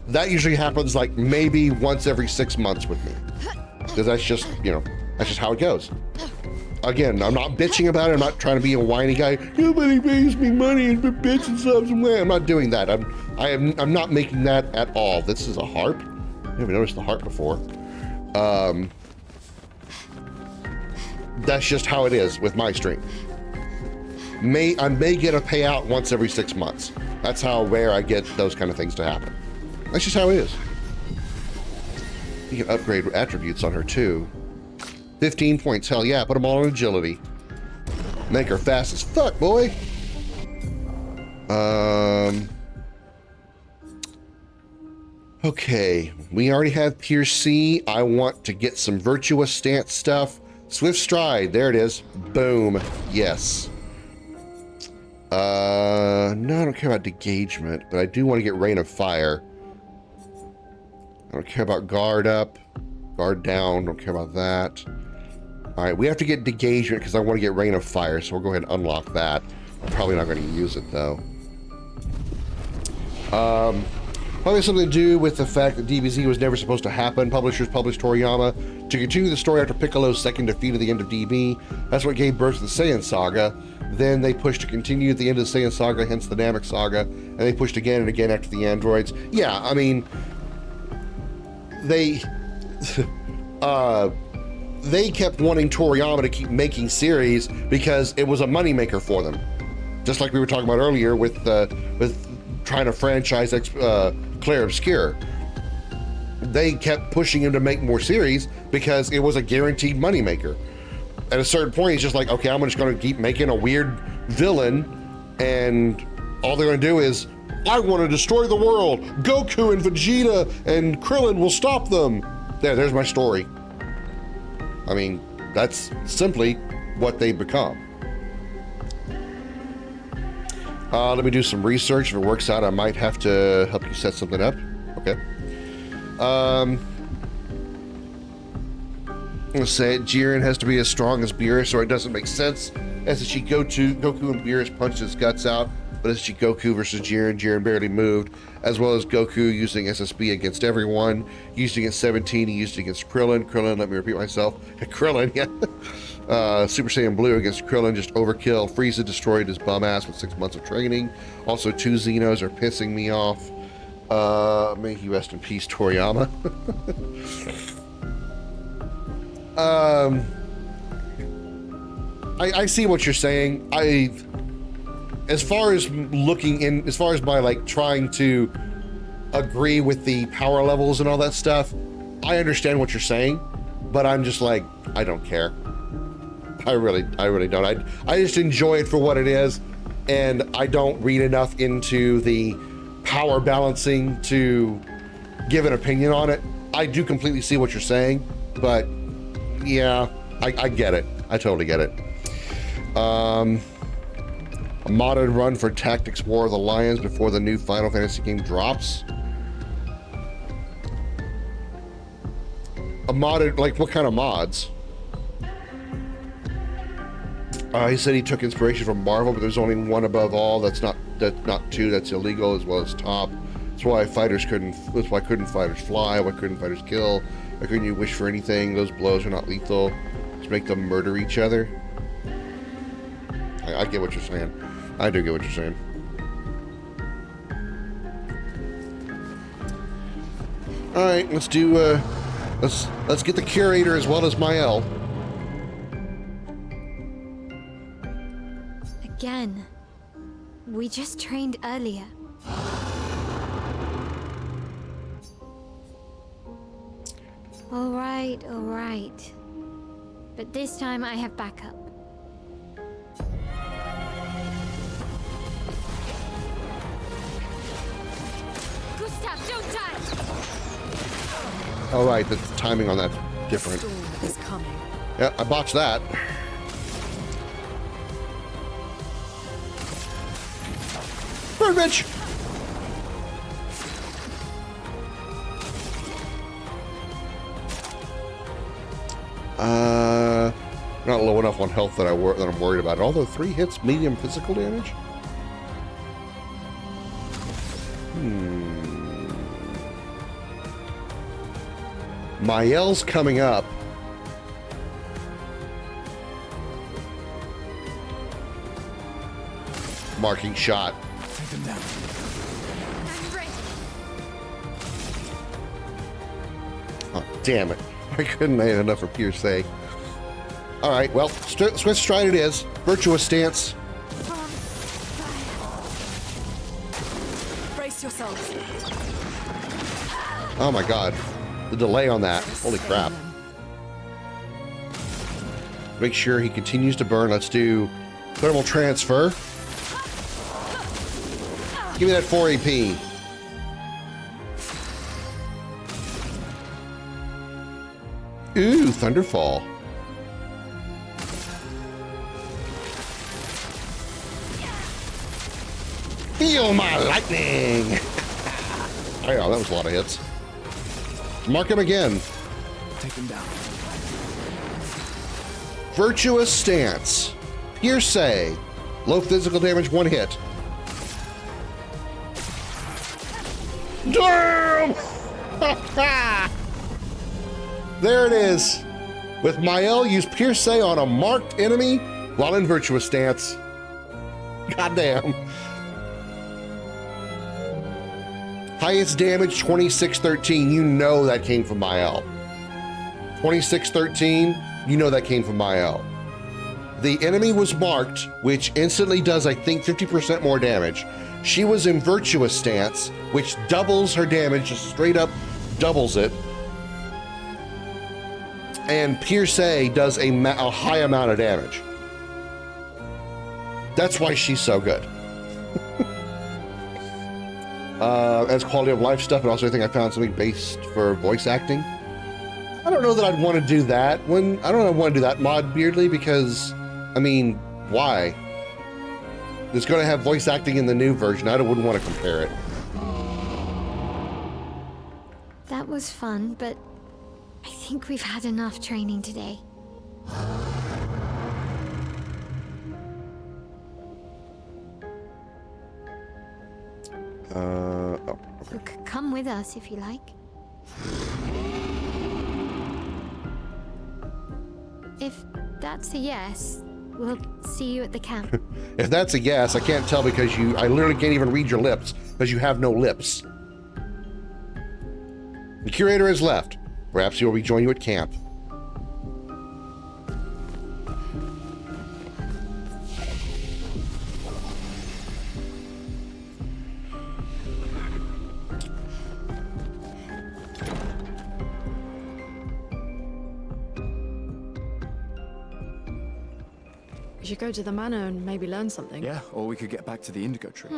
That usually happens like maybe once every 6 months with me, because that's just, that's just how it goes. again, I'm not bitching about it. I'm not trying to be a whiny guy. Nobody pays me money and for bits and subs and way. I'm not doing that. I'm not making that at all. This is a harp. I never noticed the harp before. That's just how it is with my stream. I may get a payout once every 6 months. That's how rare I get those kind of things to happen. That's just how it is. You can upgrade attributes on her too. 15 points, hell yeah, put them all on agility. Make her fast as fuck, boy. Okay, we already have Pierce C. I want to get some virtuous stance stuff. Swift stride, there it is. Boom, yes. No, I don't care about engagement, but I do want to get rain of fire. I don't care about guard up, guard down, don't care about that. All right, we have to get engagement because I want to get rain of fire, so we'll go ahead and unlock that. I'm probably not going to use it though. Probably something to do with the fact that DBZ was never supposed to happen. Publishers published Toriyama to continue the story after Piccolo's second defeat at the end of DB. That's what gave birth to the Saiyan Saga. Then they pushed to continue at the end of the Saiyan Saga, hence the Namek Saga, and they pushed again and again after the androids. Yeah, I mean, they they kept wanting Toriyama to keep making series because it was a moneymaker for them. Just like we were talking about earlier with trying to franchise Clair Obscur. They kept pushing him to make more series because it was a guaranteed moneymaker. At a certain point, he's just like, okay, I'm just going to keep making a weird villain, and all they're going to do is, I want to destroy the world. Goku and Vegeta and Krillin will stop them. There's my story. I mean, that's simply what they become. Let me do some research. If it works out, I might have to help you set something up. Okay. Let's say it. Jiren has to be as strong as Beerus, or it doesn't make sense. SSG Goku and Beerus punched his guts out, but SSG Goku versus Jiren barely moved, as well as Goku using SSB against everyone. Used against 17, he used it against Krillin. Let me repeat myself. Krillin, yeah. Super Saiyan Blue against Krillin, just overkill. Frieza destroyed his bum ass with 6 months of training. Also, 2 Xenos are pissing me off. May he rest in peace, Toriyama. I see what you're saying. As far as my like trying to agree with the power levels and all that stuff, I understand what you're saying, but I'm just like, I don't care. I really don't. I just enjoy it for what it is, and I don't read enough into the power balancing to give an opinion on it. I do completely see what you're saying, but yeah, I get it. I totally get it. A modded run for Tactics War of the Lions before the new Final Fantasy game drops. A modded, like what kind of mods? He said he took inspiration from Marvel, but there's only one above all. That's not two. That's illegal, as well as top. That's why fighters couldn't. That's why couldn't fighters fly? Why couldn't fighters kill? Why couldn't you wish for anything? Those blows are not lethal. Just make them murder each other. I get what you're saying. I do get what you're saying. All right, let's do. Let's get the curator as well as Mael. Again. We just trained earlier. All right. But this time I have backup. Gustav, don't die! All right, the timing on that different. Storm is coming. Yeah, I botched that. Burn, bitch! Not low enough on health that I'm worried about it. Although 3 hits, medium physical damage. Mael's coming up. marking shot. Take them down. Oh, damn it. I couldn't have enough for Pierce. All right, well, Swift Stride it is. Virtuous Stance. Brace yourselves. Oh my god. The delay on that. Holy crap. Make sure he continues to burn. Let's do thermal transfer. Give me that 4 AP. Ooh, Thunderfall. Feel my lightning! Oh yeah, that was a lot of hits. Mark him again. Take him down. Virtuous Stance. Pierce. Low physical damage, 1 hit. Damn! There it is. With Mael, use Pierce on a marked enemy while in Virtuous Stance. Goddamn. Highest damage, 2613. You know that came from Mael. 2613, you know that came from Mael. The enemy was marked, which instantly does, I think, 50% more damage. She was in Virtuous Stance, which doubles her damage, just straight up doubles it. And Pierce does a high amount of damage. That's why she's so good. As quality of life stuff, and also I think I found something based for voice acting. I don't know that I'd want to do that. I don't know if I want to do that mod Beardly because, I mean, why? It's going to have voice acting in the new version. I wouldn't want to compare it. That was fun, but I think we've had enough training today. Oh, okay. You could come with us if you like. If that's a yes, we'll see you at the camp. If that's a yes, I can't tell because I literally can't even read your lips because you have no lips. The curator has left. Perhaps he will rejoin you at camp. We should go to the manor and maybe learn something. Yeah, or we could get back to the indigo tree.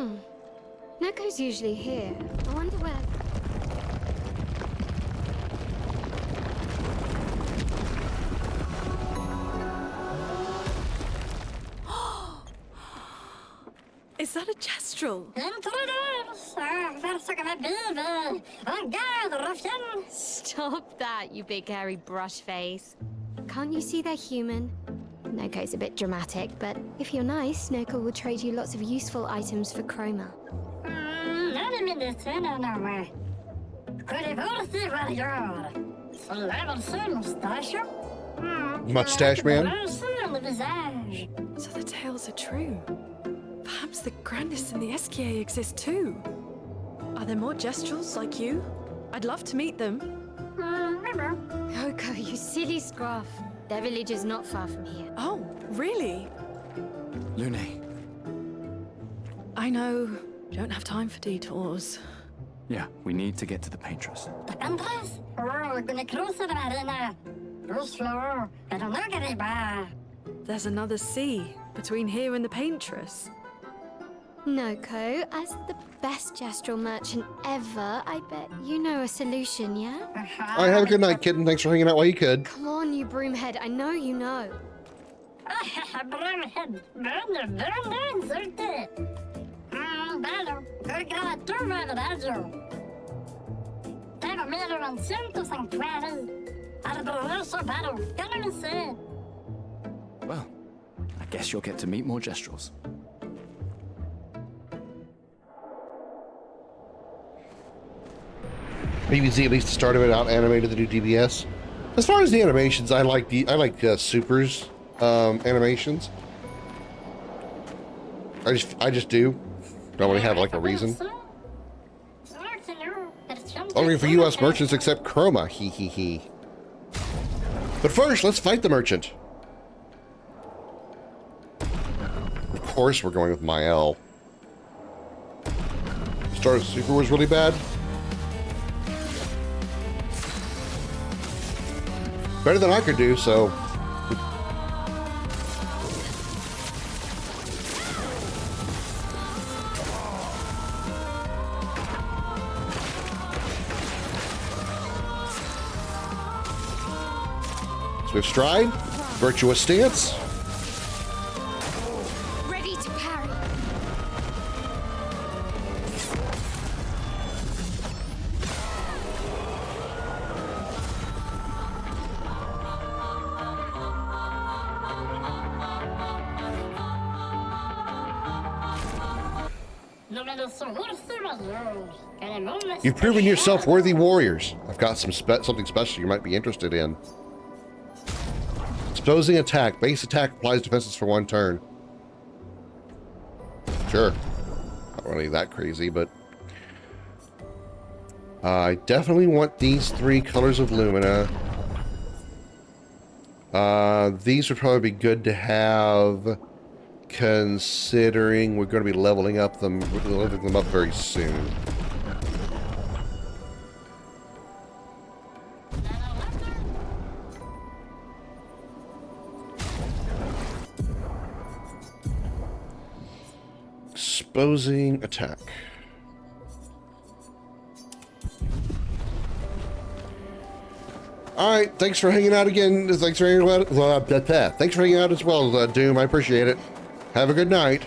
Neko's usually here. I wonder where... Is that a Gestrel? Stop that, you big hairy brush face. Can't you see they're human? Noko's a bit dramatic, but if you're nice, Noko will trade you lots of useful items for chroma. Mustache man? So the tales are true. Perhaps the grandest in the Esquier exist too. Are there more Gestrels like you? I'd love to meet them. Noko, you silly scruff. Their village is not far from here. Oh, really? Lune. I know. Don't have time for detours. Yeah, we need to get to the paintress. There's another sea between here and the paintress. Noko, as the best Gestrel merchant ever, I bet you know a solution, yeah? All right, have a good night, kid, and thanks for hanging out while you could. Come on, you broomhead. I know you know. Well, I guess you'll get to meet more Gestrels. BBC at least started it out animated the new DBS. As far as the animations, I like Super's animations. I just do. Don't really have like a reason. Only for U.S. merchants except Chroma. He he he. But first, let's fight the merchant. Of course, we're going with Mael. Star Super was really bad. Better than I could do, so. Swift stride, virtuous stance. Ready to parry. You've proven yourself worthy warriors. I've got something special you might be interested in. Exposing attack. Base attack applies defenses for 1 turn. Sure. Not really that crazy, but... I definitely want these 3 colors of Lumina. These would probably be good to have, considering we're going to be leveling them up very soon. Exposing attack. All right, thanks for hanging out again. Thanks for hanging out. Thanks for hanging out as well, Doom. I appreciate it. Have a good night.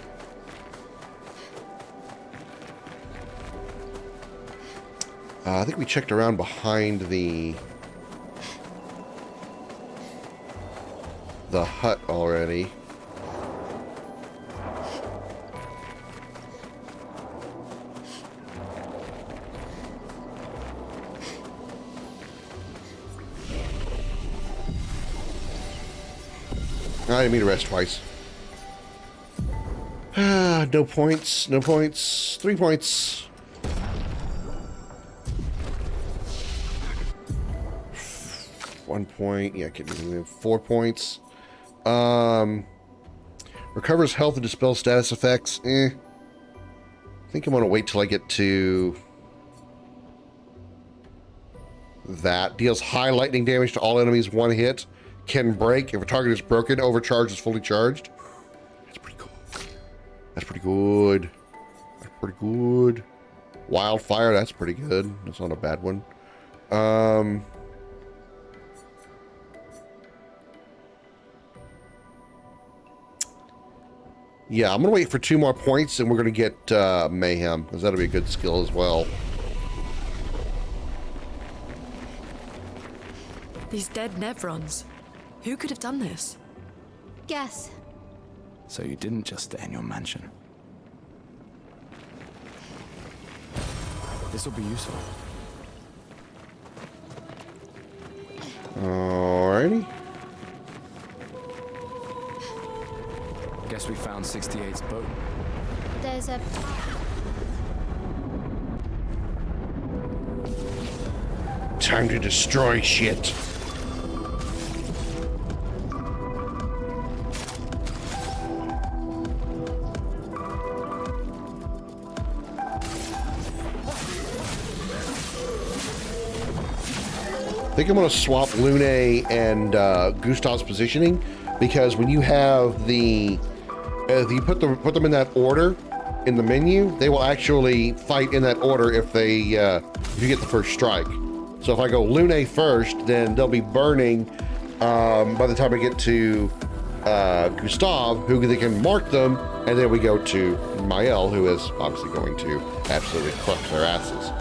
I think we checked around behind the hut already. I didn't mean to rest twice. No points. No points. 3 points. One point. Yeah, I 4 points. Recovers health and dispels status effects. I think I'm gonna wait till I get to that. Deals high lightning damage to all enemies 1 hit. Can break if a target is broken. Overcharge is fully charged. That's pretty cool. That's pretty good. That's pretty good. Wildfire, that's pretty good. That's not a bad one. Yeah, I'm gonna wait for 2 more points and we're gonna get Mayhem, because that'll be a good skill as well. These dead Nevrons. Who could have done this? Guess. So you didn't just stay in your mansion. This will be useful. Alrighty. Guess we found 68's boat. There's a... Time to destroy shit. I think I'm going to swap Lune and Gustav's positioning, because when you have the if you put them in that order in the menu, they will actually fight in that order if you get the first strike. So if I go Lune first, then they'll be burning by the time I get to Gustav, who they can mark them, and then we go to Mael, who is obviously going to absolutely crush their asses.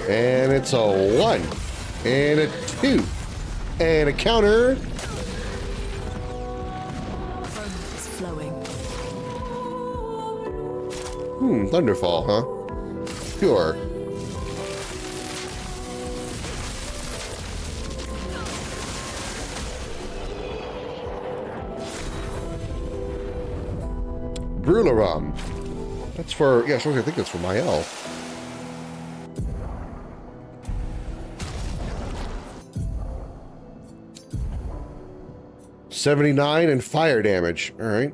And it's a 1. And a 2. And a counter. It's flowing. Thunderfall, huh? Sure. Brularum. That's for, yes, I think it's for Mael. $79 and fire damage. All right.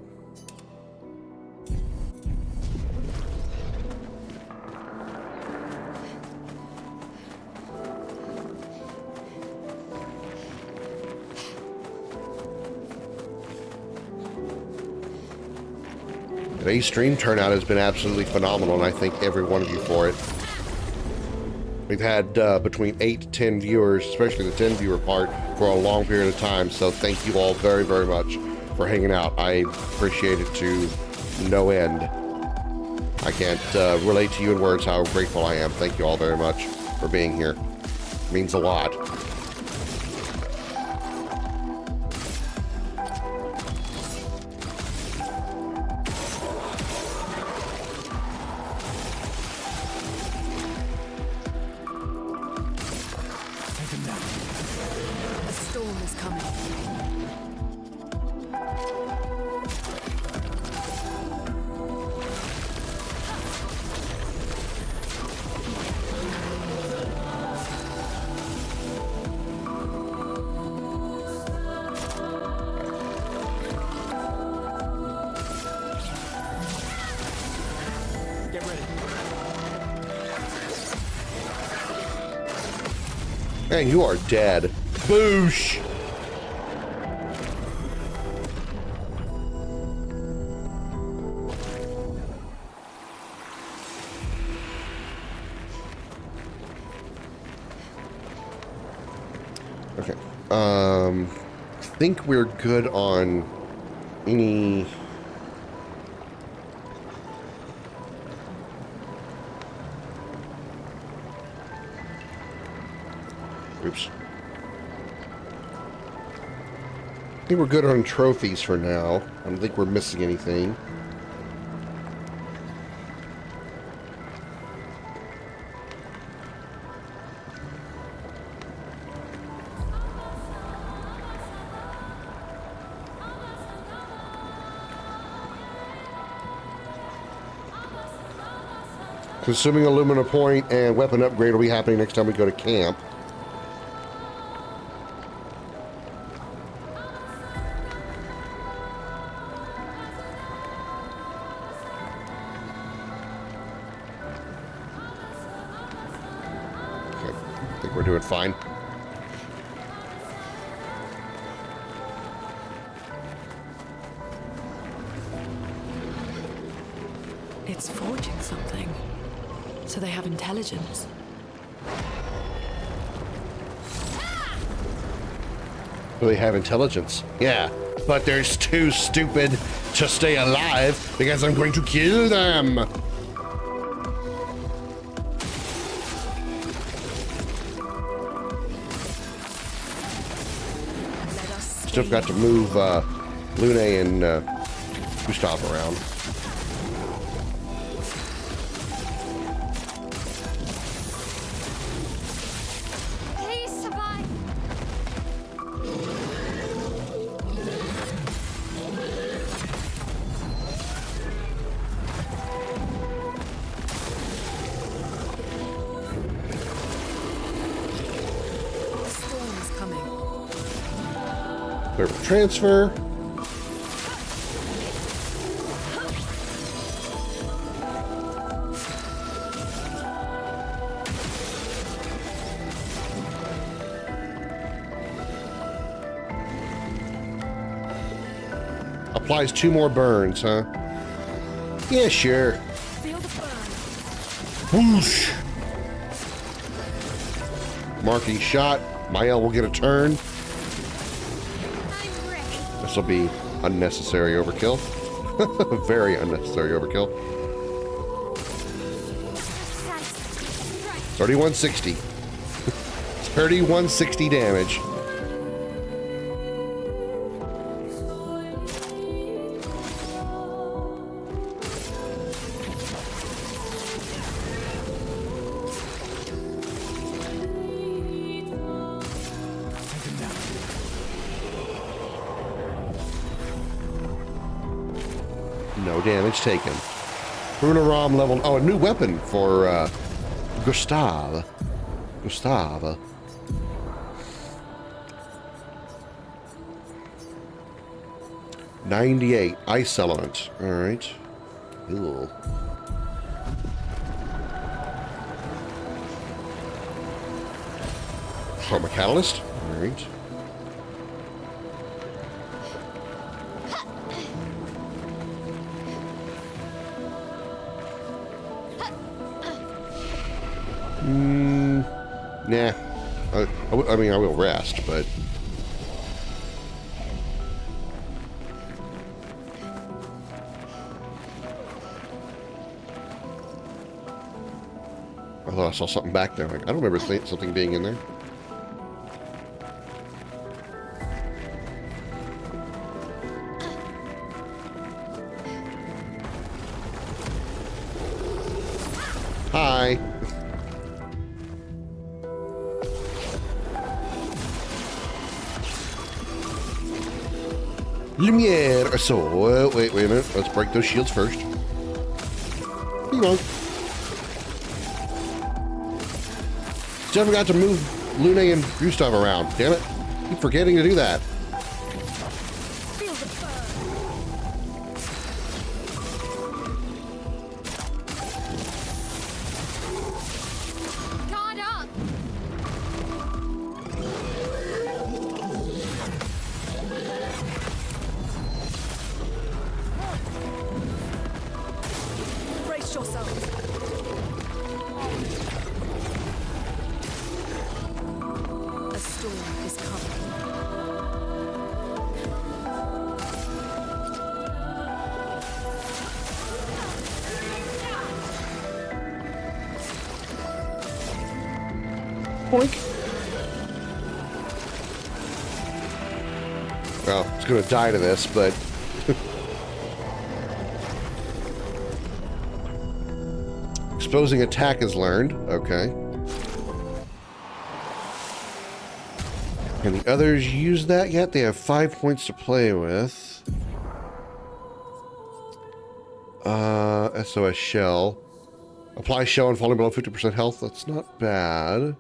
Today's stream turnout has been absolutely phenomenal, and I thank every one of you for it. We've had between 8 to 10 viewers, especially the 10 viewer part, for a long period of time, so thank you all very, very much for hanging out. I appreciate it to no end. I can't relate to you in words how grateful I am. Thank you all very much for being here. It means a lot. Man, you are dead. Boosh! Okay. I think we're good on any... Oops. I think we're good on trophies for now. I don't think we're missing anything. Consuming Illumina Point and weapon upgrade will be happening next time we go to camp. We're doing fine. It's forging something. So they have intelligence. Well, they have intelligence. Yeah, but they're too stupid to stay alive because I'm going to kill them. Still got to move Lune and Gustav around. Please survive. The storm is coming. Clear for transfer. Applies 2 more burns, huh? Yeah, sure. Feel the burn. Whoosh! Marking shot. Mael will get a turn. This will be unnecessary overkill. Very unnecessary overkill. 3160. 3160 damage. No damage taken. Brunaram level. Oh, a new weapon for Gustav. 98 ice element. All right. Ew. Chroma catalyst. All right. Nah. I mean, I will rest, but... I thought I saw something back there. Like, I don't remember something being in there. Hi. Lumiere. So, wait a minute. Let's break those shields first. Come on. Still haven't got to move Lune and Gustav around. Damn it. Keep forgetting to do that. Well, it's going to die to this, but... Exposing attack is learned. Okay. Can the others use that yet? They have 5 points to play with. SOS Shell. Apply Shell and falling below 50% health. That's not bad.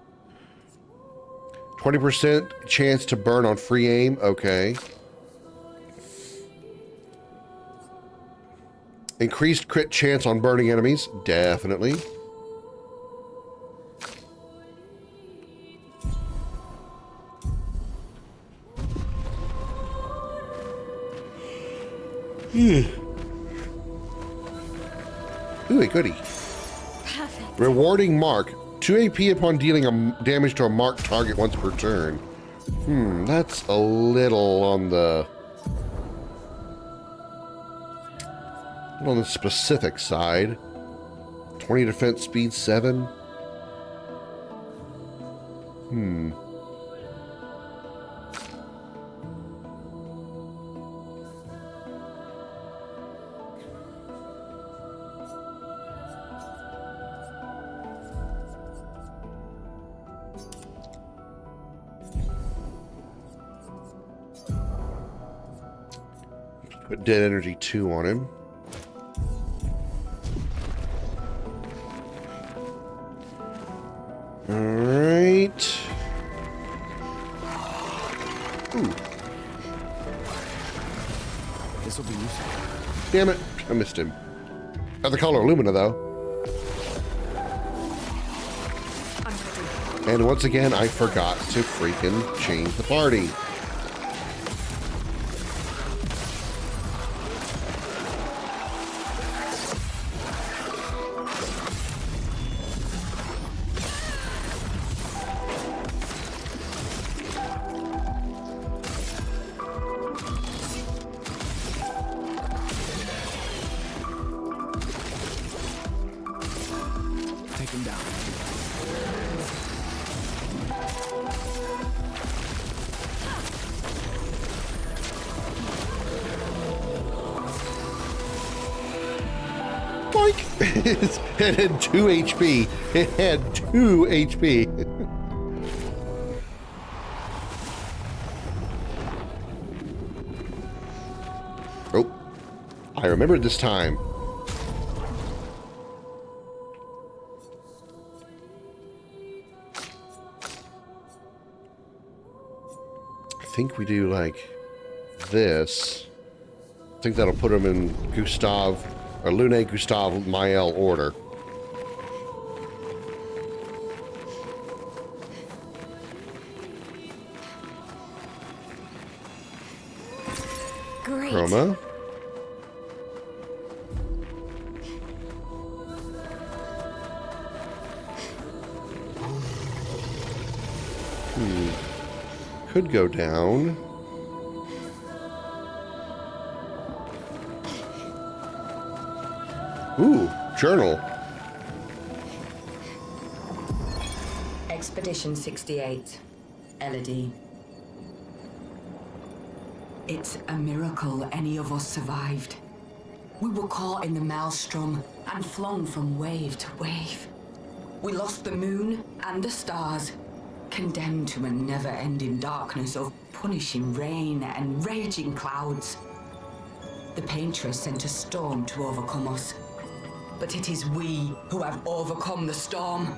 20% chance to burn on free aim. Okay. Increased crit chance on burning enemies. Definitely. Ooh, a goodie. Perfect. Rewarding mark. 2 AP upon dealing damage to a marked target once per turn. That's a little on the... on the specific side. 20 defense, speed 7. Put dead energy 2 on him. Alright. Ooh. This will be useful. Damn it. I missed him. Got the color Illumina, though. And once again, I forgot to freaking change the party. Yoink! It had 2 HP. It had 2 HP. Oh, I remembered this time. I think we do like this. I think that'll put him in Gustav, or Lune, Gustav, Mael order. Great. Chroma. Could go down. Ooh, journal. Expedition 68, Elodie. It's a miracle any of us survived. We were caught in the maelstrom and flung from wave to wave. We lost the moon and the stars, condemned to a never-ending darkness of punishing rain and raging clouds. The Paintress sent a storm to overcome us. But it is we who have overcome the storm.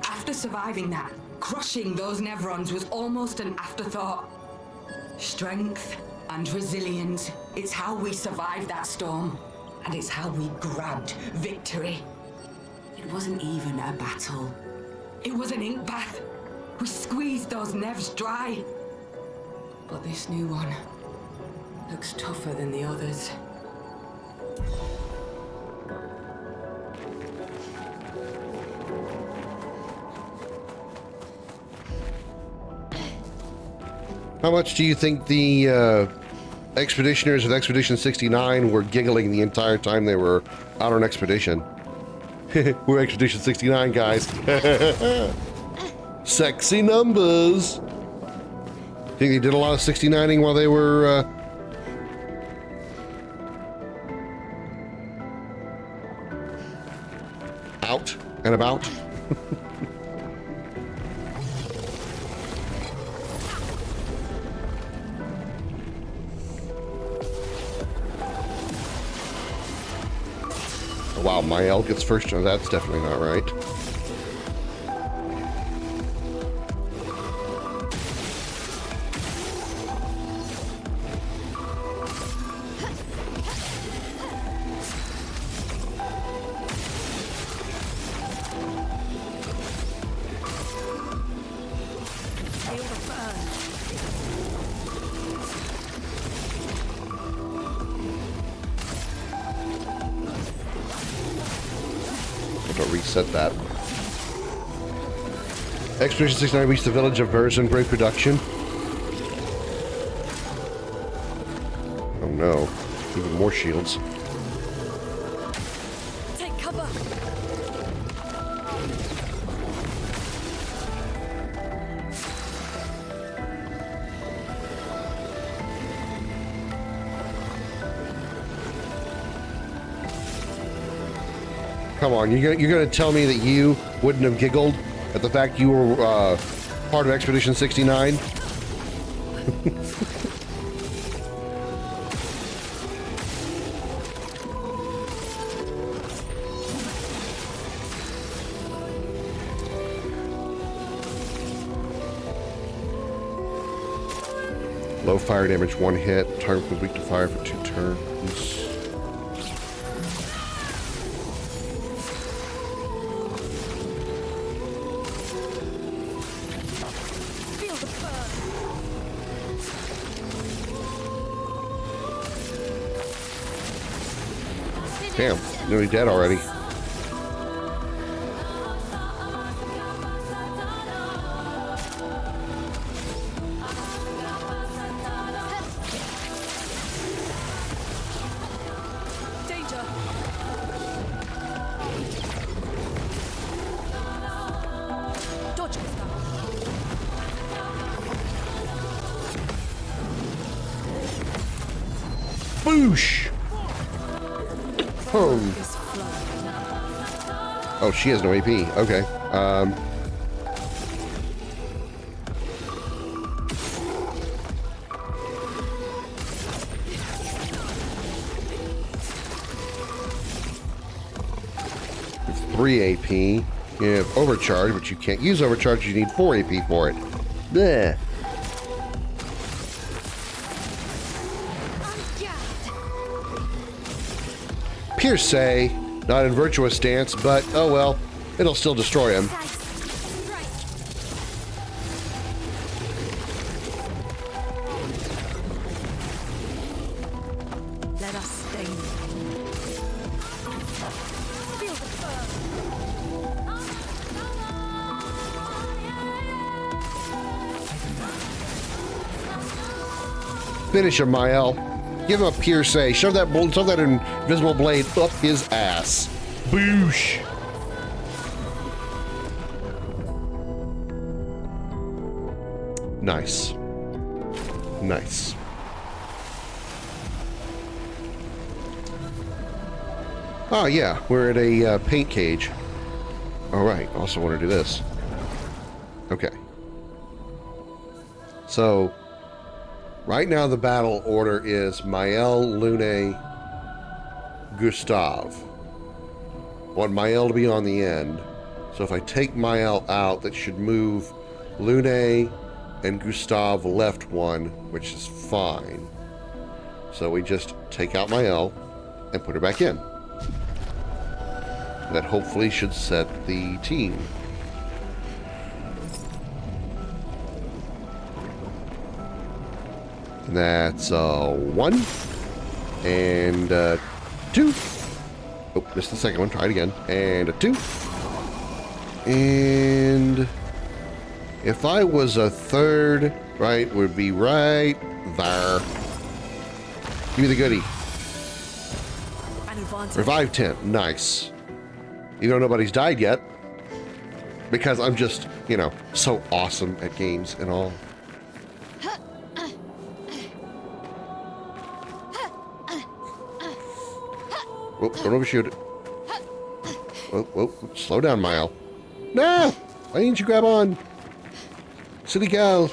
After surviving that, crushing those Nevrons was almost an afterthought. Strength and resilience, it's how we survived that storm. And it's how we grabbed victory. It wasn't even a battle. It was an ink bath. We squeezed those Nevs dry. But this new one looks tougher than the others. How much do you think the expeditioners of Expedition 69 were giggling the entire time they were out on expedition? We're Expedition 69, guys. Sexy numbers. Think they did a lot of 69ing while they were out and about? Wow, Mael gets first. Oh, that's definitely not right. Reset that. Expedition 69 reached the village of Verzin, break production. Oh no, even more shields. Take cover. Come on, you're gonna tell me that you wouldn't have giggled at the fact you were part of Expedition 69? Low fire damage, 1 hit. Target was weak to fire for 2 turns. Damn, nearly dead already. Danger. Dodge Boosh! Boom. Oh, she has no AP. Okay. It's 3 AP. You have overcharge, but you can't use overcharge. You need 4 AP for it. Bleh. Pierce, not in virtuous stance, but oh well, it'll still destroy him. Let us stay. Feel the Finish him, Mael. Give him a pierce. Shove that invisible blade up his ass. Boosh. Nice. Nice. Oh yeah, we're at a paint cage. All right. Also want to do this. Okay. So. Right now, the battle order is Mael, Lune, Gustav. I want Mael to be on the end. So if I take Mael out, that should move Lune and Gustav left one, which is fine. So we just take out Mael and put her back in. That hopefully should set the team. And that's 1 and 2. Oh, missed the second one. Try it again. And a 2. And if I was a third, right, would be right there. Give me the goodie. Revive 10. Nice. Even though nobody's died yet. Because I'm just, you know, so awesome at games and all. Whoa, don't overshoot it. Whoa, whoa, slow down, Mael. No! Why didn't you grab on? Silly girl.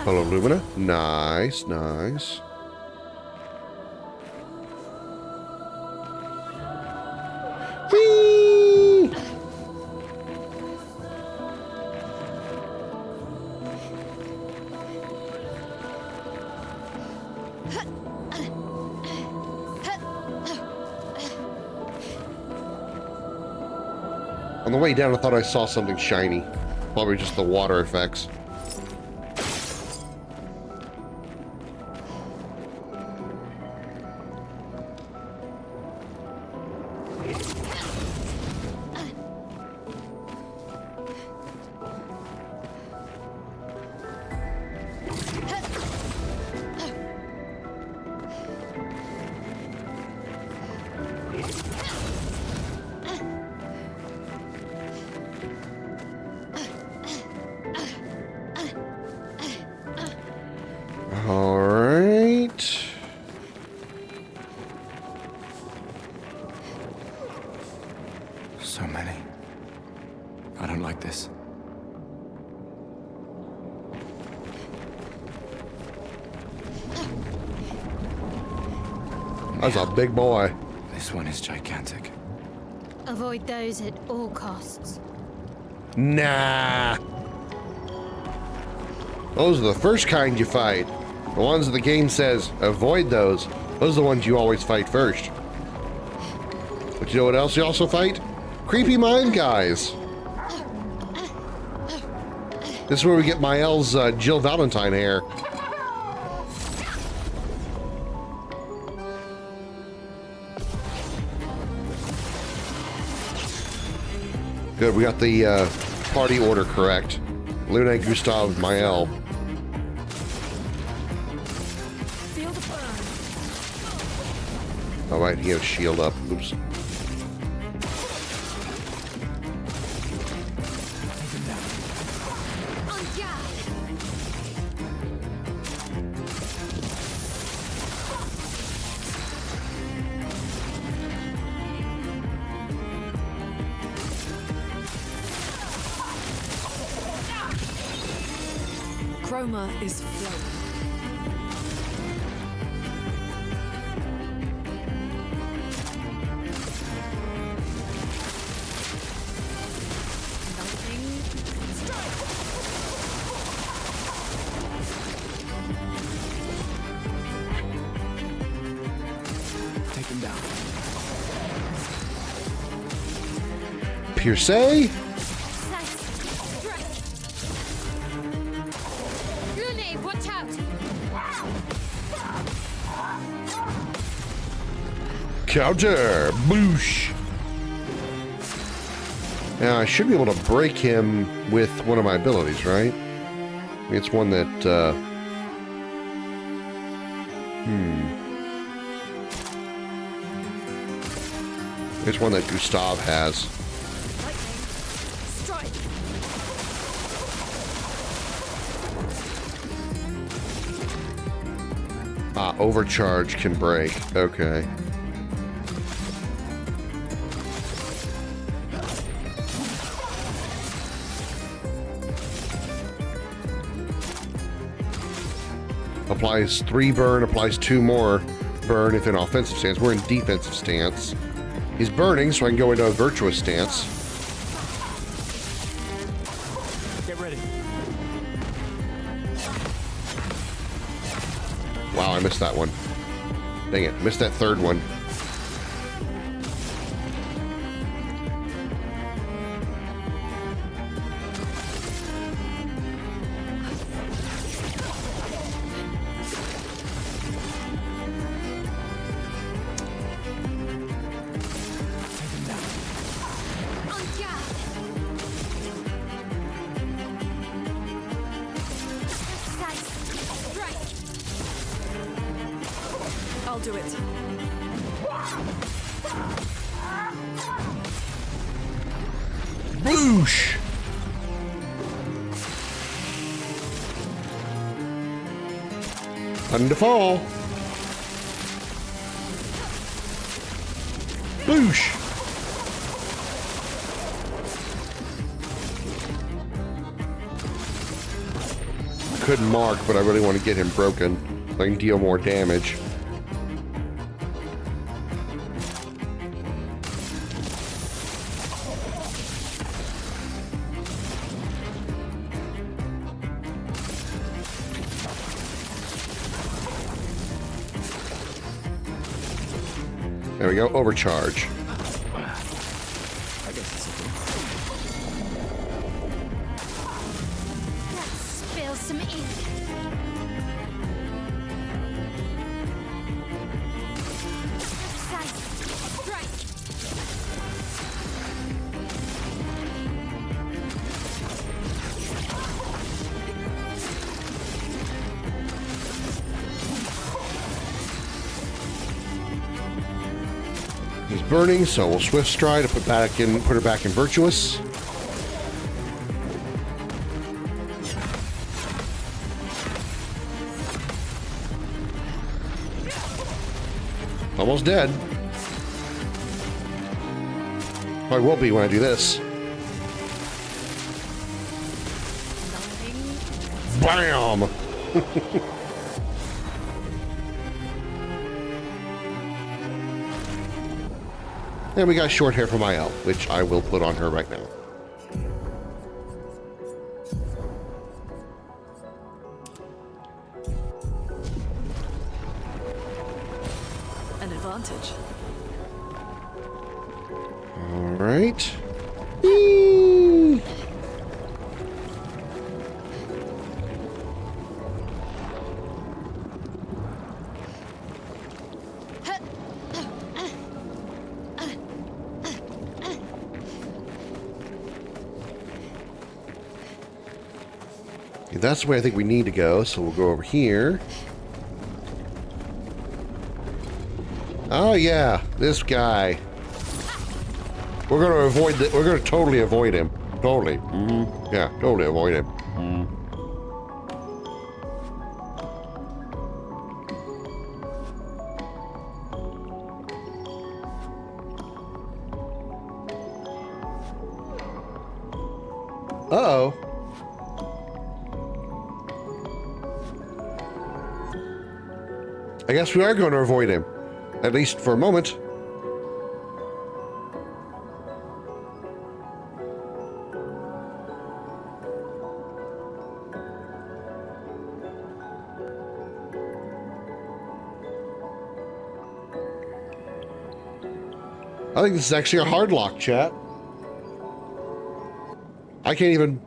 Hello, Lumina. Nice, nice. Whee! On the way down, I thought I saw something shiny. Probably just the water effects. So many. I don't like this. That's a big boy. This one is gigantic. Avoid those at all costs. Nah. Those are the first kind you fight. The ones that the game says, avoid those. Those are the ones you always fight first. But you know what else you also fight? Creepy mind guys. This is where we get Mael's Jill Valentine hair. Good, we got the party order correct. Lune, Gustav, Mael. Feel the burn. Alright, he has shield up. Oops. Chroma is flowing. Take him down. Pierce. Lune, watch out! Counter! Boosh! Now, I should be able to break him with one of my abilities, right? It's one that, It's one that Gustav has. Strike. Ah, overcharge can break. Okay. Applies 3 burn, applies 2 more burn if in offensive stance. We're in defensive stance. He's burning, so I can go into a virtuous stance. Get ready. Wow, I missed that one. Dang it, missed that third one. I'll do it. Boosh! Time to fall. Boosh! Couldn't mark, but I really want to get him broken so I can deal more damage. There we go, overcharge. I guess it's okay. Let's spill some ink. He's burning, so we'll swift stride to put her back in virtuous. Almost dead. Probably will be when I do this. Bam! And we got short hair for my elf, which I will put on her right now. An advantage. All right. Whee! That's the way I think we need to go, so we'll go over here. Oh yeah, this guy. We're gonna avoid that. We're gonna totally avoid him. Totally. Mm-hmm. Yeah, totally avoid him. Mm-hmm. Uh-oh. I guess we are going to avoid him. At least for a moment. I think this is actually a hard lock, chat. I can't even...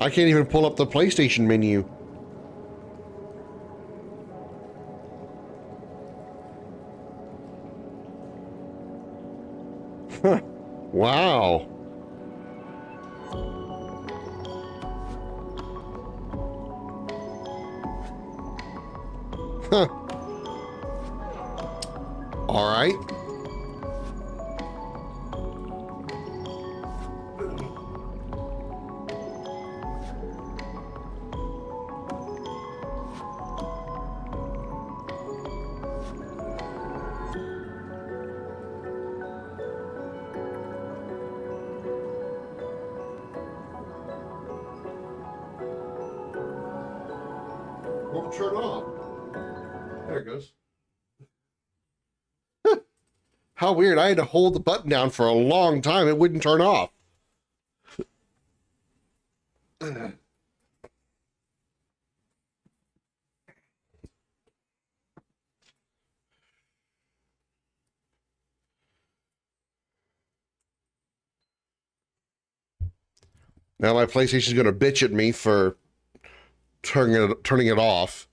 I can't even pull up the PlayStation menu. Wow. Huh. All right. Won't turn off. There it goes. How weird. I had to hold the button down for a long time. It wouldn't turn off. Now my PlayStation's going to bitch at me for turning it off.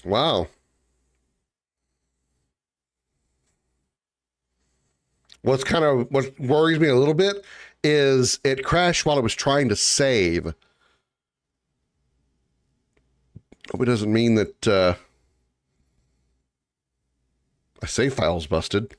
Wow. What worries me a little bit is it crashed while it was trying to save. Hope it doesn't mean that a save file's busted.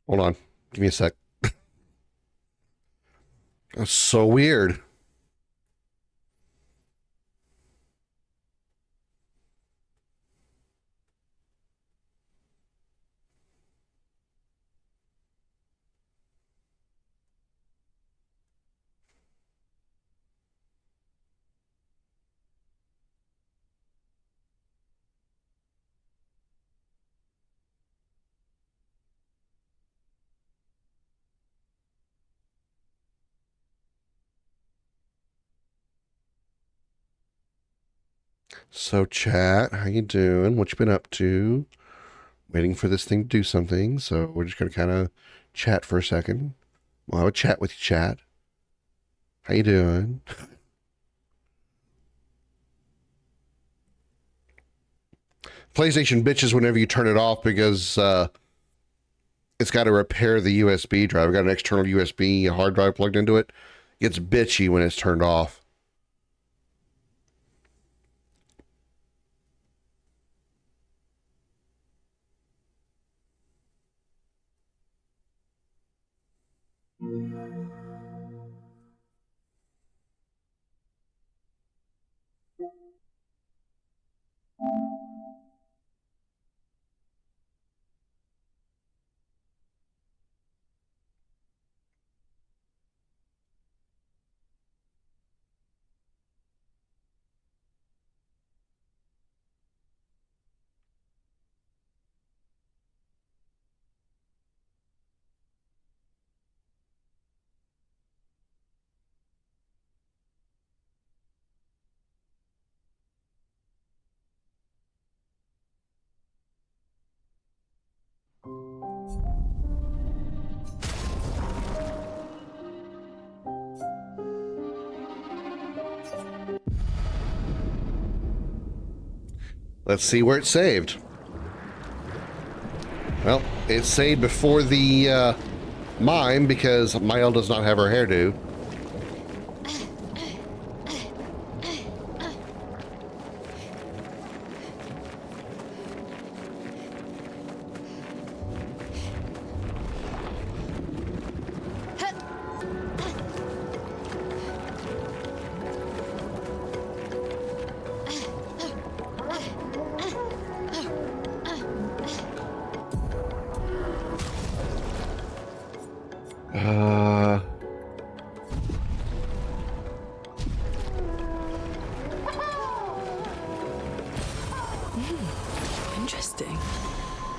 Hold on. Give me a sec. That's so weird. So chat, how you doing? What you been up to? Waiting for this thing to do something. So we're just going to kind of chat for a second. We'll have a chat with you, chat. How you doing? PlayStation bitches whenever you turn it off because it's got to repair the USB drive. I've got an external USB hard drive plugged into it. It's bitchy when it's turned off. Let's see where it's saved. Well, it's saved before the mime because Mael does not have her hairdo. Interesting.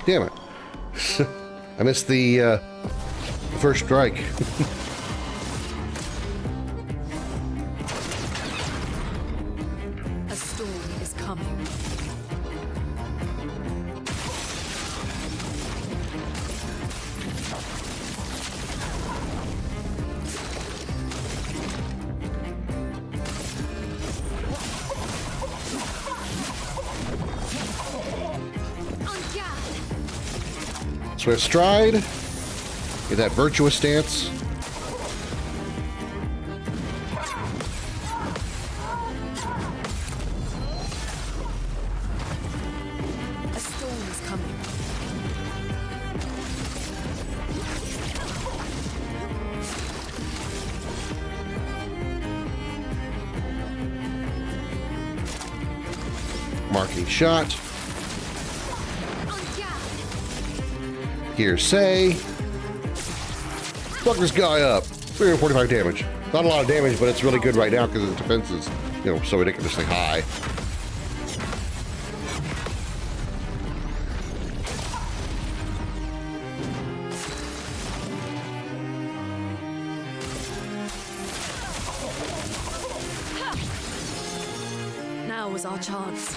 Damn it. I missed the first strike. A storm is coming. Swift stride. Get that virtuous stance. A storm is coming. Marking shot. Hearsay. Fuck this guy up. 345 damage. Not a lot of damage, but it's really good right now because the defense is, you know, so ridiculously high. Now was our chance.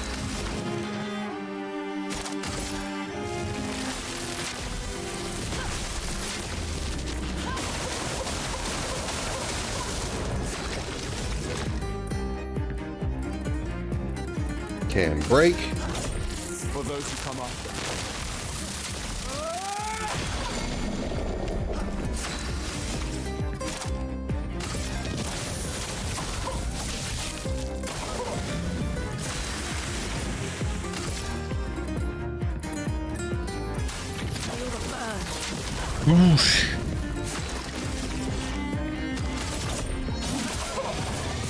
Can break. For those who come after. Whoosh.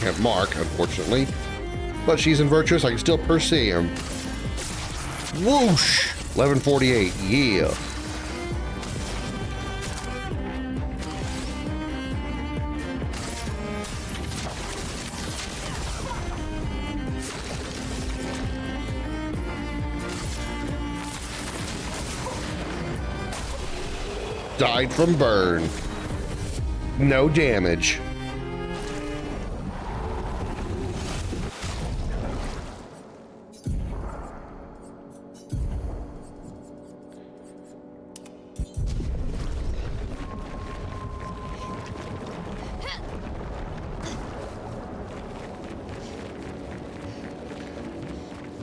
Can't mark, unfortunately. But she's in virtuous, I can still perceive him. Whoosh! 1148, yeah. Died from burn. No damage.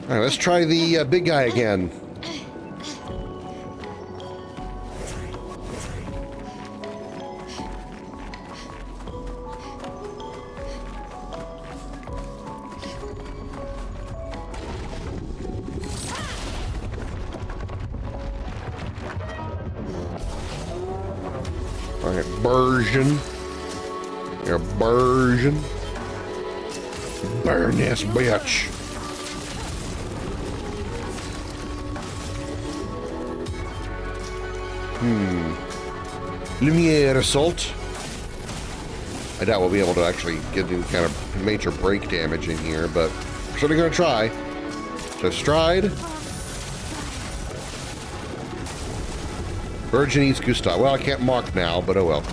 All right, let's try the big guy again. version. You're a version. Burn this bitch. Lumiere assault. I doubt we'll be able to actually get any kind of major break damage in here, but we're certainly going to try. So stride. Virgin eats Gustav. Well, I can't mark now, but oh well.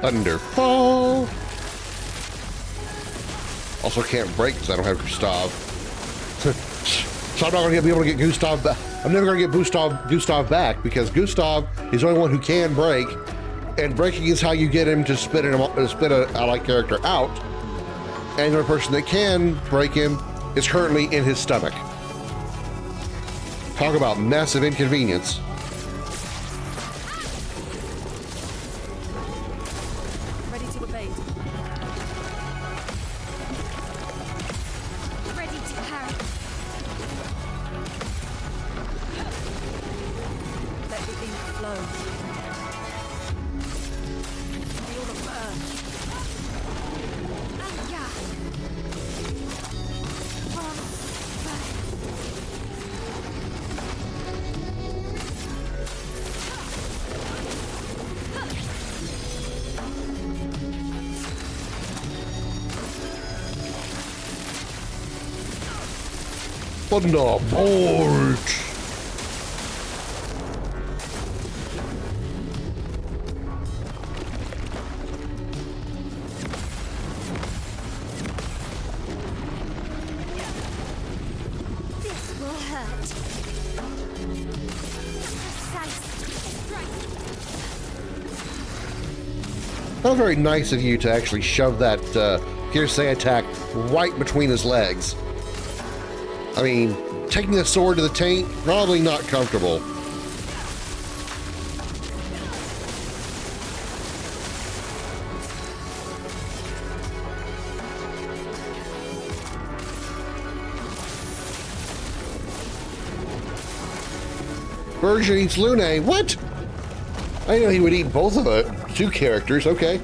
Thunderfall. Also can't break because I don't have Gustav. So I'm not going to be able to get Gustav back. I'm never going to get Gustav back because Gustav is the only one who can break, and breaking is how you get him to spit a allied character out. And the only person that can break him is currently in his stomach. Talk about massive inconvenience. Thunderbolt! This will hurt. That was very nice of you to actually shove that hearsay attack right between his legs. I mean, taking the sword to the taint, probably not comfortable. Virgin eats Lune. What? I didn't know he would eat both of it. Two characters, okay.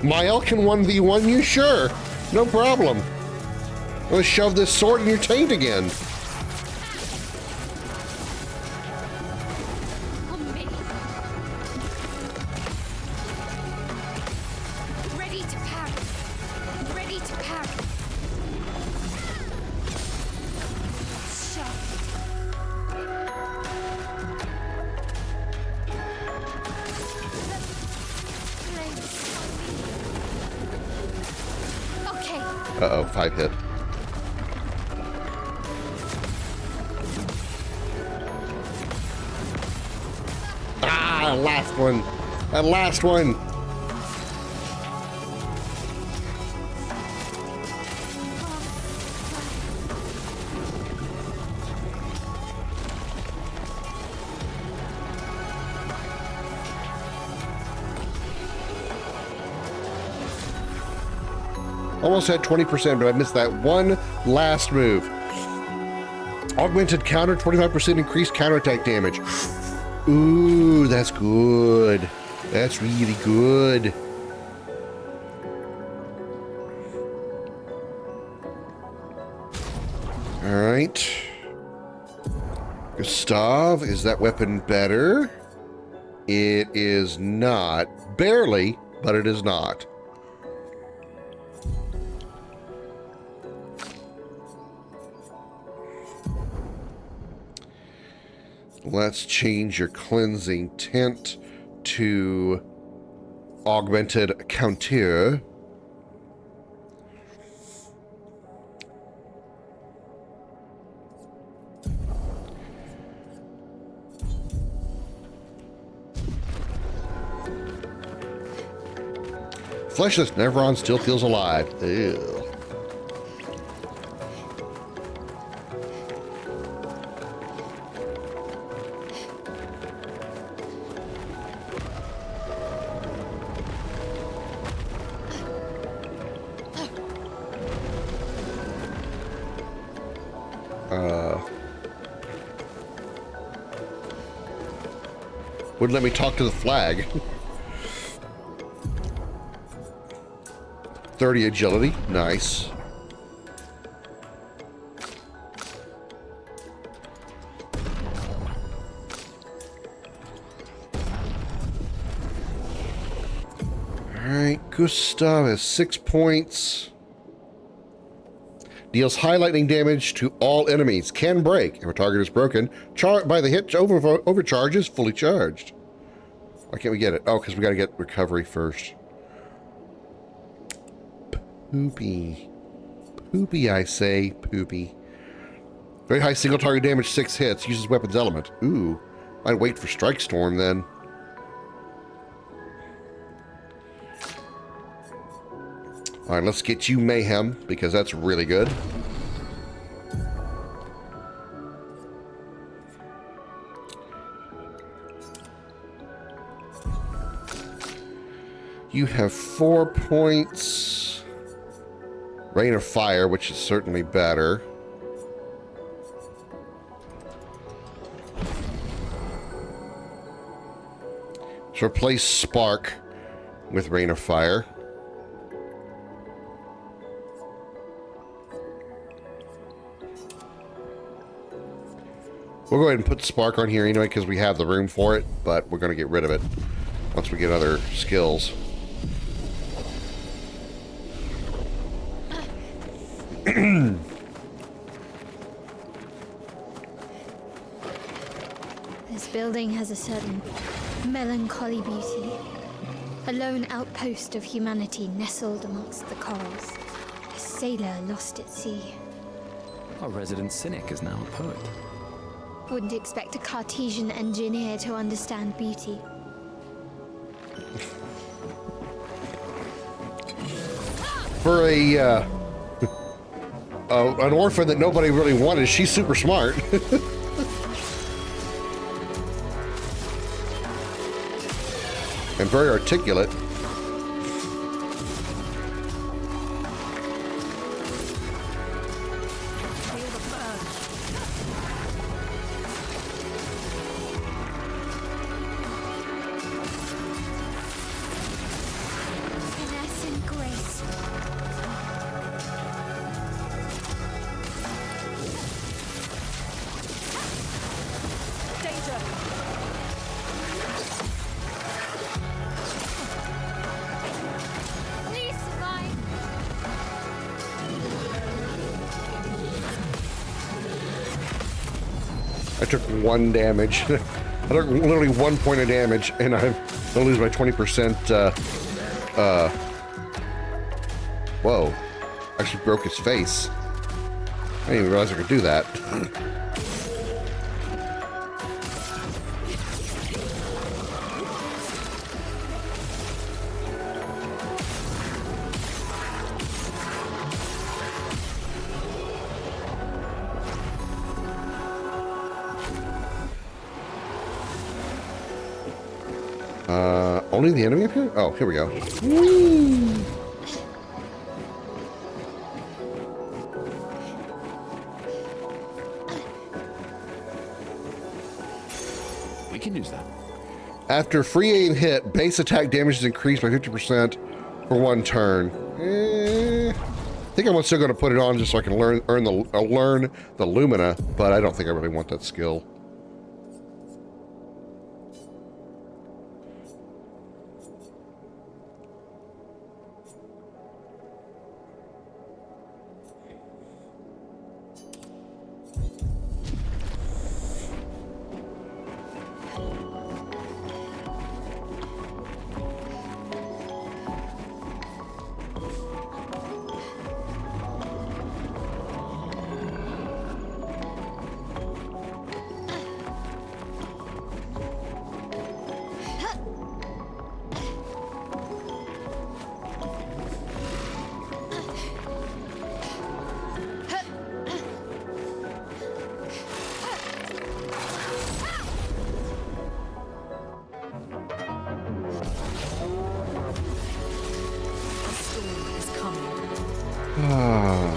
Mael can 1v1 you? Sure. No problem. Let's shove this sword in your taint again. Ready to parry. Ready to parry. Okay. Uh-oh, 5 hit. Ah, last one. That last one. Almost had 20%, but I missed that one last move. Augmented counter, 25% increased counterattack damage. Ooh, that's good. That's really good. All right. Gustav, is that weapon better? It is not. Barely, but it is not. Let's change your cleansing tint to augmented counter. Fleshless Nevron still feels alive. Ew. Wouldn't let me talk to the flag. 30 agility, nice. Alright, Gustav has 6 points. Deals high lightning damage to all enemies. Can break. If a target is broken, by the hit, overcharge is fully charged. Why can't we get it? Oh, because we got to get recovery first. Poopy. Poopy, I say. Poopy. Very high single target damage, 6 hits. Uses weapons element. Ooh. I'd wait for Strike Storm then. Alright, let's get you Mayhem, because that's really good. You have 4 points. Rain of Fire, which is certainly better. So replace Spark with Rain of Fire. We'll go ahead and put Spark on here anyway because we have the room for it, but we're going to get rid of it once we get other skills. This building has a certain melancholy beauty. A lone outpost of humanity nestled amongst the corals. A sailor lost at sea. Our resident cynic is now a poet. Wouldn't expect a Cartesian engineer to understand beauty. For a an orphan that nobody really wanted, she's super smart. And very articulate. Finesse and grace. Danger! Please survive. I took 1 damage. I took literally 1 point of damage, and I'm gonna lose my 20%. Whoa! Actually broke his face. I didn't even realize I could do that. Only the enemy up here? Oh, here we go. Whee! We can use that. After free aim hit, base attack damage is increased by 50% for 1 turn. I think I'm still going to put it on just so I can learn the Lumina, but I don't think I really want that skill.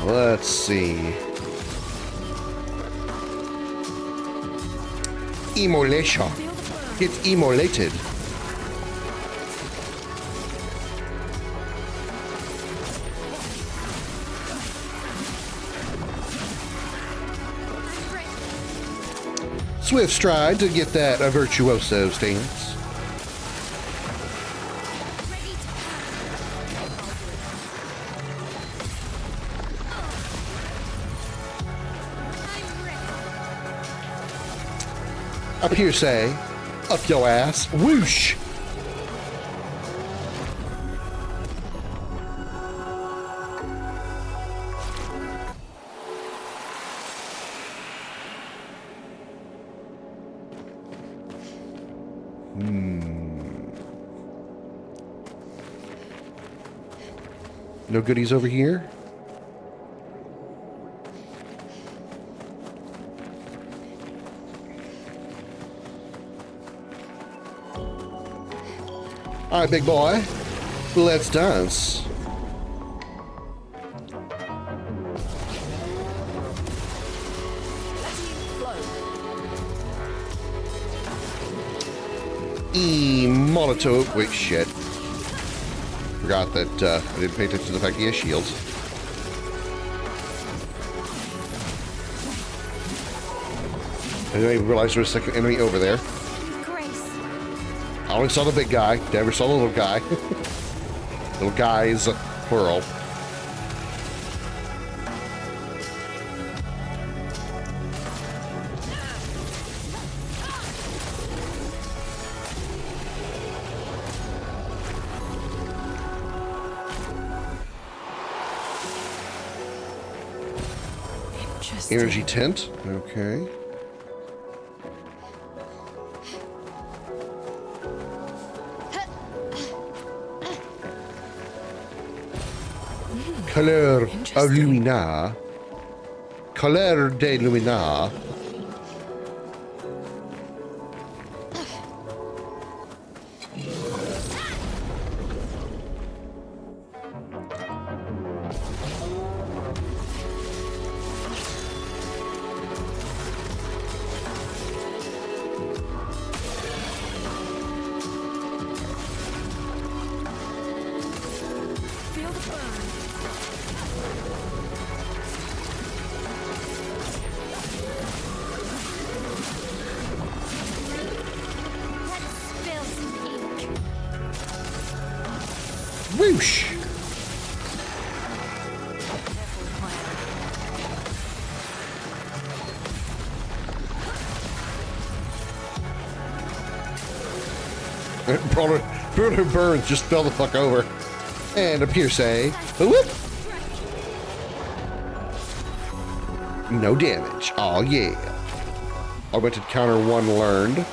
Let's see. Immolation. Get immolated. Swift stride to get that virtuoso stance. Up here, say, up your ass, whoosh. No goodies over here? All right, big boy, let's dance. Molotov. Wait, shit. Forgot that I didn't pay attention to the fact he has shields. I didn't even realize there was a second enemy over there. I only saw the big guy. Never saw the little guy. Little guys, plural. Energy tent. Okay. Clair of Lumina. Clair de Lumina. Whoosh! Bruno Burns just fell the fuck over. And a Pierce, whoop! No damage. Oh yeah. Augmented counter 1 learned.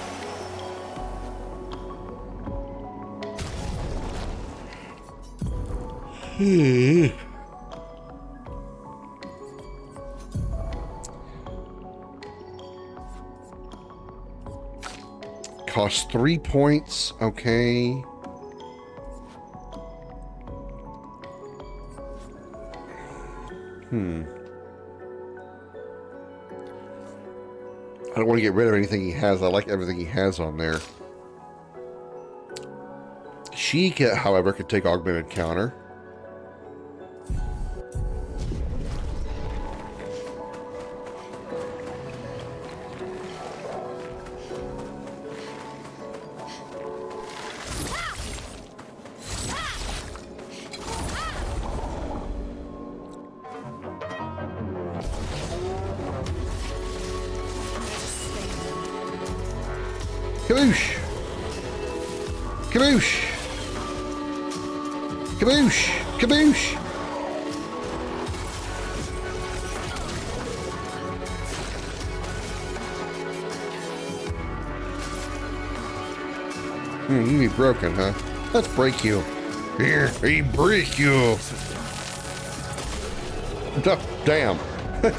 Cost 3 points. Okay. I don't want to get rid of anything he has. I like everything he has on there. She, however, could take augmented counter. Kaboosh! Kaboosh! Kaboosh! Kaboosh! You be broken, huh? Let's break you. Here, we break you. Oh, damn. I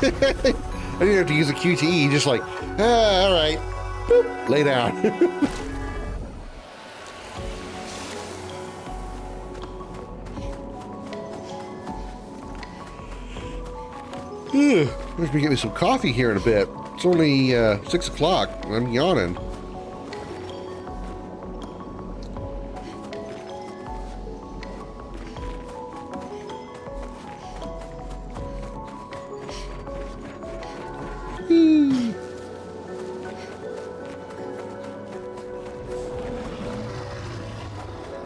didn't have to use a QTE, just like, all right. Boop, lay down. Let me get me some coffee here in a bit. It's only 6 o'clock. I'm yawning.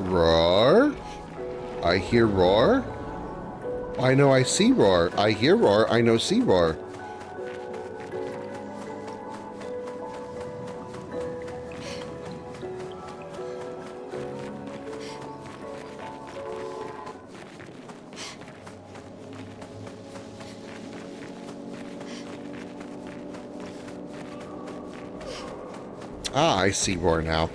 Roar? I hear roar. I know I see roar. I hear roar. I know see roar. Ah, I see roar now.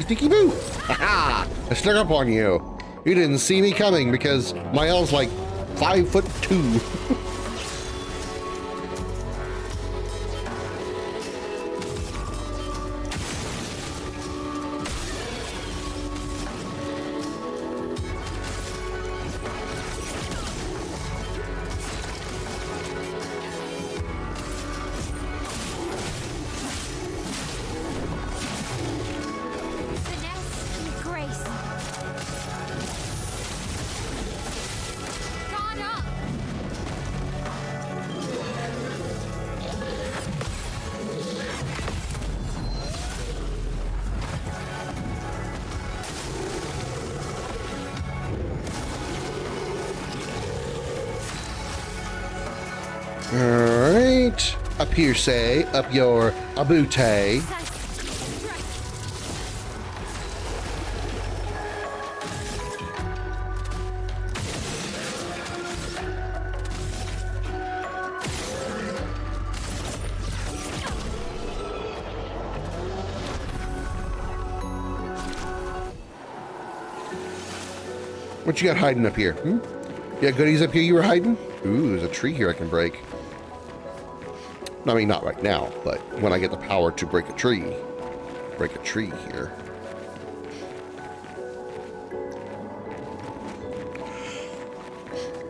Sneaky boo! Haha! I snuck up on you. You didn't see me coming because my L's like 5'2". Alright. Up here, say. Up your abute. What you got hiding up here? Hmm? You got goodies up here you were hiding? Ooh, there's a tree here I can break. I mean, not right now, but when I get the power to break a tree here.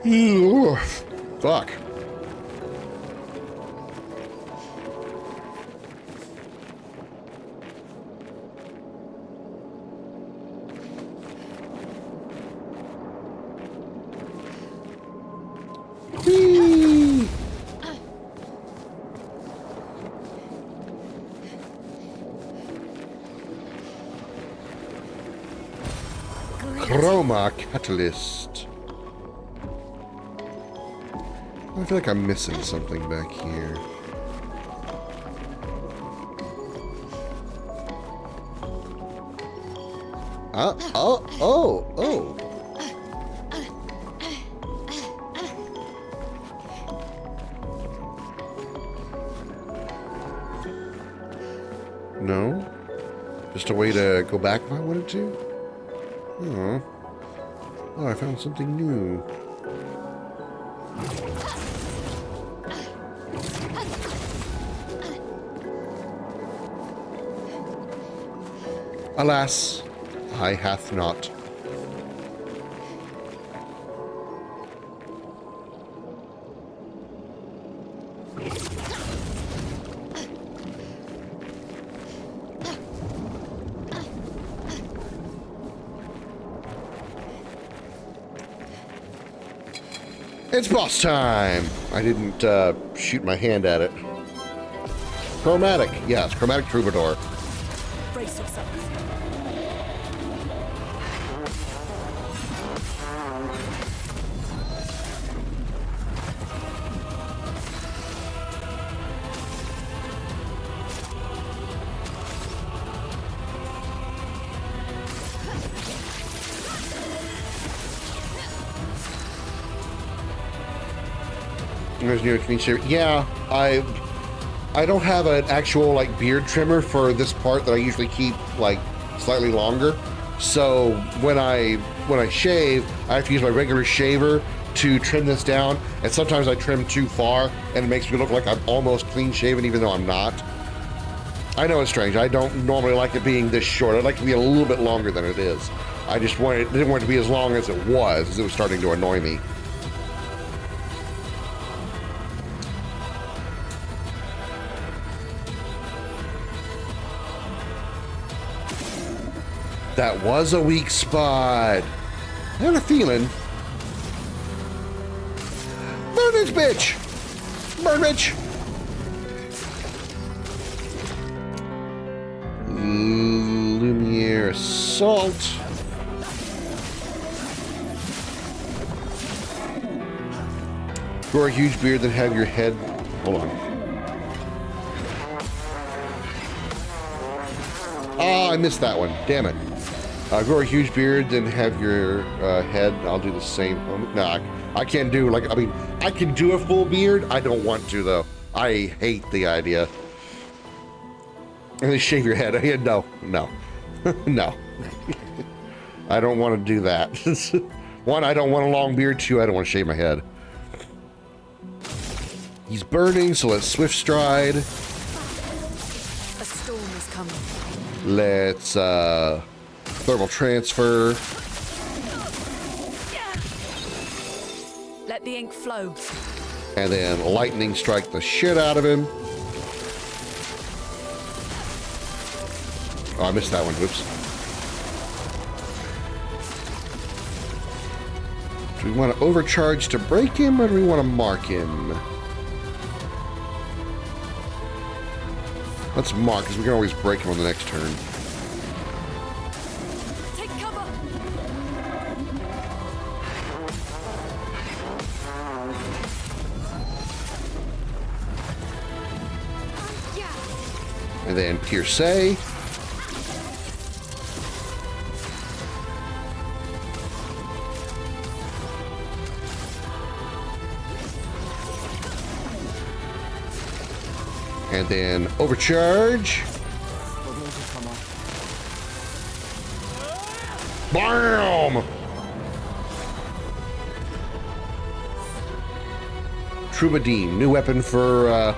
Ooh, fuck. Chroma Catalyst. I feel like I'm missing something back here. Oh. No? Just a way to go back if I wanted to? Oh. Oh, I found something new. Alas, I hath not. It's boss time! I didn't shoot my hand at it. Chromatic, yes, chromatic troubadour. Brace yourself. There's new clean shave. Yeah, I don't have an actual like beard trimmer for this part that I usually keep like slightly longer. So when I shave, I have to use my regular shaver to trim this down, and sometimes I trim too far and it makes me look like I'm almost clean shaven even though I'm not. I know it's strange. I don't normally like it being this short. I'd like it to be a little bit longer than it is. I just didn't want it to be as long as it was, as it was starting to annoy me. That was a weak spot. I had a feeling. Burn this bitch! Burn bitch! Lumiere Assault. Grow a huge beard, then have your head. Hold on. Oh, I missed that one. Damn it. Grow a huge beard, then have your head. I'll do the same. No, I can't do, like, I mean, I can do a full beard. I don't want to, though. I hate the idea. And then shave your head. No, no, no. I don't want to do that. One, I don't want a long beard. Two, I don't want to shave my head. He's burning, so let's swift stride. A storm is coming. Let's thermal transfer. Let the ink flow. And then lightning strike the shit out of him. Oh, I missed that one. Whoops. Do we want to overcharge to break him, or do we want to mark him? Let's mark, because we can always break him on the next turn. Take cover. And then Pierce. And then overcharge. BAM! Troubadour, new weapon for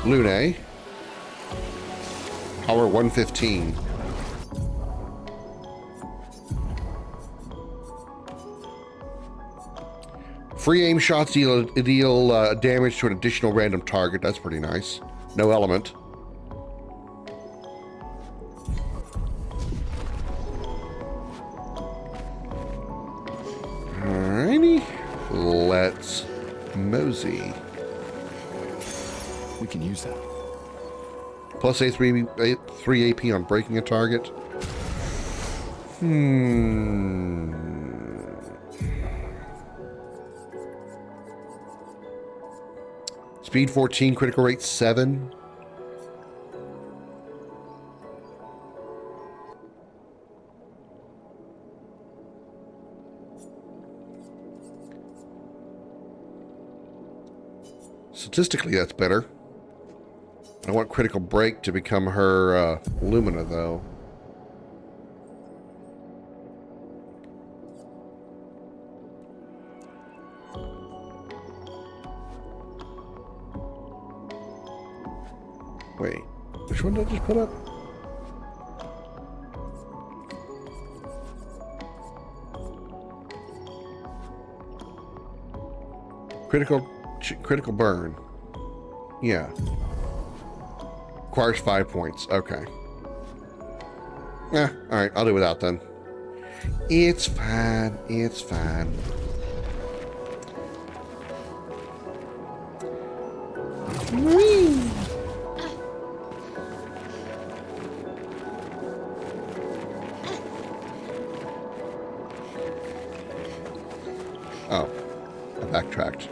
Lune. Power 115. Free aim shots deal damage to an additional random target. That's pretty nice. No element. Alrighty. Let's mosey. We can use that. Plus A3 AP on breaking a target. Speed 14, critical rate 7. Statistically, that's better. I want critical break to become her Lumina, though. Wait, which one did I just put up? Critical burn. Yeah. Requires 5 points. Okay. Alright, I'll do without then. It's fine. It's fine. Whee! Oh, I backtracked.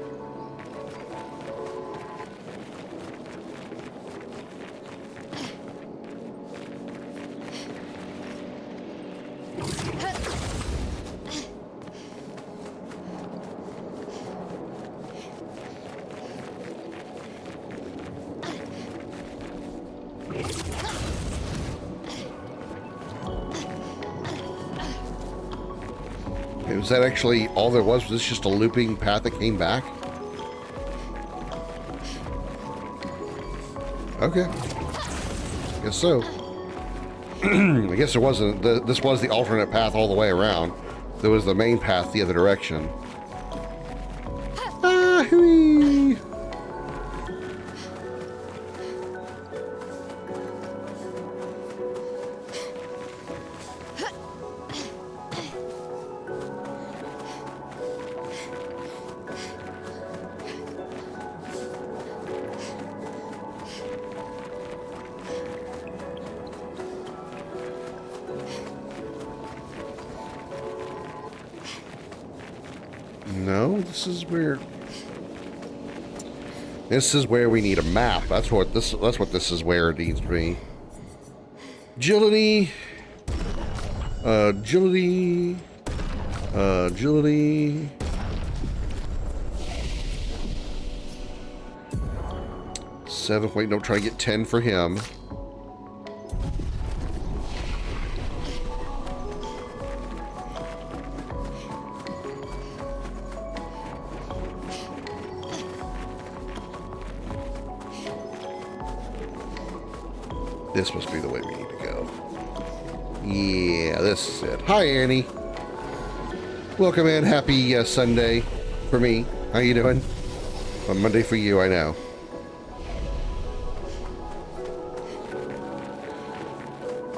Was that actually all there was? Was this just a looping path that came back? Okay. Guess so. I guess there wasn't. This was the alternate path all the way around. There was the main path the other direction. Ah, hooey! No, this is where. This is where we need a map. That's what this is where it needs to be. Agility. Agility. Agility. Seven. Wait, no, try to get 10 for him. This must be the way we need to go. Yeah, this is it. Hi, Annie. Welcome in. Happy Sunday for me. How you doing? Well, Monday for you, I know.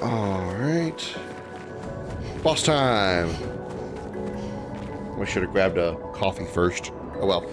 All right. Boss time. I should have grabbed a coffee first. Oh well.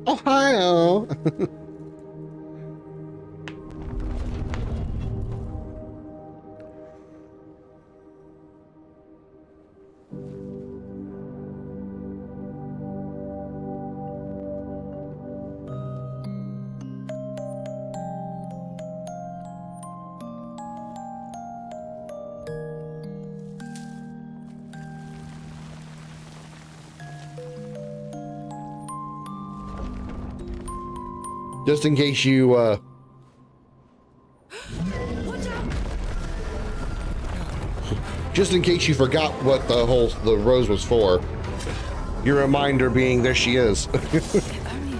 Ohio. Just in case you, just in case you forgot what the rose was for. Your reminder being, there she is.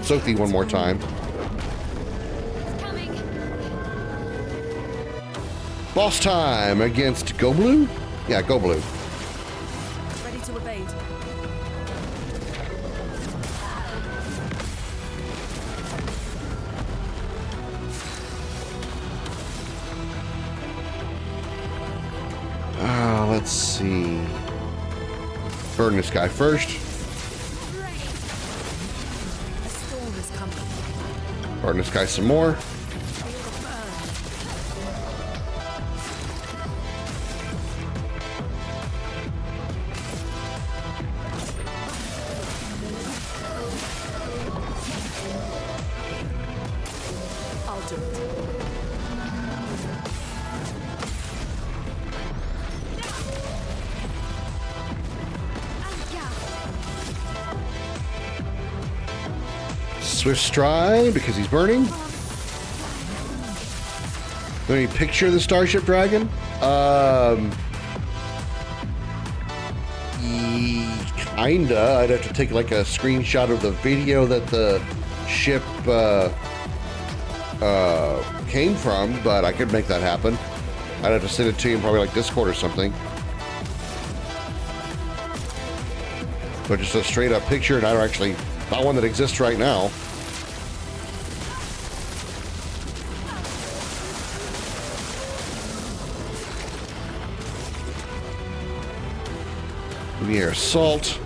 Sophie, one more time. Boss time against Go Blue? Yeah, Go Blue. Ready to evade. Let's see. Burn this guy first. A storm is coming. Burn this guy some more. I'll do it. Swift stride because he's burning. Let me picture the Starship Dragon. Kinda. I'd have to take like a screenshot of the video that the ship came from, but I could make that happen. I'd have to send it to you in probably like Discord or something. But just a straight up picture, and I don't actually, not one that exists right now. Near assault.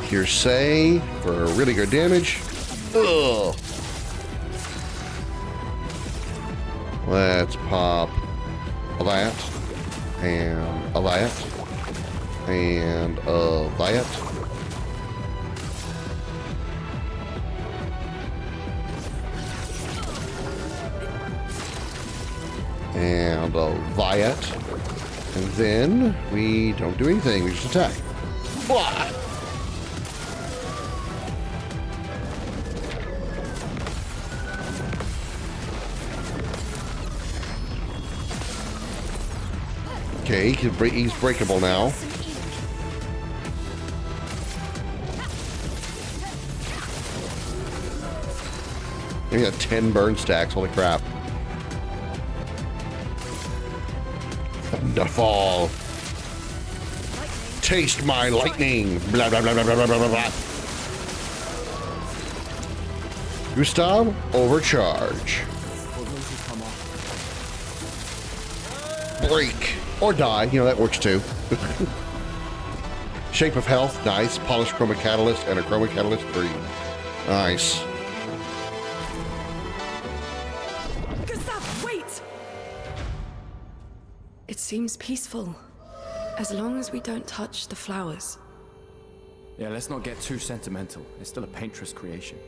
Hearsay for really good damage. Ugh. Let's pop a that and a that And a Viet. And a Viet. And then we don't do anything, we just attack. Blah! Okay, he's breakable now. He got 10 burn stacks, holy crap. Thunderfall. Taste my lightning. Blah, blah, blah, blah, blah, blah, blah, blah. Gustav, overcharge. Break. Or die, you know, that works too. Shape of Health, nice. Polished Chroma Catalyst and a Chroma Catalyst 3. Nice. Gustav, wait! It seems peaceful. As long as we don't touch the flowers. Yeah, let's not get too sentimental. It's still a painter's creation.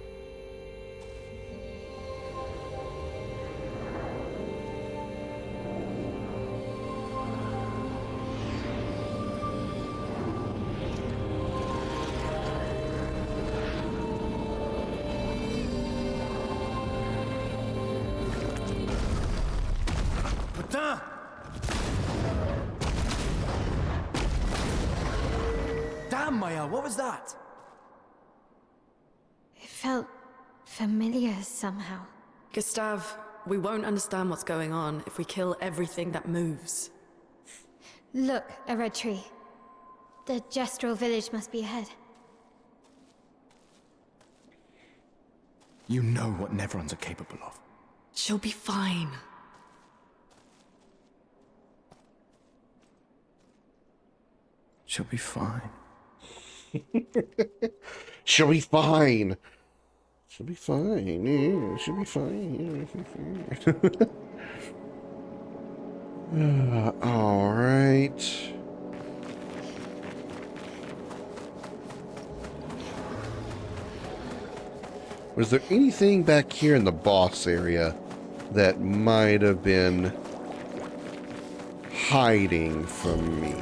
Damn, Maya, what was that? It felt familiar somehow. Gustav, we won't understand what's going on if we kill everything that moves. Look, a red tree. The Gestural village must be ahead. You know what Neverons are capable of. She'll be fine. She'll be fine. She'll be fine. She'll be fine. Yeah, she'll be fine. Yeah. All right. Was there anything back here in the boss area that might have been hiding from me?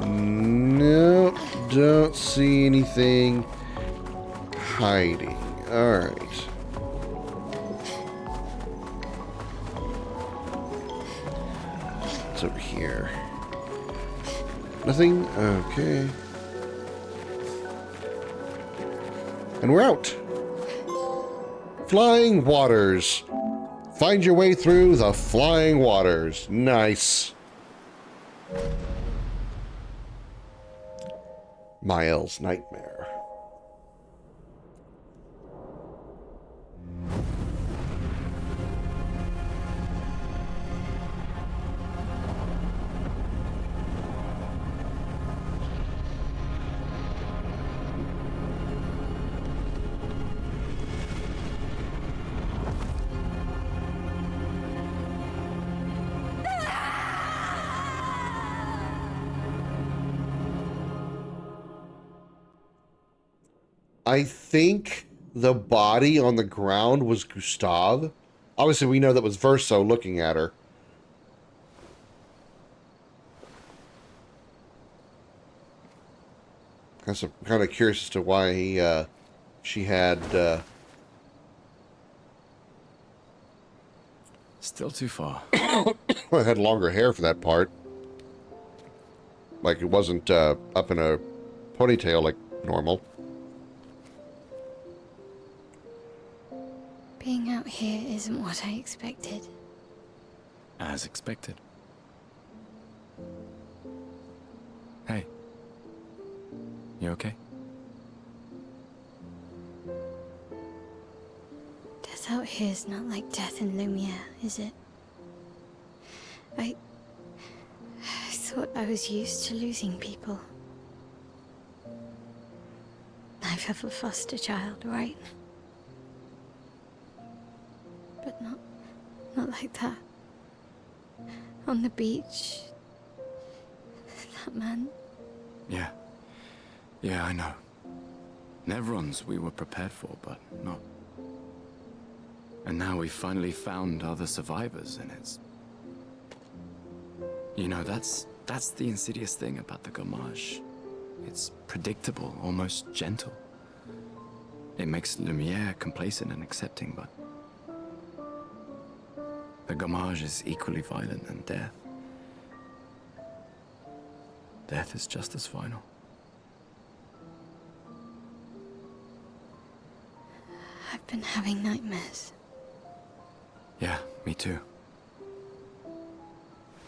Nope, don't see anything hiding. Alright. What's over here? Nothing? Okay. And we're out. Flying waters. Find your way through the flying waters. Nice. Mael's Nightmare. I think the body on the ground was Gustav. Obviously, we know that was Verso looking at her. I'm kind of curious as to why she had... Still too far. Well, had longer hair for that part. Like, it wasn't up in a ponytail like normal. Being out here isn't what I expected. As expected. Hey. You okay? Death out here's not like death in Lumiere, is it? I thought I was used to losing people. I've have a foster child, right? but not like that. On the beach. That man. Yeah. Yeah, I know. Nevrons we were prepared for, but not. And now we've finally found other survivors, and it's... You know, that's the insidious thing about the Gommage. It's predictable, almost gentle. It makes Lumiere complacent and accepting, but... The Gommage is equally violent than death. Death is just as final. I've been having nightmares. Yeah, me too.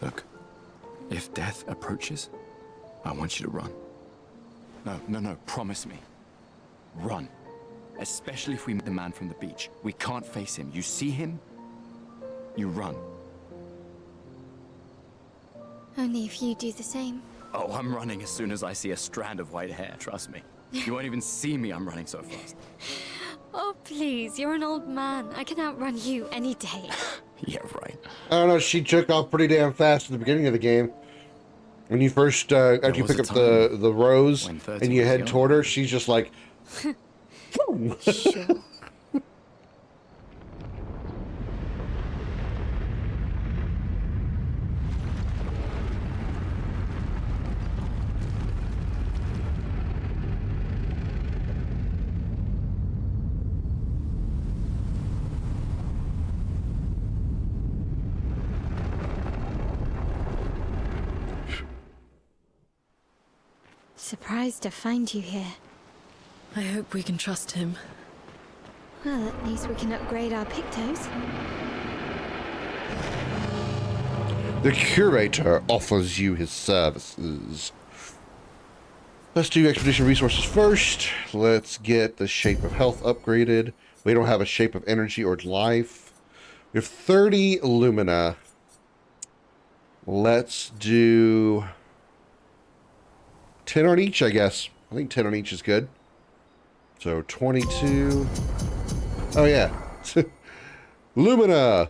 Look, if death approaches, I want you to run. No, promise me. Run. Especially if we meet the man from the beach. We can't face him. You see him, you run. Only if you do the same. Oh, I'm running as soon as I see a strand of white hair, trust me. You won't even see me, I'm running so fast. Oh, please, you're an old man. I can outrun you any day. Yeah, right. I don't know, she took off pretty damn fast at the beginning of the game. When you first, after you pick up the rose and you head toward her, she's just like... Sure. Surprised to find you here. I hope we can trust him. Well, at least we can upgrade our pictos. The curator offers you his services. Let's do expedition resources first. Let's get the shape of health upgraded. We don't have a shape of energy or life. We have 30 lumina. Let's do 10 on each, I guess. I think 10 on each is good. So 22. Oh yeah. Lumina.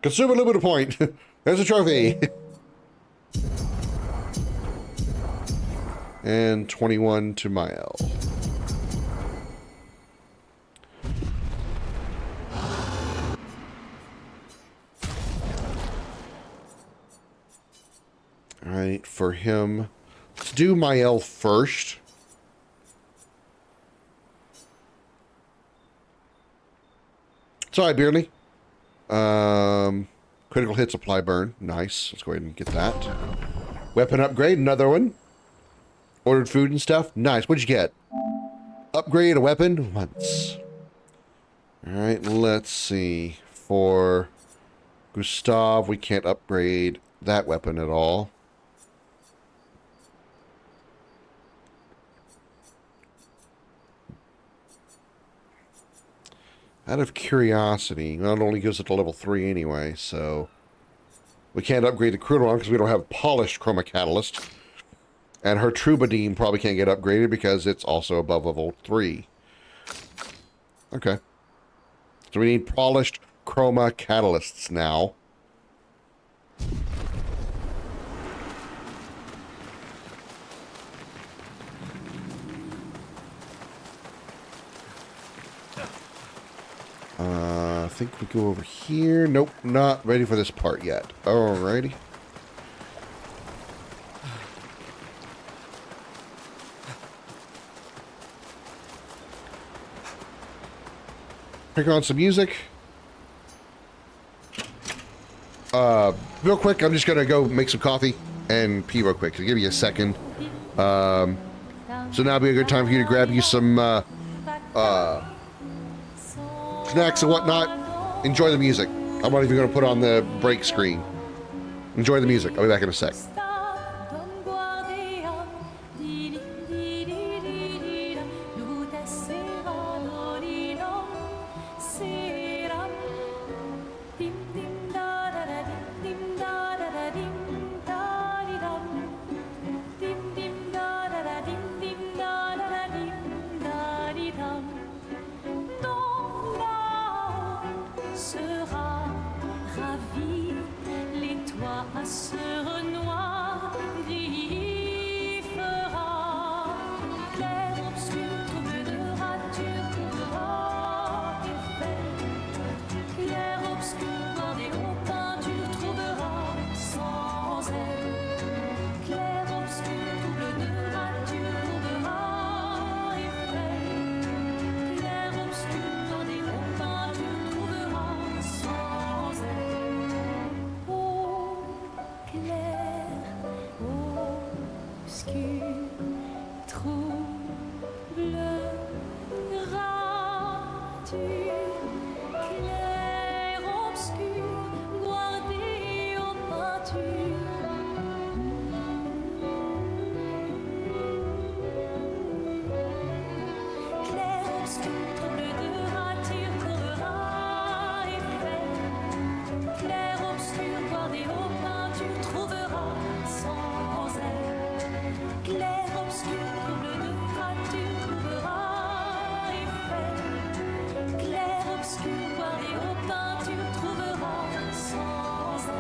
Consume a Lumina point. There's a trophy. And 21 to Mael. Alright, for him, let's do Mael first. Sorry, Beardly. Critical hit supply burn. Nice. Let's go ahead and get that. Weapon upgrade, another one. Ordered food and stuff. Nice. What'd you get? Upgrade a weapon once. Alright, let's see. For Gustav, we can't upgrade that weapon at all. Out of curiosity, well, it only goes up to level 3 anyway, so we can't upgrade the Cruderon because we don't have polished Chroma Catalyst. And her Troubadour probably can't get upgraded because it's also above level 3. Okay. So we need polished Chroma Catalysts now. I think we go over here. Nope, not ready for this part yet. Alrighty. Pick on some music. Real quick, I'm just gonna go make some coffee and pee real quick. So give me a second. So now would be a good time for you to grab you some snacks and whatnot. Enjoy the music. I'm not even gonna put on the break screen. Enjoy the music. I'll be back in a sec. sera ravi, les toits se renoient, gris fera, clair, obscur, trouble de rature, trouvera effet, clair, obscur, bordé aux peintures, trouvera sans elle, clair, obscur, trouble de rature, trouvera effet, clair, obscur, bordé aux peintures, trouvera sans elle. Oh, clair, obscur, rature, clair, obscur, guardé aux peintures. Clair, obscur, trouble de rature, trouvera effet. Clair, obscur, guardé aux peintures, trouvera sans elle. Clair, obscur, trouble de rature, trouvera effet. Clair, obscur, guardé aux peintures, trouvera sans elle.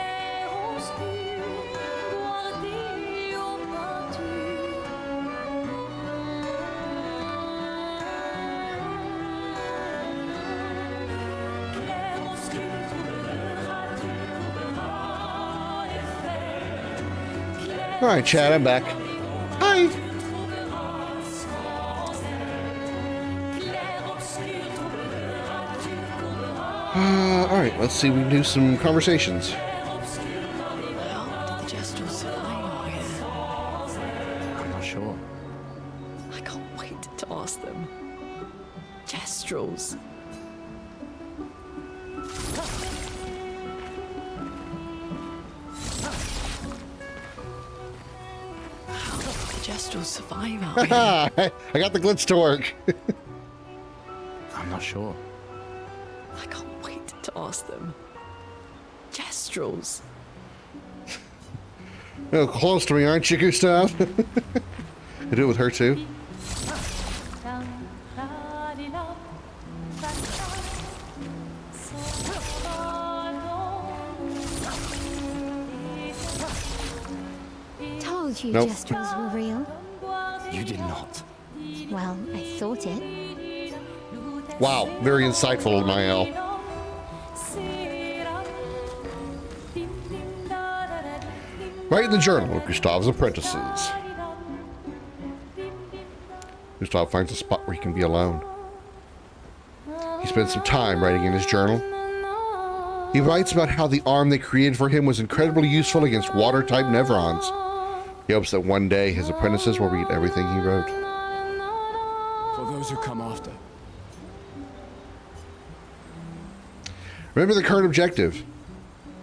Clair, obscur, trouble, rature, clair, obscur, guardé aux peintures. Clair, obscur, trouble, rature, trouvera effet. All right, Chad, I'm back. Hi. All right, let's see. We can do some conversations. The Jestrel survive out here. I'm not sure. I can't wait to ask them. Jestrels. How did the Jestrel survive out here? I got the glitch to work. I'm not sure. I can't wait to ask them. Jestrels. Oh, close to me, aren't you, Gustav? I do it with her too. Told you Nope. Jestrels were real. You did not. Well, I thought it. Wow, very insightful, Mael. Write in the journal of Gustav's apprentices. Gustav finds a spot where he can be alone. He spends some time writing in his journal. He writes about how the arm they created for him was incredibly useful against water-type Nevrons. He hopes that one day his apprentices will read everything he wrote. For those who come after. Remember the current objective.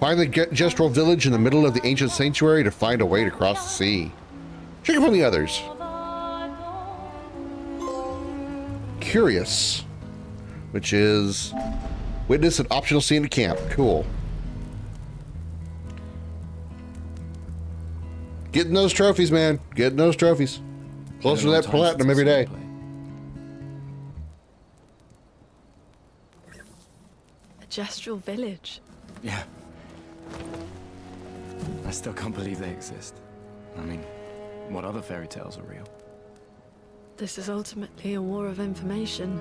Find the Gestrel village in the middle of the ancient sanctuary to find a way to cross the sea. Check up on the others. Curious, which is witness an optional scene at camp. Cool. Getting those trophies, man. Getting those trophies. Closer to that platinum every day. A Gestrel village. Yeah. I still can't believe they exist. I mean, what other fairy tales are real? This is ultimately a war of information.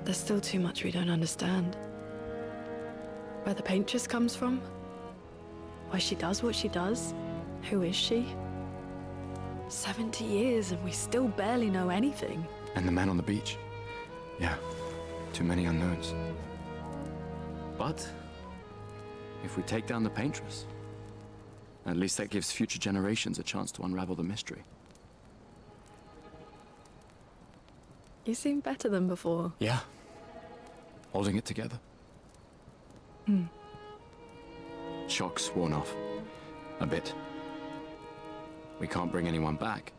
There's still too much we don't understand. Where the paintress comes from? Why she does what she does? Who is she? 70 years and we still barely know anything. And the man on the beach? Yeah, too many unknowns. But if we take down the paintress, At least that gives future generations a chance to unravel the mystery. You seem better than before. Yeah. Holding it together. Hmm. Shock's worn off. A bit. We can't bring anyone back.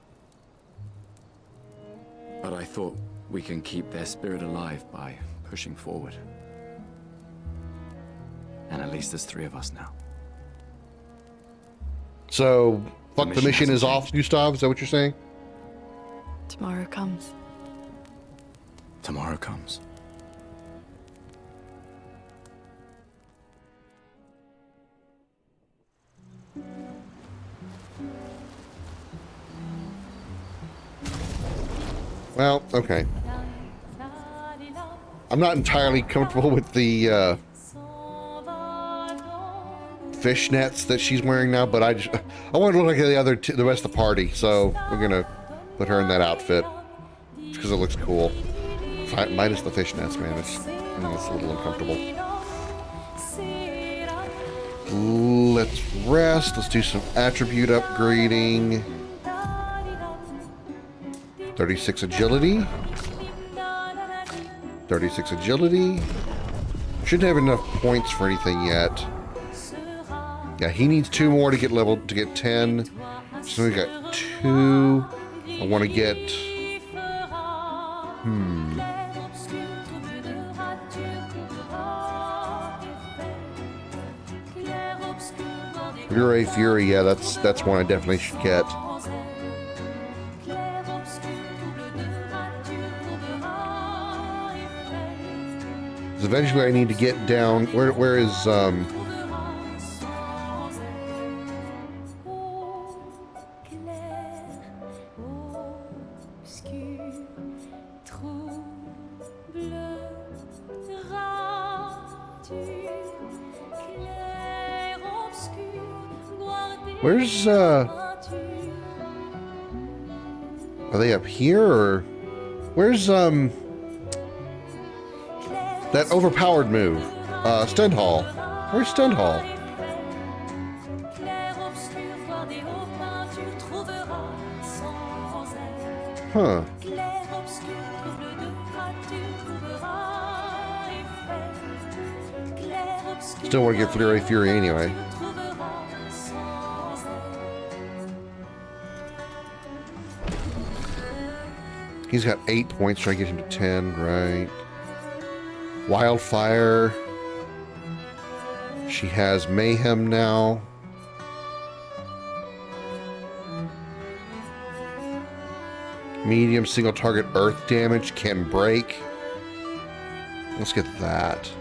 But I thought we can keep their spirit alive by pushing forward. And at least there's 3 of us now. So, fuck the mission is off, Gustav? Is that what you're saying? Tomorrow comes. Tomorrow comes. Well, okay. I'm not entirely comfortable with the fishnets that she's wearing now, but I want to look like the rest of the party, so we're gonna put her in that outfit because it looks cool. Minus the fishnets, man. It's a little uncomfortable. Let's rest. Let's do some attribute upgrading. 36 agility. 36 agility. Shouldn't have enough points for anything yet. Yeah, he needs 2 more to get 10. So we got 2. I want to get... Fury, yeah, that's one I definitely should get. Eventually I need to get down. Where is where's are they up here or where's that overpowered move? Stendhal. Where's Stendhal? Huh. Still want to get Fleury Fury anyway. He's got 8 points, trying to get him to 10, right? Wildfire. She has Mayhem now. Medium single target earth damage can break. Let's get that.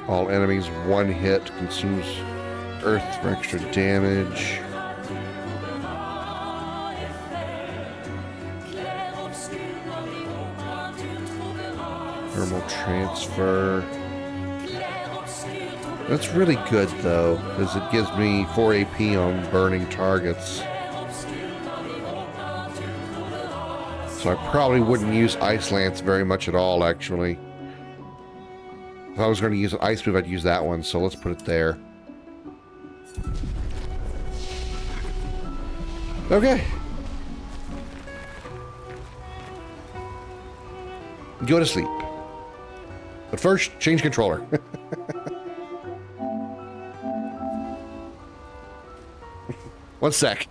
All enemies 1 hit consumes earth for extra damage. Thermal transfer. That's really good though, because it gives me 4 AP on burning targets. So I probably wouldn't use Ice Lance very much at all, actually. If I was going to use an ice move, I'd use that one, so let's put it there. Okay. Go to sleep. But first, change controller. One sec.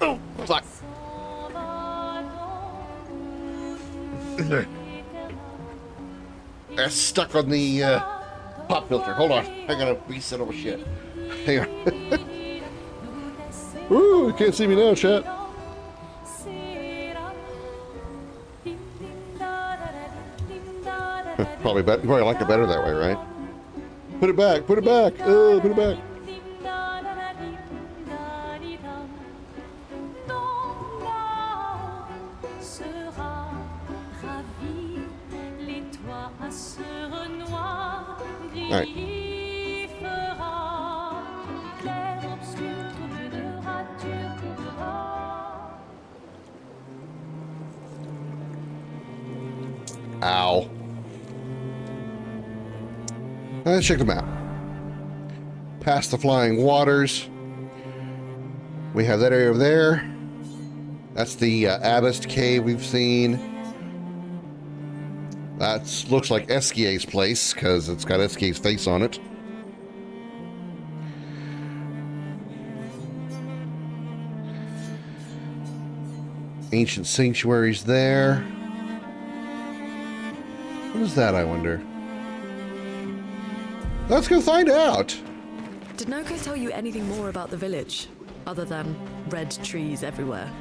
Oh, fuck. That's stuck on the pop filter. Hold on. I gotta reset all shit. Hang on. Ooh, you can't see me now, chat. Probably like it better that way, right? Put it back. Put it back. Oh, put it back. All right. Ow. Let's check the map. Past the flying waters. We have that area over there. That's the Abyss cave we've seen. That looks like Eskier's place because it's got Eskier's face on it. Ancient sanctuaries there. What is that, I wonder? Let's go find out. Did Noko tell you anything more about the village, other than red trees everywhere?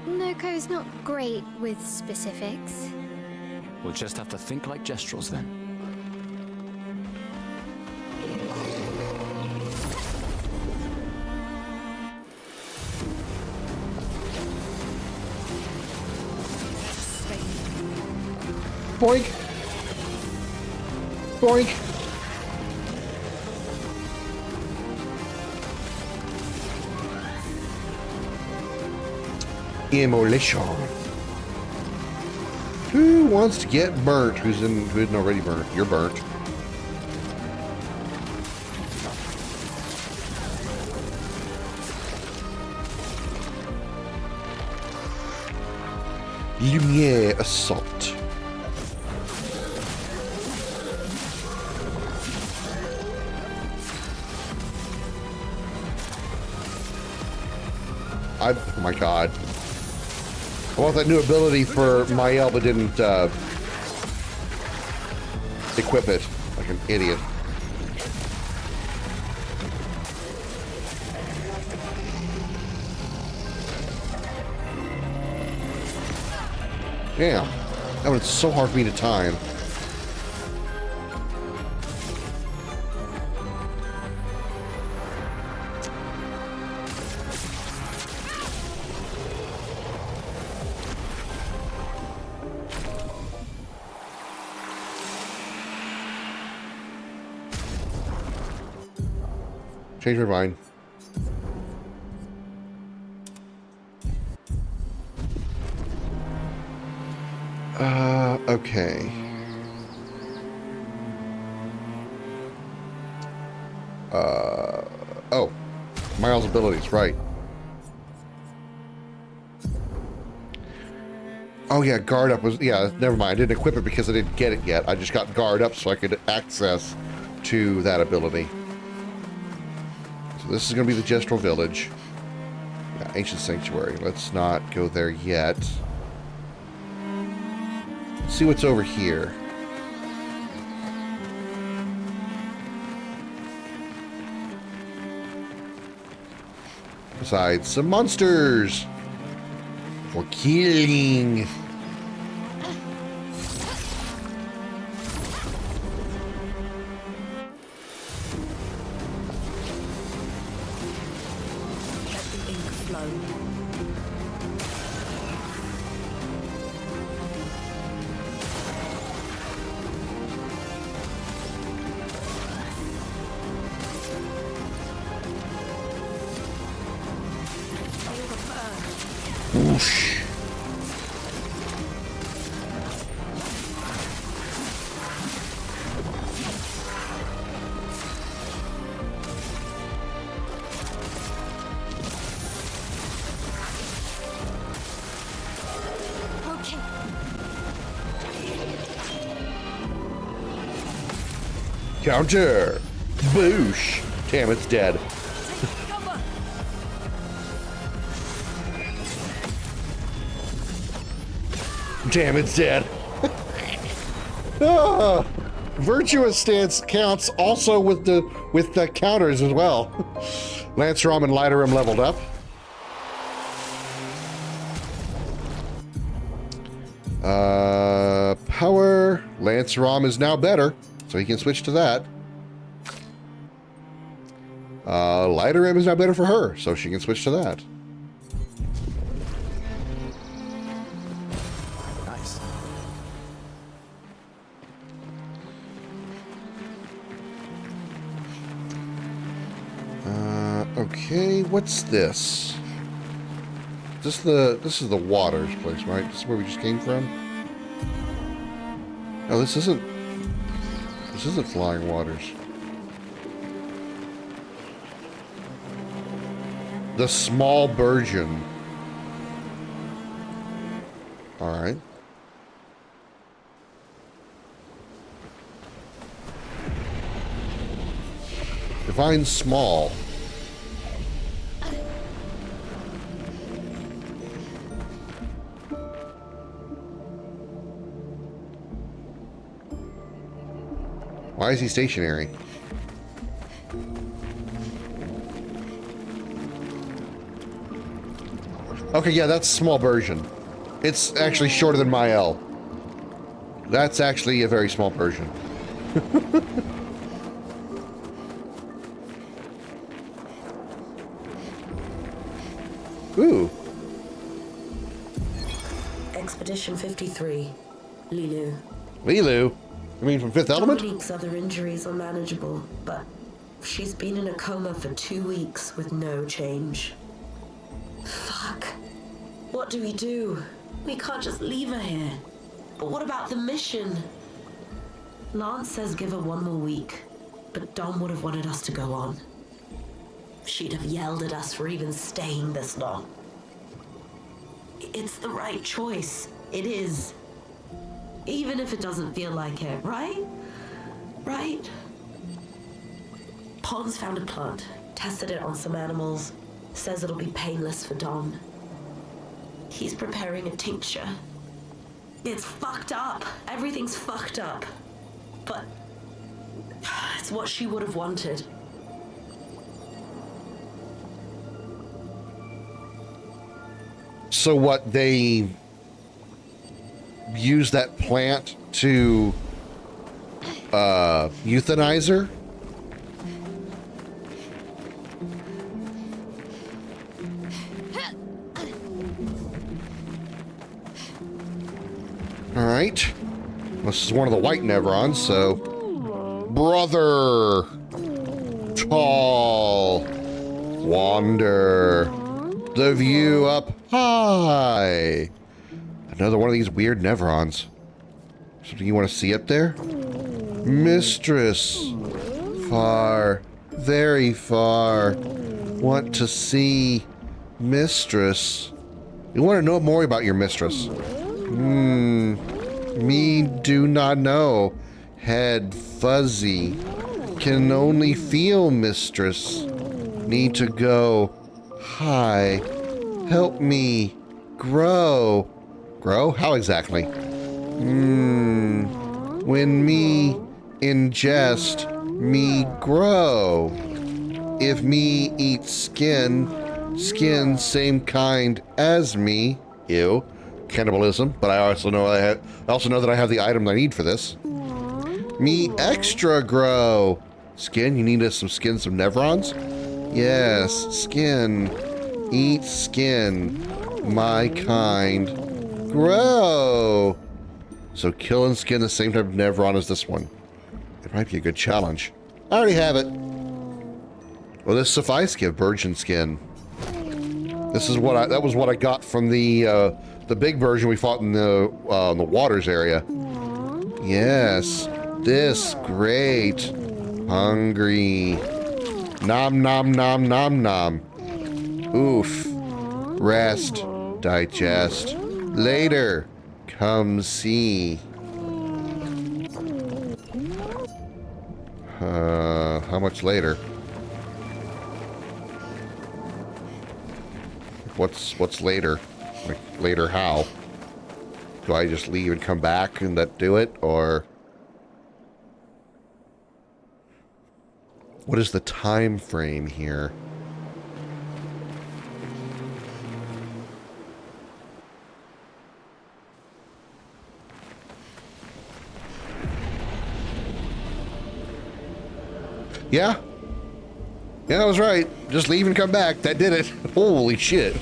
Noko's not great with specifics. We'll just have to think like Gestrels then. Boink. Boink. Immolation. Who wants to get burnt? Who isn't already burnt? You're burnt. Lumiere assault. Oh my god. I want that new ability for Mael, but didn't equip it like an idiot. Damn. That was so hard for me to time. Change my mind. Okay. Oh. Miles' abilities, right. Oh yeah, guard up was, yeah, never mind. I didn't equip it because I didn't get it yet. I just got guard up so I could access to that ability. So this is going to be the Gestrel Village. Yeah, Ancient Sanctuary. Let's not go there yet. Let's see what's over here. Besides some monsters for killing. Counter! Boosh! Damn, it's dead. Damn, it's dead. Ah, virtuous stance counts also with the counters as well. Lancerom and Lighterem leveled up. Power. Lancerom is now better, so he can switch to that. Lighter M is now better for her, so she can switch to that. Nice. Okay, what's this? This is the waters place, right? This is where we just came from? Oh, this isn't Flying Waters. The Small Burgeon. Alright. Define small. Why is he stationary? Okay, yeah, that's small version. It's actually shorter than my L. That's actually a very small version. Ooh. Expedition 53, Lilu. Lilu? I mean, from Fifth Element? Dominique's other injuries are manageable, but she's been in a coma for 2 weeks with no change. Fuck. What do we do? We can't just leave her here. But what about the mission? Lance says give her 1 more week, but Dom would have wanted us to go on. She'd have yelled at us for even staying this long. It's the right choice. It is. Even if it doesn't feel like it, right? Right? Pons found a plant, tested it on some animals, says it'll be painless for Dom. He's preparing a tincture. It's fucked up. Everything's fucked up. But it's what she would have wanted. So what, they use that plant to euthanize her? All right. This is one of the white Nevrons, so brother, tall, wander, the view up high. Another one of these weird Nevrons. Something you want to see up there? Mistress. Far, very far. Want to see Mistress. You want to know more about your mistress? Me do not know. Head fuzzy. Can only feel Mistress. Need to go high. Help me grow. Grow? How exactly? When me ingest, me grow. If me eat skin, skin same kind as me. Ew. Cannibalism, but I also know that I have the item I need for this. Me extra grow. Skin? You need some skin, some Nevrons? Yes, skin. Eat skin. My kind. Grow. So kill and skin the same type of Nevron as this one. It might be a good challenge. I already have it. Well, this suffice give virgin skin. This is what that was what I got from the big version we fought in the waters area. Yes, this great. Hungry. Nom nom nom nom nom. Oof. Rest. Digest. Later. Come see. How much later? What's later? Like, later how? Do I just leave and come back and that do it, or what is the time frame here? Yeah. Yeah, I was right. Just leave and come back. That did it. Holy shit.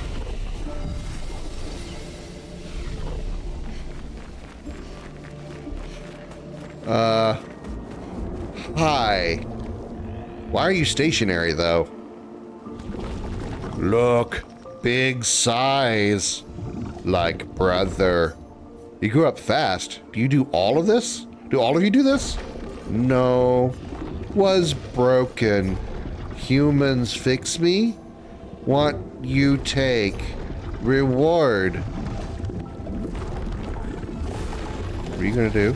Hi. Why are you stationary, though? Look. Big size. Like brother. You grew up fast. Do you do all of this? Do all of you do this? No. Was broken. Humans fix me? What you take? Reward. What are you gonna do?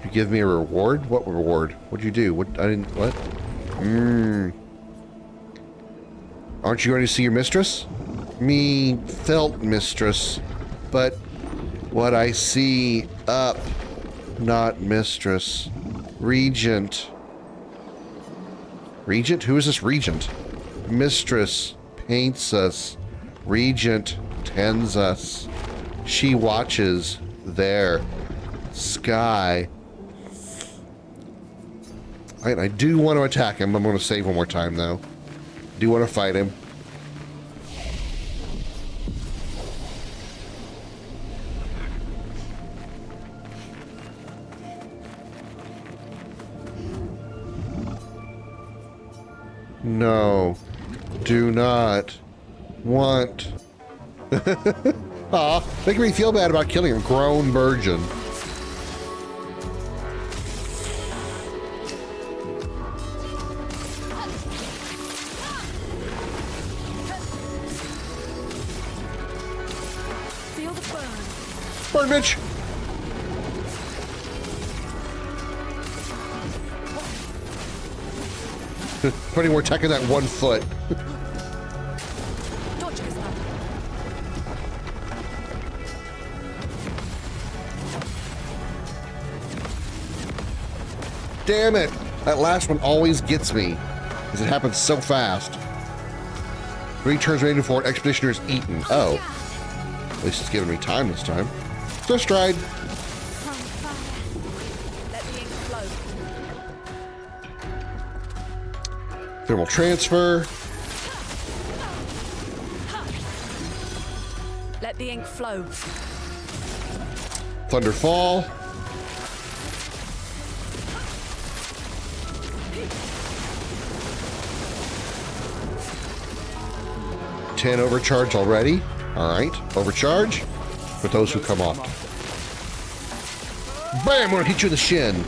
You give me a reward? What reward? What'd you do? What? I didn't. What? Aren't you going to see your mistress? Me felt mistress, but what I see up, not mistress. Regent. Regent? Who is this regent? Mistress paints us. Regent tends us. She watches there. Sky. I do want to attack him. I'm going to save one more time, though. Do want to fight him. No. Do not. Want. Aw, making me feel bad about killing a grown virgin. Burn, bitch! Funny, we're attacking that 1 foot. Damn it! That last one always gets me, because it happens so fast. 3 turns remaining before an expeditioner is eaten. Oh. At least it's giving me time this time. So stride. Thermal transfer. Let the ink flow. Thunderfall. Ten overcharge already. Alright, overcharge for those who come off. Bam! I'm gonna hit you in the shin.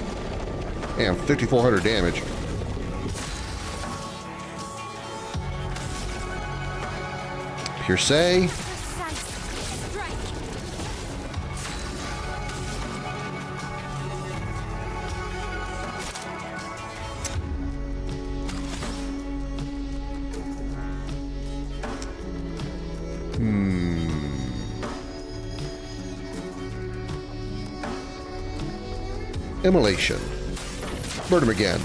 Damn, 5,400 damage. Pierce. Immolation. Burn him again.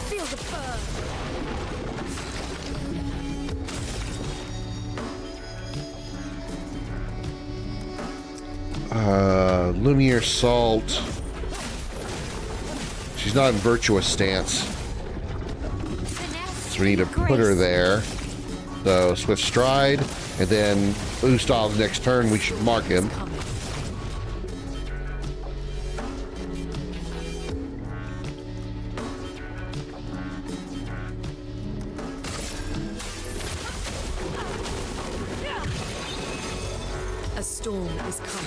Lumiere Salt. She's not in virtuous stance. So we need to put her there. So Swift Stride, and then Ustav's next turn we should mark him. A storm is coming.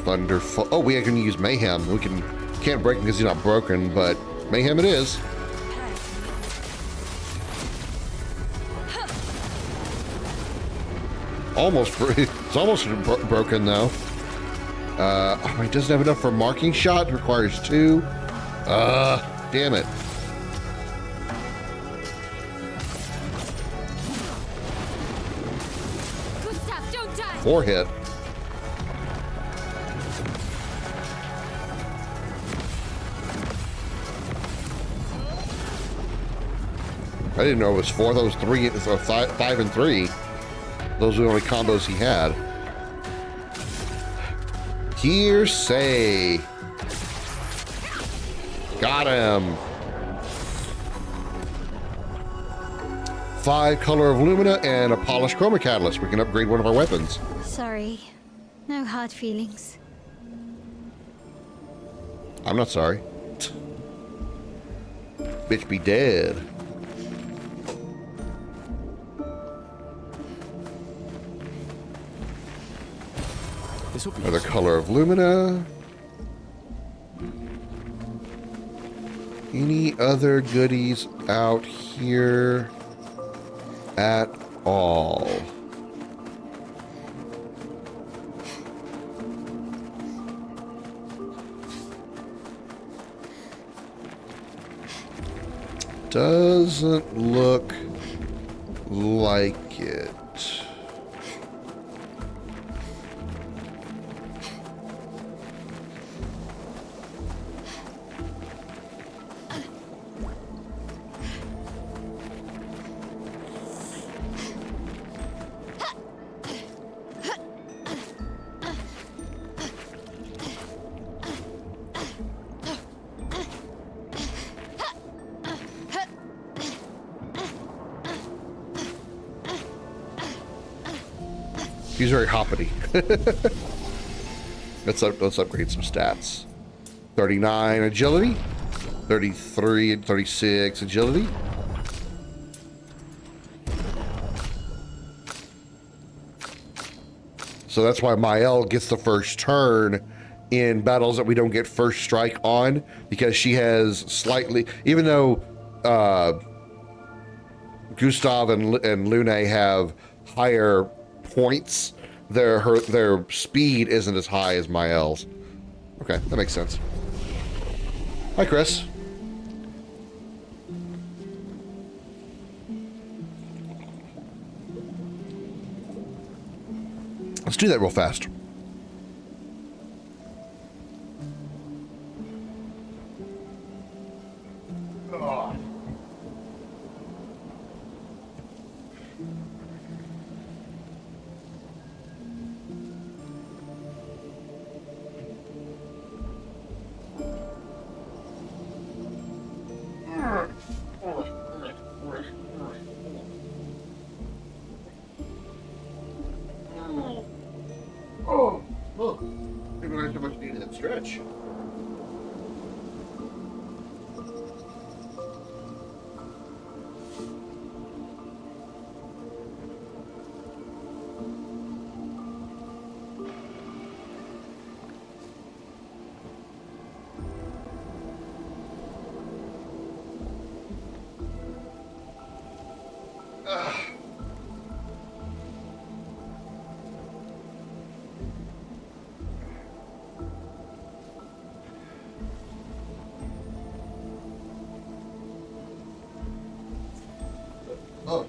Thunderfall. Oh, we can use Mayhem. We can't break him because he's not broken, but Mayhem it is. It's almost broken though. Oh, he doesn't have enough for marking shot. It requires 2. Damn it. Gustav, don't die. 4 hit. I didn't know it was 4. That was 3, so 5 and 3. Those were the only combos he had. Hearsay. Got him. 5 color of lumina and a polished chroma catalyst. We can upgrade one of our weapons. Sorry. No hard feelings. I'm not sorry. Bitch be dead. Another color of lumina. Any other goodies out here at all? Doesn't look like it. He's very hoppity. let's upgrade some stats. 39 agility, 33 and 36 agility. So that's why Mael gets the first turn in battles that we don't get first strike on, because she has slightly, even though Gustav and Lune have higher points, their speed isn't as high as Mael's. Okay, that makes sense. Hi, Chris. Let's do that real fast. Oh, look. Maybe I so much needed that stretch. Oh,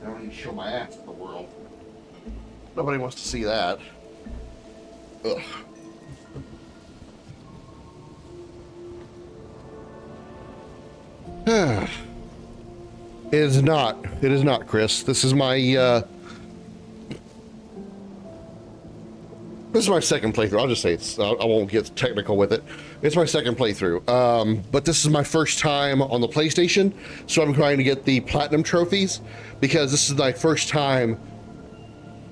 I don't need to show my ass to the world. Nobody wants to see that. Ugh. It is not. It is not, Chris. This is my this is my second playthrough. I'll just say it's. I won't get technical with it. It's my second playthrough. But this is my first time on the PlayStation, so I'm trying to get the platinum trophies because this is my first time.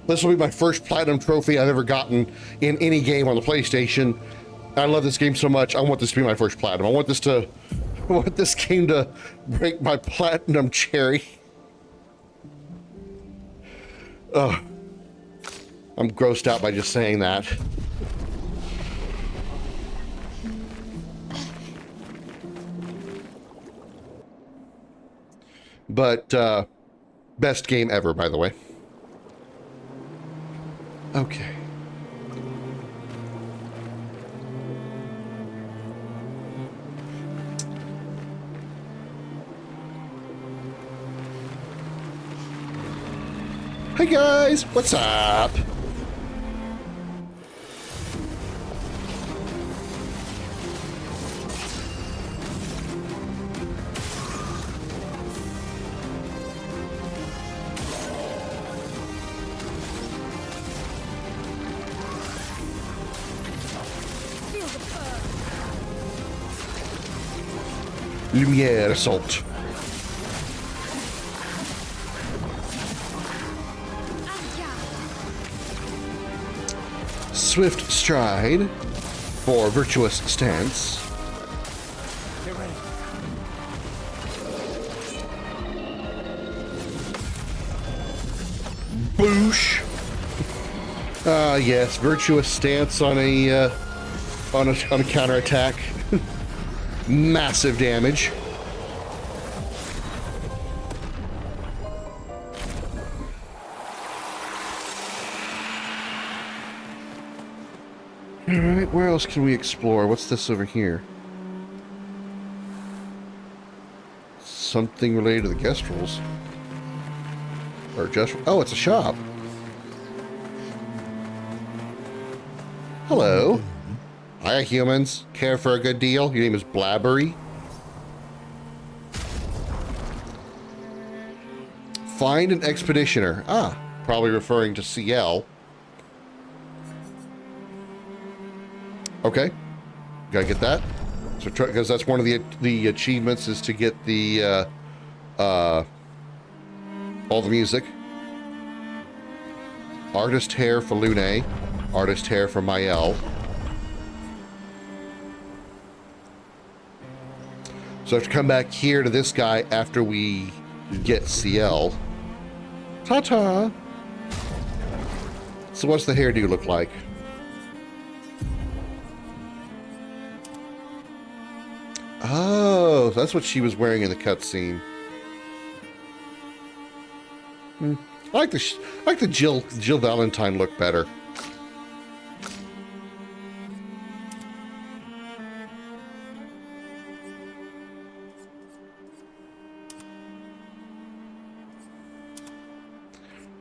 This will be my first platinum trophy I've ever gotten in any game on the PlayStation. I love this game so much. I want this to be my first platinum. I want this game to break my platinum cherry. Ugh. I'm grossed out by just saying that. But, best game ever, by the way. Okay. Hey guys, what's up? Lumiere assault. Swift stride for virtuous stance. Get ready. Boosh. Yes, virtuous stance on a counterattack. Massive damage. All right, where else can we explore? What's this over here? Something related to the guest rules. Or just, oh, it's a shop. Hello. Hiya, humans. Care for a good deal? Your name is Blabbery. Find an expeditioner. Ah, probably referring to CL. Okay. Gotta get that. So, because that's one of the achievements is to get the, all the music. Artist hair for Lune. Artist hair for Mael. So I have to come back here to this guy after we get CL. Ta-ta! So what's the hairdo look like? Oh, that's what she was wearing in the cutscene. I like the Jill Valentine look better.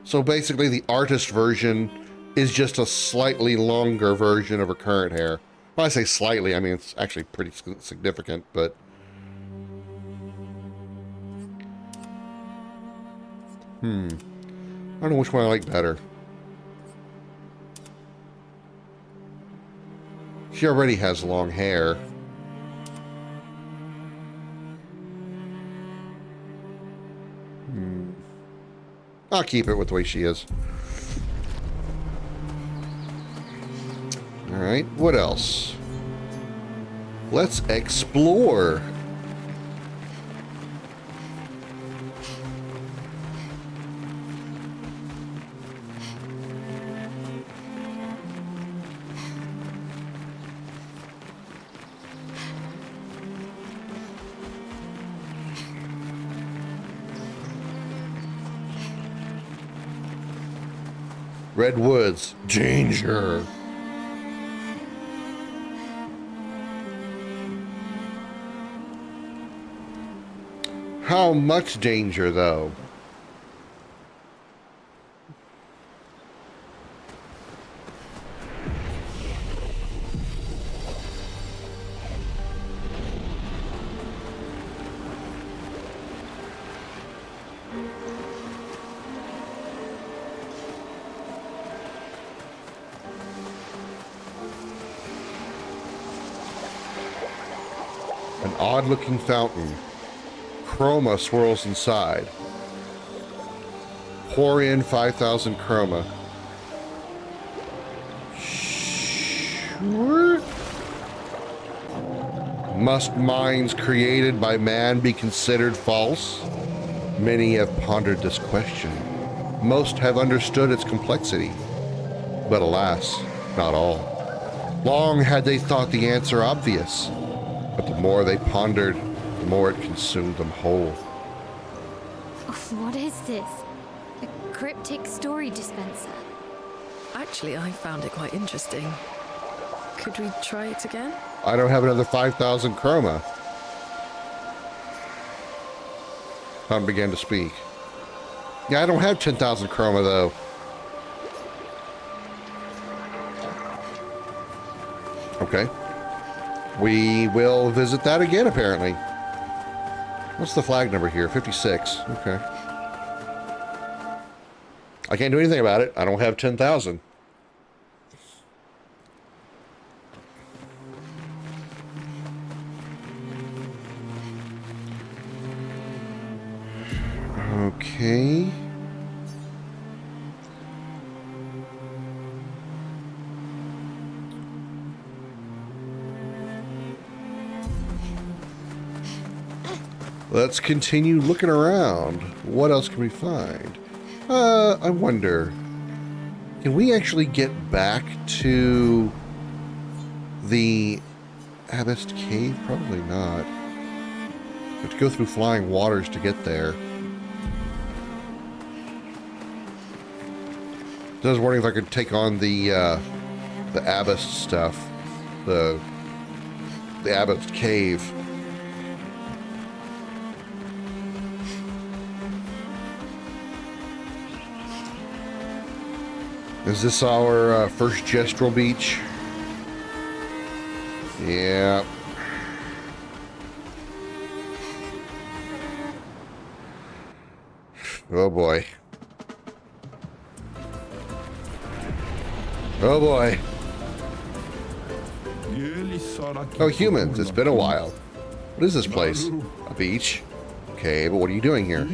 So basically the artist version is just a slightly longer version of her current hair. When I say slightly, I mean it's actually pretty significant, but... I don't know which one I like better. She already has long hair. I'll keep it with the way she is. Alright, what else? Let's explore. Redwoods, danger. How much danger, though? An odd-looking fountain. Chroma swirls inside. Pour in 5,000 chroma. Sure? Must minds created by man be considered false? Many have pondered this question. Most have understood its complexity. But alas, not all. Long had they thought the answer obvious. But the more they pondered, the more it consumed them whole. What is this? A cryptic story dispenser? Actually, I found it quite interesting. Could we try it again? I don't have another 5,000 chroma. Hunt began to speak. Yeah, I don't have 10,000 chroma, though. Okay. We will visit that again, apparently. What's the flag number here? 56. Okay. I can't do anything about it. I don't have 10,000. Okay. Let's continue looking around. What else can we find? I wonder, can we actually get back to the Abyss Cave? Probably not. We have to go through flying waters to get there. I was wondering if I could take on the Abyss stuff, the Abyss Cave. Is this our first gestural beach? Yeah. Oh boy. Oh boy. Oh, humans, it's been a while. What is this place? A beach? Okay, but what are you doing here?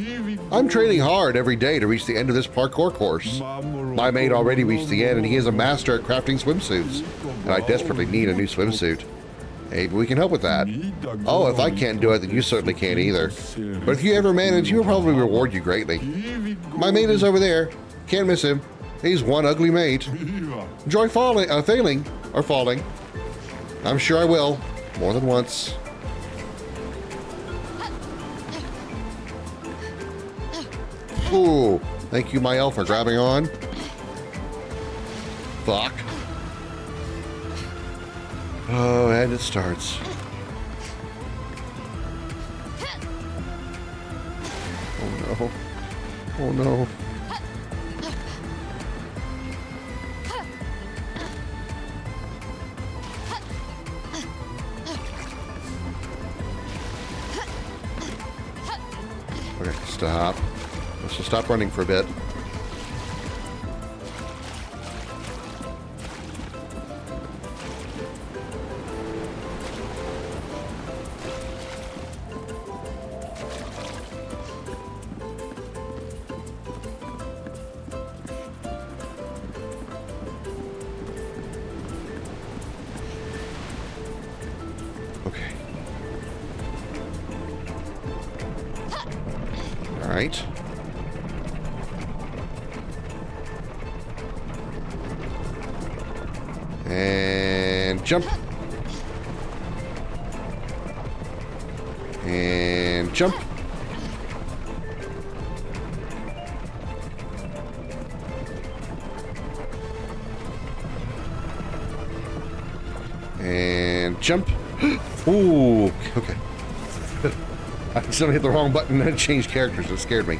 I'm training hard every day to reach the end of this parkour course. My mate already reached the end, and he is a master at crafting swimsuits. And I desperately need a new swimsuit. Maybe we can help with that. Oh, if I can't do it, then you certainly can't either. But if you ever manage, he will probably reward you greatly. My mate is over there. Can't miss him. He's one ugly mate. Enjoy failing. I'm sure I will. More than once. Ooh, thank you, my elf, for grabbing on. Fuck. Oh, and it starts. Oh no. Oh no. Okay, stop. Let's just stop running for a bit. Okay. All right. And jump. And jump. And jump. Ooh, okay. I accidentally hit the wrong button and changed characters. It scared me.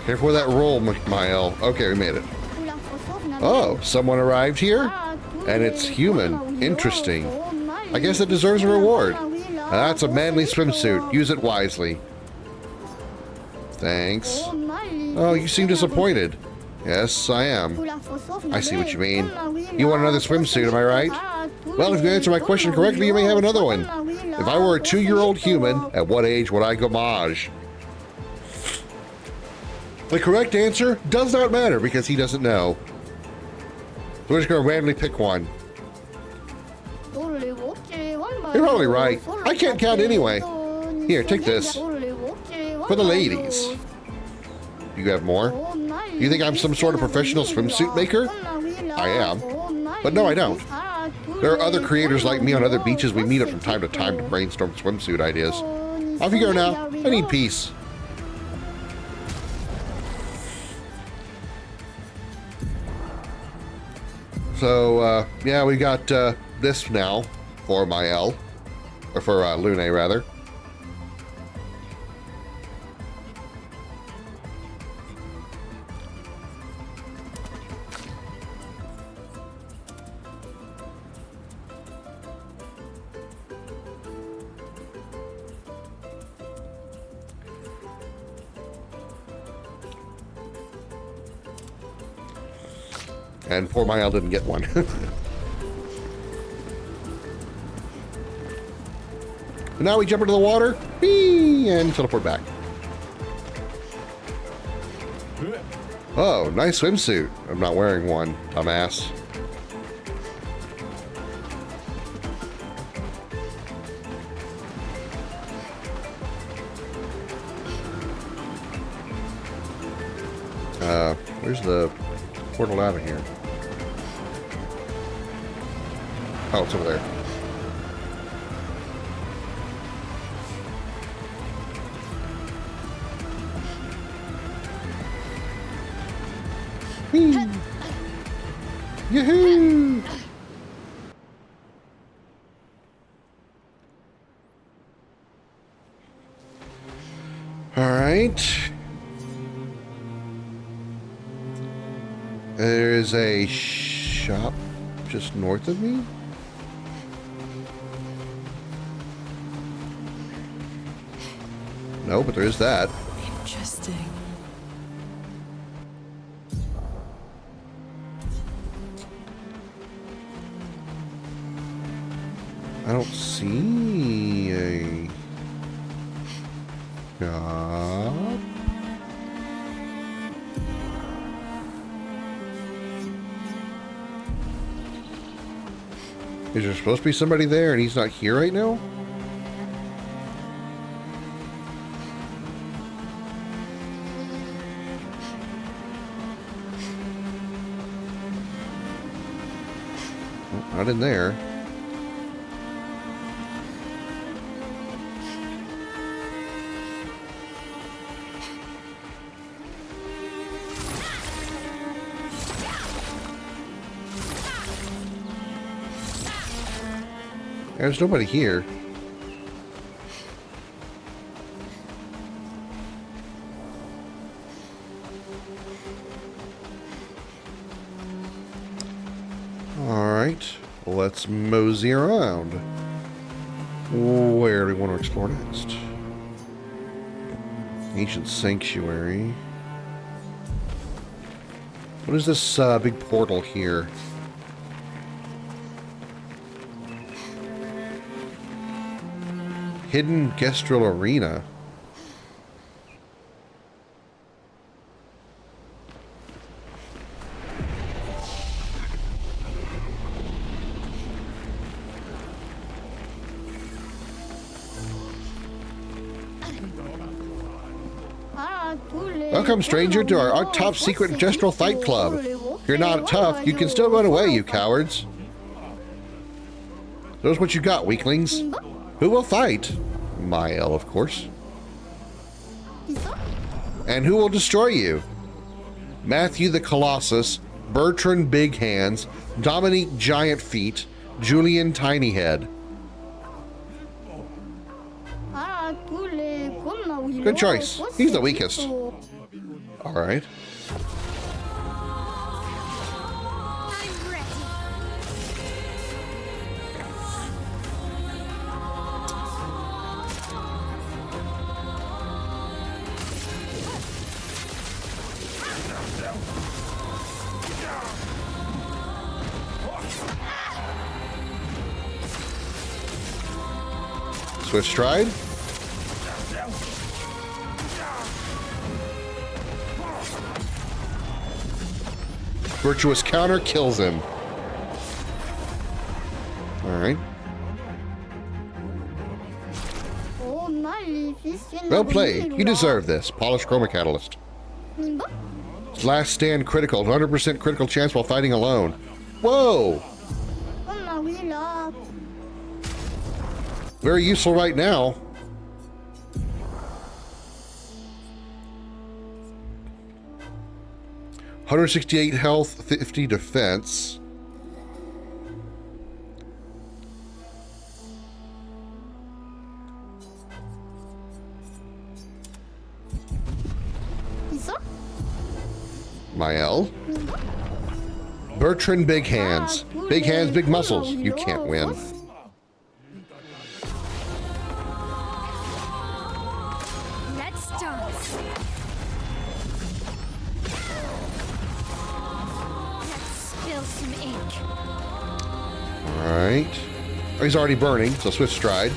Careful with that roll, Mael. Okay, we made it. Oh, someone arrived here? And it's human. Interesting. I guess it deserves a reward. That's a manly swimsuit. Use it wisely. Thanks. Oh, you seem disappointed. Yes, I am. I see what you mean. You want another swimsuit, am I right? Well, if you answer my question correctly, you may have another one. If I were a 2-year-old human, at what age would I gomage? The correct answer does not matter because he doesn't know. So we're just going to randomly pick one. You're probably right. I can't count anyway. Here, take this. For the ladies. You have more? You think I'm some sort of professional swimsuit maker? I am. But no, I don't. There are other creators like me on other beaches we meet up from time to time to brainstorm swimsuit ideas. Off you go now. I need peace. So, yeah, we got this now for Mael. Or for Lune, rather. And poor Mael didn't get one. Now we jump into the water, whee, and teleport back. Oh, nice swimsuit. I'm not wearing one, dumbass. Where's the portal out of here? Oh, it's over there. Whee! Yoo-hoo! All right. There's a shop just north of me. No, but there is that. Interesting. I don't see a shop. Is there supposed to be somebody there and he's not here right now? Well, not in there. There's nobody here. Alright, let's mosey around. Where do we want to explore next? Ancient Sanctuary. What is this big portal here? Hidden Gestrel Arena. Welcome, stranger, to our top secret Gestrel Fight Club. If you're not tough, you can still run away, you cowards. Show us what you got, weaklings. Who will fight? Mael, of course. And who will destroy you? Matthew the Colossus, Bertrand Big Hands, Dominique Giant Feet, Julian Tiny Head. Good choice. He's the weakest. All right. Swift stride. Virtuous counter kills him. All right. Well played. You deserve this. Polished Chroma Catalyst. Last stand critical. 100% critical chance while fighting alone. Whoa! Very useful right now. $168 health, 50 defense. Mael. Bertrand Big Hands. Big hands, big muscles. You can't win. Let's dance. Let's spill some ink. All right. Oh, he's already burning, so swift stride.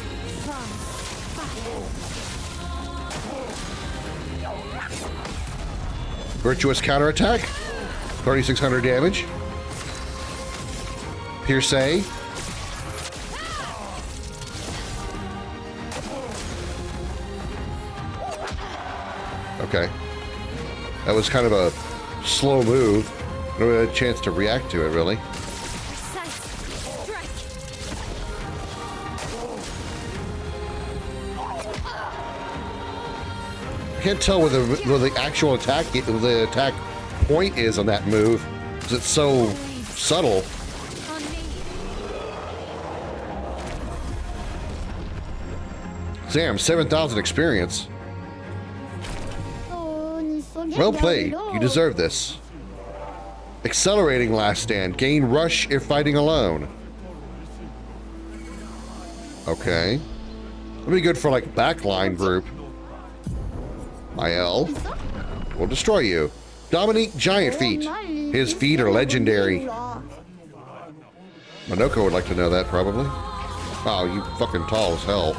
Virtuous counterattack. 3,600 damage. Pierce. Okay. That was kind of a slow move. No really had a chance to react to it, really. I can't tell where the actual attack, the attack point is on that move, because it's so subtle. Damn, 7,000 experience. Well played. You deserve this. Accelerating last stand. Gain rush if fighting alone. Okay. That'd be good for like backline group. IL will destroy you. Dominique giant feet. His feet are legendary. Monoko would like to know that probably. Wow, you fucking tall as hell.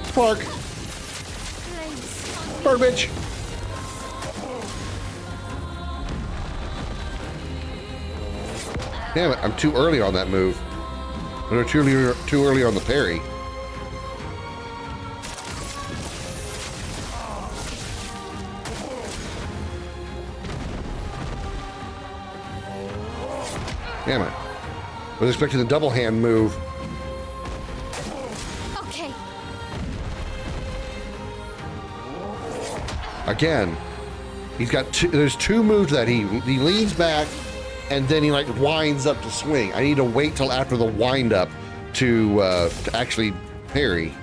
Spark. Spark, bitch. Damn it, I'm too early on that move. Or too early on the parry. Damn it. I was expecting the double hand move. Okay. Again, he's got there's two moves that he leans back and then he like winds up to swing. I need to wait till after the wind up to actually parry.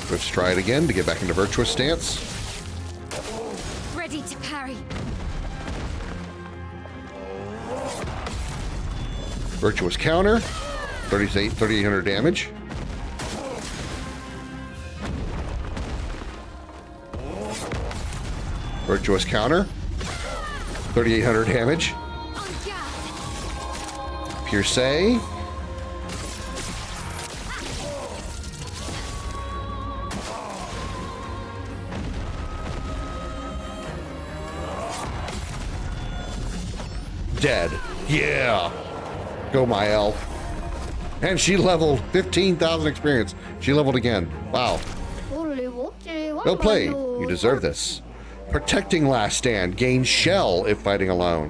Let's try it again to get back into virtuous stance. Ready to parry. Virtuous counter, 3,800 damage. Virtuous counter, 3,800 damage. Pierce. Dead. Yeah. Go, my elf. And she leveled 15,000 experience. She leveled again. Wow. Well played. You deserve this. Protecting last stand. Gain shell if fighting alone.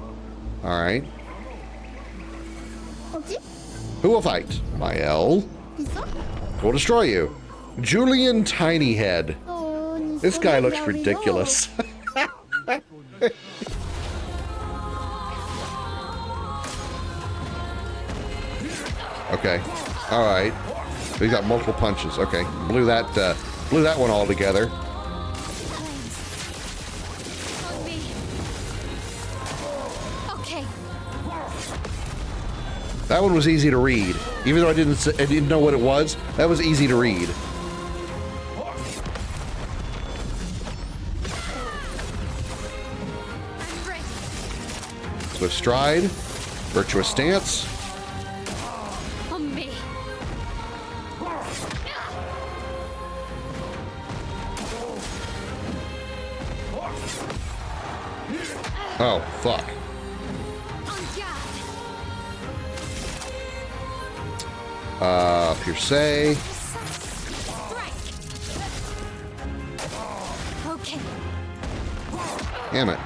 All right. Who will fight? Mael. Will destroy you. Julian Tiny Head. This guy looks ridiculous. Okay. All right. He's got multiple punches. Okay. Blew that one all together. Okay. That one was easy to read. Even though I didn't know what it was, that was easy to read. Swift stride. Virtuous stance. On me. Oh, fuck. Pierce. Okay. Damn it.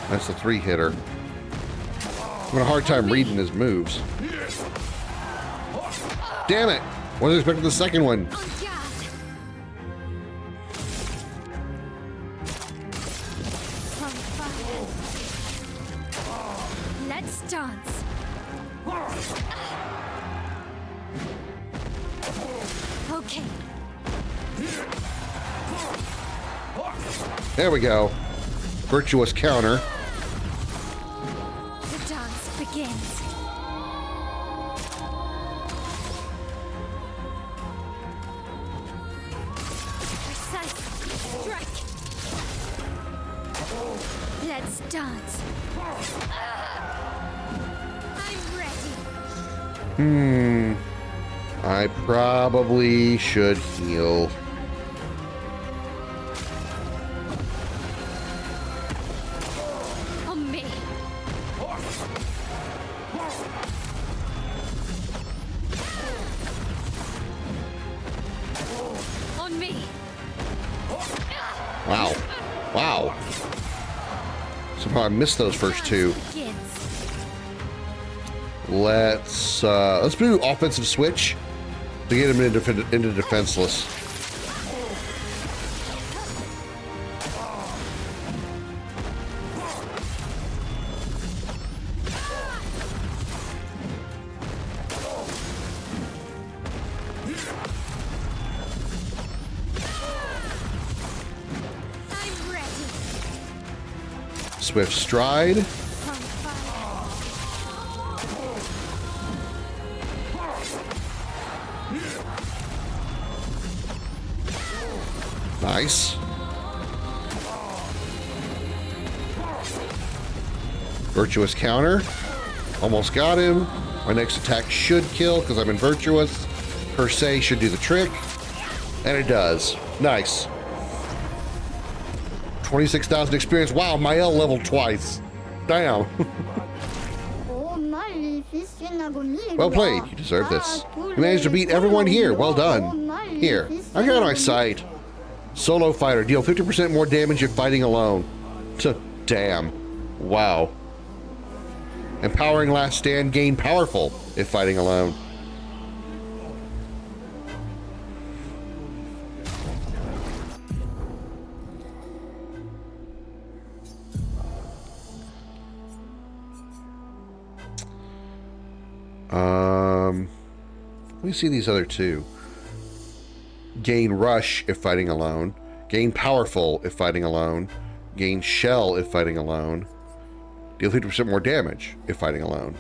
That's the 3-hitter. I'm having a hard time reading his moves. Damn it! Wasn't expecting the second one. Let's dance. Okay. There we go. Virtuous counter. The dance begins. Precise strike. Let's dance. I'm ready. I probably should heal. On me. On me. Wow. Wow. Somehow I missed those first two. Begins. Let's do offensive switch to get him into defenseless. I'm ready. Swift stride. Nice. Virtuous counter. Almost got him. My next attack should kill because I'm in Virtuous. Per se should do the trick. And it does. Nice. 26,000 experience. Wow, my L leveled twice. Damn. Well played. You deserve this. You managed to beat everyone here. Well done. Here, I got on my sight. Solo fighter. Deal 50% more damage if fighting alone. Damn. Wow. Empowering last stand. Gain powerful if fighting alone. Let me see these other two. Gain rush if fighting alone. Gain powerful if fighting alone. Gain shell if fighting alone. Deal 50% more damage if fighting alone.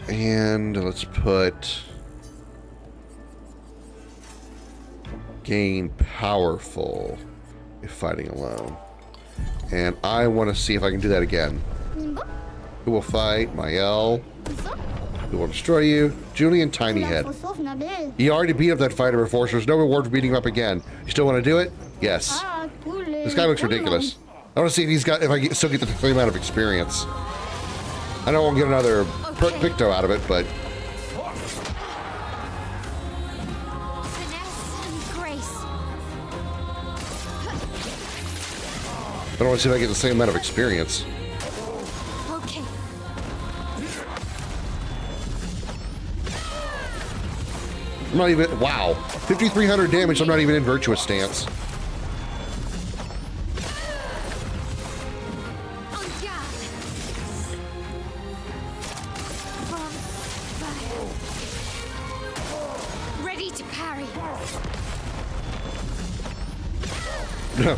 And let's put gain powerful if fighting alone. And I want to see if I can do that again. Who will fight? Mael. Who will destroy you? Julian Tinyhead. You already beat up that fighter before, so there's no reward for beating him up again. You still want to do it? Yes. This guy looks ridiculous. I want to see if I still get the same amount of experience. I know I won't get another Picto out of it, but I want to see if I get the same amount of experience. Okay. I'm not even, wow. 5,300 damage, I'm not even in Virtuous stance. Ready to parry.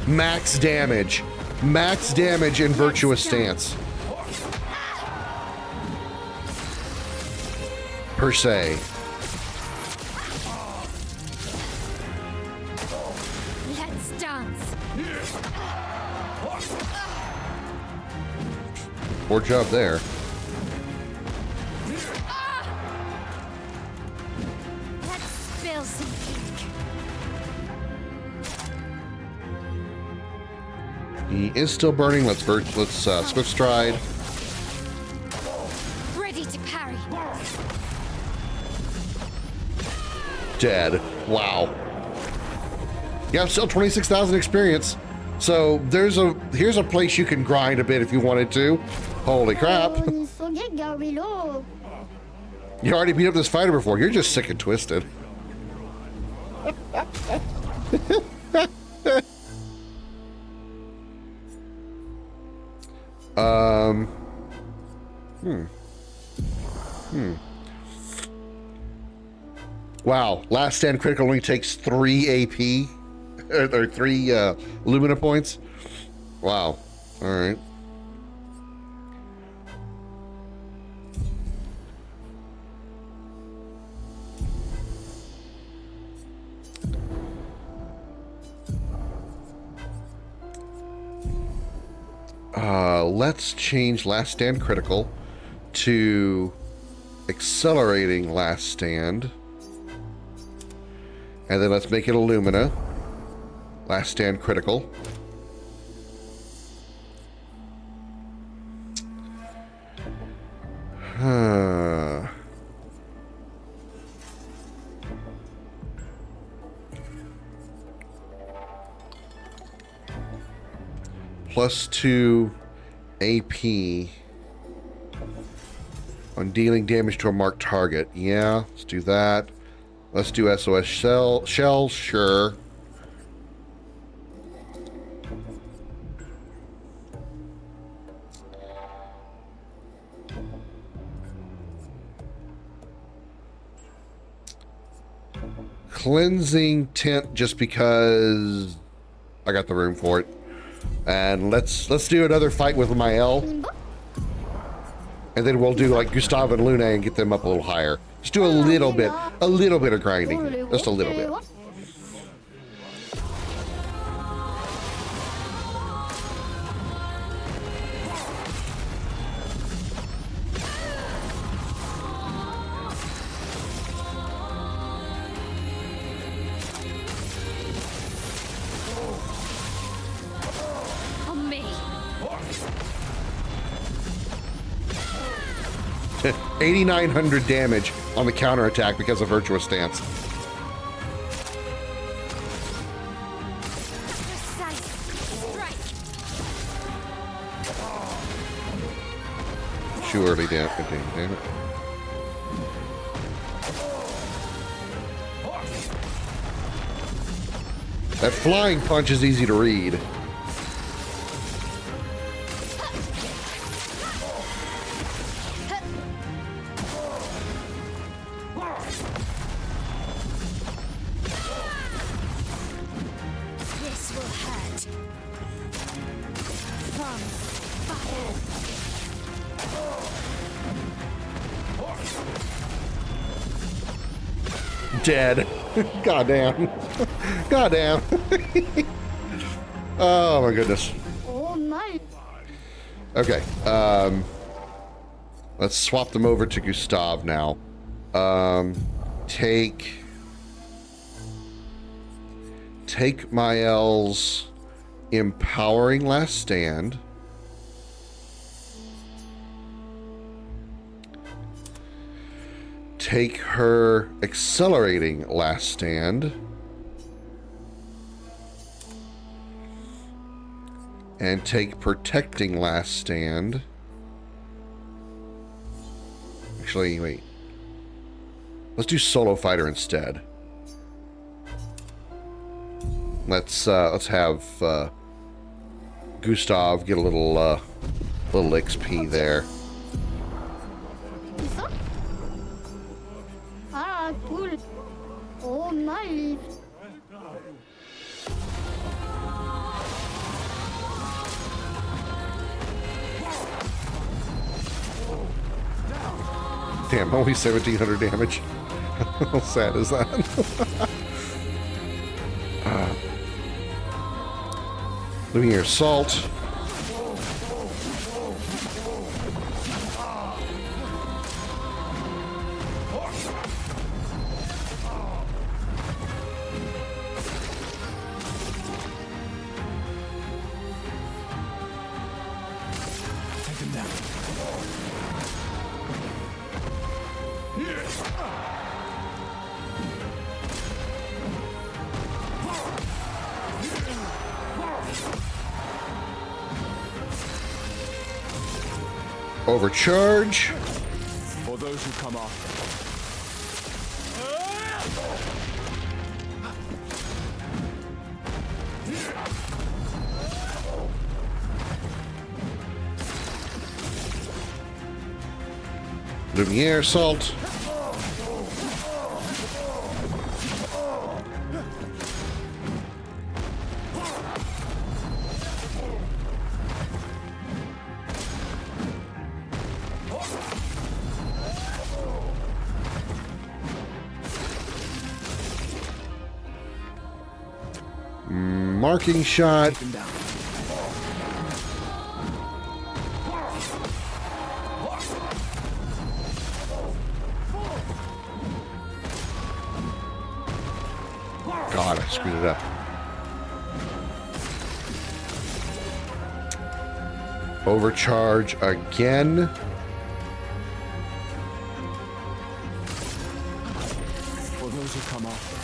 Max damage. Max damage in Virtuous stance. Per se. Let's dance. Poor job there. Let's spill some ink. He is still burning. Let's Swift Stride. Ready to parry. Dead. Wow. Yeah, I'm still 26,000 experience. So here's a place you can grind a bit if you wanted to. Holy crap. You already beat up this fighter before. You're just sick and twisted. Wow, last stand critical only takes 3 AP, or 3 Lumina points. Wow, all right. Let's change last stand critical to accelerating last stand. And then let's make it Illumina. Last stand critical. +2 AP on dealing damage to a marked target. Yeah, let's do that. Let's do SOS shells, sure. Cleansing tint just because I got the room for it. And let's do another fight with my L. And then we'll do like Gustav and Luna and get them up a little higher. Just do a little bit of grinding. Just a little bit. On me. 8,900 damage on the counterattack because of Virtuous Stance. Surely damn it. That flying punch is easy to read. This will hurt. From Dead. Goddamn. Goddamn. Oh my goodness. Oh my. Okay. Let's swap them over to Gustav now. Take Mael's empowering last stand. Take her accelerating last stand. And take protecting last stand. Actually, wait. Let's do solo fighter instead. Let's have Gustav get a little XP there. Ah, cool. Oh my. Damn, only 1,700 damage. How sad is that? Lumiere Assault. Take him down. Overcharge. For those who come after. Lumiere salt. Marking shot. God, I screwed it up. Overcharge again. For those who come after.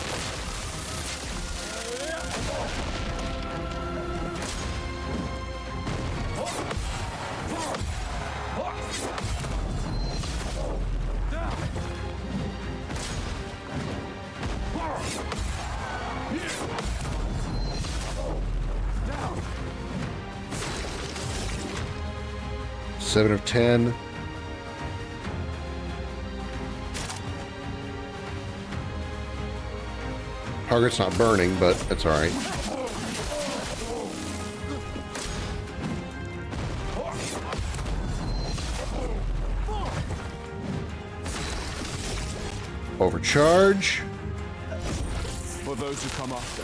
Seven of 10. Target's not burning, but it's all right. Overcharge. For those who come after.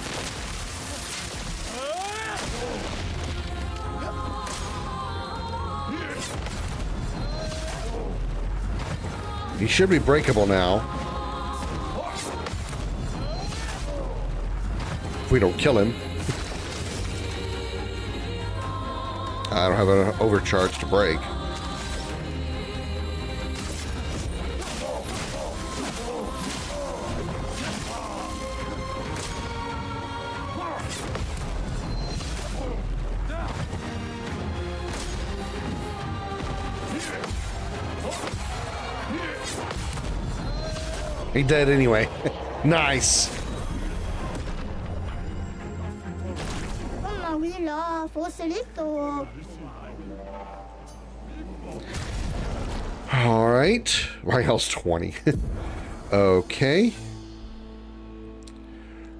He should be breakable now. If we don't kill him. I don't have an overcharge to break. He dead anyway. Nice. All right. My health's 20. Okay.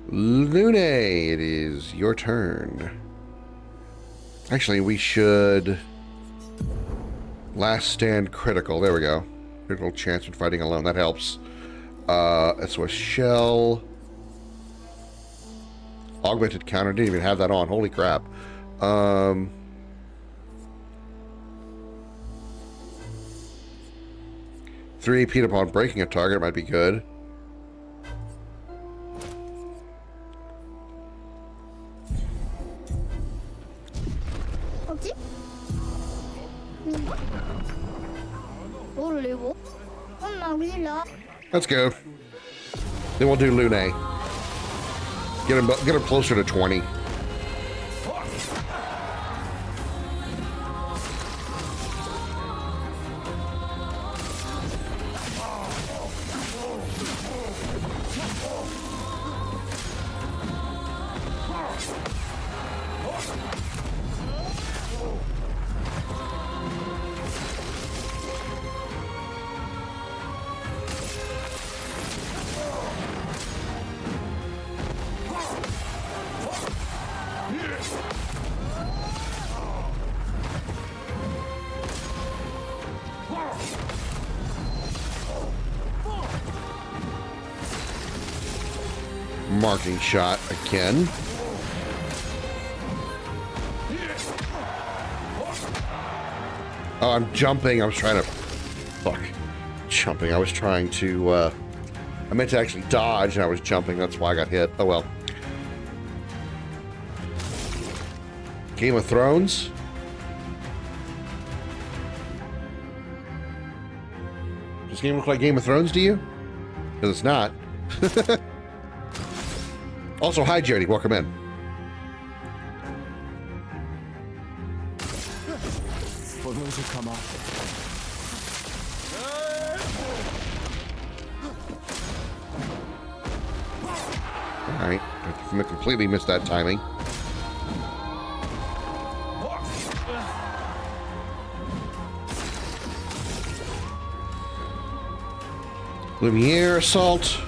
Lune, it is your turn. Actually, we should... Last stand critical. There we go. Critical chance when fighting alone. That helps. So a shell. Augmented counter. Didn't even have that on. Holy crap. 3 AP upon breaking a target might be good. Let's go. Then we'll do Lune. Get him closer to 20. Marking shot again. Oh, I'm jumping. I was trying to... Fuck. Jumping. I was trying to... I meant to actually dodge, and I was jumping. That's why I got hit. Oh, well. Game of Thrones. Does this game look like Game of Thrones to you? Because it's not. Also, hi, Jody. Welcome in. For those who come after. All right. I completely missed that timing. Lumiere assault.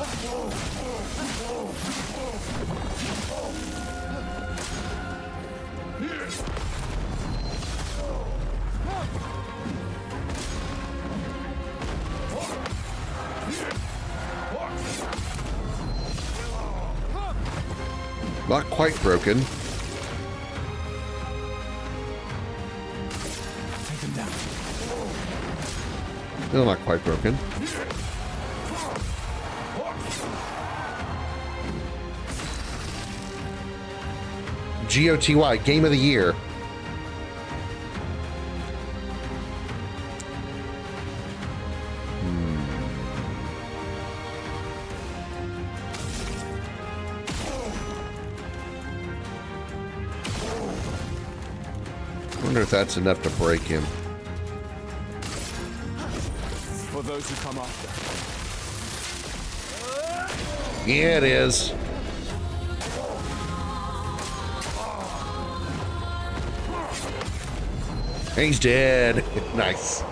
Not quite broken. Still not quite broken. GOTY, Game of the Year. I wonder if that's enough to break him. For those who come after. Yeah, it is. He's dead. Nice.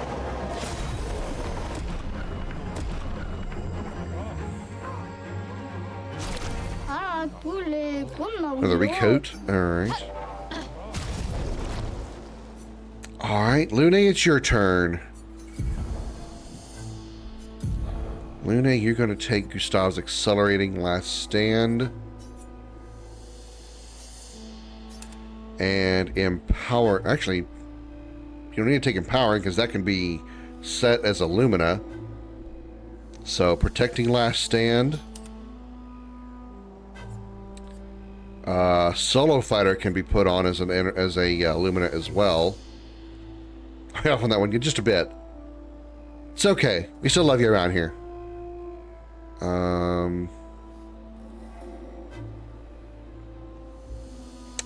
Another recoat. Alright. Alright, Lune, it's your turn. Lune, you're going to take Gustav's accelerating last stand. And empower. Actually, you don't need to take empowering because that can be set as a Lumina. So, protecting last stand. Solo fighter can be put on as a Lumina as well. I'm off on that one just a bit. It's okay. We still love you around here.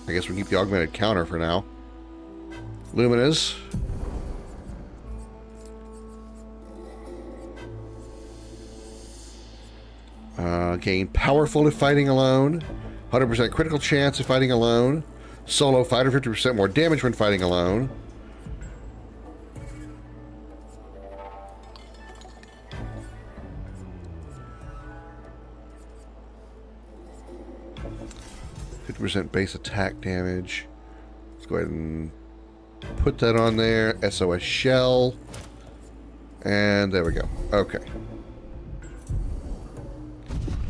I guess we keep the augmented counter for now. Luminas. Gain powerful if fighting alone. 100% critical chance if fighting alone. Solo fighter, 50% more damage when fighting alone. % base attack damage. Let's go ahead and put that on there. SOS shell. And there we go. Okay.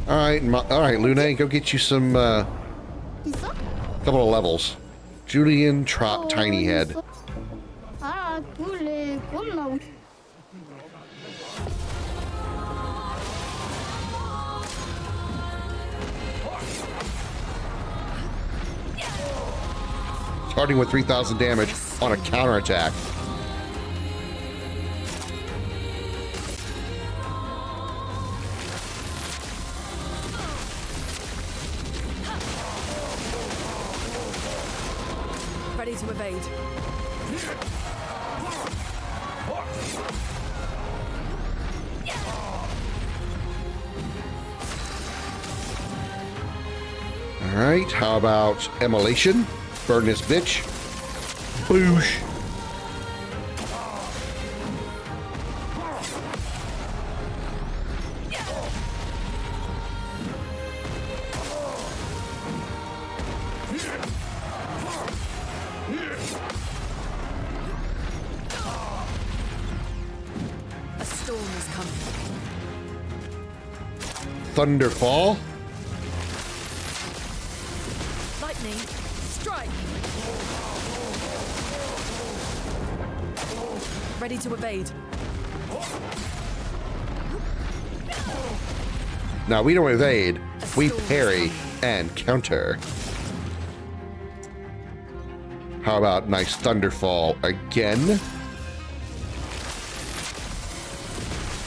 Alright, Lune, go get you some, couple of levels. Julian Tiny Head. Starting with 3,000 damage on a counterattack. Ready to evade. Alright, how about Immolation? Burn this bitch. Boosh. A storm is coming. Thunderfall. Lightning, strike. Ready to evade. Now we don't evade, we parry and counter. How about nice Thunderfall again?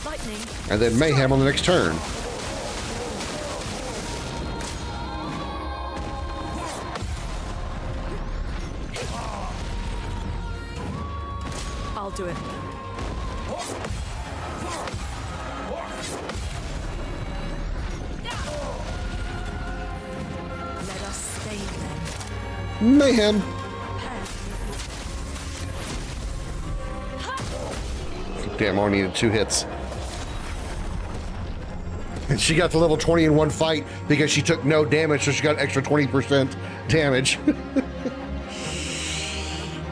Lightning. And then Mayhem on the next turn. I'll do it. Let us stay then. Mayhem. Damn, I only needed 2 hits. And she got to level 20 in one fight because she took no damage, so she got an extra 20% damage.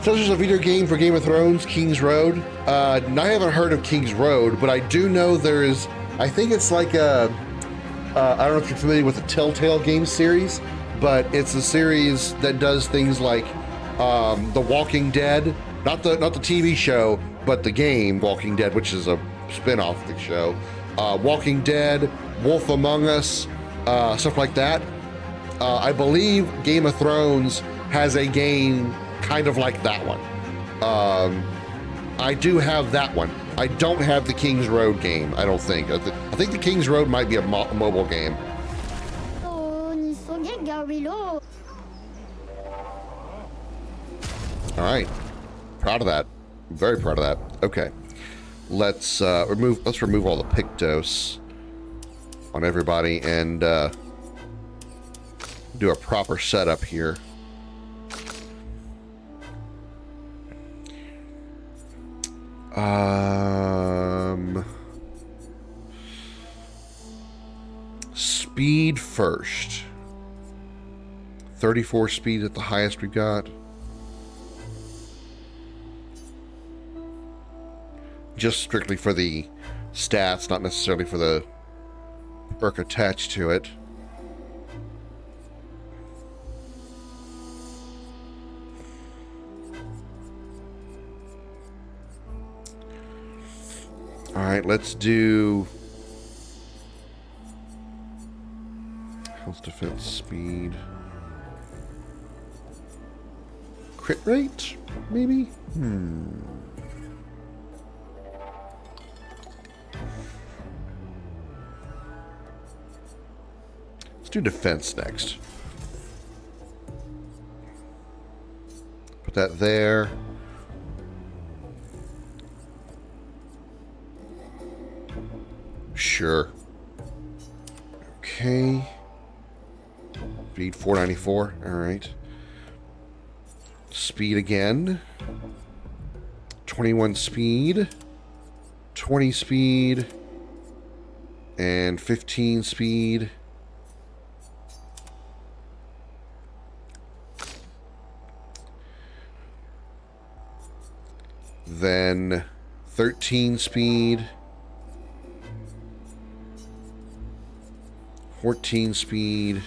So there's a video game for Game of Thrones, King's Road. I haven't heard of King's Road, but I do know there is, I think it's like a, I don't know if you're familiar with the Telltale game series, but it's a series that does things like The Walking Dead, not the TV show, but the game Walking Dead, which is a spin-off of the show. Walking Dead, Wolf Among Us, stuff like that. I believe Game of Thrones has a game kind of like that one. I do have that one. I don't have the King's Road game, I don't think. I think the King's Road might be a mobile game. All right, proud of that. Very proud of that. Okay, let's remove all the Pictos on everybody and do a proper setup here. Speed first. 34 speed at the highest we got. Just strictly for the stats, not necessarily for the perk attached to it. All right, let's do health, defense, speed, crit rate, maybe? Let's do defense next. Put that there. Sure. Okay. Speed 494. All right. Speed again. 21 speed. 20 speed. And 15 speed. Then 13 speed. 14 speed,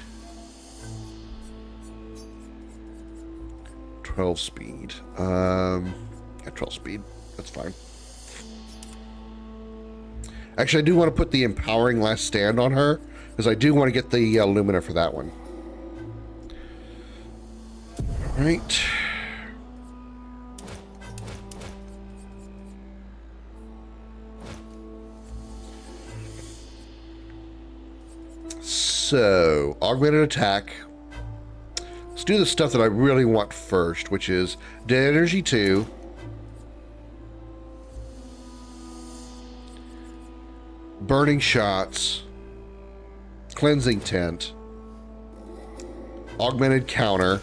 12 speed. Yeah, 12 speed. That's fine. Actually, I do want to put the Empowering Last Stand on her, because I do want to get the Lumina for that one. All right. So, augmented attack. Let's do the stuff that I really want first, which is Dead Energy 2. Burning Shots. Cleansing Tent. Augmented Counter.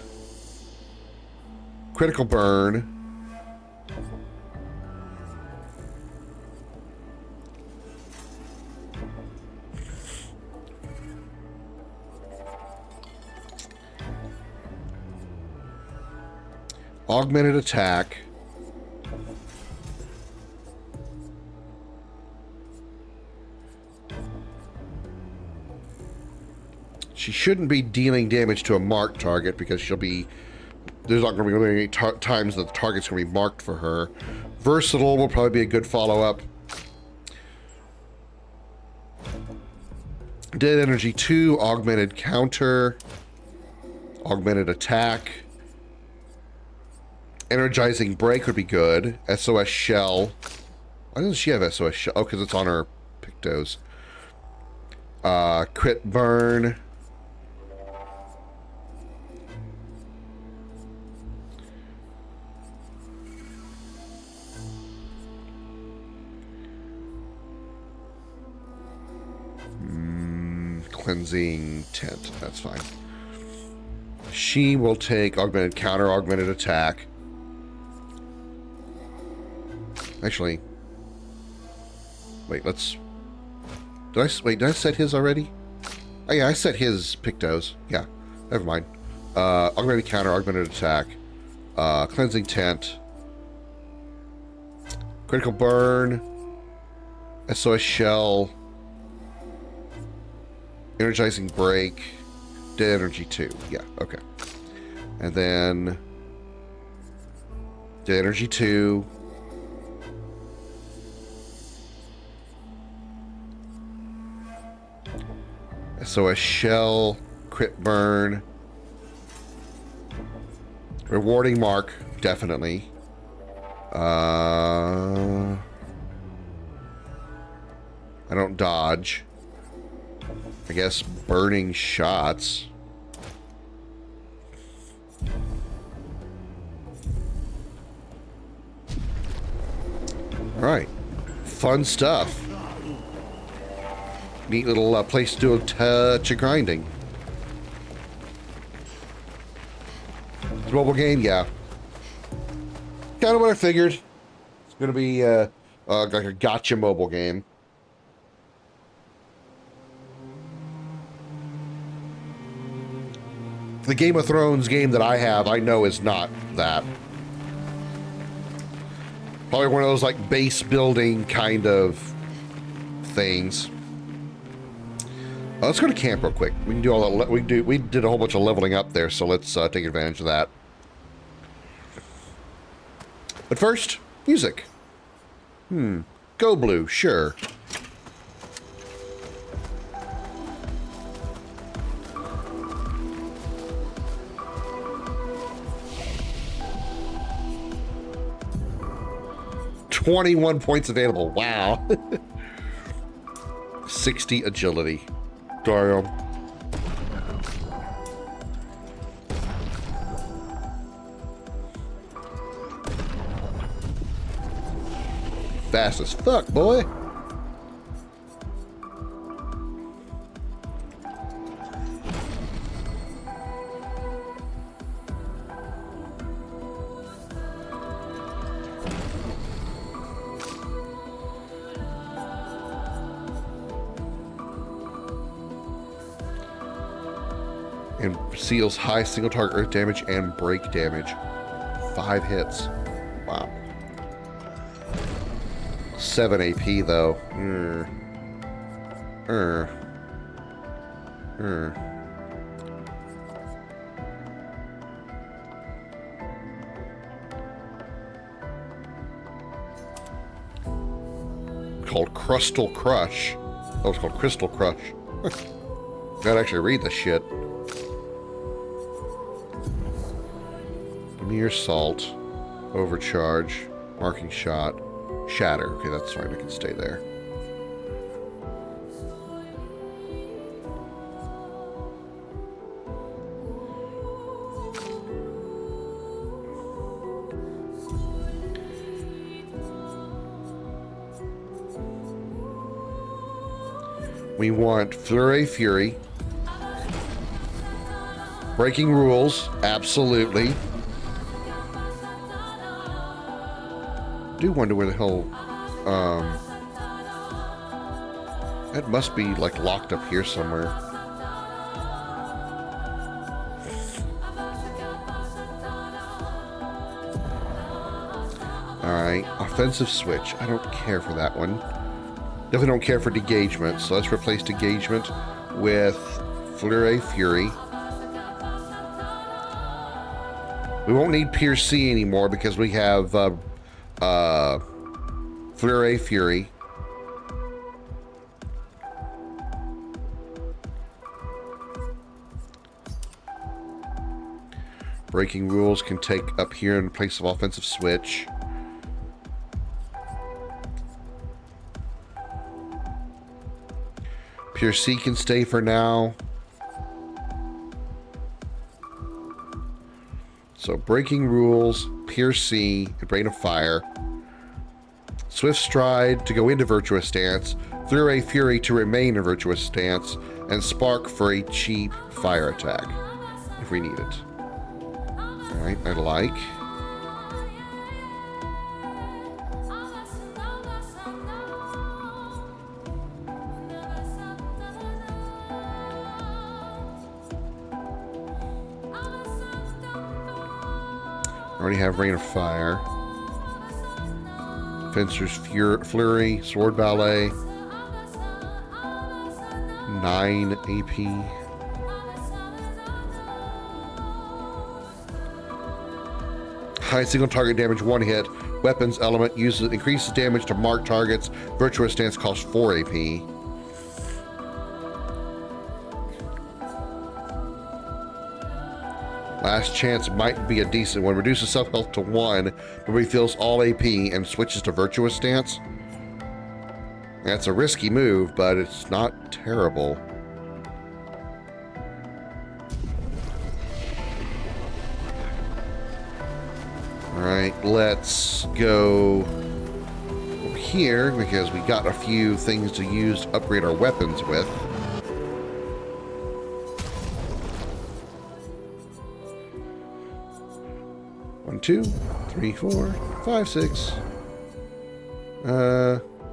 Critical Burn. Augmented attack. She shouldn't be dealing damage to a marked target because she'll be... There's not going to be any times that the target's going to be marked for her. Versatile will probably be a good follow-up. Dead Energy 2, Augmented Counter. Augmented Attack. Energizing Break would be good. SOS Shell. Why doesn't she have SOS Shell? Oh, because it's on her Pictos. Crit Burn. Cleansing Tent. That's fine. She will take Augmented Counter, Augmented Attack. Actually, wait, let's Did I set his already? Oh yeah, I set his Pictos. Yeah, never mind. Augmented counter, augmented attack. Cleansing tent. Critical burn. SOS shell. Energizing break. Dead energy 2. Yeah, okay. And then dead energy 2. SOS shell, crit burn, rewarding mark, definitely. I don't dodge. I guess burning shots. All right, fun stuff. Neat little place to do a touch of grinding. It's a mobile game, yeah. Kind of what I figured. It's going to be like a gotcha mobile game. The Game of Thrones game that I have, I know is not that. Probably one of those like base building kind of things. Let's go to camp real quick. We can do all that. We did a whole bunch of leveling up there, so let's take advantage of that. But first, music. Go Blue, sure. $21 points available. Wow. 60 agility. Damn. Fast as fuck, boy. And seals high single target earth damage and break damage. 5 hits. Wow. 7 AP though. Called Crustal Crush. Oh, it's called Crystal Crush. Gotta actually read this shit. Mere salt, overcharge, marking shot, shatter. Okay, that's fine. I can stay there. We want Flurry Fury. Breaking rules, absolutely. I do wonder where the hell, that must be like locked up here somewhere. Alright, offensive switch. I don't care for that one. Definitely don't care for degagement, so let's replace degagement with Flurry Fury. We won't need Pierce C anymore because we have Flurry Fury. Breaking rules can take up here in place of offensive switch. Pure C can stay for now. So breaking rules, Pierce C, and Brain of Fire. Swift Stride to go into Virtuous Stance, Flurry Fury to remain in Virtuous Stance, and Spark for a cheap fire attack, if we need it. Alright, I like. Already have Rain of Fire. Fencer's Flurry, Sword Ballet. 9 AP. High single target damage, 1 hit. Weapons element increases damage to marked targets. Virtuous Stance costs 4 AP. Last Chance might be a decent one. Reduces self-health to 1, but refills all AP and switches to Virtuous Stance. That's a risky move, but it's not terrible. Alright, let's go over here because we got a few things to use to upgrade our weapons with. One, 2, 3, 4, 5, 6,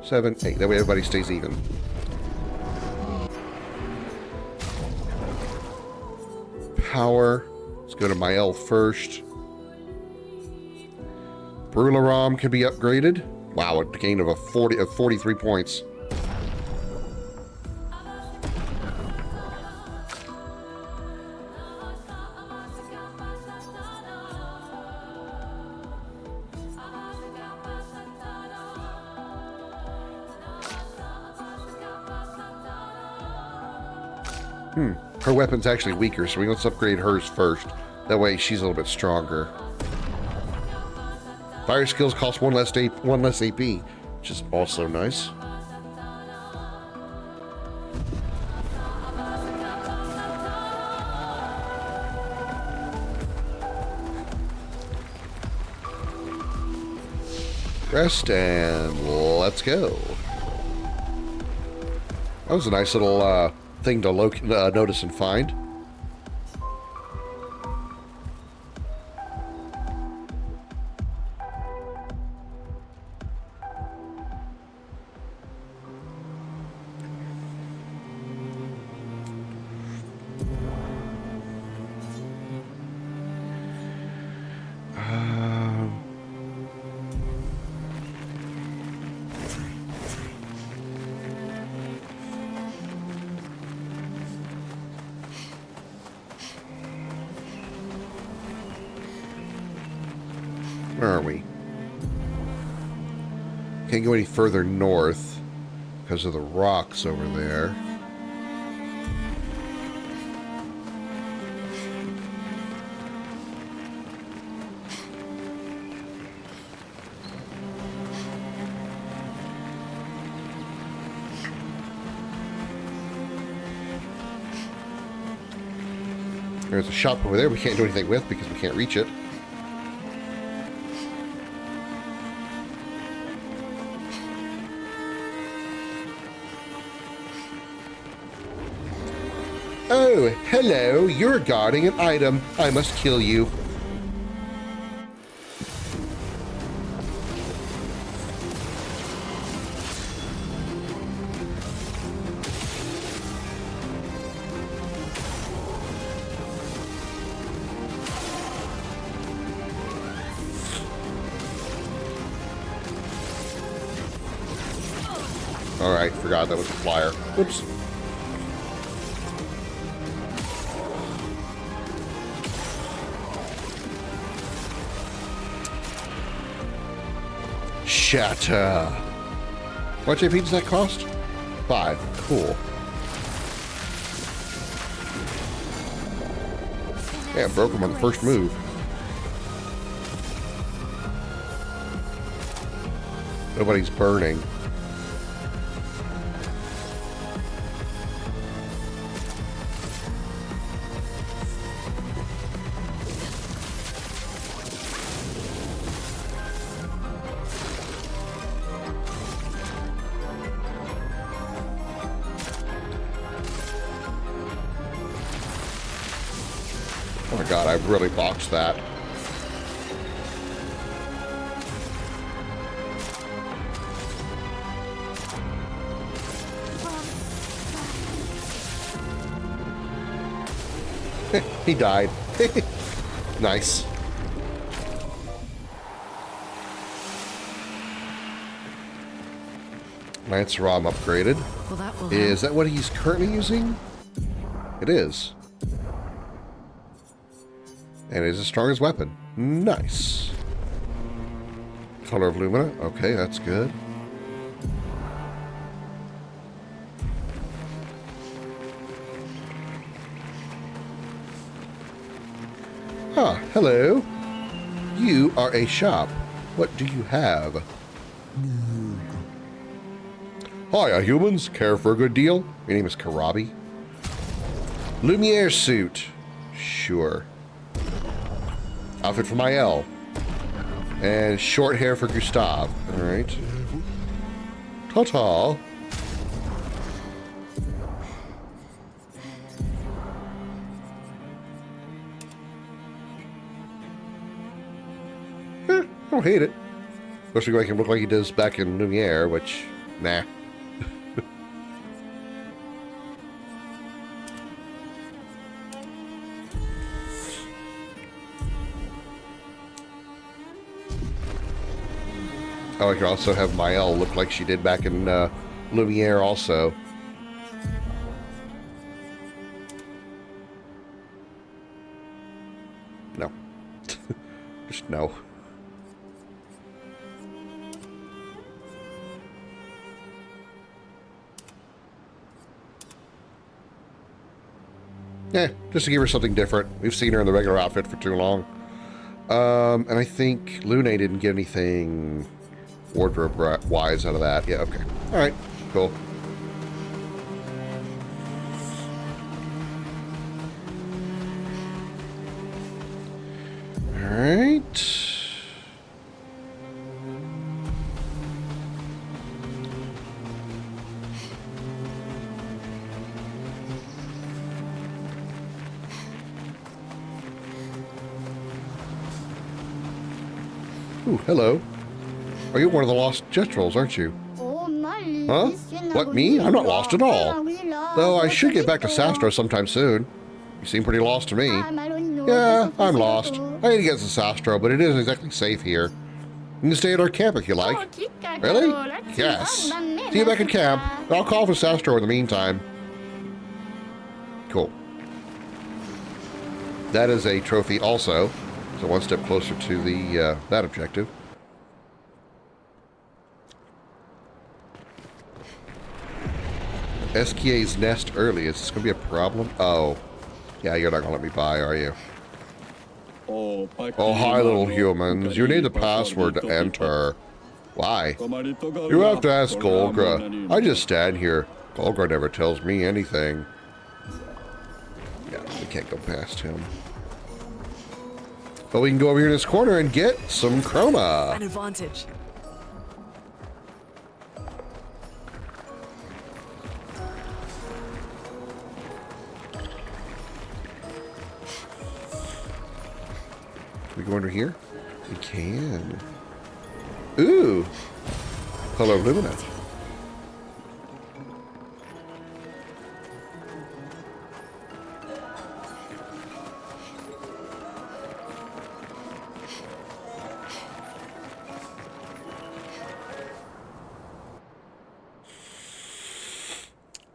7, 8. That way everybody stays even. Power. Let's go to my elf first. Brularam can be upgraded. Wow, a gain of 43 points. Her weapon's actually weaker, so let's upgrade hers first. That way she's a little bit stronger. Fire skills cost 1 less AP, which is also nice. Rest and let's go. That was a nice little thing to notice and find. Where are we? Can't go any further north because of the rocks over there. There's a shop over there we can't do anything with because we can't reach it. Oh, hello, you're guarding an item. I must kill you. Alright, forgot that was a flyer. Oops. Shatter. How much AP does that cost? 5. Cool. Yeah, broke him on the first move. Nobody's burning. Oh my god, I really botched that. He died. Nice. Lancer arm upgraded. Well, that will Is that what he's currently using? It is. And it is his strongest weapon. Nice. Color of Lumina. Okay, that's good. Ah, hello. You are a shop. What do you have? Hiya, humans. Care for a good deal? Your name is Karabi. Lumiere suit. Sure. Outfit for Mael. And short hair for Gustav. Alright. Ta-ta. I don't hate it. Especially make him look like he does back in Lumiere, which, nah. Oh, I could also have Mael look like she did back in Lumiere also. No. Just no. Yeah, just to give her something different. We've seen her in the regular outfit for too long. And I think Lune didn't get anything wardrobe-wise out of that. Yeah, okay. Alright, cool. Alright. Ooh, hello. Are you one of the lost Jetrals, aren't you? Huh? What, me? I'm not lost at all. Though I should get back to Sastro sometime soon. You seem pretty lost to me. Yeah, I'm lost. I need to get to Sastro, but it isn't exactly safe here. You can stay at our camp if you like. Really? Yes. See you back at camp. I'll call for Sastro in the meantime. Cool. That is a trophy also. So one step closer to the that objective. SKA's nest early. Is this going to be a problem? Oh. Yeah, you're not going to let me by, are you? Oh, hi, little humans. You need the password to enter. Why? You have to ask Golgra. I just stand here. Golgra never tells me anything. Yeah, we can't go past him. But we can go over here in this corner and get some chroma. An advantage. Can we go under here? We can. Ooh. Color Lumina.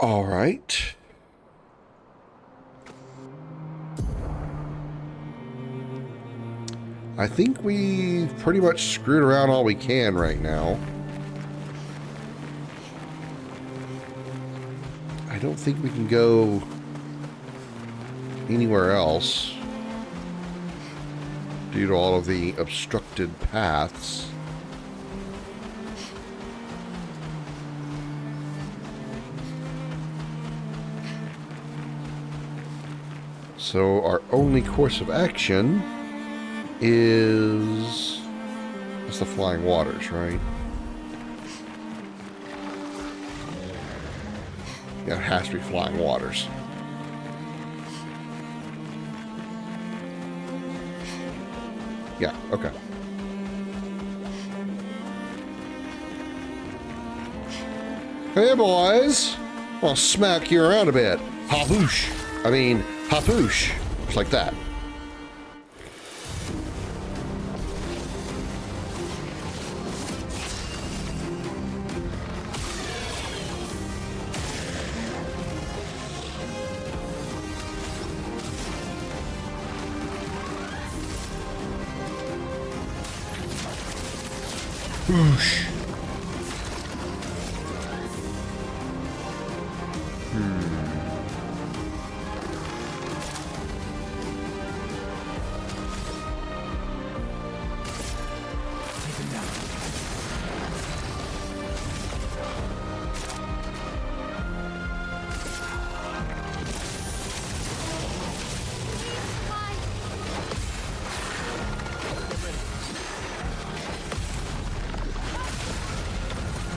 All right. I think we've pretty much screwed around all we can right now. I don't think we can go anywhere else due to all of the obstructed paths. So our only course of action is... That's the Flying Waters, right? Yeah, it has to be Flying Waters. Yeah, okay. Hey, boys! I'll smack you around a bit. Haboosh! I mean, hapoosh. Just like that. Whoosh.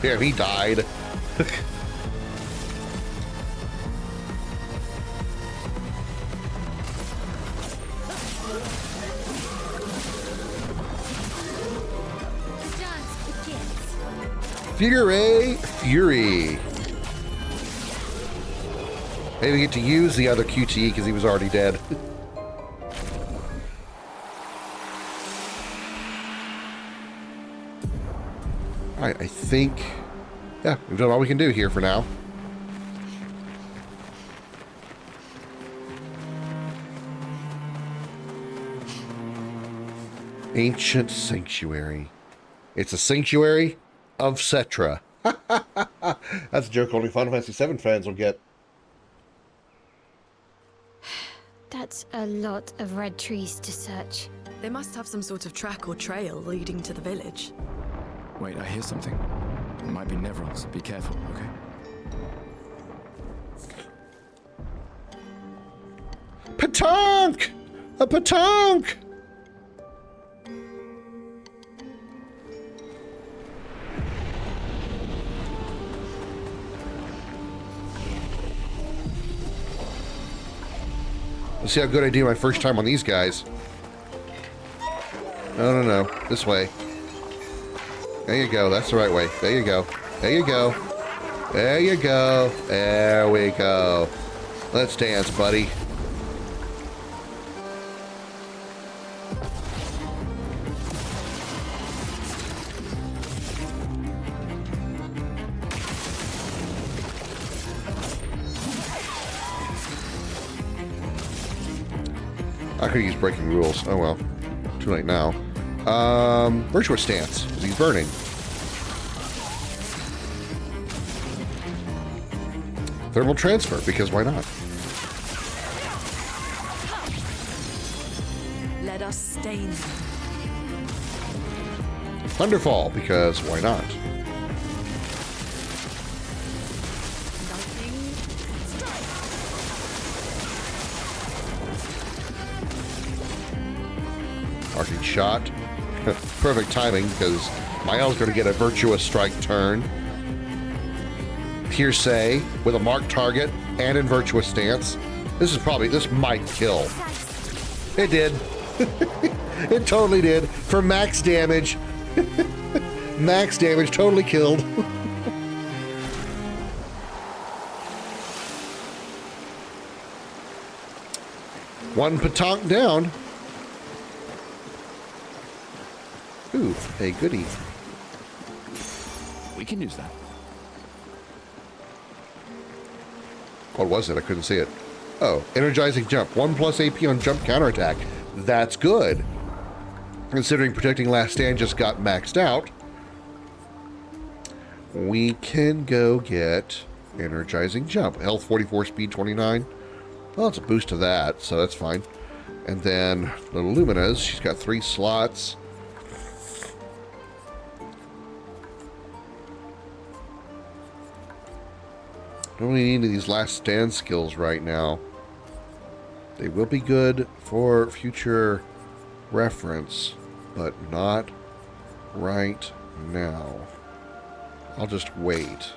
Damn, he died. Fury! Fury! Maybe we get to use the other QTE because he was already dead. Alright, I think... yeah, we've done all we can do here for now. Ancient Sanctuary. It's a sanctuary of Cetra. That's a joke only Final Fantasy VII fans will get. That's a lot of red trees to search. They must have some sort of track or trail leading to the village. Wait, I hear something. It might be Nevrons. Be careful, okay? Patonk! A patonk! Let's see how good I do my first time on these guys. No. This way. There you go. That's the right way. There you go. There you go. There you go. There we go. Let's dance, buddy. I could use breaking rules. Oh well. Too late now. Virtuous stance, because he's burning. Thermal transfer, because why not? Let us stain them. Thunderfall, because why not? Arcing shot. Perfect timing, because Miles going to get a virtuous strike turn. Hearsay with a marked target and in virtuous stance. This might kill. It did. It totally did. For max damage. Max damage, totally killed. One patonk down. Ooh, hey, goodie. We can use that. What was it? I couldn't see it. Oh, energizing jump. 1+ AP on jump counterattack. That's good. Considering protecting last stand just got maxed out, we can go get energizing jump. Health 44, speed 29. Well, it's a boost to that, so that's fine. And then the Lumina's, she's got 3 slots. Don't really need any of these last stand skills right now. They will be good for future reference, but not right now. I'll just wait.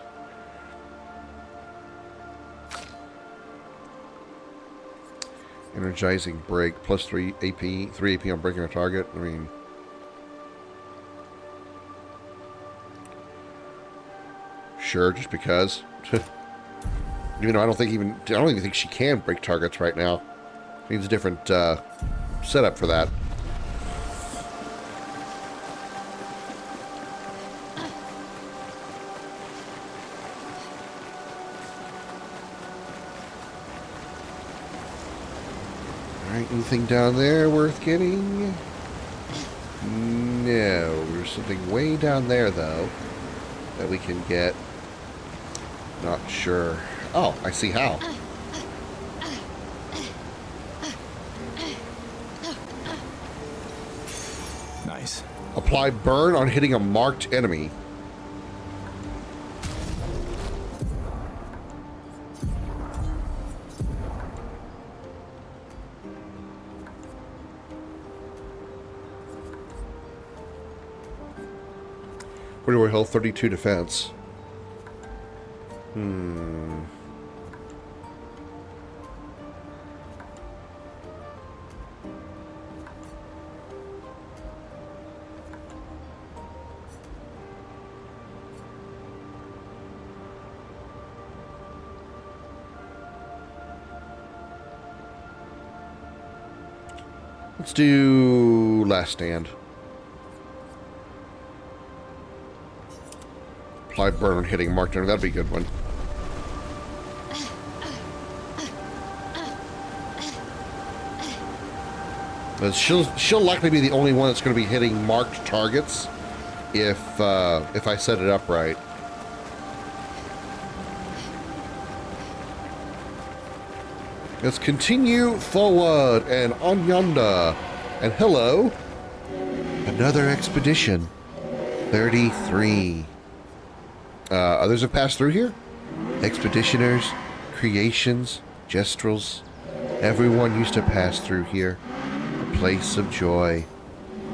Energizing break, plus 3 AP, 3 AP on breaking a target. I mean, sure, just because. Even though I don't even think she can break targets right now. Needs a different setup for that. Alright, anything down there worth getting? No, There's something way down there, though, that we can get. Not sure. Oh, I see how. Nice. Apply burn on hitting a marked enemy. Where health 32 defense. Let's do Last Stand. Apply burn on hitting marked enemy. That'd be a good one. But she'll likely be the only one that's going to be hitting marked targets if I set it up right. Let's continue forward and on yonder. And hello. Another expedition. 33. Others have passed through here? Expeditioners, creations, gestrels. Everyone used to pass through here. A place of joy.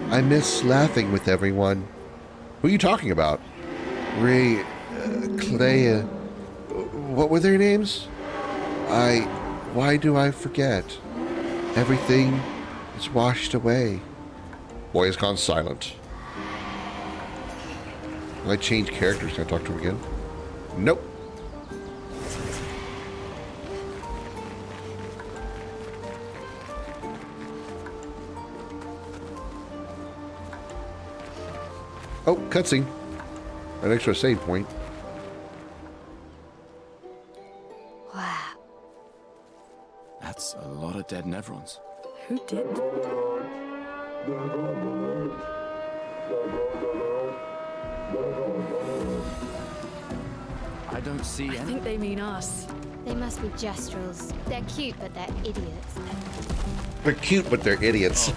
I miss laughing with everyone. Who are you talking about? Ray, Clair. What were their names? Why do I forget? Everything is washed away. Boy has gone silent. Will I change characters? Can I talk to him again? Nope. Oh, cutscene. An extra save point. Wow. That's a lot of dead Nevrons. Who did? I don't see any. I think they mean us. They must be gestrels. They're cute, but they're idiots. They're cute, but they're idiots.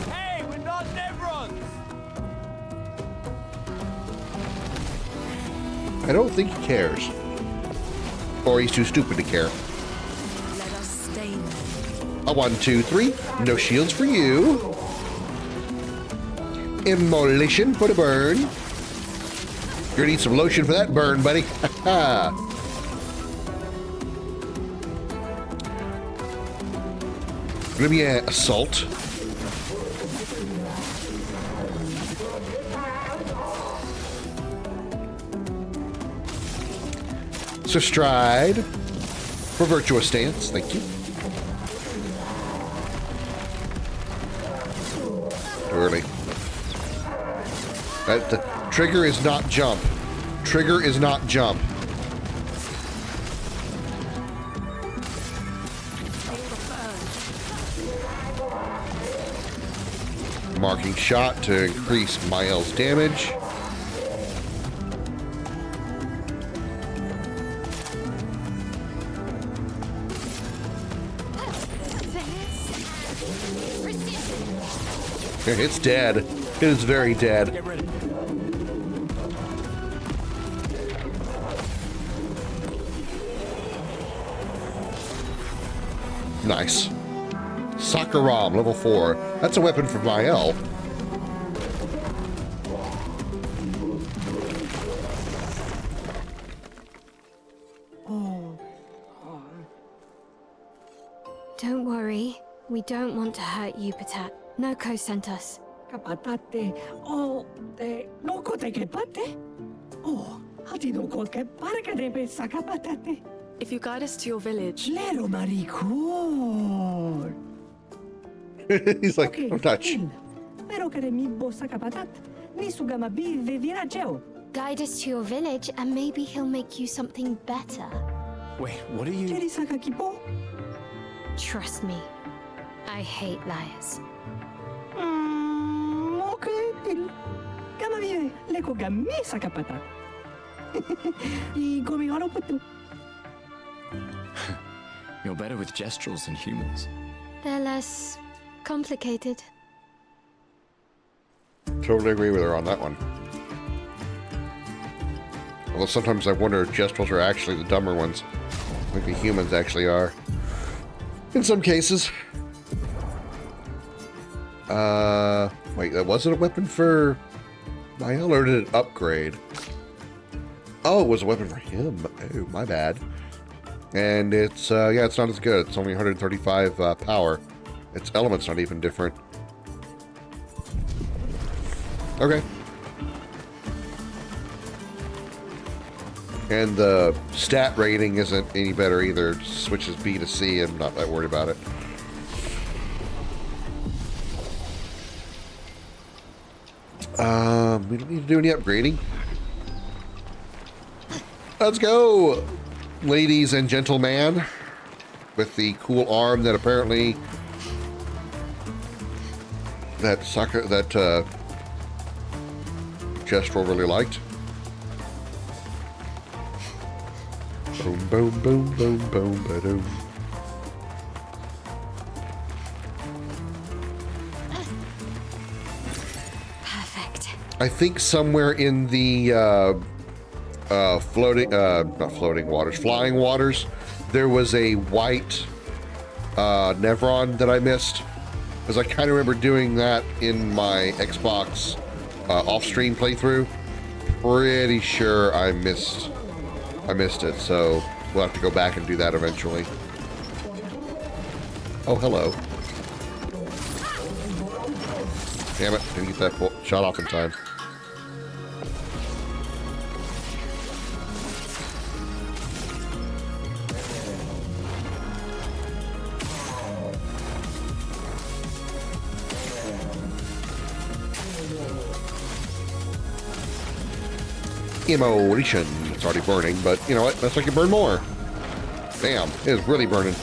Hey, we're not Nevrons! I don't think he cares. Or he's too stupid to care. Let us stain them. A 1, 2, 3. No shields for you. Immolation for the burn. You're gonna need some lotion for that burn, buddy. Gonna be an assault. So stride for virtuous stance. Thank you. Too early. The trigger is not jump. Trigger is not jump. Marking shot to increase Mael's damage. It's dead. It is very dead. Nice. Sakaram, level 4. That's a weapon for Mael. Don't worry. We don't want to hurt you, Patat. Noko sent us. Kapatate. Oh, te noko te kepate. Oh, hati noko ke parka de pe sakapatate. If you guide us to your village. Lero maricor. He's like, I'm Dutch. Pero que mi bossa kapatat. Ni sugama bive virageo. Guide us to your village and maybe he'll make you something better. Wait, what are you... Trust me. I hate liars. Leko ga misa kapata. I gomi horoputu. You're better with gestrels than humans. They're less complicated. Totally agree with her on that one. Although sometimes I wonder if gestrels are actually the dumber ones. Like the humans actually are. In some cases. Wait, that wasn't a weapon for Mael, or did it upgrade? Oh, it was a weapon for him. Oh, my bad. And it's, yeah, it's not as good. It's only 135 power. Its element's not even different. Okay. And the stat rating isn't any better either. It switches B to C. I'm not that worried about it. We don't need to do any upgrading. Let's go, ladies and gentlemen, with the cool arm that apparently that Gestrel really liked. Boom, boom, boom, boom, boom, ba-doom. Perfect. I think somewhere in the flying waters, there was a white Nevron that I missed, because I kind of remember doing that in my Xbox off-stream playthrough. Pretty sure I missed it, so we'll have to go back and do that eventually. Oh, hello. Damn it, didn't get that shot off in time. Emotion. It's already burning, but you know what? Let's make it burn more. Damn, it is really burning.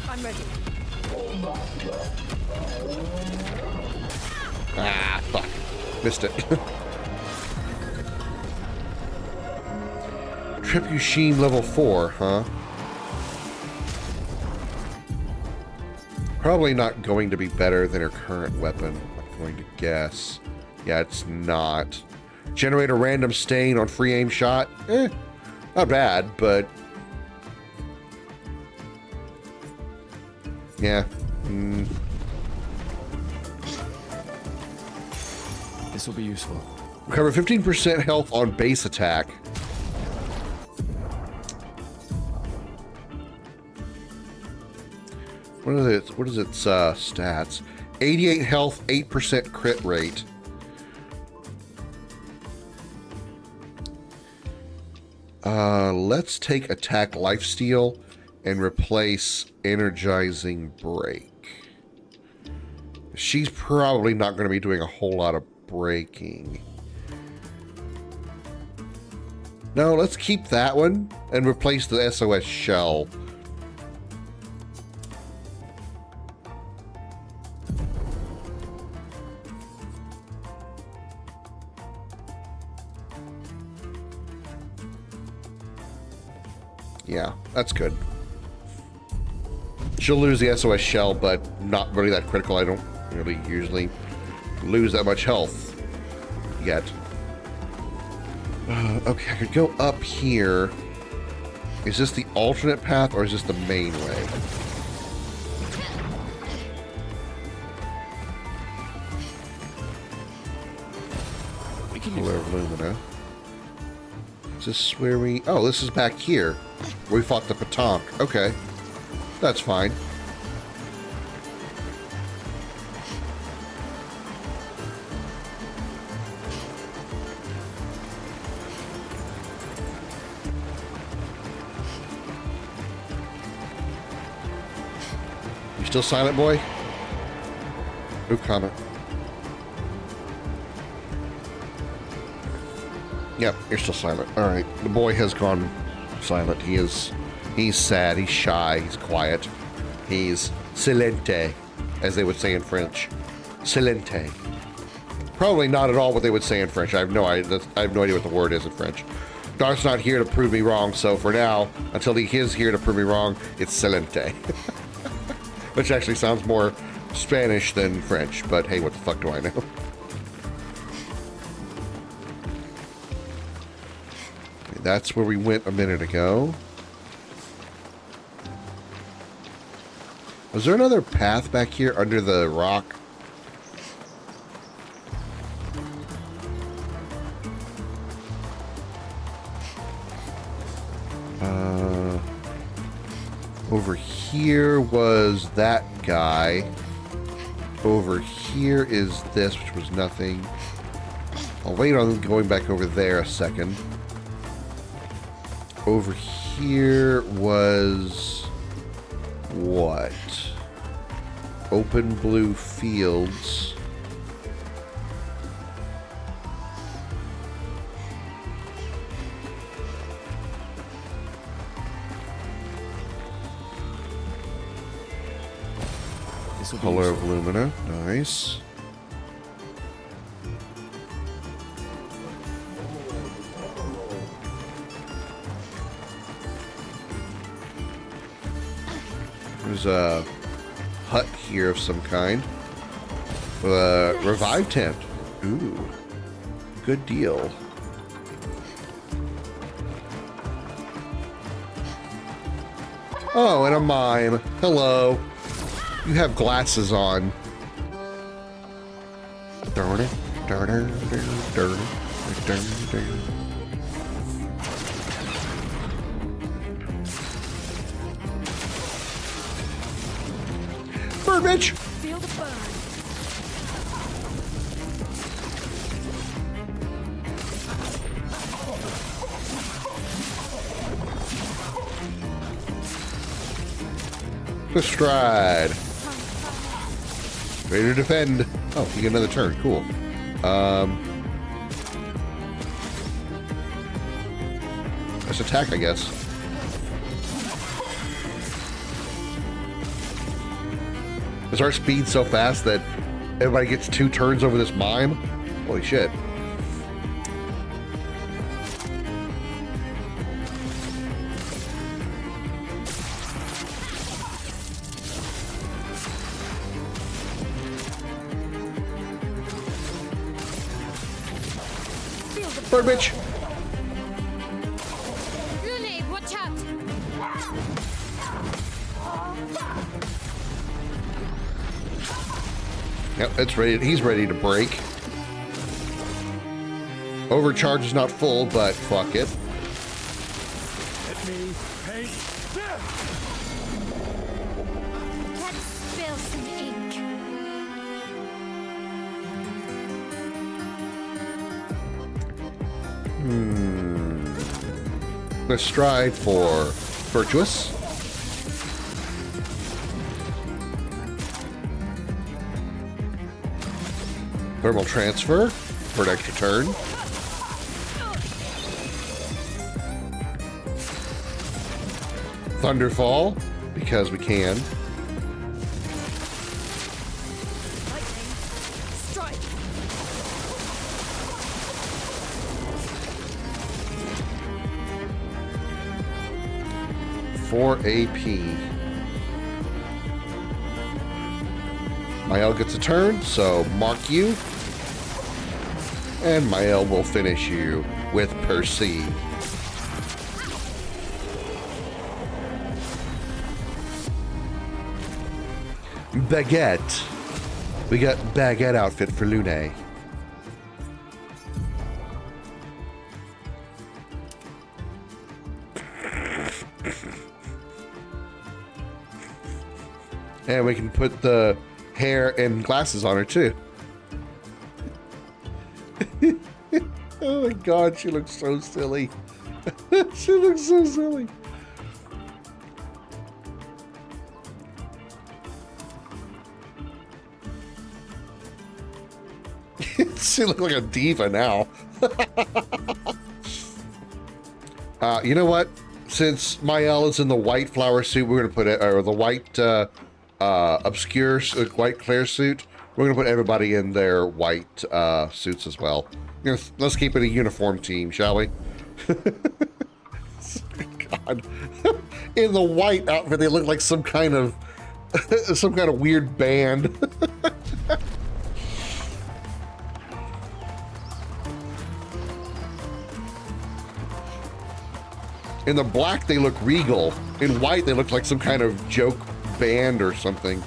I'm ready. Ah, fuck. Missed it. Trebuchet level 4, huh? Probably not going to be better than her current weapon, I'm going to guess. Yeah, it's not. Generate a random stain on free aim shot? Not bad, but... yeah. This will be useful. Recover 15% health on base attack. What is its stats? 88 health, 8% crit rate. Let's take attack lifesteal and replace energizing break. She's probably not going to be doing a whole lot of breaking. No, let's keep that one and replace the SOS shell. Yeah, that's good. She'll lose the SOS shell, but not really that critical. I don't really usually lose that much health yet. Okay, I could go up here. Is this the alternate path or is this the main way? Color of Lumina. Is this where we... oh, this is back here. Where we fought the Patonk. Okay. That's fine. You still silent, boy? No comment. Yep, you're still silent. All right, the boy has gone silent. He's sad, he's shy, he's quiet. He's silente, as they would say in French. Silente. Probably not at all what they would say in French. I have no idea what the word is in French. Darth's not here to prove me wrong, so for now, until he is here to prove me wrong, it's silente. Which actually sounds more Spanish than French, but hey, what the fuck do I know? That's where we went a minute ago. Was there another path back here under the rock? Over here was that guy. Over here is this, which was nothing. I'll wait on going back over there a second. Over here was what? Open blue fields. Color of Lumina, nice. There's a hut here of some kind. With a revive tent. Ooh, good deal. Oh, and a mime. Hello. You have glasses on. Darn it. Darn it. Darn it. Darn it. Burn, bitch! Feel the burn. The stride. Ready to defend. Oh, you get another turn. Cool. Let's attack, I guess. Is our speed so fast that everybody gets 2 turns over this mime? Holy shit. Bird bitch. Lune, watch out! Yep, it's ready. He's ready to break. Overcharge is not full, but fuck it. Let me paint this. Let's spill some ink. Let's stride for virtuous. Thermal transfer for an extra turn. Thunderfall, because we can. Strike. 4 AP. Mael gets a turn, so mark you. And Mael will finish you with Percy. Baguette. We got baguette outfit for Lune. And we can put the hair and glasses on her too. Oh my god, she looks so silly. She looks so silly. She looks like a diva now. You know what? Since Mael is in the white flower suit, we're gonna put it, or the white obscure white Clair suit. We're gonna put everybody in their white suits as well. Let's keep it a uniform team, shall we? God, in the white outfit, they look like some kind of weird band. In the black, they look regal. In white, they look like some kind of joke band or something.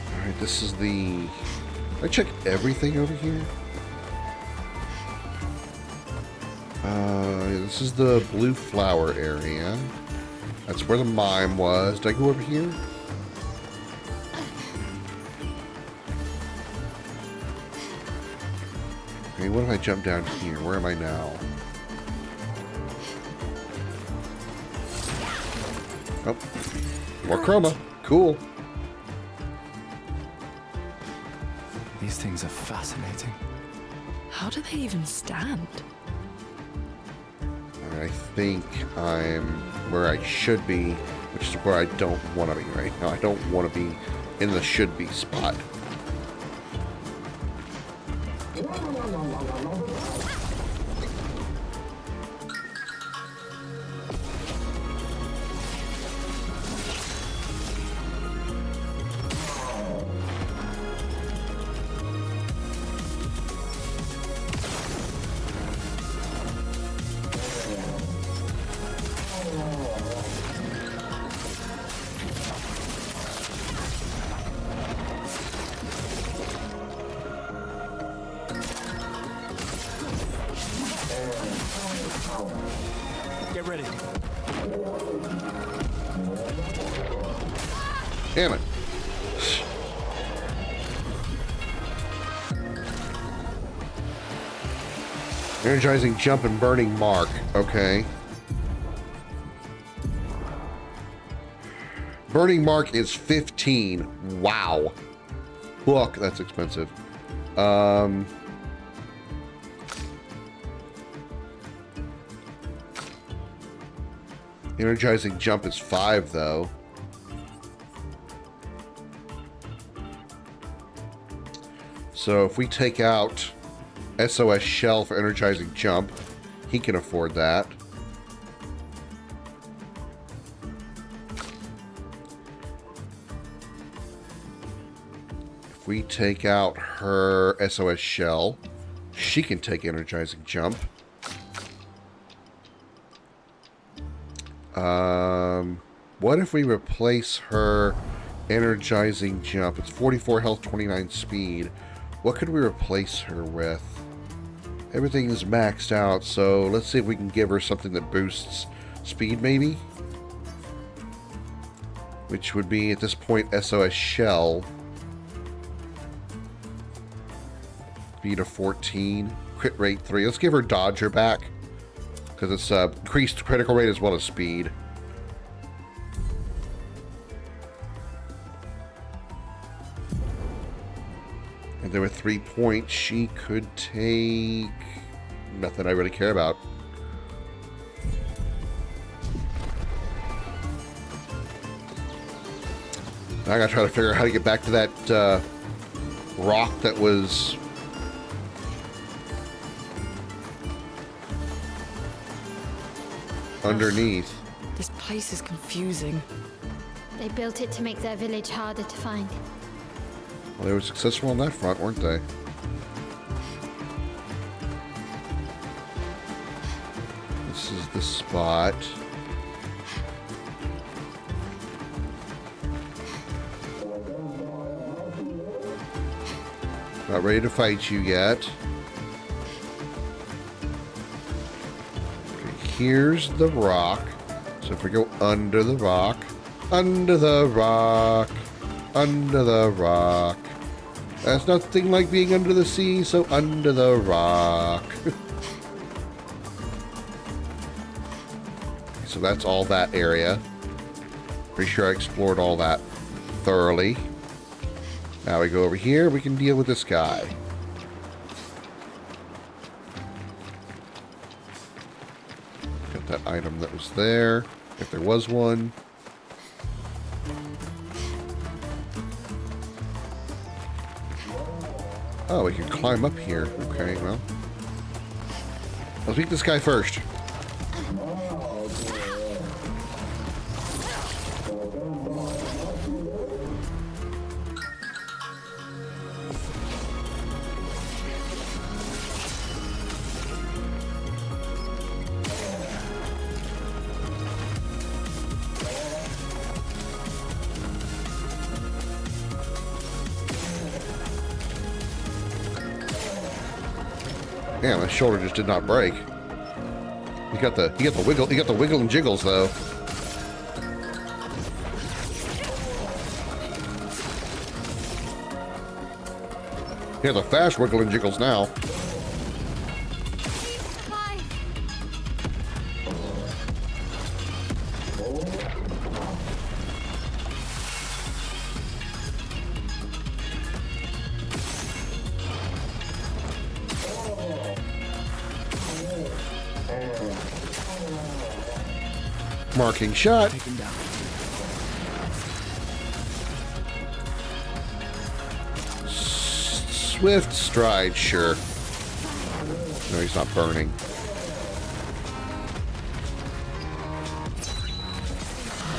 All right, this is the... I check everything over here. This is the blue flower area. That's where the mime was. Did I go over here? Okay, what if I jump down here? Where am I now? Oh, more chroma. Cool. These things are fascinating. How do they even stand? I think I'm where I should be, which is where I don't want to be right now. I don't want to be in the should be spot. Get ready. Damn it. Energizing jump and burning mark. Okay. Burning mark is 15. Wow. Book, that's expensive. Energizing jump is 5 though. So if we take out SOS Shell for energizing jump, he can afford that. If we take out her SOS Shell, she can take energizing jump. What if we replace her energizing jump? It's 44 health, 29 speed. What could we replace her with? Everything is maxed out, so let's see if we can give her something that boosts speed, maybe? Which would be, at this point, SOS Shell. Speed of 14. Crit rate 3. Let's give her Dodger back, because it's increased critical rate as well as speed. And there were 3 points. She could take nothing I really care about. Now I gotta try to figure out how to get back to that rock that was underneath. This place is confusing. They built it to make their village harder to find. Well, they were successful on that front, weren't they? This is the spot. Not ready to fight you yet. Okay, here's the rock. So if we go under the rock, under the rock, under the rock. That's nothing like being under the sea, so under the rock. that's all that area. Pretty sure I explored all that thoroughly. Now we go over here. We can deal with this guy. Got that item that was there, if there was one. Oh, we can climb up here. Okay, well. Let's beat this guy first. Yeah, my shoulder just did not break. You got the wiggle and jiggles though. Yeah, the fast wiggle and jiggles now. Marking shot. Swift stride, sure. No, he's not burning.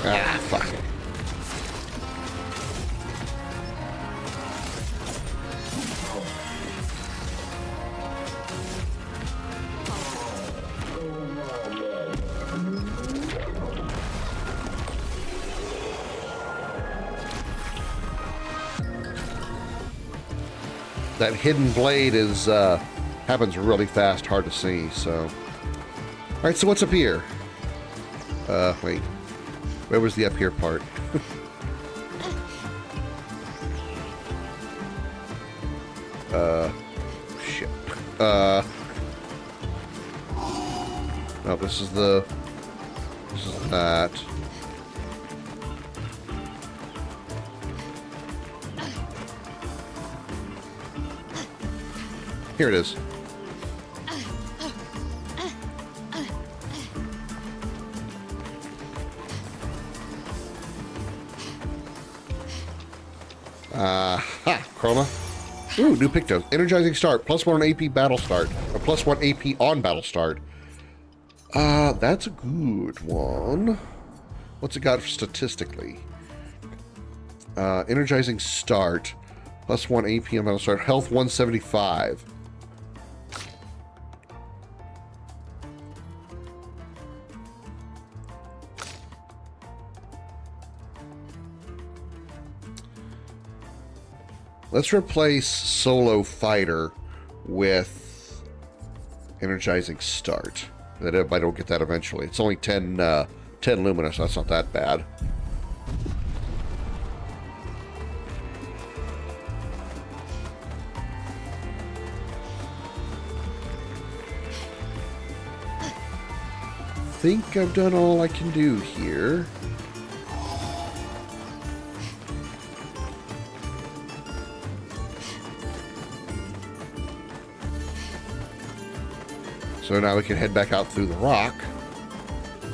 Ah, fuck. That hidden blade is happens really fast, hard to see, so. Alright, so what's up here? Wait. Where was the up here part? Shit. No, this is that. Here it is. Ha! Chroma. Ooh, new pictos. Energizing start. +1 AP battle start. Or +1 AP on battle start. That's a good one. What's it got statistically? Energizing start. +1 AP on battle start. Health 175. Let's replace Solo Fighter with Energizing Start. That if I don't get that eventually. It's only 10 luminous, so that's not that bad. I think I've done all I can do here. So now we can head back out through the rock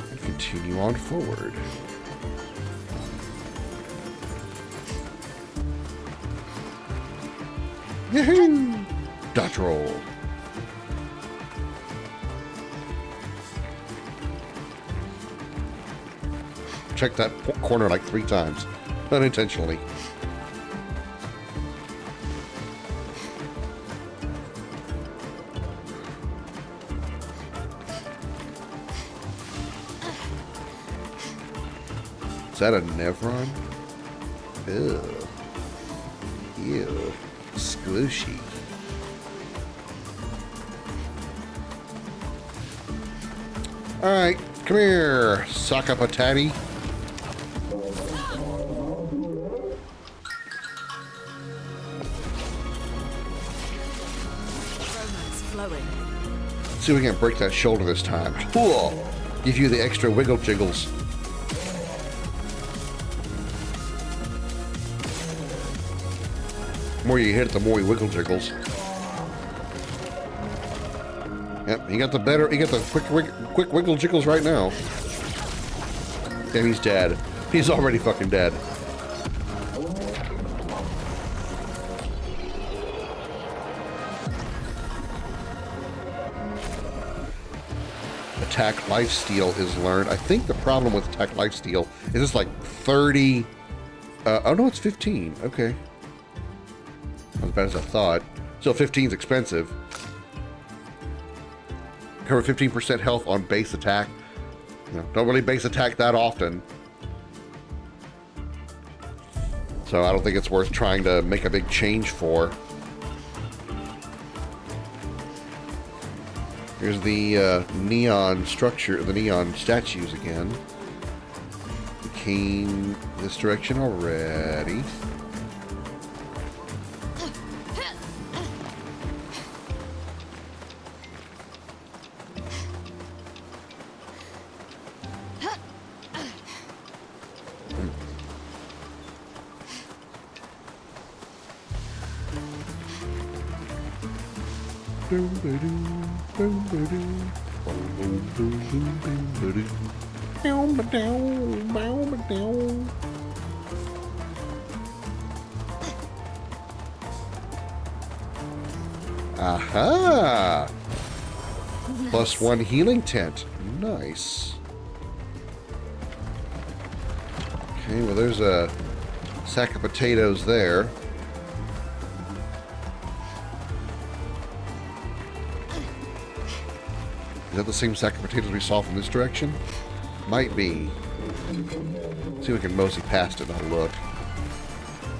and continue on forward. Yahoo! Dodge roll. Check that corner like 3 times, unintentionally. Is that a Nevron? Ew. Ew. Squishy. Alright, come here, sock up a tatty. Flowing. See if we can break that shoulder this time. Cool. Give you the extra wiggle jiggles. The more you hit it, the more he wiggle jiggles. Yep, you got the quick wiggle jiggles right now. Damn, he's dead. He's already fucking dead. Attack lifesteal is learned. I think the problem with attack lifesteal is it's like 30. Oh no, it's 15. Okay. Not as bad as I thought. Still, 15 is expensive. Cover 15% health on base attack. You know, don't really base attack that often. So I don't think it's worth trying to make a big change for. Here's the neon structure, the neon statues again. We came this direction already. Aha! Nice. +1 healing tent. Nice. Okay, well there's a sack of potatoes there. Is that the same sack of potatoes we saw from this direction? Might be. Let's see if we can mosey past it and I'll look.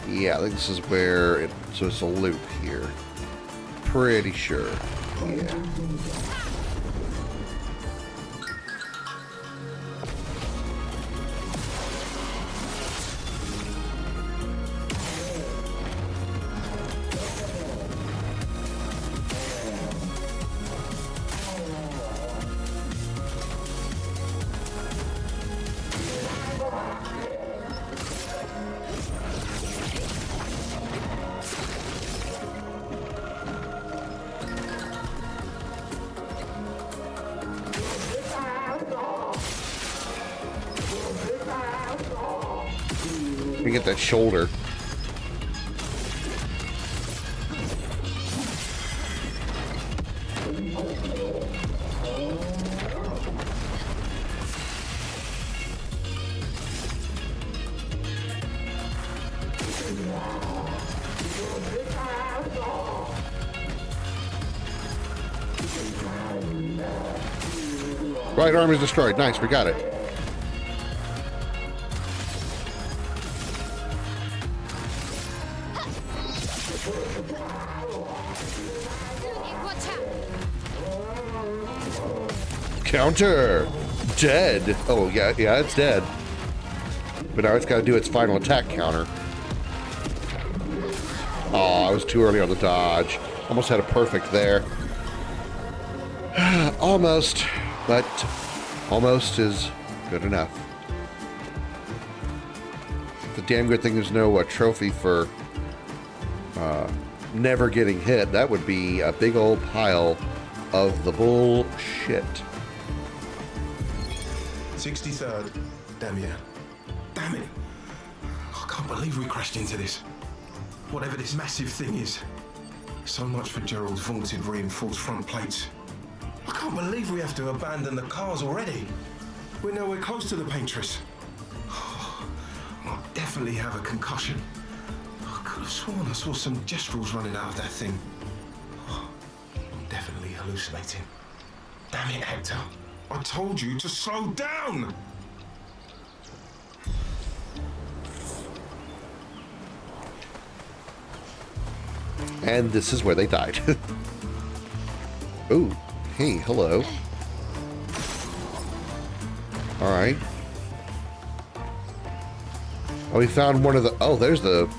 Yeah, I think this is where it... So it's a loop here. Pretty sure. Yeah. Let me get that shoulder. Right arm is destroyed. Nice, we got it. Counter! Dead! Oh, yeah, it's dead. But now it's got to do its final attack counter. Oh, I was too early on the dodge. Almost had a perfect there. Almost, but almost is good enough. The damn good thing there's no trophy for never getting hit. That would be a big old pile of the bullshit. 63rd, Damien. Damn it! I can't believe we crashed into this. Whatever this massive thing is. So much for Gerald's vaunted reinforced front plates. I can't believe we have to abandon the cars already. We're nowhere close to the paintress. I'll definitely have a concussion. I could have sworn I saw some gestrels running out of that thing. I'm definitely hallucinating. Damn it, Hector. I told you to slow down! And this is where they died. Ooh, hey, hello. Alright. Oh, we found one of the... Oh, there's the...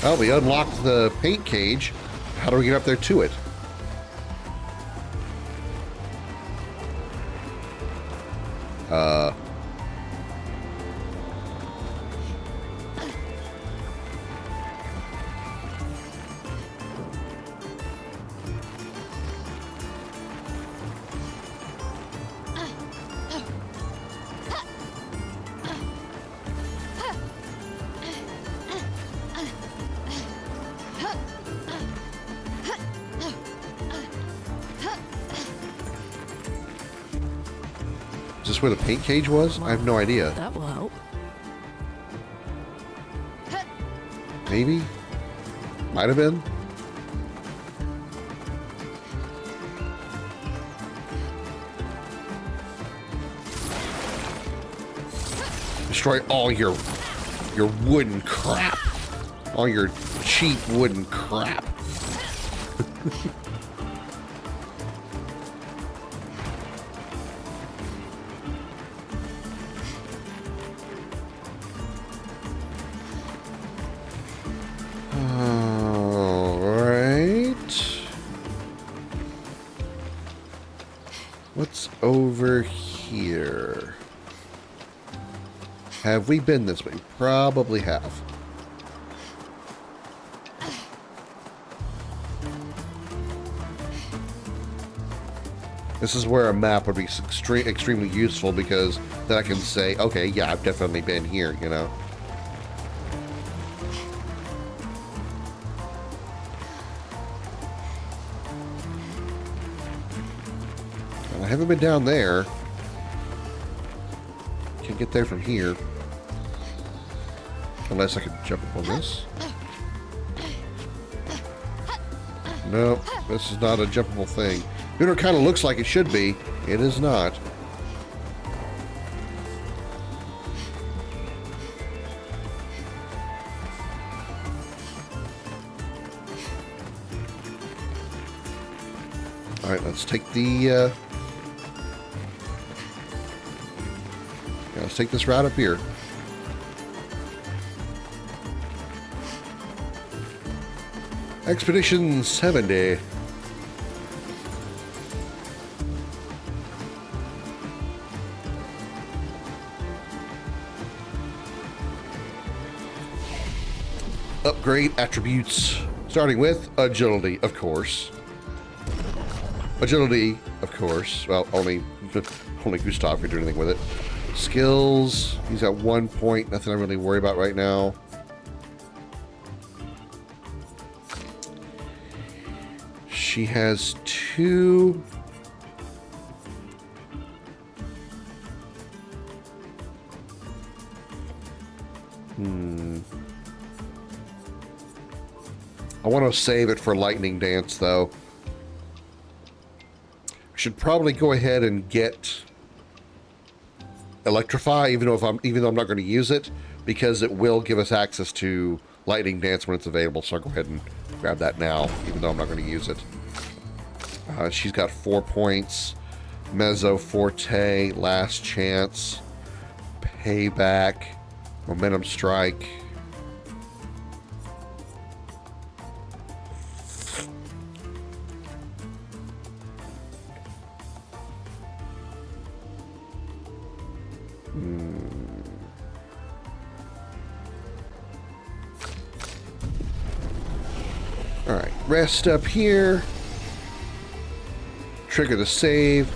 Oh, we unlocked the paint cage. How do we get up there to it? Is this where the paint cage was? I have no idea. That will help. Maybe? Might have been. Destroy all your wooden crap. All your cheap wooden crap. What's over here? Have we been this way? Probably have. This is where a map would be extremely useful, because then I can say, okay, yeah, I've definitely been here, you know? I haven't been down there. Can't get there from here. Unless I can jump up on this. No, this is not a jumpable thing. You know, it kind of looks like it should be. It is not. All right, let's take the... yeah, let's take this route up here. Expedition 70. Upgrade attributes, starting with agility, of course. Agility, of course. Well, only Gustav can do anything with it. Skills, he's at 1 point. Nothing I really worry about right now. She has 2. I want to save it for Lightning Dance, though. I should probably go ahead and get Electrify, even though I'm not going to use it, because it will give us access to Lightning Dance when it's available. So I'll go ahead and grab that now, even though I'm not going to use it. She's got 4 points. Mezzo Forte, Last Chance, Payback, Momentum Strike. All right, rest up here. Trigger the save,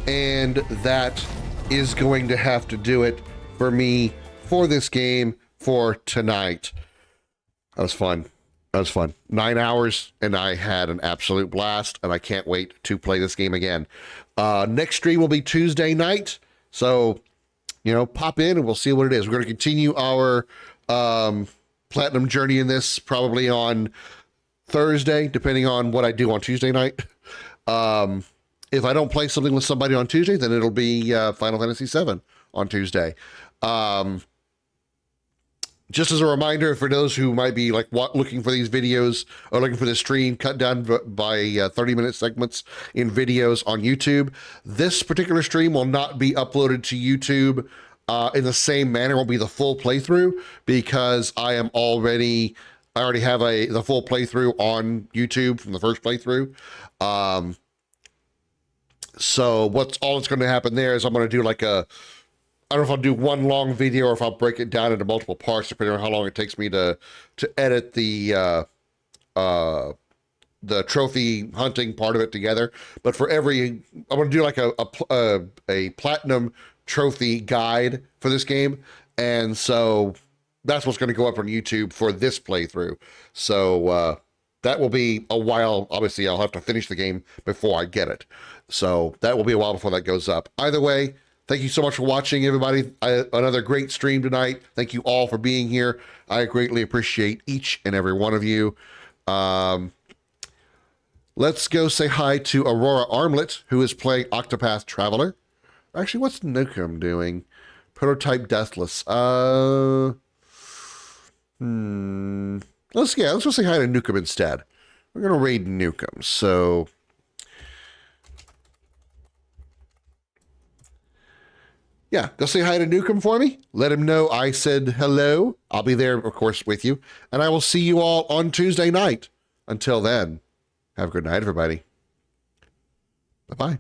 and that is going to have to do it for me for this game for tonight. That was fun. That was fun. 9 hours, and I had an absolute blast, and I can't wait to play this game again. Next stream will be Tuesday night, so, you know, pop in and we'll see what it is. We're going to continue our platinum journey in this probably on Thursday, depending on what I do on Tuesday night. If I don't play something with somebody on Tuesday, then it'll be Final Fantasy VII on Tuesday. Just as a reminder for those who might be like looking for these videos or looking for this stream cut down by 30-minute segments in videos on YouTube, this particular stream will not be uploaded to YouTube in the same manner. It won't be the full playthrough because I am already I already have the full playthrough on YouTube from the first playthrough. So all that's going to happen there is I'm going to do like I don't know if I'll do one long video or if I'll break it down into multiple parts, depending on how long it takes me to edit the trophy hunting part of it together. But for I'm going to do like a platinum trophy guide for this game. And so that's what's going to go up on YouTube for this playthrough. So that will be a while. Obviously, I'll have to finish the game before I get it. So that will be a while before that goes up. Either way, thank you so much for watching, everybody. Another great stream tonight. Thank you all for being here. I greatly appreciate each and every one of you. Let's go say hi to Aurora Armlet, who is playing Octopath Traveler. Actually, what's Nukem doing? Prototype Deathless. Let's go say hi to Nukem instead. We're gonna raid Nukem. So yeah, go say hi to Nukem for me. Let him know I said hello. I'll be there, of course, with you. And I will see you all on Tuesday night. Until then, have a good night, everybody. Bye-bye.